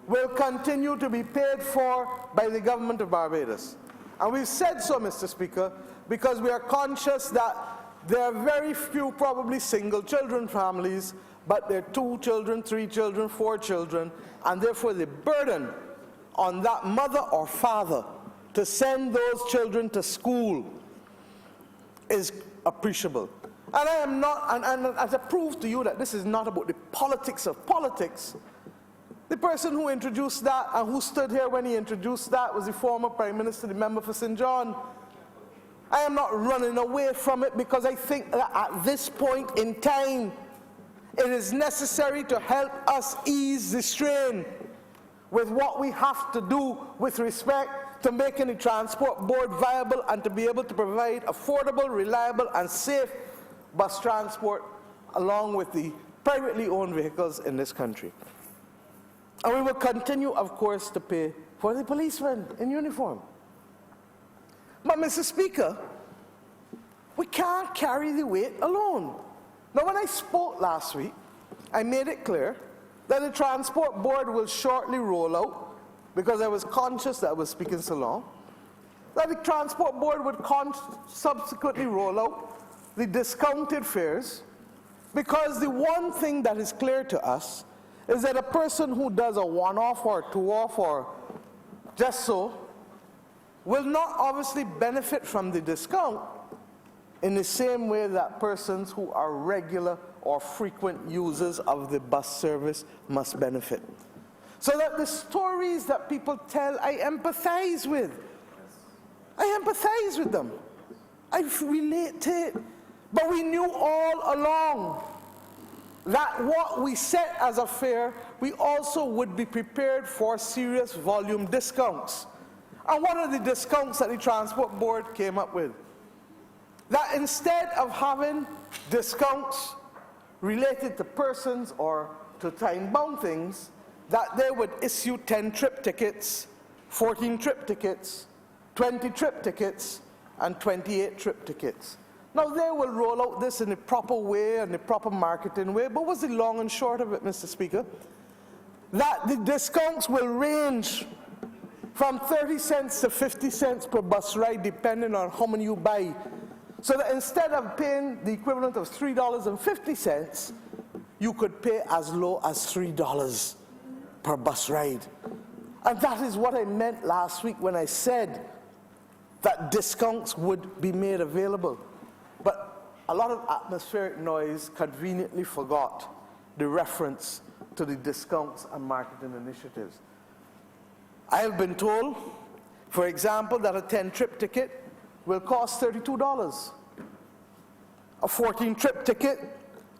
S11: will continue to be paid for by the government of Barbados. And we've said so, Mr. Speaker, because we are conscious that there are very few probably single children families, but there are 2 children, 3 children, 4 children, and therefore the burden on that mother or father to send those children to school is appreciable. And I am not, and as I prove to you that this is not about the politics of politics, the person who introduced that and who stood here when he introduced that was the former Prime Minister, the member for St. John. I am not running away from it because I think that at this point in time, it is necessary to help us ease the strain with what we have to do with respect to making the Transport Board viable and to be able to provide affordable, reliable, and safe bus transport along with the privately owned vehicles in this country. And we will continue, of course, to pay for the policemen in uniform. But, Mr. Speaker, we can't carry the weight alone. Now, when I spoke last week, I made it clear that the Transport Board will shortly roll out, because I was conscious that I was speaking so long, that the Transport Board would subsequently roll out the discounted fares, because the one thing that is clear to us is that a person who does a one-off or two-off or just so will not obviously benefit from the discount in the same way that persons who are regular or frequent users of the bus service must benefit. So that the stories that people tell, I empathize with. I empathize with them. I relate to it. But we knew all along that what we set as a fare, we also would be prepared for serious volume discounts. And what are the discounts that the Transport Board came up with? That instead of having discounts related to persons or to time-bound things, that they would issue 10 trip tickets, 14 trip tickets, 20 trip tickets, and 28 trip tickets. Now, they will roll out this in the proper way and the proper marketing way, but what's the long and short of it, Mr. Speaker? That the discounts will range from 30 cents to 50 cents per bus ride, depending on how many you buy. So that instead of paying the equivalent of $3.50, you could pay as low as $3 per bus ride. And that is what I meant last week when I said that discounts would be made available. But a lot of atmospheric noise conveniently forgot the reference to the discounts and marketing initiatives. I have been told, for example, that a 10 trip ticket will cost $32. A 14 trip ticket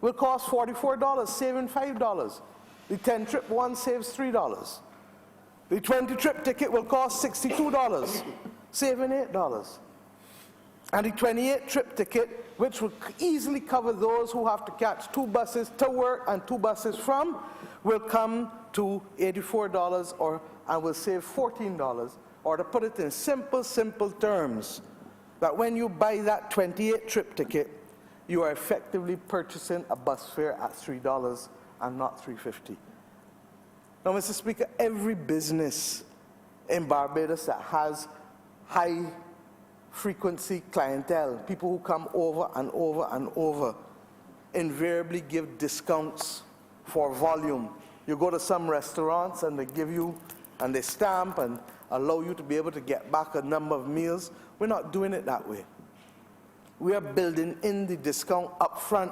S11: will cost $44, saving $5. The 10 trip one saves $3. The 20 trip ticket will cost $62, saving $8. And the 28 trip ticket, which will easily cover those who have to catch 2 buses to work and 2 buses from, will come to $84 and will save $14. Or to put it in simple terms, that when you buy that 28 trip ticket, you are effectively purchasing a bus fare at $3 and not $3.50. Now, Mr. Speaker, every business in Barbados that has high frequency clientele, people who come over and over and over, invariably give discounts for volume. You go to some restaurants and they give you, and they stamp and allow you to be able to get back a number of meals. We're not doing it that way. We are building in the discount up front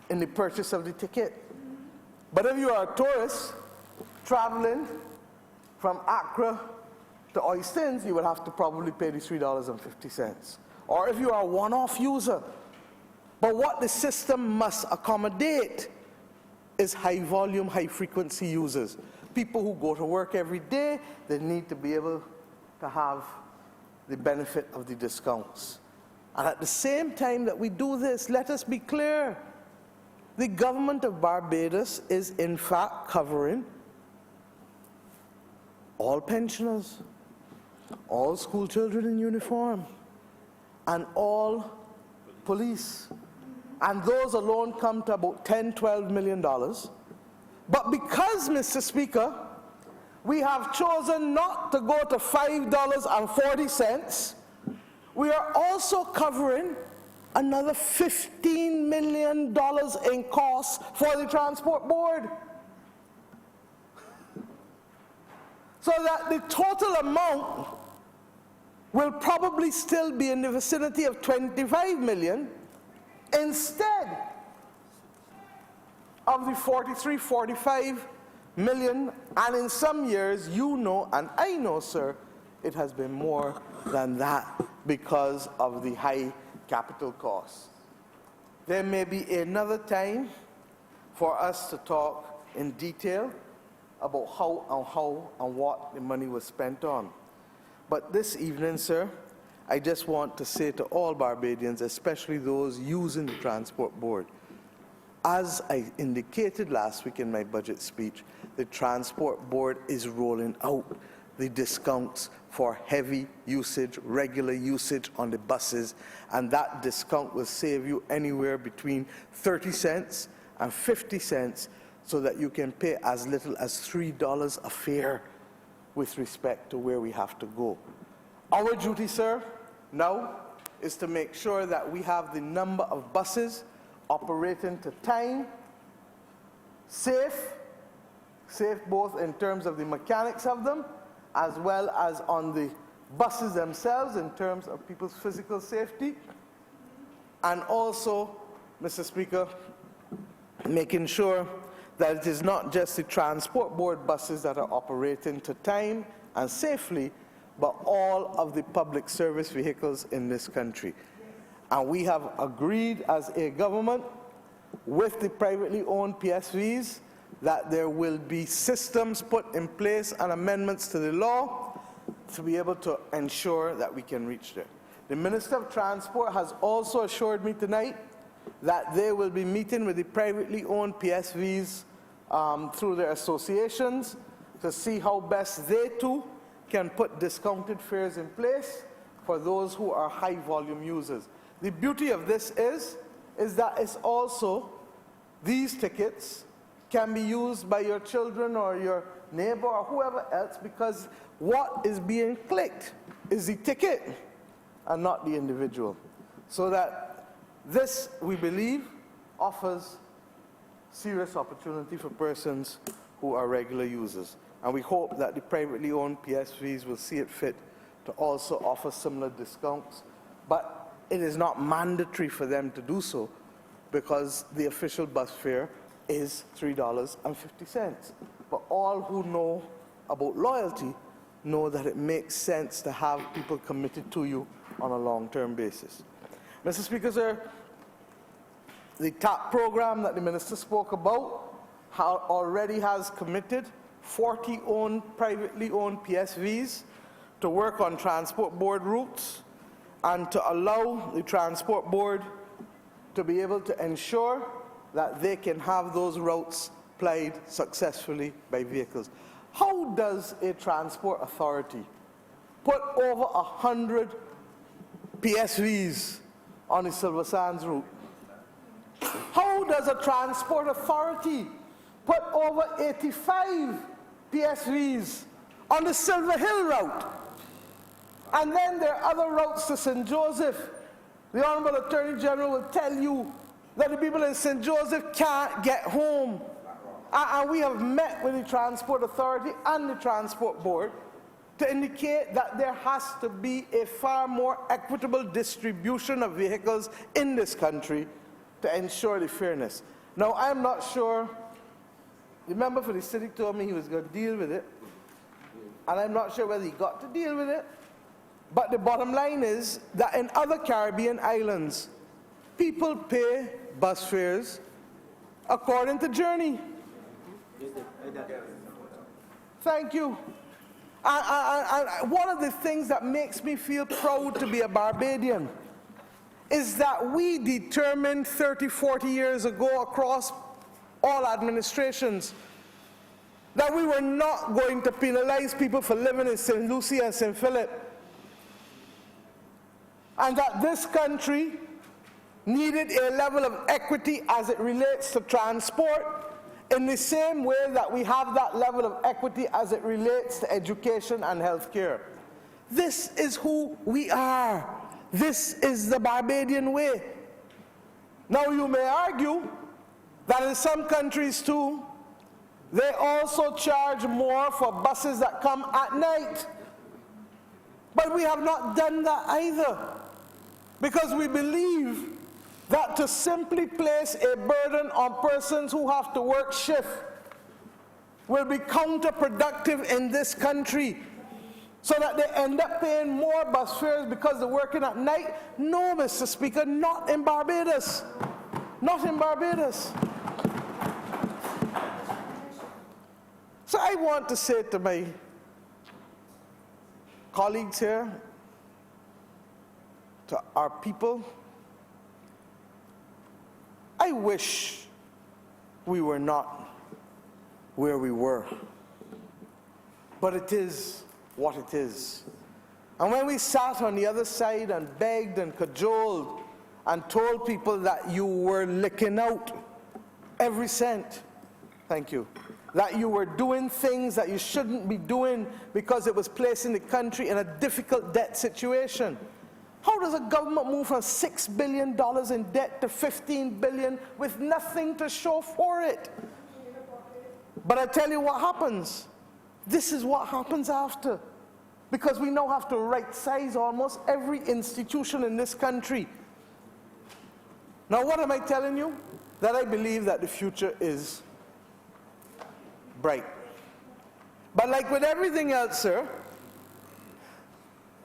S11: in the purchase of the ticket. But if you are a tourist traveling from Accra to Oistins, you will have to probably pay the $3.50. Or if you are a one-off user. But what the system must accommodate is high volume, high frequency users. People who go to work every day, they need to be able to have the benefit of the discounts. And at the same time that we do this, let us be clear, the government of Barbados is in fact covering all pensioners, all school children in uniform, and all police. And those alone come to about $10–12 million. But because, Mr. Speaker, we have chosen not to go to $5.40, we are also covering another $15 million in costs for the Transport Board. So that the total amount will probably still be in the vicinity of $25 million instead of the 43, 45 million, and in some years, you know, and I know, sir, it has been more than that because of the high capital costs. There may be another time for us to talk in detail about how and what the money was spent on. But this evening, sir, I just want to say to all Barbadians, especially those using the Transport Board, As I indicated last week in my budget speech, the Transport Board is rolling out the discounts for heavy usage, regular usage on the buses, and that discount will save you anywhere between 30 cents and 50 cents so that you can pay as little as $3 a fare with respect to where we have to go. Our duty, sir, now is to make sure that we have the number of buses operating to time, safe both in terms of the mechanics of them, as well as on the buses themselves in terms of people's physical safety, and also, Mr. Speaker, making sure that it is not just the Transport Board buses that are operating to time and safely, but all of the public service vehicles in this country. And we have agreed as a government with the privately owned PSVs that there will be systems put in place and amendments to the law to be able to ensure that we can reach there. The Minister of Transport has also assured me tonight that they will be meeting with the privately owned PSVs through their associations to see how best they too can put discounted fares in place for those who are high volume users. The beauty of this is that it's also, these tickets can be used by your children or your neighbor or whoever else, because what is being clicked is the ticket and not the individual. So that this, we believe, offers serious opportunity for persons who are regular users. And we hope that the privately owned PSVs will see it fit to also offer similar discounts. But it is not mandatory for them to do so, because the official bus fare is $3.50. But all who know about loyalty know that it makes sense to have people committed to you on a long-term basis. Mr. Speaker, sir, the TAP program that the Minister spoke about already has committed 40 privately owned PSVs to work on Transport Board routes and to allow the Transport Board to be able to ensure that they can have those routes plied successfully by vehicles. How does a transport authority put over 100 PSVs on the Silver Sands route? How does a transport authority put over 85 PSVs on the Silver Hill route? And then there are other routes to St. Joseph. The Honourable Attorney General will tell you that the people in St. Joseph can't get home. And we have met with the Transport Authority and the Transport Board to indicate that there has to be a far more equitable distribution of vehicles in this country to ensure the fairness. Now, I'm not sure, the member for the city told me he was going to deal with it, and I'm not sure whether he got to deal with it, but the bottom line is that in other Caribbean islands, people pay bus fares according to journey. Thank you. And one of the things that makes me feel proud to be a Barbadian is that we determined 30, 40 years ago across all administrations that we were not going to penalize people for living in St. Lucie and St. Philip, and that this country needed a level of equity as it relates to transport in the same way that we have that level of equity as it relates to education and health care. This is who we are. This is the Barbadian way. Now, you may argue that in some countries too, they also charge more for buses that come at night. But we have not done that either, because we believe that to simply place a burden on persons who have to work shift will be counterproductive in this country, so that they end up paying more bus fares because they're working at night. No, Mr. Speaker, not in Barbados. Not in Barbados. So I want to say to my colleagues here, to our people, I wish we were not where we were. But it is what it is. And when we sat on the other side and begged and cajoled and told people that you were licking out every cent, thank you, that you were doing things that you shouldn't be doing because it was placing the country in a difficult debt situation. How does a government move from $6 billion in debt to $15 billion with nothing to show for it? But I tell you what happens. This is what happens after. Because we now have to right-size almost every institution in this country. Now, what am I telling you? That I believe that the future is bright. But like with everything else, sir,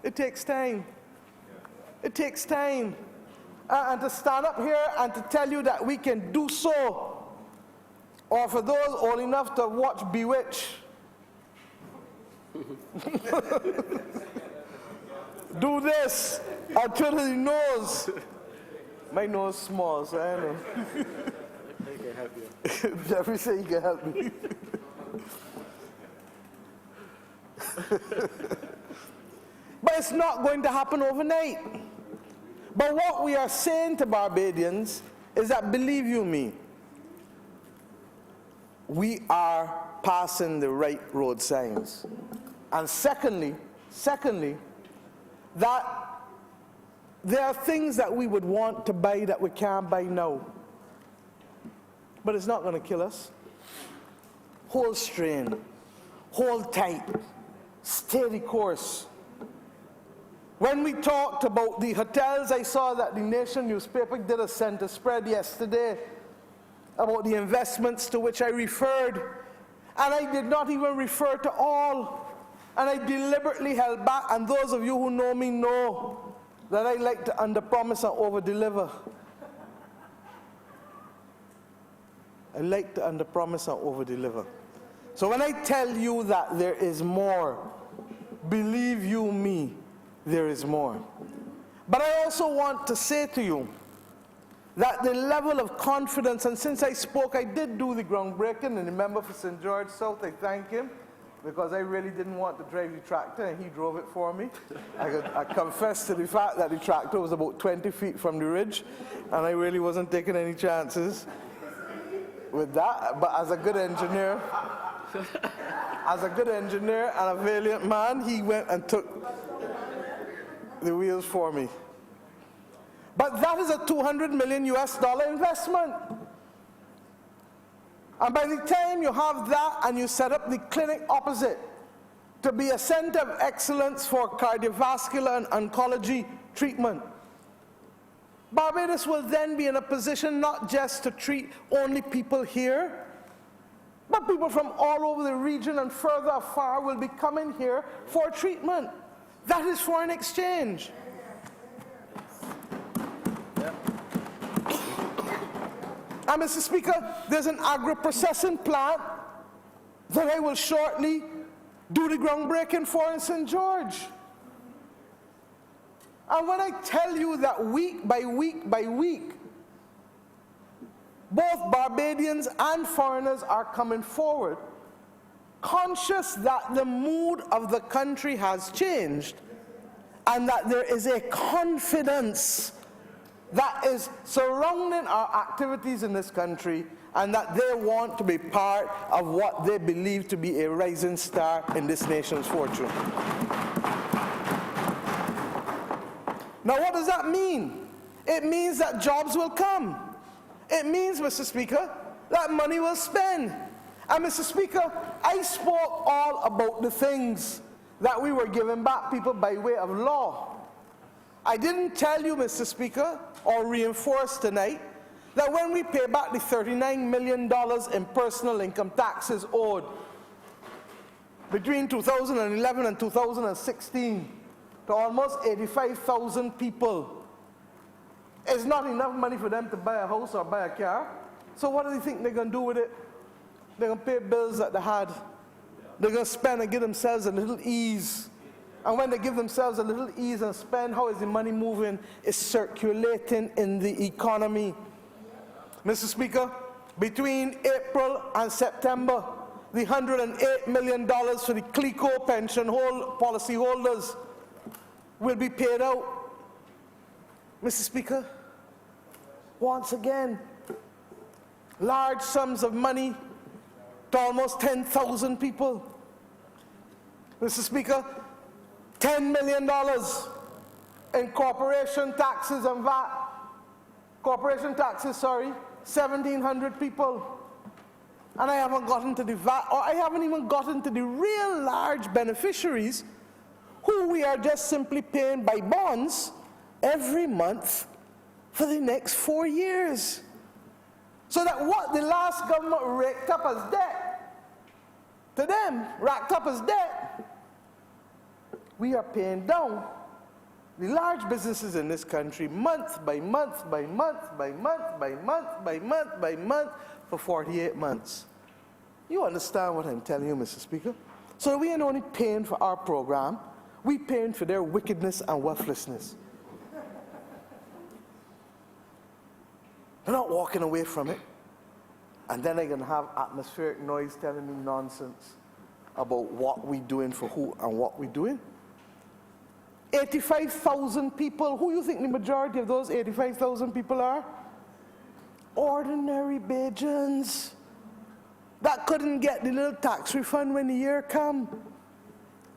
S11: it takes time. It takes time. And to stand up here and to tell you that we can do so, or for those old enough to watch Bewitched, do this until his nose. My nose small, so I know.
S2: I can help you.
S11: Jeffrey said he can help me. But it's not going to happen overnight. But what we are saying to Barbadians is that, believe you me, we are passing the right road signs. And secondly, that there are things that we would want to buy that we can't buy now. But it's not going to kill us. Hold strain, hold tight, stay the course. When we talked about the hotels, I saw that the Nation newspaper did a center spread yesterday about the investments to which I referred. And I did not even refer to all. And I deliberately held back. And those of you who know me know that I like to underpromise and overdeliver. I like to underpromise and overdeliver. So when I tell you that there is more, believe you me, there is more. But I also want to say to you that the level of confidence, and since I spoke, I did do the groundbreaking, and the member for St. George South, I thank him, because I really didn't want to drive the tractor, and he drove it for me. I confess to the fact that the tractor was about 20 feet from the ridge, and I really wasn't taking any chances with that. But as a good engineer, and a valiant man, he went and took the wheels for me. But that is a $200 million investment. And by the time you have that and you set up the clinic opposite to be a center of excellence for cardiovascular and oncology treatment, Barbados will then be in a position not just to treat only people here, but people from all over the region and further afar will be coming here for treatment. That is foreign exchange. And Mr. Speaker, there's an agro-processing plant that I will shortly do the groundbreaking for in St. George. And when I tell you that week by week by week, both Barbadians and foreigners are coming forward, conscious that the mood of the country has changed and that there is a confidence that is surrounding our activities in this country, and that they want to be part of what they believe to be a rising star in this nation's fortune. Now, what does that mean? It means that jobs will come. It means, Mr. Speaker, that money will spend. And Mr. Speaker, I spoke all about the things that we were giving back people by way of law. I didn't tell you, Mr. Speaker, or reinforce tonight, that when we pay back the $39 million in personal income taxes owed between 2011 and 2016 to almost 85,000 people, it's not enough money for them to buy a house or buy a car. So what do they think they're going to do with it? They're going to pay bills that they had. They're going to spend and give themselves a little ease. And when they give themselves a little ease and spend, how is the money moving? It's circulating in the economy. Mr. Speaker, between April and September, the $108 million for the CLICO pension policy holders will be paid out. Mr. Speaker, once again, large sums of money to almost 10,000 people. Mr. Speaker, $10 million in corporation taxes and VAT. Corporation taxes, sorry, 1,700 people. And I haven't gotten to the VAT, or I haven't even gotten to the real large beneficiaries who we are just simply paying by bonds every month for the next 4 years. So that what the last government raked up as debt, to them, racked up as debt, we are paying down the large businesses in this country month by month by month by month by month by month by month for 48 months. You understand what I'm telling you, Mr. Speaker? So we ain't only paying for our program, we paying for their wickedness and worthlessness. They're not walking away from it. And then they're going to have atmospheric noise telling me nonsense about what we doing for who and what we doing. 85,000 people. Who you think the majority of those 85,000 people are? Ordinary Bajans that couldn't get the little tax refund when the year come.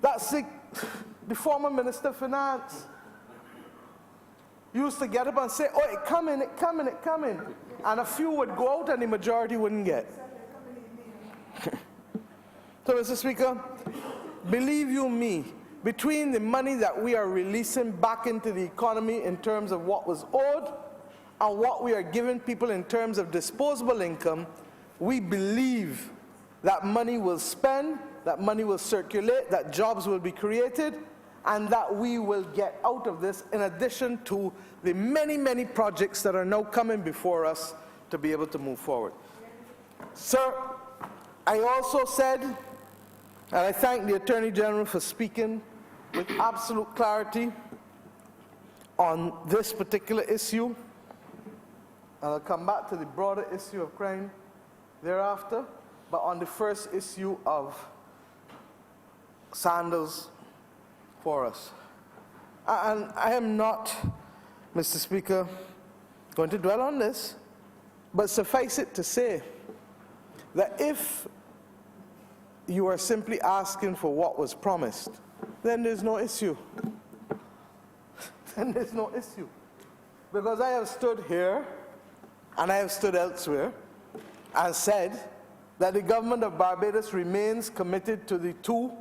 S11: That's the former Minister of Finance used to get up and say, oh, it coming, it coming, it coming. And a few would go out and the majority wouldn't get. So, Mr. Speaker, believe you me, between the money that we are releasing back into the economy in terms of what was owed and what we are giving people in terms of disposable income, we believe that money will spend, that money will circulate, that jobs will be created, and that we will get out of this in addition to the many, many projects that are now coming before us to be able to move forward. Sir, I also said, and I thank the Attorney General for speaking with absolute clarity on this particular issue, and I'll come back to the broader issue of crime thereafter, but on the first issue of Sandals for us. And I am not, Mr. Speaker, going to dwell on this, but suffice it to say that if you are simply asking for what was promised, then there's no issue. Then there's no issue. Because I have stood here and I have stood elsewhere and said that the government of Barbados remains committed to the two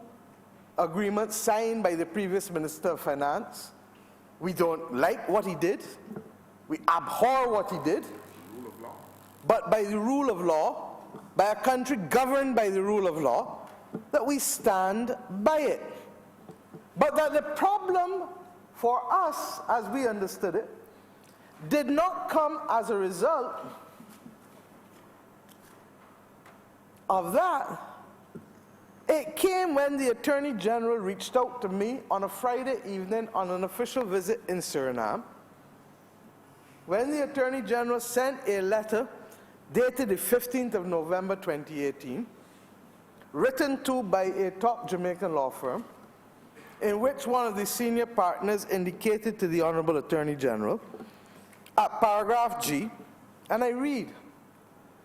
S11: agreements signed by the previous Minister of Finance. We don't like what he did. We abhor what he did. But by the rule of law, by a country governed by the rule of law, that we stand by it. But that the problem for us, as we understood it, did not come as a result of that. It came when the Attorney General reached out to me on a Friday evening on an official visit in Suriname, when the Attorney General sent a letter dated the 15th of November 2018, written to by a top Jamaican law firm, in which one of the senior partners indicated to the Honourable Attorney General, at paragraph G, and I read,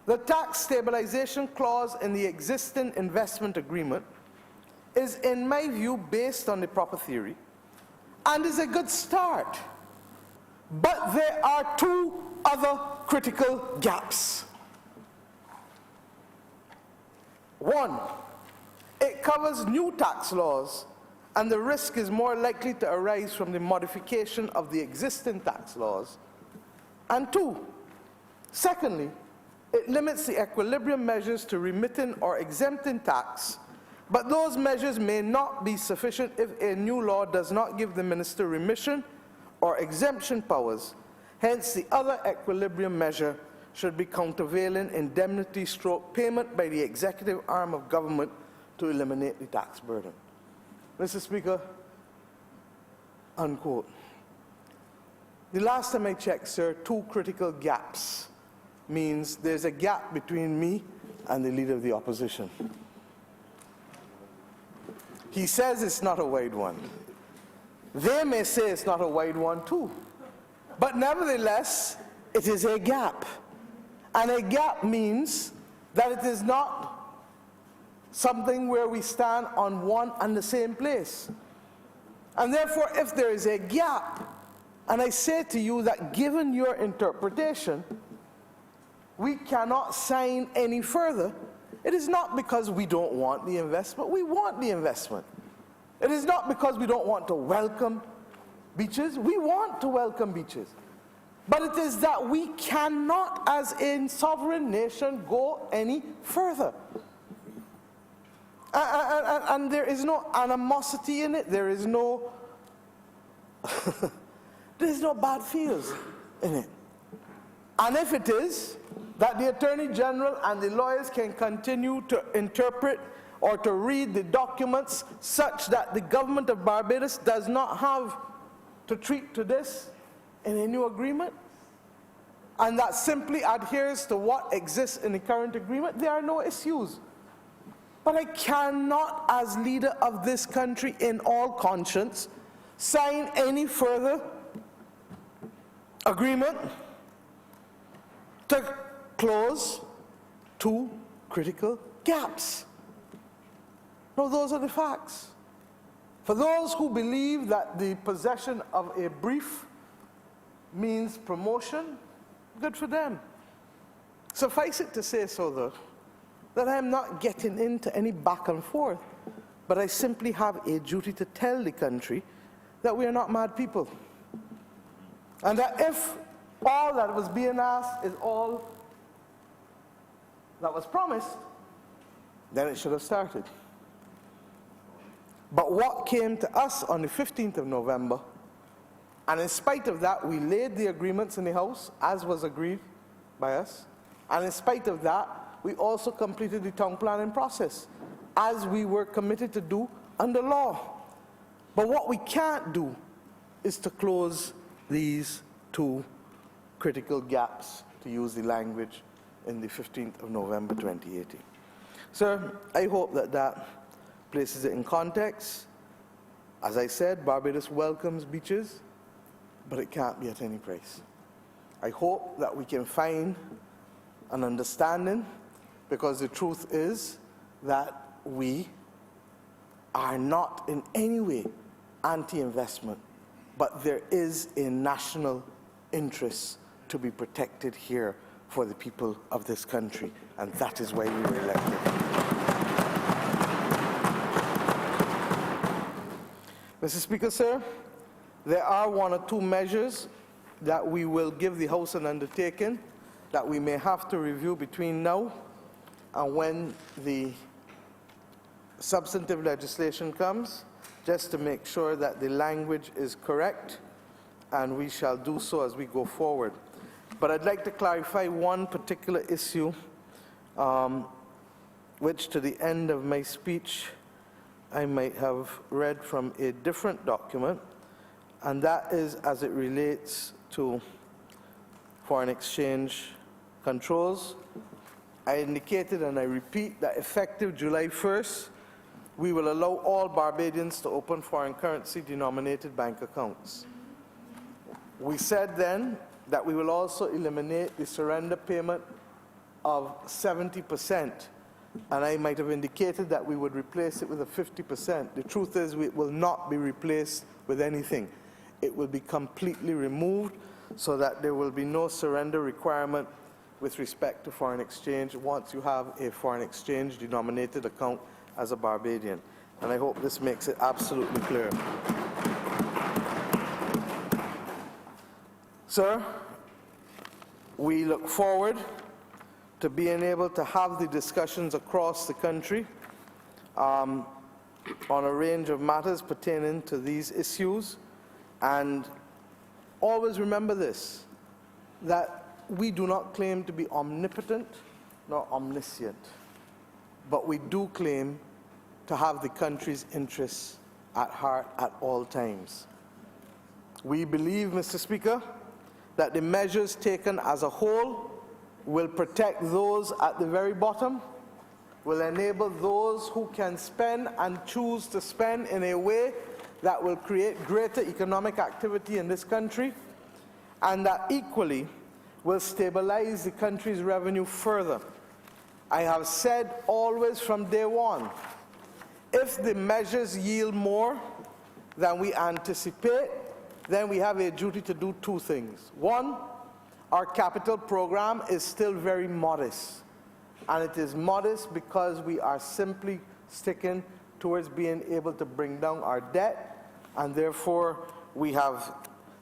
S11: the tax stabilization clause in the existing investment agreement is, in my view, based on the proper theory and is a good start. But there are two other critical gaps. One, it covers new tax laws, and the risk is more likely to arise from the modification of the existing tax laws. And two, secondly, it limits the equilibrium measures to remitting or exempting tax, but those measures may not be sufficient if a new law does not give the minister remission or exemption powers. Hence, the other equilibrium measure should be countervailing indemnity stroke payment by the executive arm of government to eliminate the tax burden. Mr. Speaker, unquote. The last time I checked, sir, two critical gaps means there's a gap between me and the Leader of the Opposition. He says it's not a wide one. They may say it's not a wide one too. But nevertheless, it is a gap. And a gap means that it is not something where we stand on one and the same place. And therefore, if there is a gap, and I say to you that given your interpretation, we cannot sign any further, it is not because we don't want the investment. We want the investment. It is not because we don't want to welcome beaches. We want to welcome beaches. But it is that we cannot, as a sovereign nation, go any further. And there is no animosity in it. There is no there's no bad feels in it. And if it is, that the Attorney General and the lawyers can continue to interpret or to read the documents such that the government of Barbados does not have to treat to this in a new agreement, and that simply adheres to what exists in the current agreement, there are no issues. But I cannot, as leader of this country in all conscience, sign any further agreement to close two critical gaps. No, those are the facts. For those who believe that the possession of a brief means promotion, good for them. Suffice it to say so, though, that I am not getting into any back and forth, but I simply have a duty to tell the country that we are not mad people. And that if all that was being asked is all that was promised, then it should have started. But what came to us on the 15th of November, and in spite of that, we laid the agreements in the House, as was agreed by us, and in spite of that, we also completed the town planning process, as we were committed to do under law. But what we can't do is to close these two critical gaps, to use the language in the 15th of November 2018. Sir, I hope that that places it in context. As I said, Barbados welcomes beaches, but it can't be at any price. I hope that we can find an understanding, because the truth is that we are not in any way anti-investment, but there is a national interest to be protected here for the people of this country, and that is why we were elected. Mr. Speaker, sir, there are one or two measures that we will give the House an undertaking that we may have to review between now and when the substantive legislation comes, just to make sure that the language is correct, and we shall do so as we go forward. But I'd like to clarify one particular issue, which to the end of my speech I might have read from a different document, and that is as it relates to foreign exchange controls. I indicated, and I repeat, that effective July 1st, we will allow all Barbadians to open foreign currency denominated bank accounts. We said then that we will also eliminate the surrender payment of 70%, and I might have indicated that we would replace it with a 50%. The truth is, it will not be replaced with anything. It will be completely removed, so that there will be no surrender requirement with respect to foreign exchange once you have a foreign exchange denominated account as a Barbadian. And I hope this makes it absolutely clear. Sir, we look forward to being able to have the discussions across the country on a range of matters pertaining to these issues. And always remember this, that we do not claim to be omnipotent nor omniscient, but we do claim to have the country's interests at heart at all times. We believe, Mr. Speaker, that the measures taken as a whole will protect those at the very bottom, will enable those who can spend and choose to spend in a way that will create greater economic activity in this country, and that equally will stabilize the country's revenue further. I have said always from day one, if the measures yield more than we anticipate, then we have a duty to do two things. One, our capital program is still very modest. And it is modest because we are simply sticking towards being able to bring down our debt, and therefore we have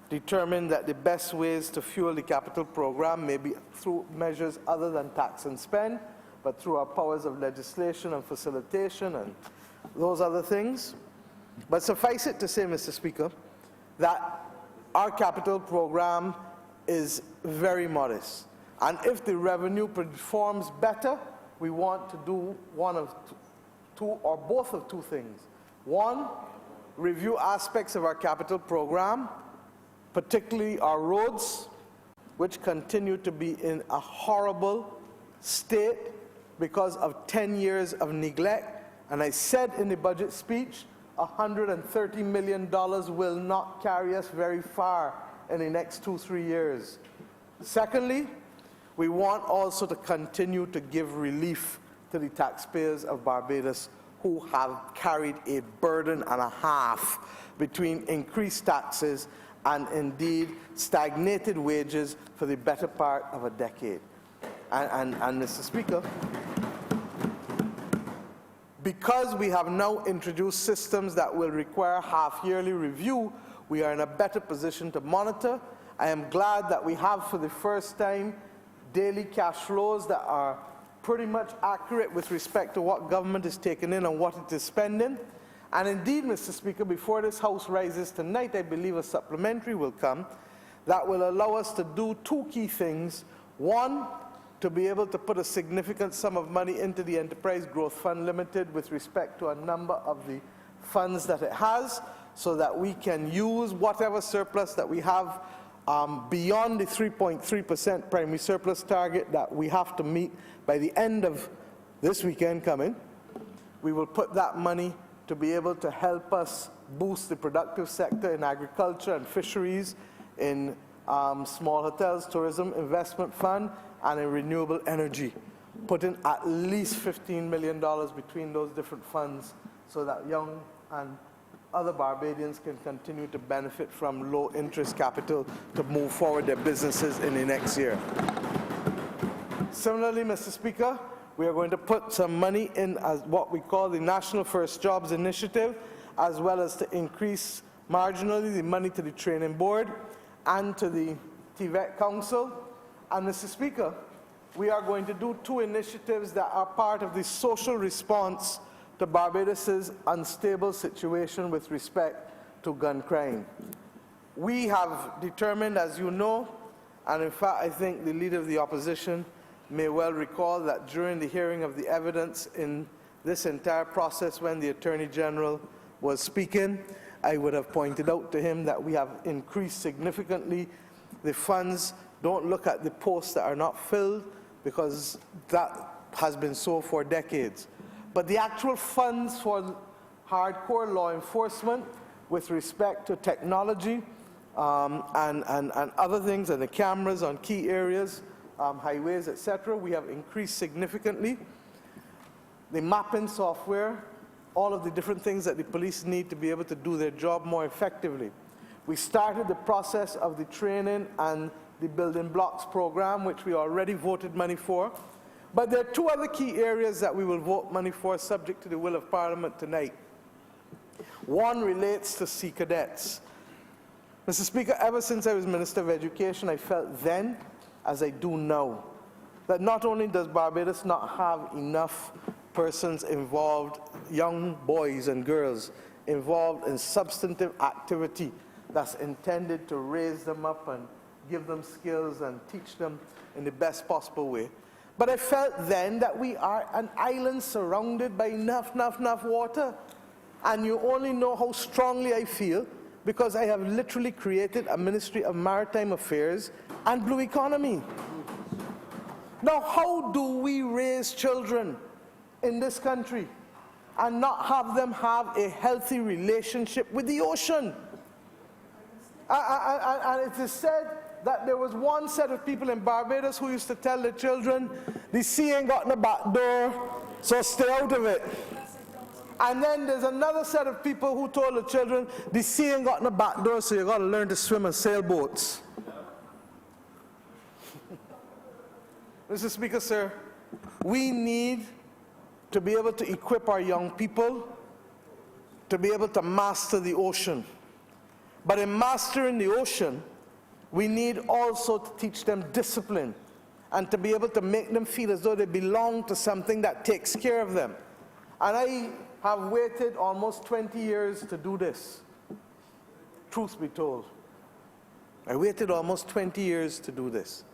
S11: determined that the best ways to fuel the capital program may be through measures other than tax and spend, but through our powers of legislation and facilitation and those other things. But suffice it to say, Mr. Speaker, that our capital program is very modest. And if the revenue performs better, we want to do one of two or both of two things. One, review aspects of our capital program, particularly our roads, which continue to be in a horrible state because of 10 years of neglect. And I said in the budget speech, $130 million will not carry us very far in the next 2-3 years. Secondly, we want also to continue to give relief to the taxpayers of Barbados who have carried a burden and a half between increased taxes and indeed stagnated wages for the better part of a decade. And Mr. Speaker, because we have now introduced systems that will require half-yearly review, we are in a better position to monitor. I am glad that we have, for the first time, daily cash flows that are pretty much accurate with respect to what government is taking in and what it is spending. And indeed, Mr. Speaker, before this House rises tonight, I believe a supplementary will come that will allow us to do two key things. One, to be able to put a significant sum of money into the Enterprise Growth Fund Limited with respect to a number of the funds that it has, so that we can use whatever surplus that we have beyond the 3.3% primary surplus target that we have to meet by the end of this weekend coming. We will put that money to be able to help us boost the productive sector in agriculture and fisheries, in small hotels, tourism, investment fund, and in renewable energy, putting at least $15 million between those different funds so that young and other Barbadians can continue to benefit from low-interest capital to move forward their businesses in the next year. Similarly, Mr. Speaker, we are going to put some money in as what we call the National First Jobs Initiative, as well as to increase marginally the money to the Training Board and to the TVET Council. And Mr. Speaker, we are going to do two initiatives that are part of the social response to Barbados's unstable situation with respect to gun crime. We have determined, as you know, and in fact I think the Leader of the Opposition may well recall that during the hearing of the evidence in this entire process, when the Attorney General was speaking, I would have pointed out to him that we have increased significantly the funds. Don't look at the posts that are not filled, because that has been so for decades. But the actual funds for hardcore law enforcement with respect to technology and other things, and the cameras on key areas, highways, etc., we have increased significantly. The mapping software, all of the different things that the police need to be able to do their job more effectively. We started the process of the training and the building blocks program, which we already voted money for. But there are two other key areas that we will vote money for, subject to the will of Parliament tonight. One relates to Sea Cadets. Mr. Speaker, ever since I was Minister of Education, I felt then, as I do now, that not only does Barbados not have enough persons involved, young boys and girls, involved in substantive activity that's intended to raise them up and give them skills and teach them in the best possible way. But I felt then that we are an island surrounded by enough water. And you only know how strongly I feel because I have literally created a Ministry of Maritime Affairs and Blue Economy. Now, how do we raise children in this country and not have them have a healthy relationship with the ocean? And it is said that there was one set of people in Barbados who used to tell their children, the sea ain't got no back door, so stay out of it. And then there's another set of people who told the children, the sea ain't got no back door, so you got to learn to swim in sailboats. Mr. Speaker, sir, we need to be able to equip our young people to be able to master the ocean. But in mastering the ocean, we need also to teach them discipline and to be able to make them feel as though they belong to something that takes care of them. And I have waited almost 20 years to do this. Truth be told, I waited almost 20 years to do this.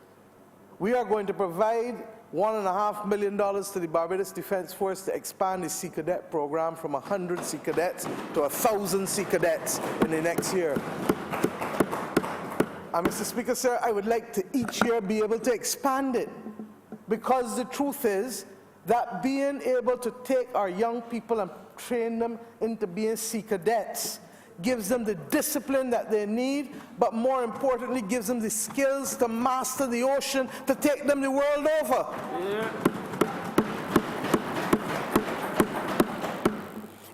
S11: We are going to provide $1.5 million to the Barbados Defense Force to expand the Sea Cadet program from 100 Sea Cadets to 1,000 Sea Cadets in the next year. And Mr. Speaker, sir, I would like to each year be able to expand it, because the truth is that being able to take our young people and train them into being Sea Cadets gives them the discipline that they need, but more importantly, gives them the skills to master the ocean, to take them the world over. Yeah.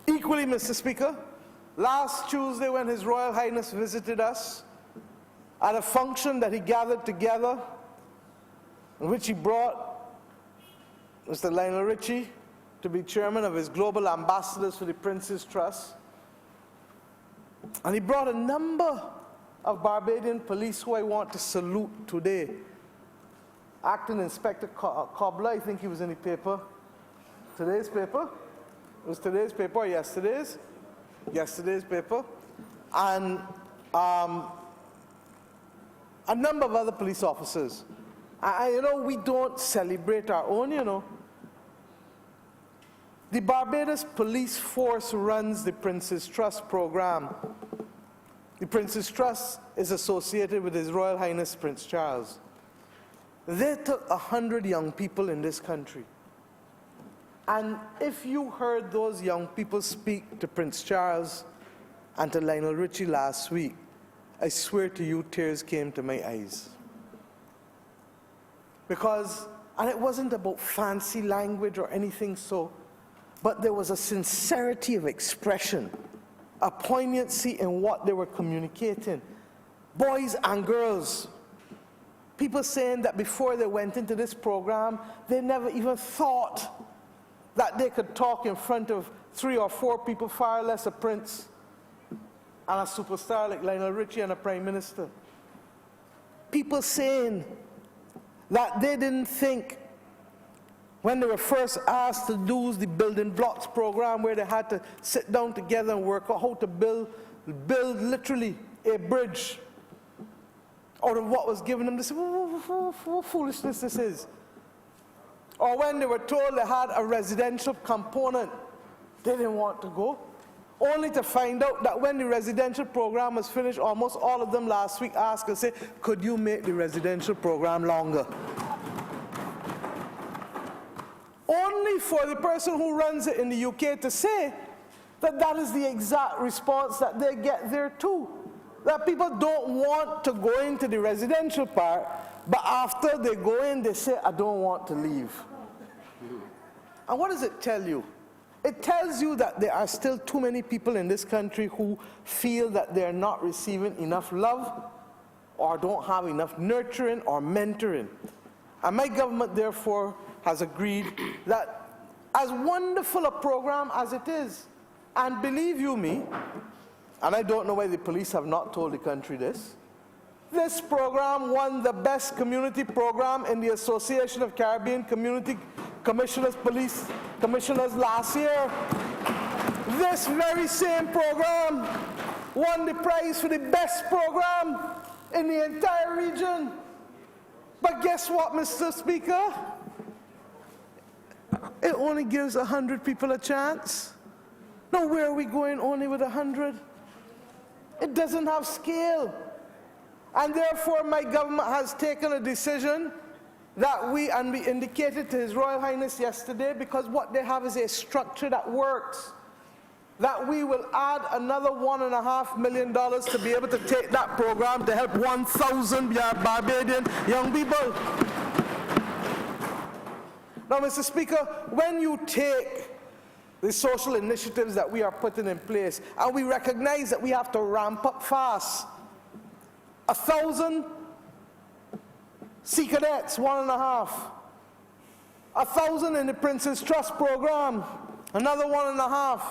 S11: Equally, Mr. Speaker, last Tuesday when His Royal Highness visited us at a function that he gathered together, in which he brought Mr. Lionel Richie to be chairman of his global ambassadors for the Prince's Trust, and he brought a number of Barbadian police who I want to salute today. Acting Inspector Cobbler, I think he was in the paper. Today's paper? It was today's paper or yesterday's? Yesterday's paper. And a number of other police officers. You know, we don't celebrate our own, you know. The Barbados Police Force runs the Prince's Trust program. The Prince's Trust is associated with His Royal Highness Prince Charles. They took 100 young people in this country. And if you heard those young people speak to Prince Charles and to Lionel Richie last week, I swear to you, tears came to my eyes. Because, and it wasn't about fancy language or anything so, but there was a sincerity of expression, a poignancy in what they were communicating. Boys and girls, people saying that before they went into this program, they never even thought that they could talk in front of 3 or 4 people, far less a prince and a superstar like Lionel Richie and a prime minister. People saying that they didn't think, when they were first asked to do the building blocks program, where they had to sit down together and work out how to build literally a bridge out of what was given them, they said, what foolishness this is. Or when they were told they had a residential component, they didn't want to go, only to find out that when the residential program was finished, almost all of them last week asked and said, could you make the residential program longer? Only for the person who runs it in the UK to say that that is the exact response that they get there too. That people don't want to go into the residential part, but after they go in, they say, I don't want to leave. And what does it tell you? It tells you that there are still too many people in this country who feel that they're not receiving enough love or don't have enough nurturing or mentoring. And my government, therefore, has agreed that as wonderful a program as it is, and believe you me, and I don't know why the police have not told the country this program won the best community program in the Association of Caribbean Community Commissioners, Police Commissioners last year. This very same program won the prize for the best program in the entire region. But guess what, Mr. Speaker? It only gives 100 people a chance. Now, where are we going only with 100? It doesn't have scale. And therefore, my government has taken a decision that we indicated to His Royal Highness yesterday, because what they have is a structure that works, that we will add another $1.5 million to be able to take that program to help 1,000 Barbadian young people. Now, Mr. Speaker, when you take the social initiatives that we are putting in place, and we recognize that we have to ramp up fast, 1,000 Sea Cadets, 1.5. 1,000 in the Prince's Trust program, another 1.5.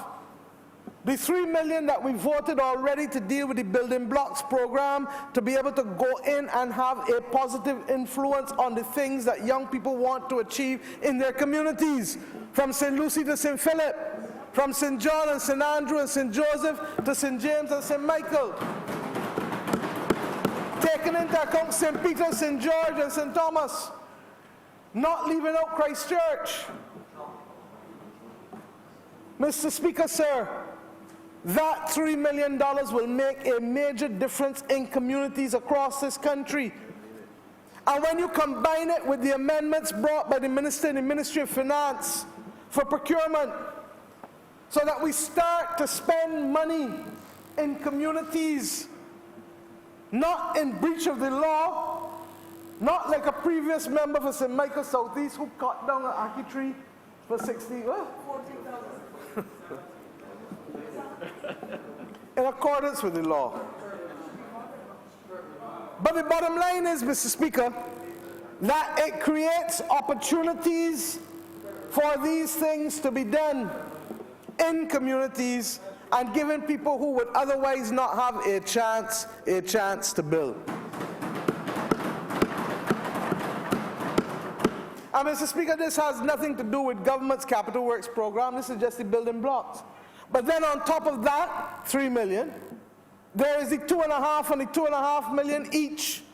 S11: The 3 million that we voted already to deal with the building blocks program, to be able to go in and have a positive influence on the things that young people want to achieve in their communities, from St. Lucie to St. Philip, from St. John and St. Andrew and St. Joseph to St. James and St. Michael. Taking into account St. Peter, St. George and St. Thomas. Not leaving out Christchurch. Mr. Speaker, sir, that $3 million will make a major difference in communities across this country. And when you combine it with the amendments brought by the Minister in the Ministry of Finance for procurement, so that we start to spend money in communities, not in breach of the law, not like a previous member for St. Michael Southeast who cut down an ackee tree for 14,000. In accordance with the law. But the bottom line is, Mr. Speaker, that it creates opportunities for these things to be done in communities and giving people who would otherwise not have a chance to build. And Mr. Speaker, this has nothing to do with government's capital works program. This is just the building blocks. But then on top of that, 3 million, there is the 2.5 and the 2.5 million each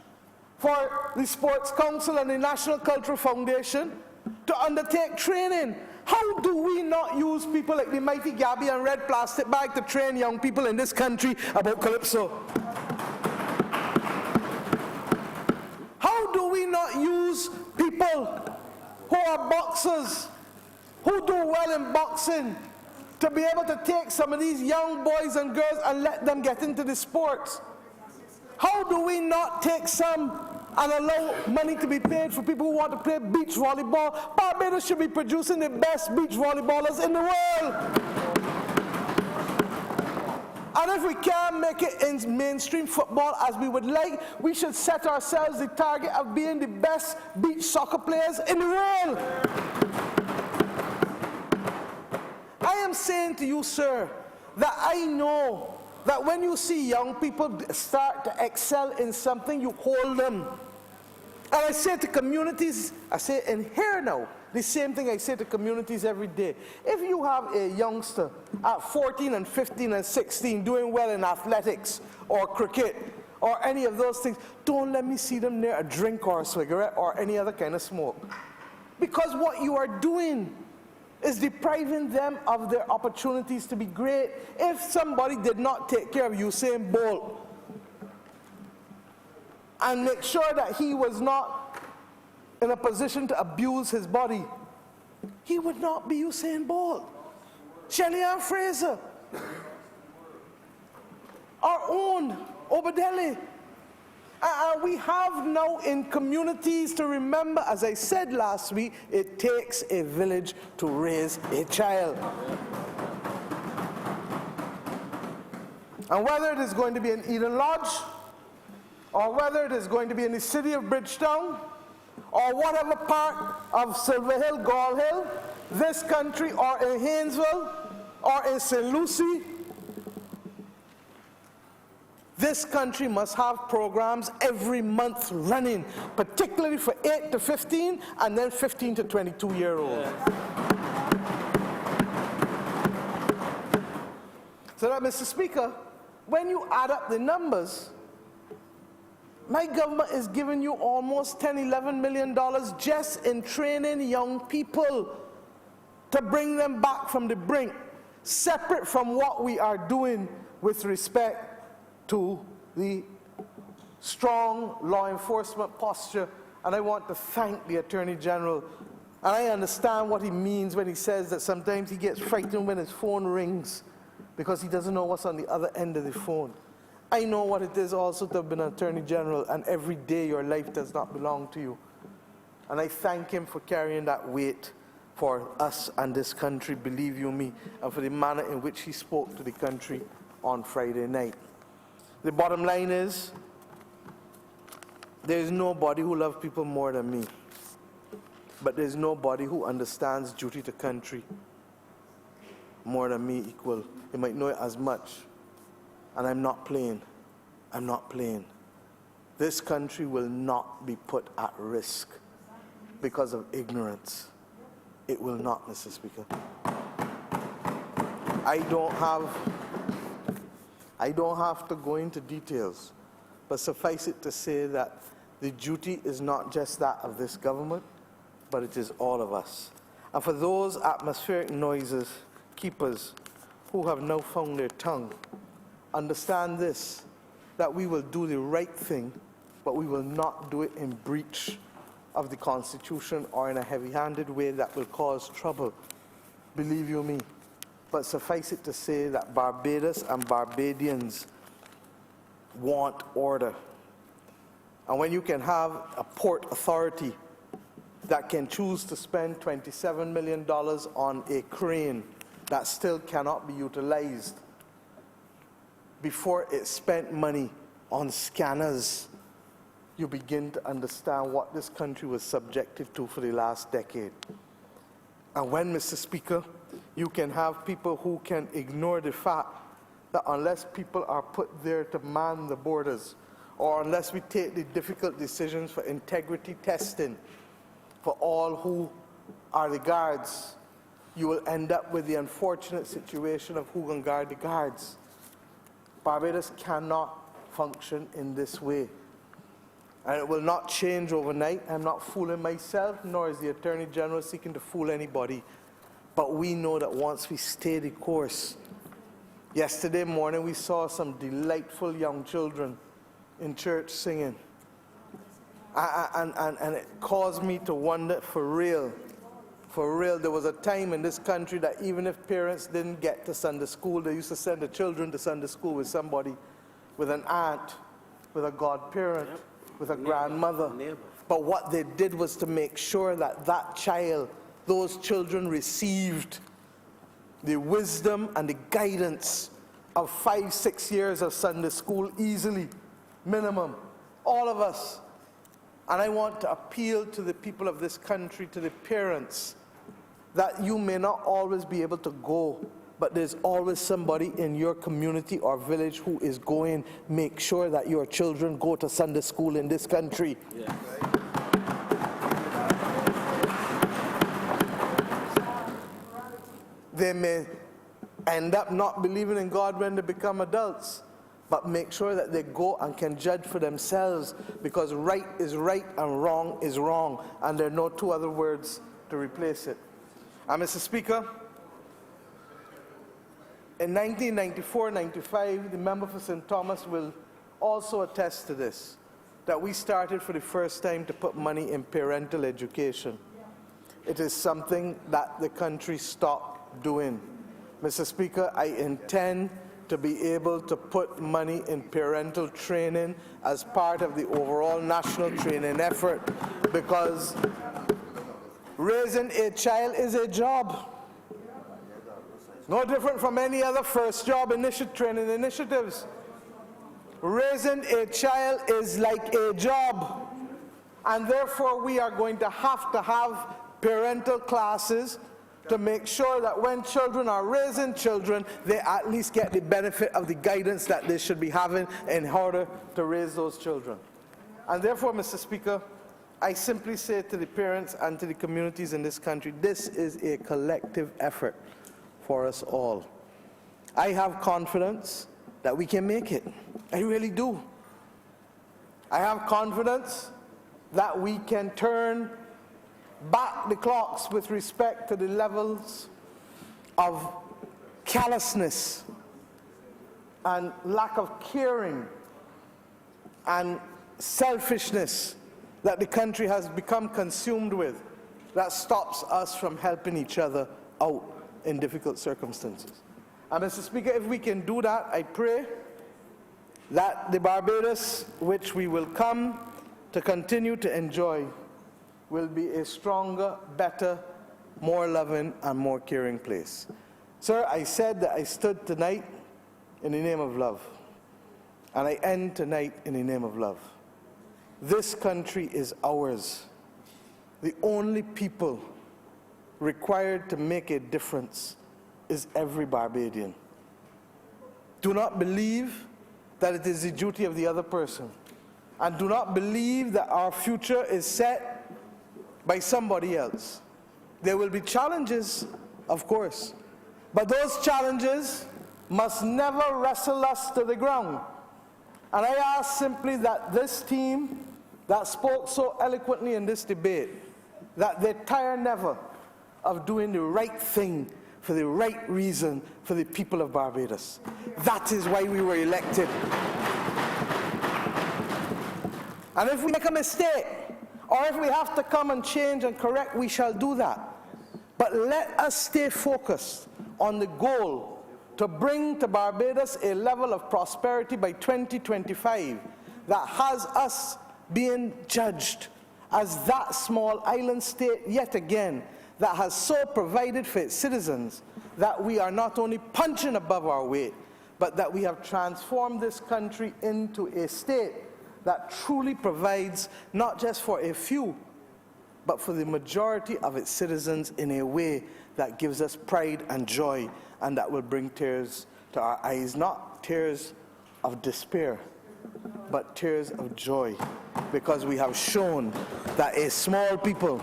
S11: for the Sports Council and the National Cultural Foundation to undertake training. How do we not use people like the mighty Gabby and Red Plastic Bag to train young people in this country about Calypso? How do we not use people who are boxers, who do well in boxing, to be able to take some of these young boys and girls and let them get into the sports? How do we not take some and allow money to be paid for people who want to play beach volleyball? Barbados should be producing the best beach volleyballers in the world. And if we can't make it in mainstream football as we would like, we should set ourselves the target of being the best beach soccer players in the world. I am saying to you, sir, that I know that when you see young people start to excel in something, you hold them. And I say to communities, I say in here now, the same thing I say to communities every day. If you have a youngster at 14 and 15 and 16 doing well in athletics or cricket or any of those things, don't let me see them near a drink or a cigarette or any other kind of smoke. Because what you are doing is depriving them of their opportunities to be great. If somebody did not take care of Usain Bolt and make sure that he was not in a position to abuse his body, he would not be Usain Bolt. Shelly Ann Fraser, our own Obadele. We have now in communities to remember, as I said last week, it takes a village to raise a child. And whether it is going to be in Eden Lodge, or whether it is going to be in the city of Bridgetown, or whatever part of Silver Hill, Gall Hill, this country, or in Haynesville, or in St. Lucie, this country must have programs every month running, particularly for 8 to 15 and then 15 to 22-year-olds. So that, Mr. Speaker, when you add up the numbers, my government is giving you almost $10–11 million just in training young people to bring them back from the brink, separate from what we are doing with respect to the strong law enforcement posture And I want to thank the Attorney General. And I understand what he means when he says that sometimes he gets frightened when his phone rings because he doesn't know what's on the other end of the phone. I know what it is also to have been an Attorney General, and every day your life does not belong to you. And I thank him for carrying that weight for us and this country, believe you me, and for the manner in which he spoke to the country on Friday night. The bottom line is, there is nobody who loves people more than me. But there's nobody who understands duty to country more than me equal. You might know it as much. And I'm not playing. I'm not playing. This country will not be put at risk because of ignorance. It will not, Mr. Speaker. I don't have to go into details, but suffice it to say that the duty is not just that of this government, but it is all of us. And for those atmospheric noises keepers who have now found their tongue, understand this, that we will do the right thing, but we will not do it in breach of the Constitution or in a heavy-handed way that will cause trouble. Believe you me. But suffice it to say that Barbados and Barbadians want order. And when you can have a port authority that can choose to spend $27 million on a crane that still cannot be utilized before it spent money on scanners, you begin to understand what this country was subjected to for the last decade. And when, Mr. Speaker, you can have people who can ignore the fact that unless people are put there to man the borders, or unless we take the difficult decisions for integrity testing for all who are the guards, you will end up with the unfortunate situation of who can guard the guards. Barbados cannot function in this way. And it will not change overnight. I'm not fooling myself, nor is the Attorney General seeking to fool anybody. But we know that once we stay the course. Yesterday morning we saw some delightful young children in church singing. And it caused me to wonder, for real, there was a time in this country that even if parents didn't get to Sunday school, they used to send the children to Sunday school with somebody, with an aunt, with a godparent, with a grandmother. But what they did was to make sure that that child, those children received the wisdom and the guidance of 5-6 years of Sunday school easily, minimum, all of us. And I want to appeal to the people of this country, to the parents, that you may not always be able to go, but there's always somebody in your community or village who is going. Make sure that your children go to Sunday school in this country. Yeah. They may end up not believing in God when they become adults, but make sure that they go and can judge for themselves, because right is right and wrong is wrong, and there are no two other words to replace it. And Mr. Speaker, in 1994-95, the member for St. Thomas will also attest to this, that we started for the first time to put money in parental education. It is something that the country stopped doing. Mr. Speaker, I intend to be able to put money in parental training as part of the overall national training effort, because raising a child is a job. No different from any other first job training initiatives. Raising a child is like a job, and therefore we are going to have parental classes to make sure that when children are raising children, they at least get the benefit of the guidance that they should be having in order to raise those children. And therefore, Mr. Speaker, I simply say to the parents and to the communities in this country, this is a collective effort for us all. I have confidence that we can make it. I really do. I have confidence that we can turn back the clocks with respect to the levels of callousness and lack of caring and selfishness that the country has become consumed with that stops us from helping each other out in difficult circumstances. And Mr. Speaker, if we can do that, I pray that the Barbados which we will come to continue to enjoy will be a stronger, better, more loving and more caring place. Sir, I said that I stood tonight in the name of love, and I end tonight in the name of love. This country is ours. The only people required to make a difference is every Barbadian. Do not believe that it is the duty of the other person, and do not believe that our future is set by somebody else. There will be challenges, of course, but those challenges must never wrestle us to the ground. And I ask simply that this team that spoke so eloquently in this debate, that they tire never of doing the right thing for the right reason for the people of Barbados. That is why we were elected. And if we make a mistake, or if we have to come and change and correct, we shall do that. But let us stay focused on the goal to bring to Barbados a level of prosperity by 2025 that has us being judged as that small island state yet again that has so provided for its citizens that we are not only punching above our weight, but that we have transformed this country into a state that truly provides not just for a few, but for the majority of its citizens in a way that gives us pride and joy, and that will bring tears to our eyes, not tears of despair, but tears of joy, because we have shown that a small people,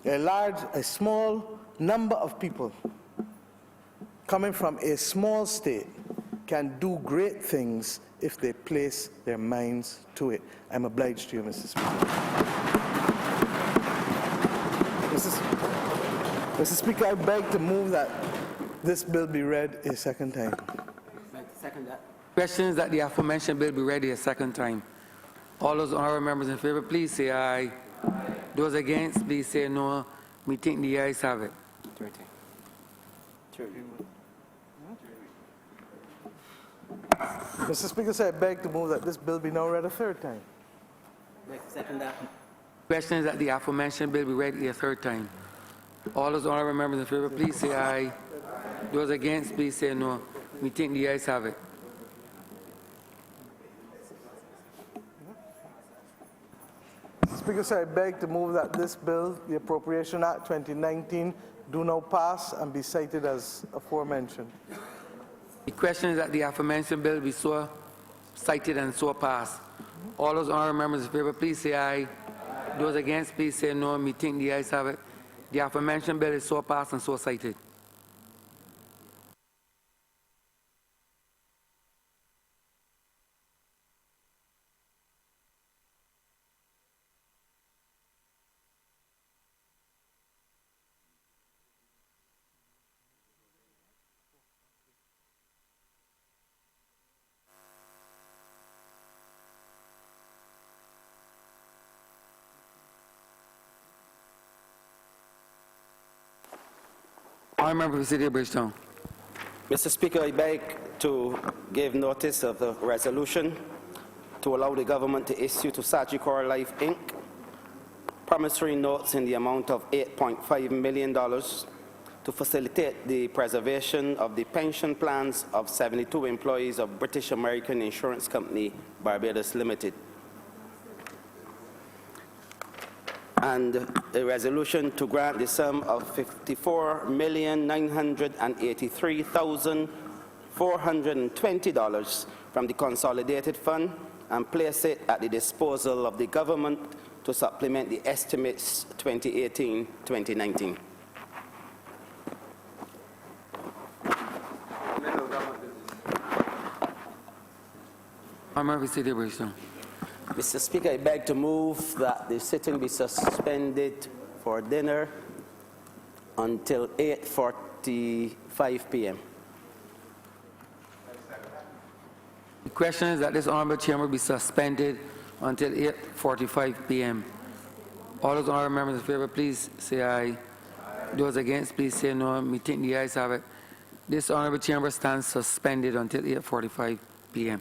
S11: a small number of people coming from a small state can do great things if they place their minds to it. I'm obliged to you, Mr. Speaker. Mr. Speaker, I beg to move that this bill be read a second time.
S2: Second that.
S1: Questions that the aforementioned bill be read a second time. All those honourable members in favour, please say aye. Those against, please say no. We think the ayes have it.
S2: 30.
S11: Mr. Speaker, sir, I beg to move that this bill be now read a third time.
S2: Second that.
S1: Questions that the aforementioned bill be read a third time. All those honourable members in favour, please say aye. Those against, please say no. We think the ayes have it.
S11: Mr. Speaker, sir, I beg to move that this bill, the Appropriation Act 2019, do now pass and be cited as aforementioned.
S1: The question is that the aforementioned bill be so cited and so passed. All those honourable members in favour, please say aye. Those against, please say no. Me think the ayes have it. The aforementioned bill is so passed and so cited. Honourable for City of Bridgetown.
S2: Mr. Speaker, I beg to give notice of the resolution to allow the government to issue to Sagicor Life Inc. promissory notes in the amount of $8.5 million to facilitate the preservation of the pension plans of 72 employees of British American Insurance Company, Barbados Limited. And a resolution to grant the sum of $54,983,420 from the Consolidated Fund and place it at the disposal of the government to supplement the estimates 2018-2019.
S1: Honourable for City of Bridgetown.
S2: Mr. Speaker, I beg to move that the sitting be suspended for dinner until 8:45 p.m.
S1: The question is that this honourable chamber be suspended until 8:45 p.m. All those honourable members in favour, please say aye. Those against, please say no. Me think the ayes have it. This honourable chamber stands suspended until 8:45 p.m.